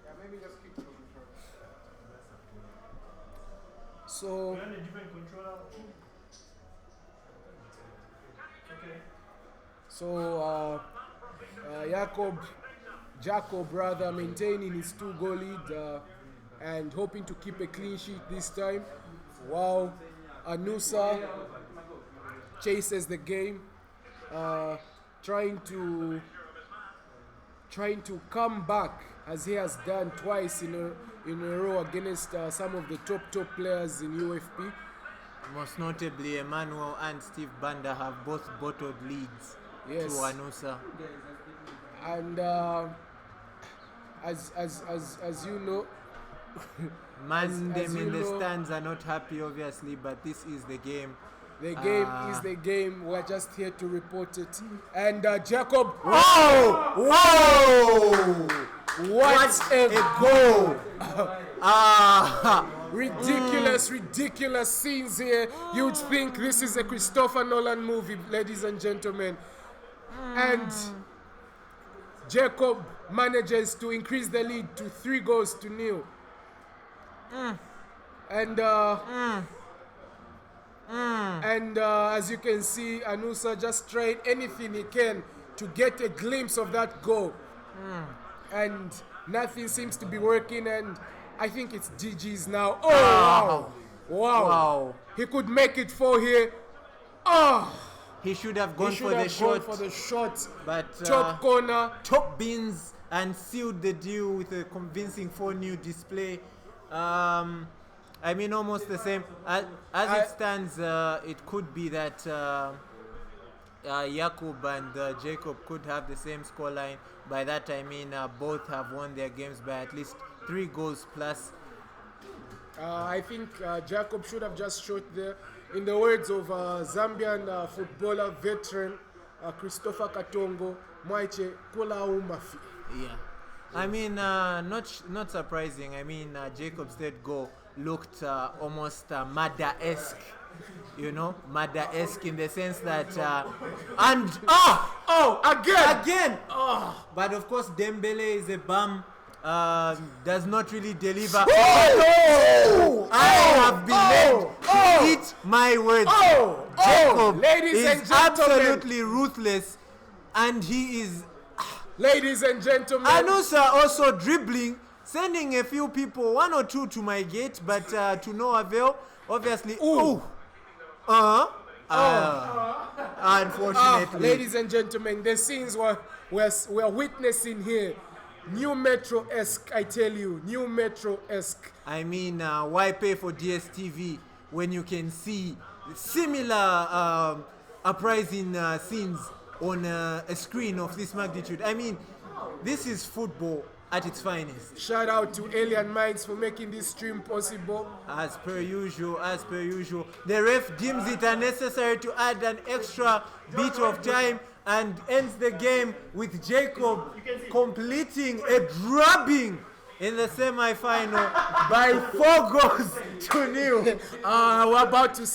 G: Yeah, maybe just keep it on the turn.
B: So
C: We're on a different controller. Okay.
B: So Jacob rather maintaining his 2-goal lead and hoping to keep a clean sheet this time. Wow, Anusa chases the game, trying to come back as he has done twice in a row against some of the top players in UFP.
D: Most notably, Emmanuel and Steve Banda have both bottled leads
B: Yes.
D: to Anusa.
B: And as you know,
D: Man,
B: as
D: them
B: you
D: in the
B: know-
D: stands are not happy, obviously, but this is the game.
B: the game is the game. We're just here to report it. And Jacob,
D: Whoa!
B: what a goal!
D: Ah!
B: ridiculous scenes here. You'd think this is a Christopher Nolan movie, ladies and gentlemen. And Jacob manages to increase the lead to 3-0. And as you can see, Anusa just tried anything he can to get a glimpse of that goal. And nothing seems to be working, and I think it's GG's now. Oh, wow. He could make it 4 here.
D: He should have gone
B: He
D: for
B: should
D: the
B: have gone
D: shot,
B: for the shot.
D: but
B: Top corner.
D: top bins and sealed the deal with a convincing 4-0 display. I mean, almost the same. As it stands, it could be that Jakub and Jacob could have the same scoreline. By that I mean both have won their games by at least 3 goals plus.
B: I think Jacob should have just shot there. In the words of Zambian footballer veteran Christopher Katongo, Mwaiche Kula Umbafi.
D: Yeah, I mean, not surprising. I mean, Jacob's third goal looked almost Mada-esque, you know, Mada-esque in the sense that again. But of course, Dembele is a bum. Does not really deliver. I have been led to eat my words. Jacob
B: ladies and
D: is
B: gentlemen.
D: absolutely ruthless, and he is.
B: Ladies and gentlemen.
D: Anusa also dribbling, sending a few people, 1 or 2 to my gate, but to no avail. Obviously, unfortunately.
B: Ladies and gentlemen, the scenes we're witnessing here. New Metro-esque, I tell you. New Metro-esque.
D: I mean, why pay for DSTV when you can see similar uprising scenes on a screen of this magnitude? I mean, this is football at its finest.
B: Shout out to Alien Minds for making this stream possible.
D: As per usual. The ref deems it unnecessary to add an extra bit of time and ends the game with Jacob completing a drubbing in the semi-final by 4 goals to 0.
B: We're about to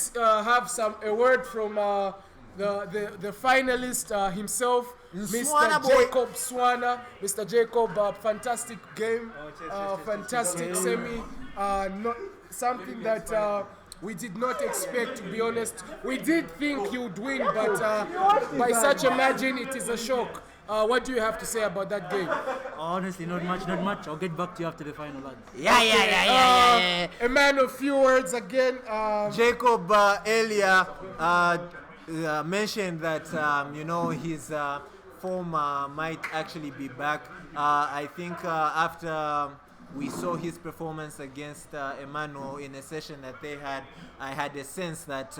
B: have a word from the finalist himself,
D: Swana
B: Mr.
D: boy.
B: Jacob Swana. Mr. Jacob, fantastic game, fantastic semi. Something that we did not expect, to be honest. We did think you'd win, but by such a margin, it is a shock. What do you have to say about that game?
H: Honestly, not much. I'll get back to you after the final, lads.
D: Yeah.
B: A man of few words again.
D: Jacob earlier mentioned that his form might actually be back. I think after we saw his performance against Emmanuel in a session that they had, I had a sense that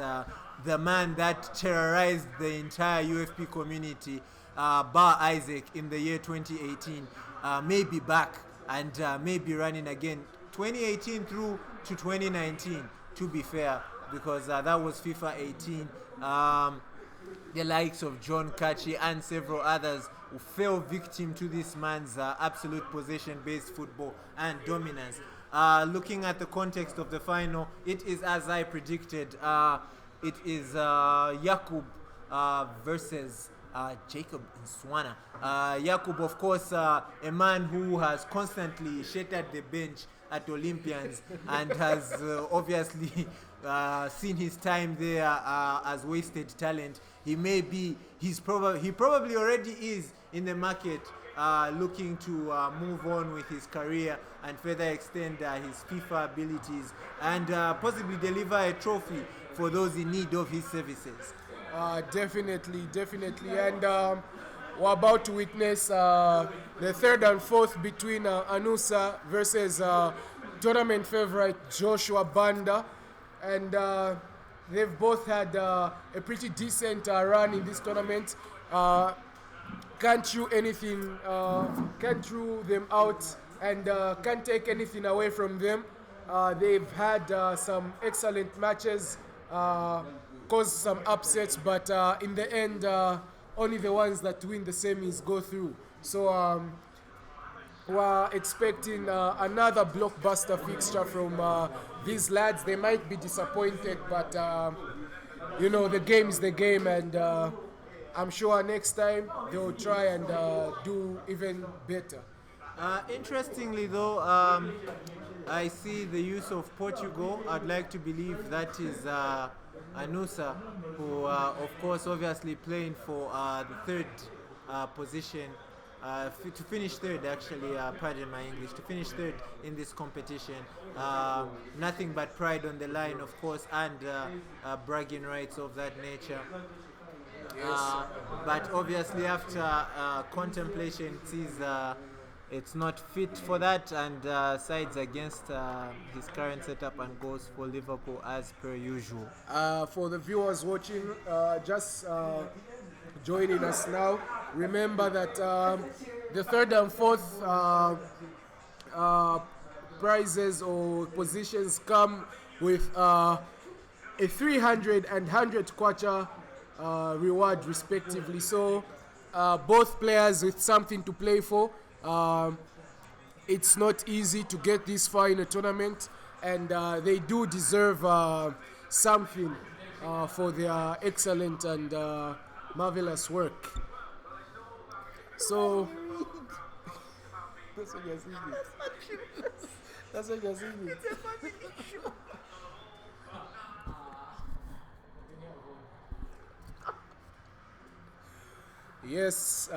D: the man that terrorized the entire UFP community, Bar Isaac, in the year 2018, may be back and may be running again 2018 through to 2019, to be fair, because that was FIFA 18. The likes of John Kachi and several others who fell victim to this man's absolute possession-based football and dominance. Looking at the context of the final, it is as I predicted. It is Jakub versus Jacob Nswana. Yakub, of course, a man who has constantly shattered the bench at Olympians and has obviously seen his time there as wasted talent. He probably already is in the market looking to move on with his career and further extend his FIFA abilities and possibly deliver a trophy for those in need of his services.
B: Definitely. And we're about to witness the third and fourth between Anusa versus tournament favorite Joshua Banda. And they've both had a pretty decent run in this tournament. Can't rule them out and can't take anything away from them. They've had some excellent matches, caused some upsets, but in the end, only the ones that win the semis go through. So we're expecting another blockbuster fixture from these lads. They might be disappointed, but the game is the game, and I'm sure next time they'll try and do even better.
D: Interestingly, though, I see the use of Portugal. I'd like to believe that is Anusa, who, of course, obviously playing for the third position. To finish third, actually, pardon my English, to finish third in this competition. Nothing but pride on the line, of course, and bragging rights of that nature. But obviously, after contemplation, it sees it's not fit for that, and sides against his current setup and goes for Liverpool as per usual.
B: For the viewers watching, just joining us now, remember that the third and fourth prizes or positions come with a 300 and 100 kwacha reward respectively. So both players with something to play for. It's not easy to get this far in a tournament, and they do deserve something for their excellent and marvelous work. So that's what you're saying. That's what you're saying. Yes,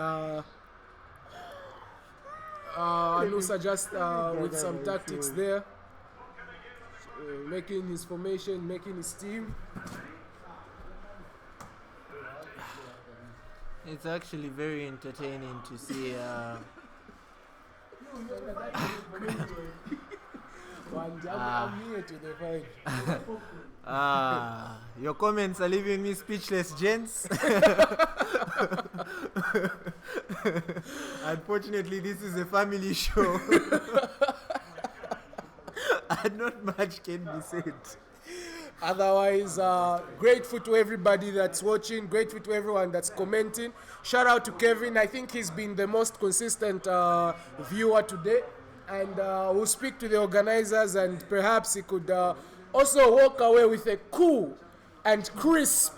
B: Anusa just with some tactics there, making his formation, making his team.
D: It's actually very entertaining to see.
B: I'm here to the fight.
D: Your comments are leaving me speechless, gents. Unfortunately, this is a family show. And not much can be said.
B: Otherwise, grateful to everybody that's watching, grateful to everyone that's commenting. Shout out to Kevin. I think he's been the most consistent viewer today. And we'll speak to the organizers, and perhaps he could also walk away with a cool and crisp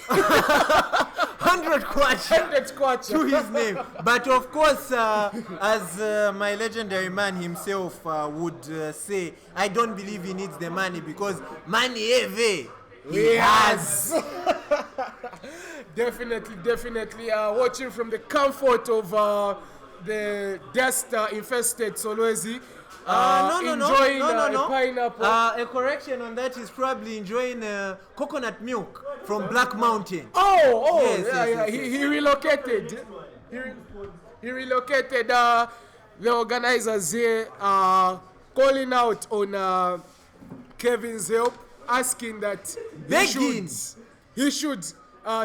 D: 100 kwacha to his name. But of course, as my legendary man himself would say, I don't believe he needs the money, because money he has.
B: Definitely. Watching from the comfort of the dust-infested Solwezi. Enjoying a pineapple.
D: A correction on that is probably enjoying coconut milk from Black Mountain.
B: Yes. He relocated. He relocated. The organizers here calling out on Kevin's help, asking that he should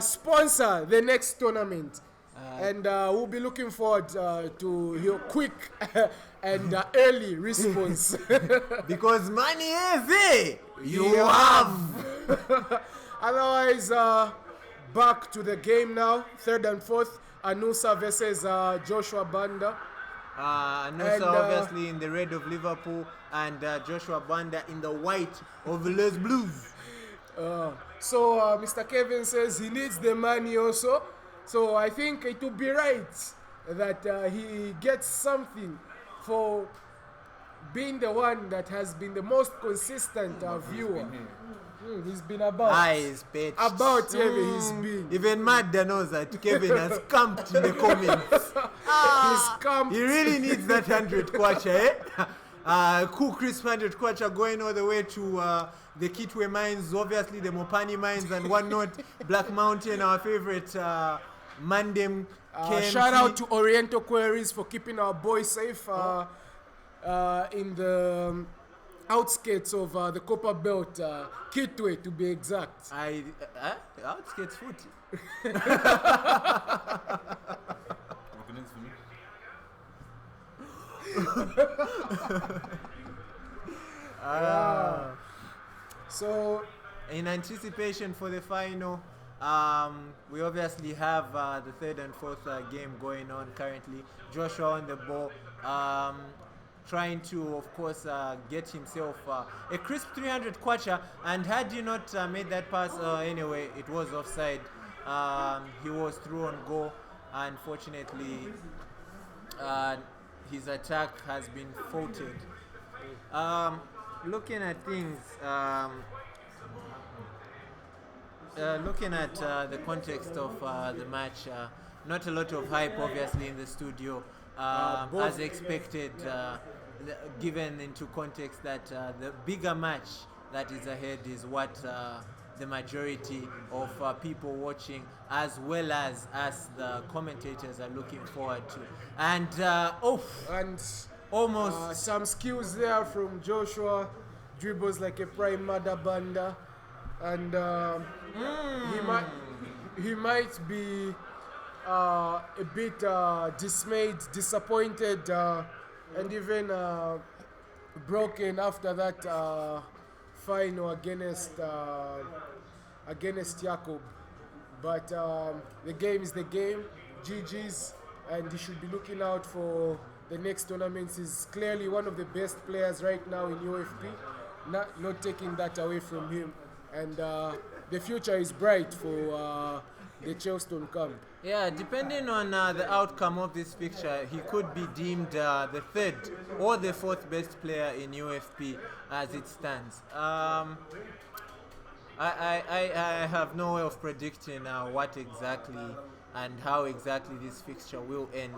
B: sponsor the next tournament. And we'll be looking forward to your quick and early response.
D: Because money is there. You have.
B: Otherwise, back to the game now. Third and fourth, Anusa versus Joshua Banda.
D: Anusa obviously in the red of Liverpool, and Joshua Banda in the white of Les Blues.
B: So Mr. Kevin says he needs the money also. So I think it would be right that he gets something for being the one that has been the most consistent viewer. He's been about.
D: Eyes, bitch.
B: About Kevin, he's been.
D: Even Magda knows that Kevin has camped in the comments.
B: He's camped.
D: He really needs that 100 kwacha, eh? Cool crisp 100 kwacha going all the way to the Kitwe mines, obviously the Mopani mines and whatnot. Black Mountain, our favorite Mandem.
B: Shout out to Oriental Quarries for keeping our boys safe in the outskirts of the Copper Belt, Kitwe to be exact.
D: Outskirts foot.
I: Recognize for me.
B: So,
D: in anticipation for the final, we obviously have the third and fourth game going on currently. Joshua on the ball, trying to, of course, get himself a crisp 300 kwacha. And had you not made that pass, anyway, it was offside. He was through on goal. Unfortunately, his attack has been faulted. Looking at things, looking at the context of the match, not a lot of hype obviously in the studio, as expected, given into context that the bigger match that is ahead is what the majority of people watching, as well as us, the commentators, are looking forward to. And almost
B: some skills there from Joshua, dribbles like a prime mother banda, and he might be a bit dismayed, disappointed, and even broken after that final against Jakob. But the game is the game. GG's, and he should be looking out for the next tournaments. He's clearly one of the best players right now in UFP. Not taking that away from him, and the future is bright for the Charleston camp.
D: yeah, depending on the outcome of this fixture, he could be deemed the third or the fourth best player in UFP as it stands. I have no way of predicting what exactly and how exactly this fixture will end,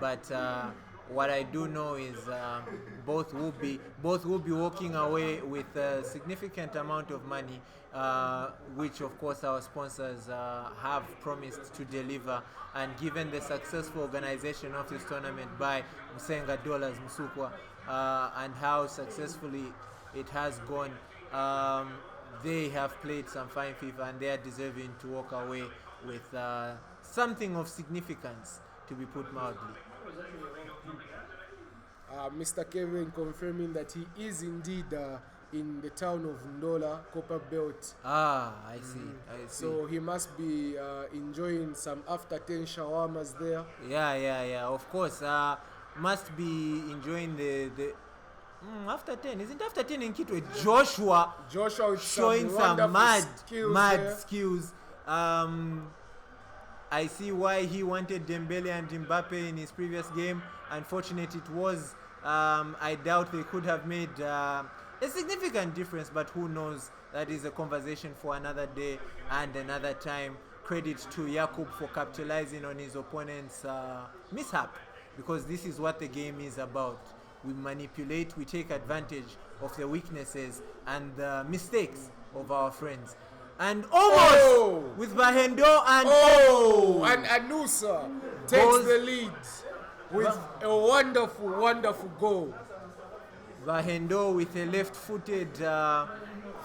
D: but what I do know is both will be walking away with a significant amount of money, which of course our sponsors have promised to deliver. And given the successful organization of this tournament by Msenga Dollars Msukwa, and how successfully it has gone, they have played some fine FIFA and they are deserving to walk away with something of significance, to be put mildly.
B: Mr. Kevin confirming that he is indeed in the town of Ndola, Copper Belt.
D: I see.
B: So he must be enjoying some after 10 shawarmas there.
D: Yeah. Of course, must be enjoying the after 10. Isn't after 10 in Kitwe? Joshua
B: with
D: showing some mad skills. I see why he wanted Dembele and Mbappe in his previous game. Unfortunately, it was. I doubt they could have made a significant difference, but who knows? That is a conversation for another day and another time. Credit to Jakub for capitalizing on his opponent's mishap, because this is what the game is about. We manipulate, we take advantage of the weaknesses and the mistakes of our friends. And almost with Bahendo and
B: and Anusa takes the lead with a wonderful goal.
D: Bahendo with a left-footed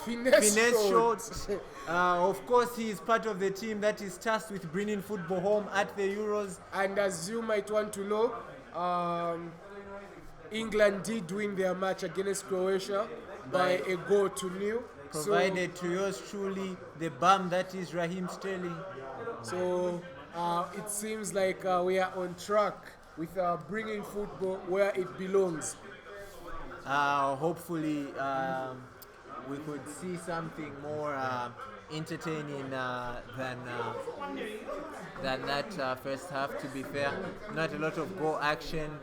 B: Finesse
D: shot. Of course, he is part of the team that is tasked with bringing football home at the Euros.
B: And as you might want to know, England did win their match against Croatia by a goal to nil.
D: Provided to yours truly, the bum that is Raheem Sterling.
B: So it seems like we are on track with bringing football where it belongs.
D: Hopefully we could see something more entertaining than that first half. To be fair, not a lot of goal action,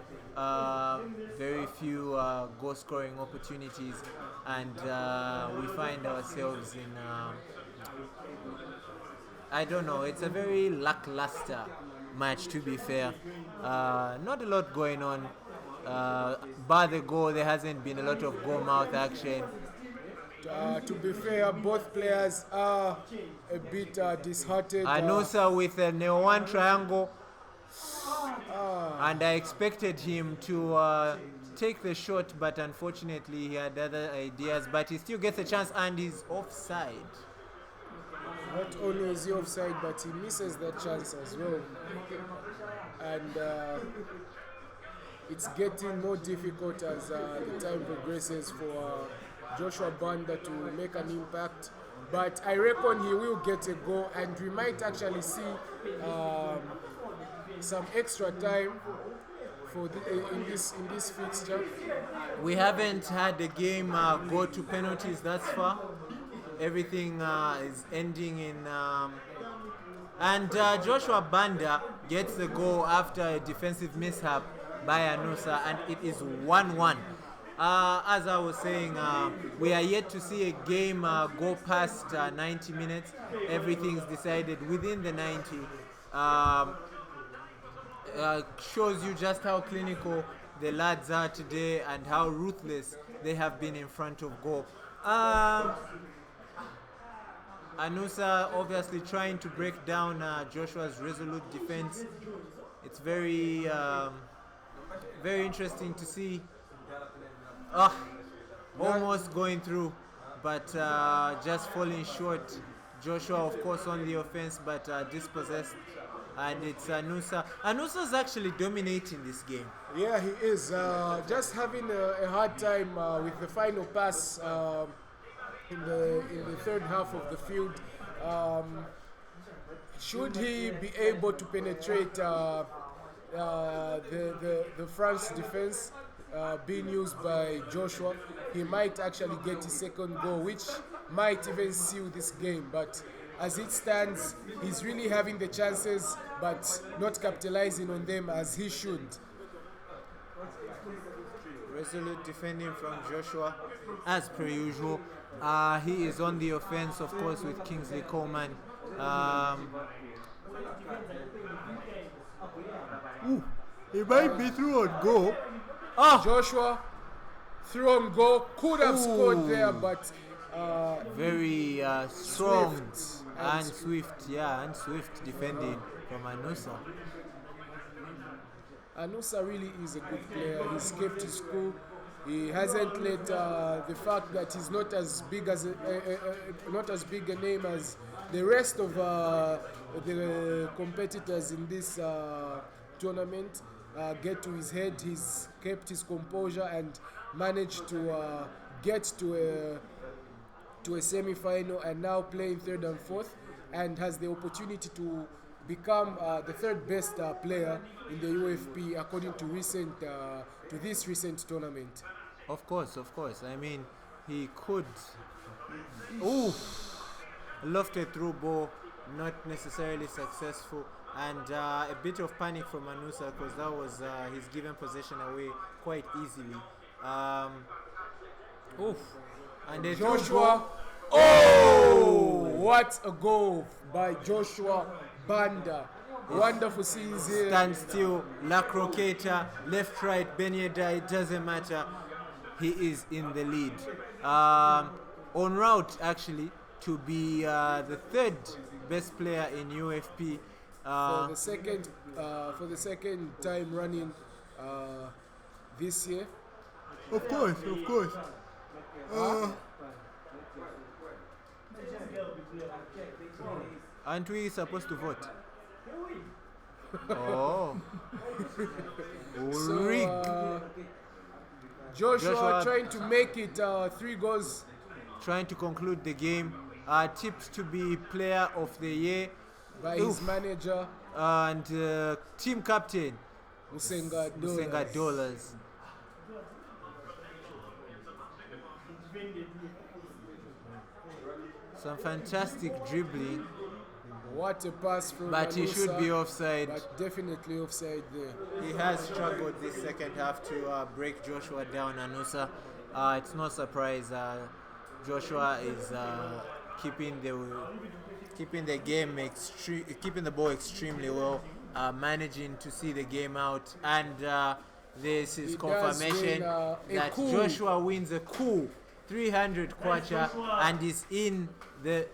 D: very few goal scoring opportunities, and we find ourselves in. I don't know. It's a very lackluster match. To be fair, not a lot going on. Bar the goal, there hasn't been a lot of goal mouth action.
B: To be fair, both players are a bit disheartened.
D: Anusa with a Neo 1 triangle, and I expected him to take the shot, but unfortunately he had other ideas. But he still gets a chance, and he's offside.
B: Not only is he offside, but he misses that chance as well. And it's getting more difficult as the time progresses for Joshua Banda to make an impact. But I reckon he will get a goal, and we might actually see some extra time for in this fixture.
D: We haven't had the game go to penalties thus far. Everything is ending in and Joshua Banda gets the goal after a defensive mishap by Anusa, and it is 1-1. As I was saying, we are yet to see a game go past 90 minutes. Everything's decided within the 90. Shows you just how clinical the lads are today and how ruthless they have been in front of goal. Anusa obviously trying to break down Joshua's resolute defense. It's very interesting to see. Almost going through, but just falling short. Joshua, of course, on the offense, but dispossessed. And it's Anusa. Anusa's actually dominating this game.
B: Yeah, he is. Just having a hard time with the final pass in the third half of the field. Should he be able to penetrate the France defense being used by Joshua, he might actually get his second goal, which might even seal this game. But as it stands, he's really having the chances, but not capitalizing on them as he should.
D: Resolute defending from Joshua, as per usual. He is on the offense, of course, with Kingsley Coleman. He might be through on goal.
B: Joshua through on goal, could have scored there, but
D: very strong and swift, defending from Anusa.
B: Anusa really is a good player. He's kept his cool. He hasn't let the fact that he's not as big as not as big a name as the rest of the competitors in this tournament get to his head. He's kept his composure and managed to get to a semi-final, and now playing third and fourth, and has the opportunity to become the third best player in the UFP according to this recent tournament.
D: Of course. I mean, he could. Lofted through ball, not necessarily successful, and a bit of panic from Anusa because that was his given possession away quite easily. And
B: Joshua. Oh, what a goal by Joshua Banda. Wonderful scenes here.
D: Stand still, La Croqueta, left, right, Benyeda, it doesn't matter. He is in the lead. En route, actually, to be the third best player in UFP.
B: For the second time running this year.
D: Of course. Aren't we supposed to vote? Ulrich.
B: Joshua trying to make it 3 goals.
D: Trying to conclude the game. Tipped to be player of the year
B: by his manager
D: and team captain
B: Musenga
D: Dollars. Some fantastic dribbling,
B: What a pass from
D: but he should
B: Anusa,
D: be offside.
B: but definitely offside there.
D: He has struggled this second half to break Joshua down. Anusa, it's no surprise. Joshua is keeping the game keeping the ball extremely well, managing to see the game out, and this is
B: He does
D: confirmation
B: win, a
D: that
B: coup.
D: Joshua wins a cool 300 kwacha and is in the.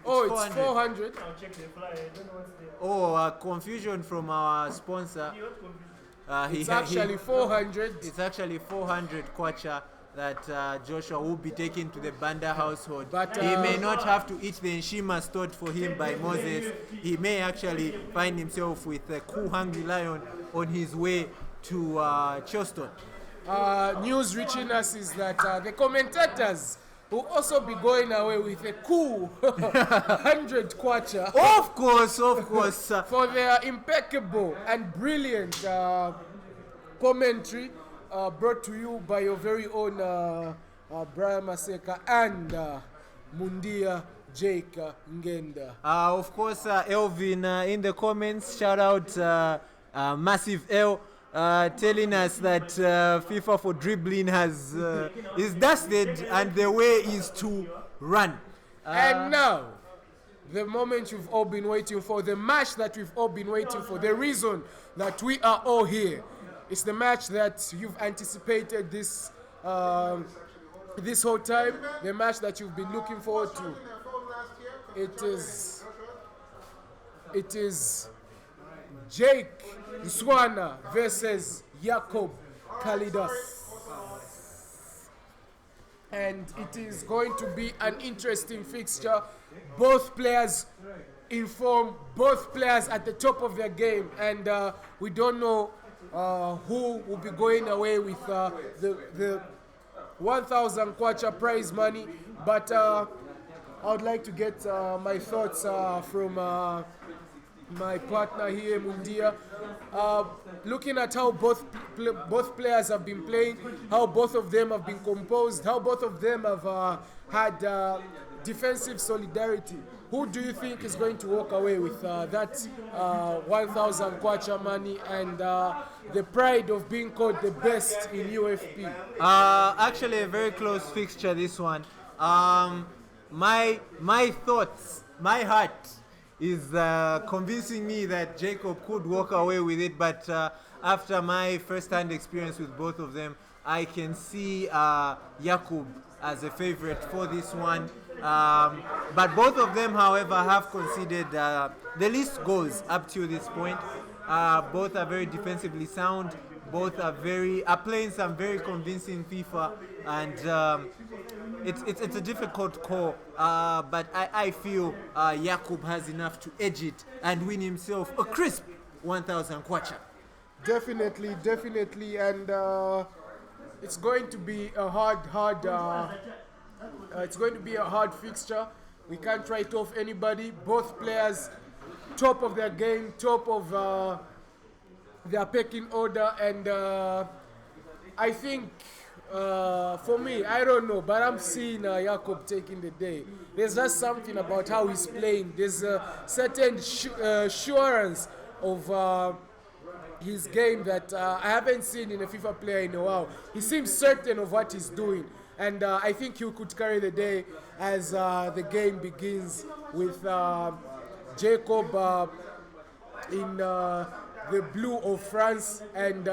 B: Oh, it's 400.
C: I'll check the flyer. I don't know what's there.
D: Oh, confusion from our sponsor.
B: It's actually 400.
D: It's actually 400 kwacha that Joshua will be taken to the Banda household.
B: But,
D: he may not have to eat the nshima stored for him by Moses. He may actually find himself with a cool hungry lion on his way to Charleston.
B: News reaching us is that the commentators will also be going away with a cool 100 kwacha
D: Of course.
B: for their impeccable and brilliant commentary brought to you by your very own Brian Maseka and Mundia Jake Ngenda.
D: Of course, Elvin in the comments, shout out Massive L. Telling us that FIFA for dribbling is dusted and the way is to run.
B: And now, the moment you've all been waiting for, the match that we've all been waiting for, the reason that we are all here. It's the match that you've anticipated this whole time, the match that you've been looking forward to. It is Jake Nswana versus Jacob Kalidas. And it is going to be an interesting fixture. Both players in form, both players at the top of their game, and we don't know who will be going away with the 1,000 kwacha prize money. But I would like to get my thoughts from my partner here, Mundia. Looking at how both players have been playing, how both of them have been composed, how both of them have had defensive solidarity. Who do you think is going to walk away with that 1,000 kwacha money and the pride of being called the best in UFP?
D: Actually, a very close fixture, this one. My thoughts, my heart is convincing me that Jacob could walk away with it, but after my first-hand experience with both of them, I can see Jakub as a favorite for this one. But both of them, however, have conceded the least goals up to this point. Both are very defensively sound. Both are playing some very convincing FIFA, and it's a difficult call. But I feel Jakub has enough to edge it and win himself a crisp 1,000 kwacha.
B: Definitely, and it's going to be a hard fixture. We can't write off anybody. Both players, top of their game, top of their pecking order, and I think for me, I don't know, but I'm seeing Jacob taking the day. There's just something about how he's playing. There's a certain assurance of his game that I haven't seen in a FIFA player in a while. He seems certain of what he's doing, and I think he could carry the day as the game begins with Jacob in the blue of France and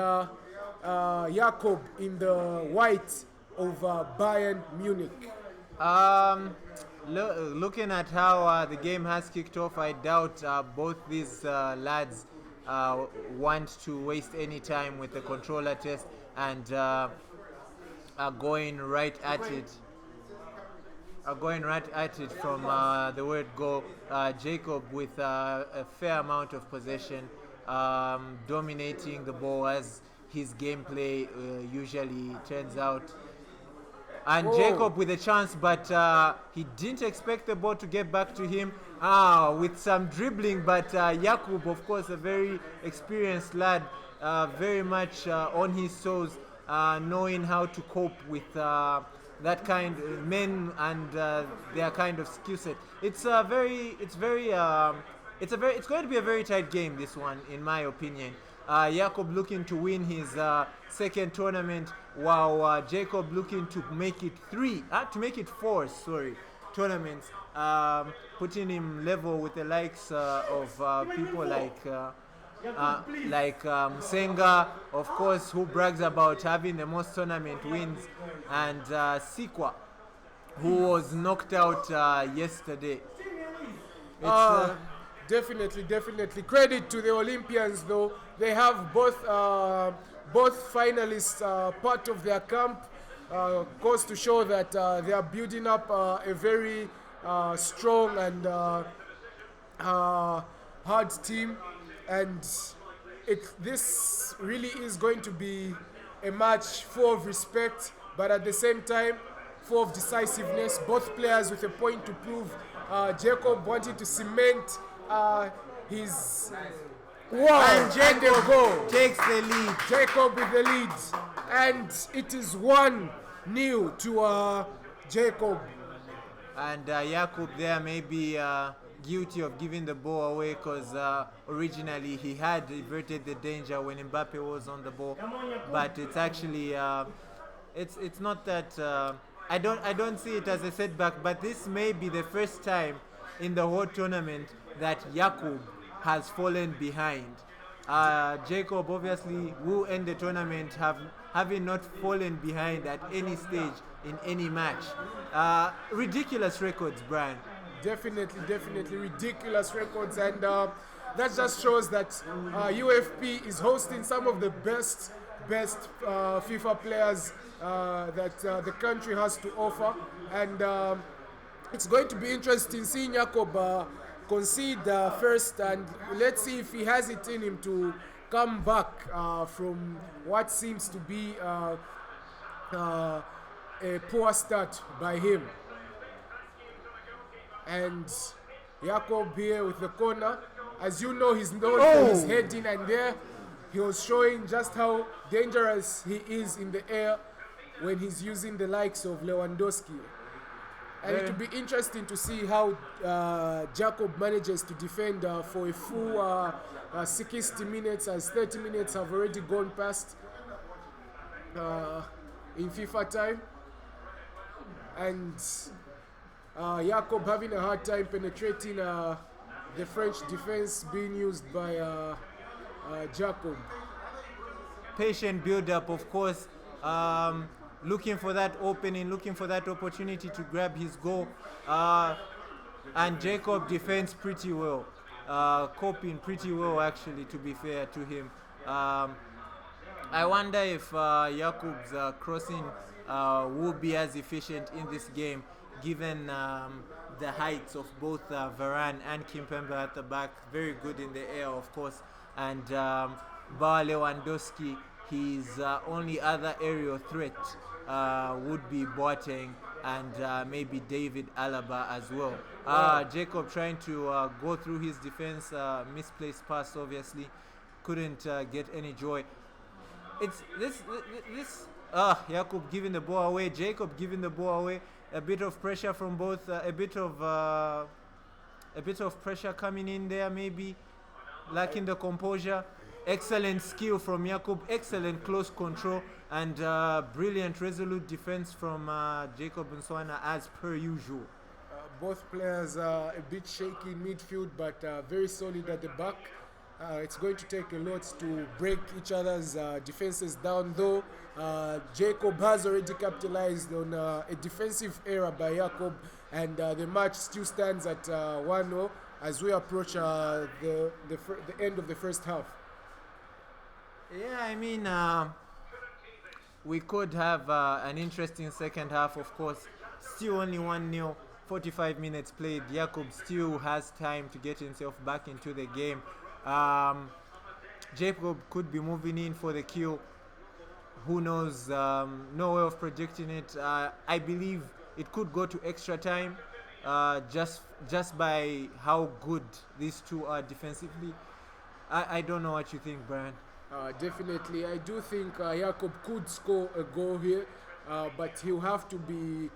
B: Jacob in the white of Bayern Munich.
D: Looking at how the game has kicked off, I doubt both these lads want to waste any time with the controller test and are going right at it. From the word go. Jacob with a fair amount of possession, dominating the ball as his gameplay usually turns out. And Jacob with a chance, but he didn't expect the ball to get back to him. With some dribbling, but Jakub, of course, a very experienced lad, very much on his toes, knowing how to cope with that kind men and their kind of skill set. It's going to be a very tight game, this one, in my opinion. Jakob looking to win his second tournament, while Jacob looking to make it four, sorry, tournaments, putting him level with the likes of people like Senga, of course, who brags about having the most tournament wins, and Sikwa, who was knocked out yesterday.
B: Definitely. Credit to the Olympians, though. They have both finalists part of their camp. Goes to show that they are building up a very strong and hard team. And this really is going to be a match full of respect, but at the same time, full of decisiveness. Both players with a point to prove. Jacob wanting to cement his
D: And Jacob
B: goal.
D: takes the lead.
B: Jacob with the lead, and it is 1-0 to Jacob.
D: And Jakub there may be guilty of giving the ball away, because originally he had averted the danger when Mbappe was on the ball. But it's actually it's not that I don't see it as a setback. But this may be the first time in the whole tournament that Jakub has fallen behind. Jacob obviously will end the tournament having not fallen behind at any stage in any match. Ridiculous records, Brian.
B: Definitely ridiculous records, and that just shows that UFP is hosting some of the best FIFA players that the country has to offer, and it's going to be interesting seeing Jacob concede first, and let's see if he has it in him to come back from what seems to be a poor start by him. And Jacob here with the corner. As you know, he's known for his heading, and there he was showing just how dangerous he is in the air when he's using the likes of Lewandowski. And it will be interesting to see how Jacob manages to defend for a full 60 minutes, as 30 minutes have already gone past in FIFA time. And Jacob having a hard time penetrating the French defense being used by Jacob.
D: Patient build-up, of course. Looking for that opening, looking for that opportunity to grab his goal. And Jacob defends pretty well. Coping pretty well, actually, to be fair to him. I wonder if Jakub's crossing will be as efficient in this game, given the heights of both Varane and Kimpembe at the back. Very good in the air, of course. And Bar Lewandowski, his only other aerial threat would be Boateng and maybe David Alaba as well. Jacob trying to go through his defense, misplaced pass, obviously. Couldn't get any joy. It's this Jakub giving the ball away, Jacob giving the ball away. A bit of pressure from both, a bit of pressure coming in there, maybe lacking the composure. Excellent skill from Jakub, excellent close control, and brilliant resolute defense from Jacob Nswana as per usual.
B: Both players are a bit shaky in midfield, but very solid at the back. It's going to take a lot to break each other's defenses down, though. Jacob has already capitalized on a defensive error by Jacob, and the match still stands at 1-0 as we approach the end of the first half.
D: Yeah, I mean, we could have an interesting second half, of course. Still only 1-0, 45 minutes played. Jacob still has time to get himself back into the game. Jacob could be moving in for the kill. Who knows? No way of predicting it. I believe it could go to extra time, just by how good these two are defensively. I don't know what you think, Brian.
B: Definitely, I do think Jacob could score a goal here. but he'll have to be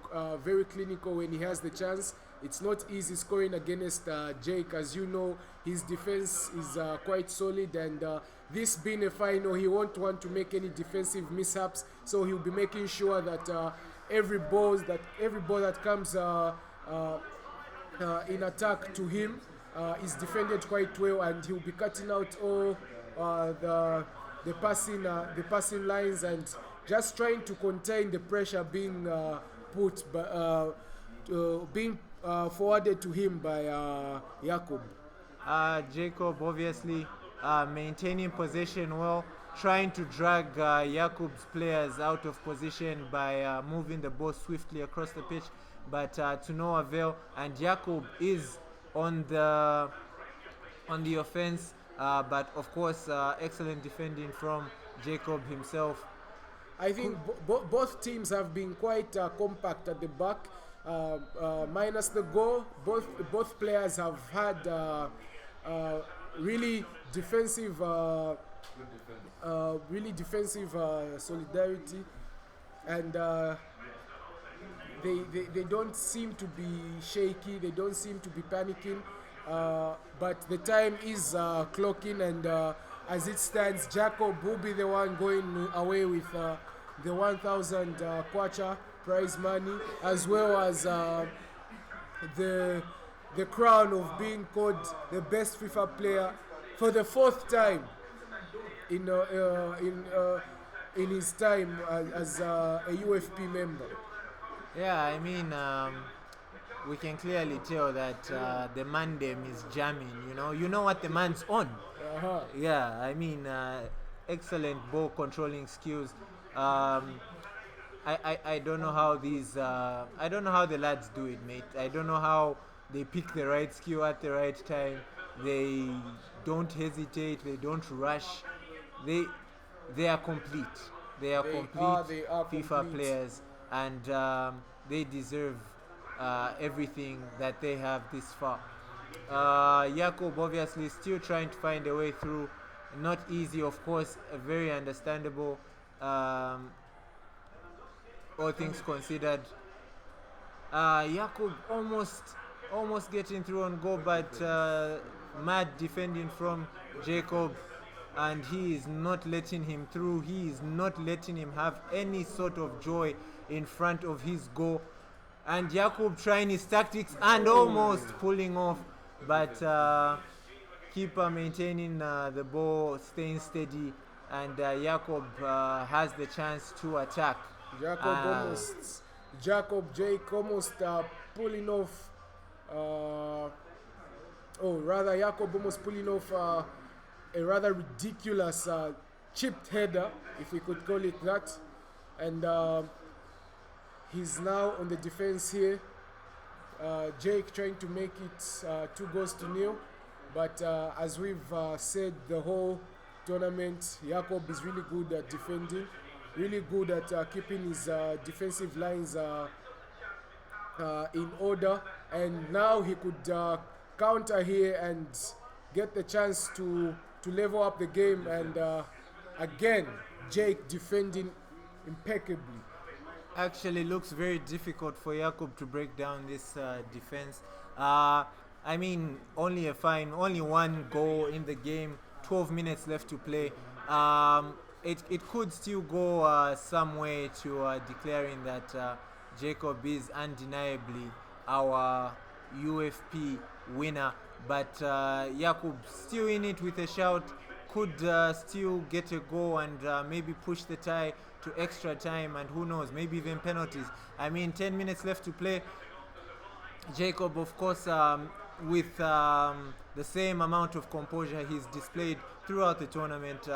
B: very clinical when he has the chance. It's not easy scoring against Jake. As you know, his defense is quite solid, and this being a final, he won't want to make any defensive mishaps, so he'll be making sure that every ball that comes in attack to him is defended quite well, and he'll be cutting out all the passing lines and just trying to contain the pressure being being forwarded to him by Jakob.
D: Jacob obviously maintaining possession well, trying to drag Jakob's players out of position by moving the ball swiftly across the pitch, but to no avail. And Jakob is on the offense, but of course excellent defending from Jacob himself.
B: I think both teams have been quite compact at the back. Minus the goal, both players have had really defensive solidarity, and they don't seem to be shaky, they don't seem to be panicking, but the time is clocking, and as it stands, Jacob will be the one going away with the 1,000 kwacha prize money, as well as the crown of being called the best FIFA player for the 4th time in his time as a UFP member.
D: Yeah, I mean, we can clearly tell that the man them is jamming. You know what the man's on. Yeah, I mean, excellent ball controlling skills. I don't know how I don't know how the lads do it, mate. I don't know how they pick the right skill at the right time. They don't hesitate. They don't rush. They are complete. They are complete FIFA players, and they deserve everything that they have this far. Jakob obviously still trying to find a way through. Not easy, of course. Very understandable. All things considered, Jakob almost getting through on goal, but mad defending from Jacob, and he is not letting him through. He is not letting him have any sort of joy in front of his goal, and Jakob trying his tactics and almost pulling off, but keeper maintaining the ball, staying steady, and Jakob has the chance to attack.
B: Jake almost pulling off, Jakob almost pulling off a rather ridiculous chipped header, if we could call it that, and he's now on the defense here. Jake trying to make it 2-0, but as we've said the whole tournament, Jakob is really good at defending, really good at keeping his defensive lines in order, and now he could counter here and get the chance to level up the game, and again Jake defending impeccably.
D: Actually looks very difficult for Jakob to break down this defense. I mean, only one goal in the game, 12 minutes left to play. It could still go some way to declaring that Jacob is undeniably our UFP winner, but Jakob still in it with a shout, could still get a goal and maybe push the tie to extra time, and who knows, maybe even penalties. I mean, 10 minutes left to play. Jacob, of course, with the same amount of composure he's displayed throughout the tournament,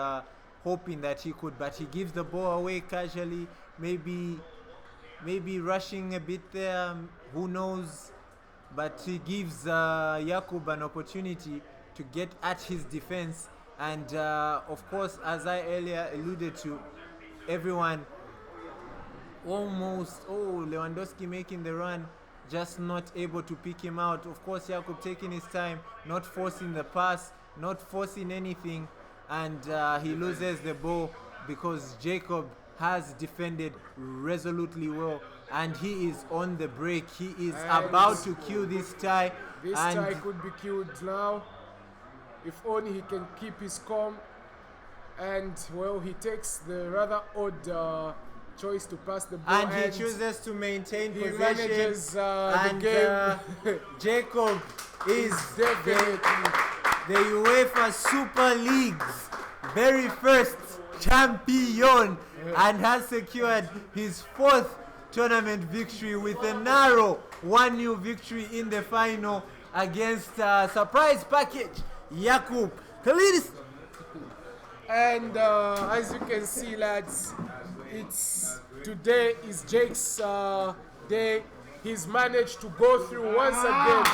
D: hoping that he could, but he gives the ball away casually, maybe rushing a bit there, who knows, but he gives Jakob an opportunity to get at his defense, and of course, as I earlier alluded to, everyone Lewandowski making the run, just not able to pick him out. Of course, Jakob taking his time, not forcing the pass, not forcing anything, and he loses the ball because Jacob has defended resolutely well, and he is on the break. He is about to cue this tie.
B: This
D: and
B: tie could be killed now. If only he can keep his calm. And, well, he takes the rather odd choice to pass the ball.
D: And he chooses to maintain
B: he
D: possession.
B: manages
D: and
B: the game.
D: Jacob is
B: Definitely.
D: the UEFA Super League's very first champion and has secured his 4th tournament victory with a narrow 1-0 victory in the final against surprise package Jakub Kalidis.
B: And as you can see, lads, today is Jake's day. He's managed to go through once again.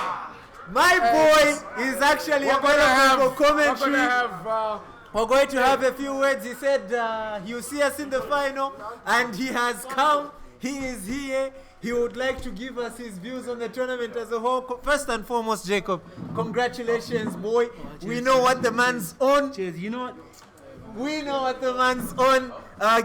D: My boy is actually available for commentary. We're going to have a few words. He said he'll see us in the final, and he has come. He is here. He would like to give us his views on the tournament as a whole. First and foremost, Jacob, congratulations, boy. We know what the man's on.
C: Cheers. You know what?
D: We know what the man's on.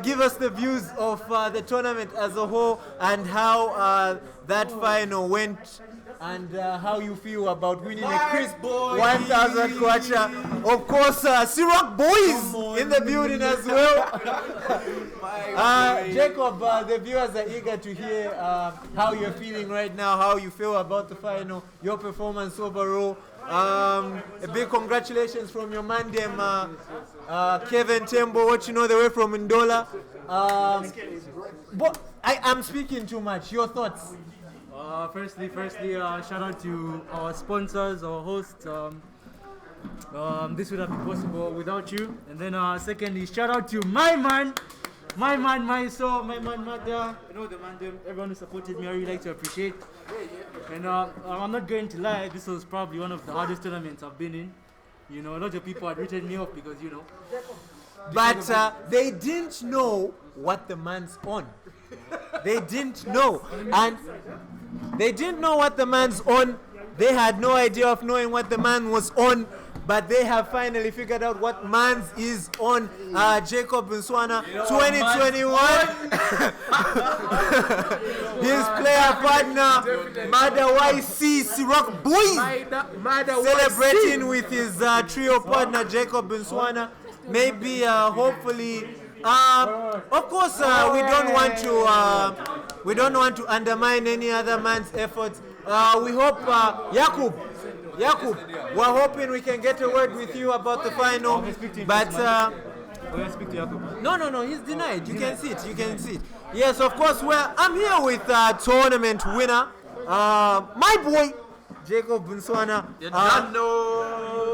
D: Give us the views of the tournament as a whole and how that final went and how you feel about winning a crisp 1,000 kwacha. Of course, Siroc boys in the building as well. Jacob, the viewers are eager to hear how you're feeling right now, how you feel about the final, your performance overall. A big congratulations from your man, Kevin Tembo, watching all the way from Ndola. But I'm speaking too much. Your thoughts?
E: Firstly, shout out to our sponsors, our hosts. This would have been possible without you. And then secondly, shout out to my man, my soul, my man, Mada. You know the man, everyone who supported me, I really like to appreciate. And I'm not going to lie, this was probably one of the hardest tournaments I've been in. You know, a lot of people had written me off because, you know.
D: But they didn't know what the man's on. They didn't know. And they didn't know what the man's on. They had no idea of knowing what the man was on. But they have finally figured out what man's is on. Jacob Nswana, 2021. His player partner, Mada YC Siroc Boys, celebrating with his trio partner, Jacob Nswana. Maybe, hopefully, of course, we don't want to undermine any other man's efforts. We hope, Jakub, we're hoping we can get a word with you about the final. But no, he's denied. You can see it. Yes, of course. I'm here with tournament winner, my boy Jacob Nswana.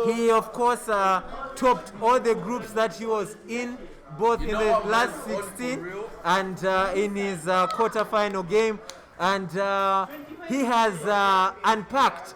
D: He of course topped all the groups that he was in, both in the last 16 and in his quarter-final game. And he has unpacked.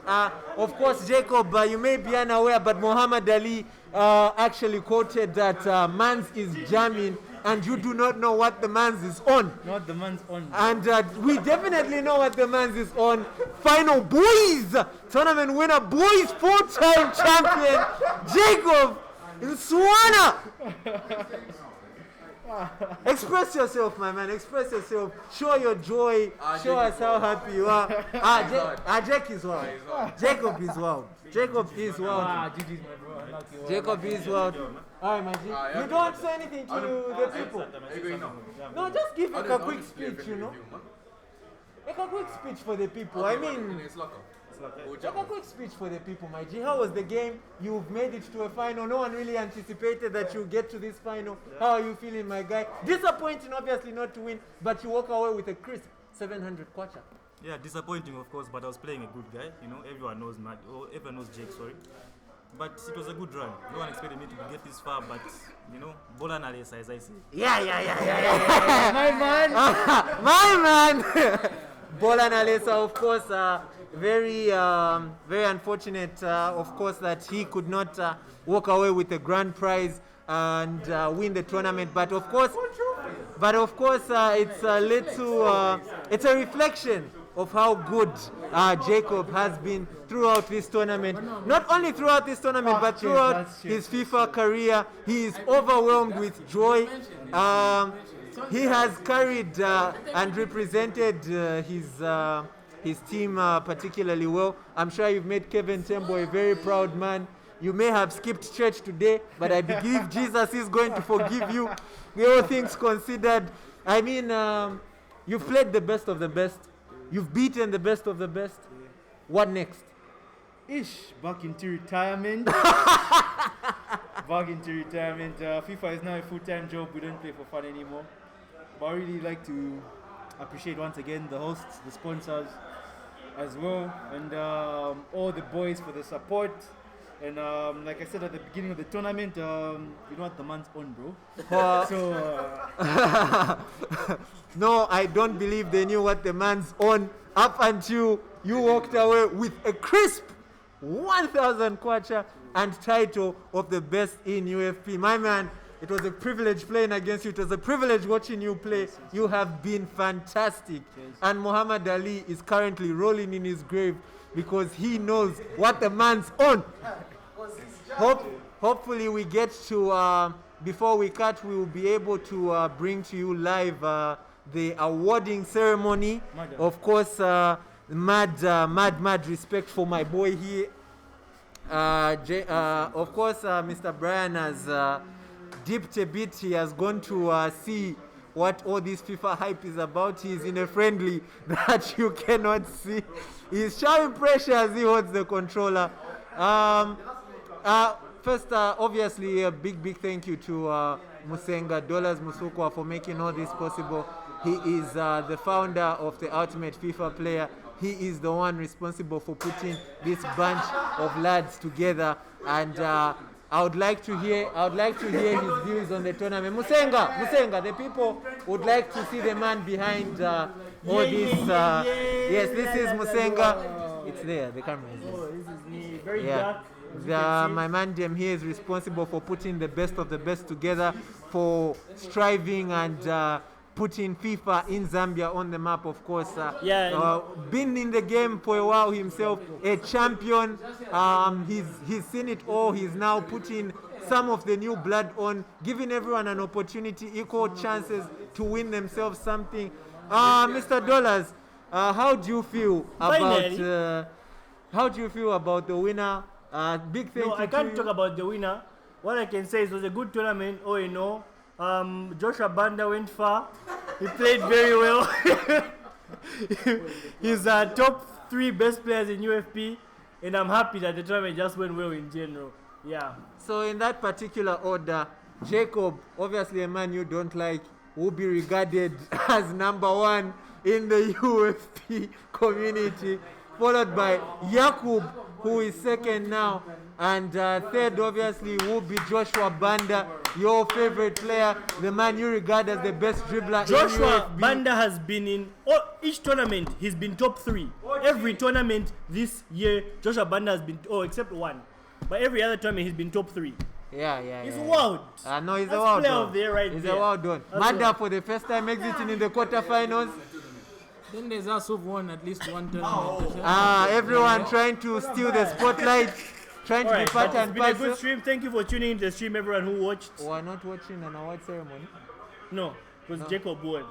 D: Of course, Jacob, you may be unaware, but Muhammad Ali actually quoted that man's is jamming, and you do not know what the man's is on.
C: Not the man's on.
D: And we definitely know what the man's is on. Final boys, tournament winner, boys, 4-time champion, Jacob Nswana. Express yourself, my man. Express yourself. Show your joy. Show us how happy you are. Jack is wild. Jacob is wild. Jacob is wild. Jacob is wild. Alright, my G. You don't want to say anything to the people? No, just give like a quick speech, you know. Like a quick speech for the people. I mean, like a quick speech for the people, my G. How was the game? You've made it to a final. No one really anticipated that you get to this final. How are you feeling, my guy? Disappointing, obviously, not to win, but you walk away with a crisp 700 kwacha.
J: Yeah, disappointing, of course, but I was playing a good guy. You know, everyone knows Jake, sorry. But it was a good run. No one expected me to get this far, but, you know, bola na lesa, as I say.
D: Yeah. My man. Bola na lesa, of course, very unfortunate, of course, that he could not walk away with the grand prize and win the tournament. But of course, it's a little, it's a reflection of how good Jacob has been throughout this tournament. Not only throughout this tournament, but throughout his FIFA career. He is overwhelmed with joy. he has carried and represented his team particularly well. I'm sure you've made Kevin Tembo a very proud man. You may have skipped church today, but I believe Jesus is going to forgive you. All things considered, I mean, you've played the best of the best. You've beaten the best of the best. What next?
E: Back into retirement. FIFA is now a full-time job. We don't play for fun anymore. But I really like to appreciate once again the hosts, the sponsors as well, and all the boys for the support. And like I said at the beginning of the tournament, you know what the man's on, bro.
D: No, I don't believe they knew what the man's on up until you walked away with a crisp 1,000 kwacha and title of the best in UFP. My man, it was a privilege playing against you. It was a privilege watching you play. You have been fantastic. And Muhammad Ali is currently rolling in his grave because he knows what the man's on. Hopefully we get to, before we cut, we will be able to bring to you live the awarding ceremony. Of course, mad respect for my boy here. Of course, Mr. Brian has dipped a bit. He has gone to see what all this FIFA hype is about. He's in a friendly that you cannot see. He's showing pressure as he holds the controller. First, obviously, a big thank you to Musenga Dollars Musukwa for making all this possible. He is the founder of the Ultimate FIFA Player. He is the one responsible for putting this bunch of lads together, and I would like to hear his views on the tournament. Musenga, the people would like to see the man behind all this. Yes, this is Musenga. It's there. The camera is there.
C: Oh, this is me. Very dark.
D: My man Jem here is responsible for putting the best of the best together, for striving and putting FIFA in Zambia on the map, of course. Been in the game for a while himself, a champion. He's seen it all. He's now putting some of the new blood on, giving everyone an opportunity, equal chances to win themselves something. Mr. Dollars, how do you feel about the winner? Big thank you.
C: I can't talk about the winner. What I can say is it was a good tournament. Oh, you know. Joshua Banda went far. He played very well. He's top 3 best players in UFP, and I'm happy that the tournament just went well in general. Yeah.
D: So in that particular order, Jacob, obviously a man you don't like, will be regarded as number 1 in the UFP community, followed by Yakub, who is second now, and third obviously will be Joshua Banda, your favorite player, the man you regard as the best dribbler.
C: Joshua Banda has been in each tournament. He's been top 3. Every tournament this year, Joshua Banda has been, except one, but every other tournament he's been top 3.
D: Yeah.
C: He's wild.
D: No, he's
C: That's
D: a wild
C: player
D: one.
C: of the year right
D: He's
C: there.
D: a wild one. Manda for the first time exiting in the quarterfinals.
F: Then there's us who've won at least one tournament.
D: Everyone trying to steal the spotlight, trying to be part and
C: It's been a
D: parcel.
C: good stream. Thank you for tuning in to the stream, everyone who watched.
D: We're not watching an award ceremony.
C: No, it was Jacob won.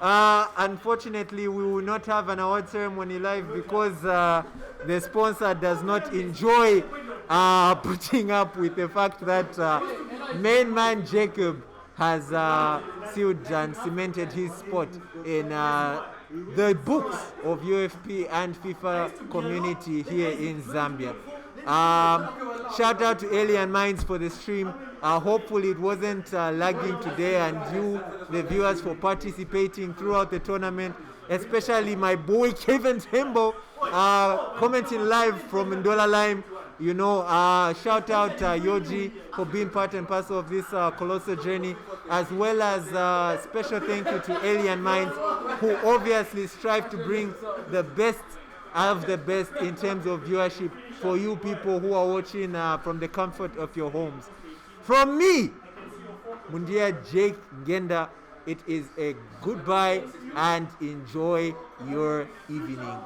D: Unfortunately, we will not have an award ceremony live because the sponsor does not enjoy putting up with the fact that main man Jacob has sealed and cemented his spot in the books of UFP and FIFA community here in Zambia. Shout out to Alien Minds for the stream. Hopefully it wasn't lagging today, and you, the viewers, for participating throughout the tournament, especially my boy Kevin Tembo commenting live from Ndola Lime. You know, shout out Yoji for being part and parcel of this colossal journey, as well as special thank you to Alien Minds, who obviously strive to bring the best of the best in terms of viewership for you people who are watching from the comfort of your homes. From me, Mundia Jake Ngenda, it is a goodbye and enjoy your evening.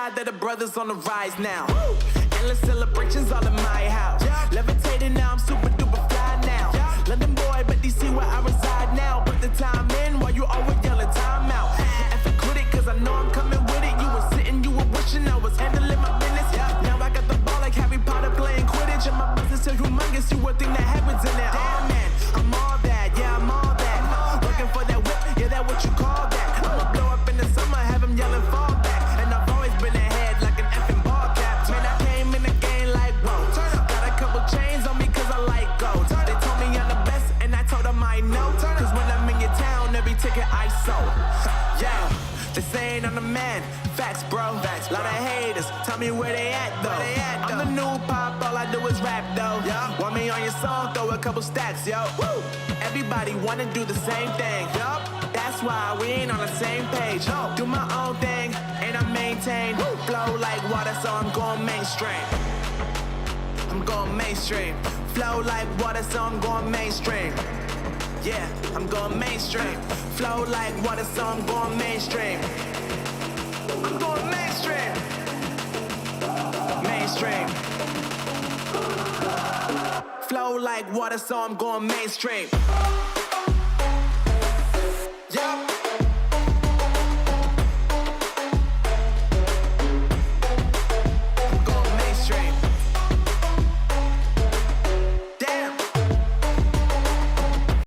A: God that the brothers on the rise now. Endless celebrations all in my house. Levitating now, I'm super duper fly now. London boy, but DC where I reside now. Put the time in while you always yelling time out. And for quit it, cause I know I'm coming with it. You were sitting, you were wishing I was handling my business. Now I got the ball like Harry Potter playing Quidditch. And my business is humongous, you would think that happens in there. Damn man, I'm all that, yeah, I'm all that. Looking for that whip, yeah, that what you call that. I'ma blow up in the summer, have him yelling fall back. And I've always been ahead like an effing ball cap. Man, I came in the game like, whoa. Got a couple chains on me cause I like gold. They told me I'm the best and I told them I know. Cause when I'm in your town, every ticket I sold. Yeah, they saying I'm the man. Facts, bro. Lot of haters, tell me where they at though. I'm the new pop, all I do is rap though. Want me on your song, throw a couple stacks, yo. Woo! Everybody wanna do the same thing. That's why we ain't on the same page. Do my own thing, and I maintain. Flow like water, so I'm going mainstream. I'm going mainstream. Flow like water, so I'm going mainstream. Yeah, I'm going mainstream. Flow like water, so I'm going mainstream. I'm going mainstream. Mainstream. Flow like water, so I'm going mainstream.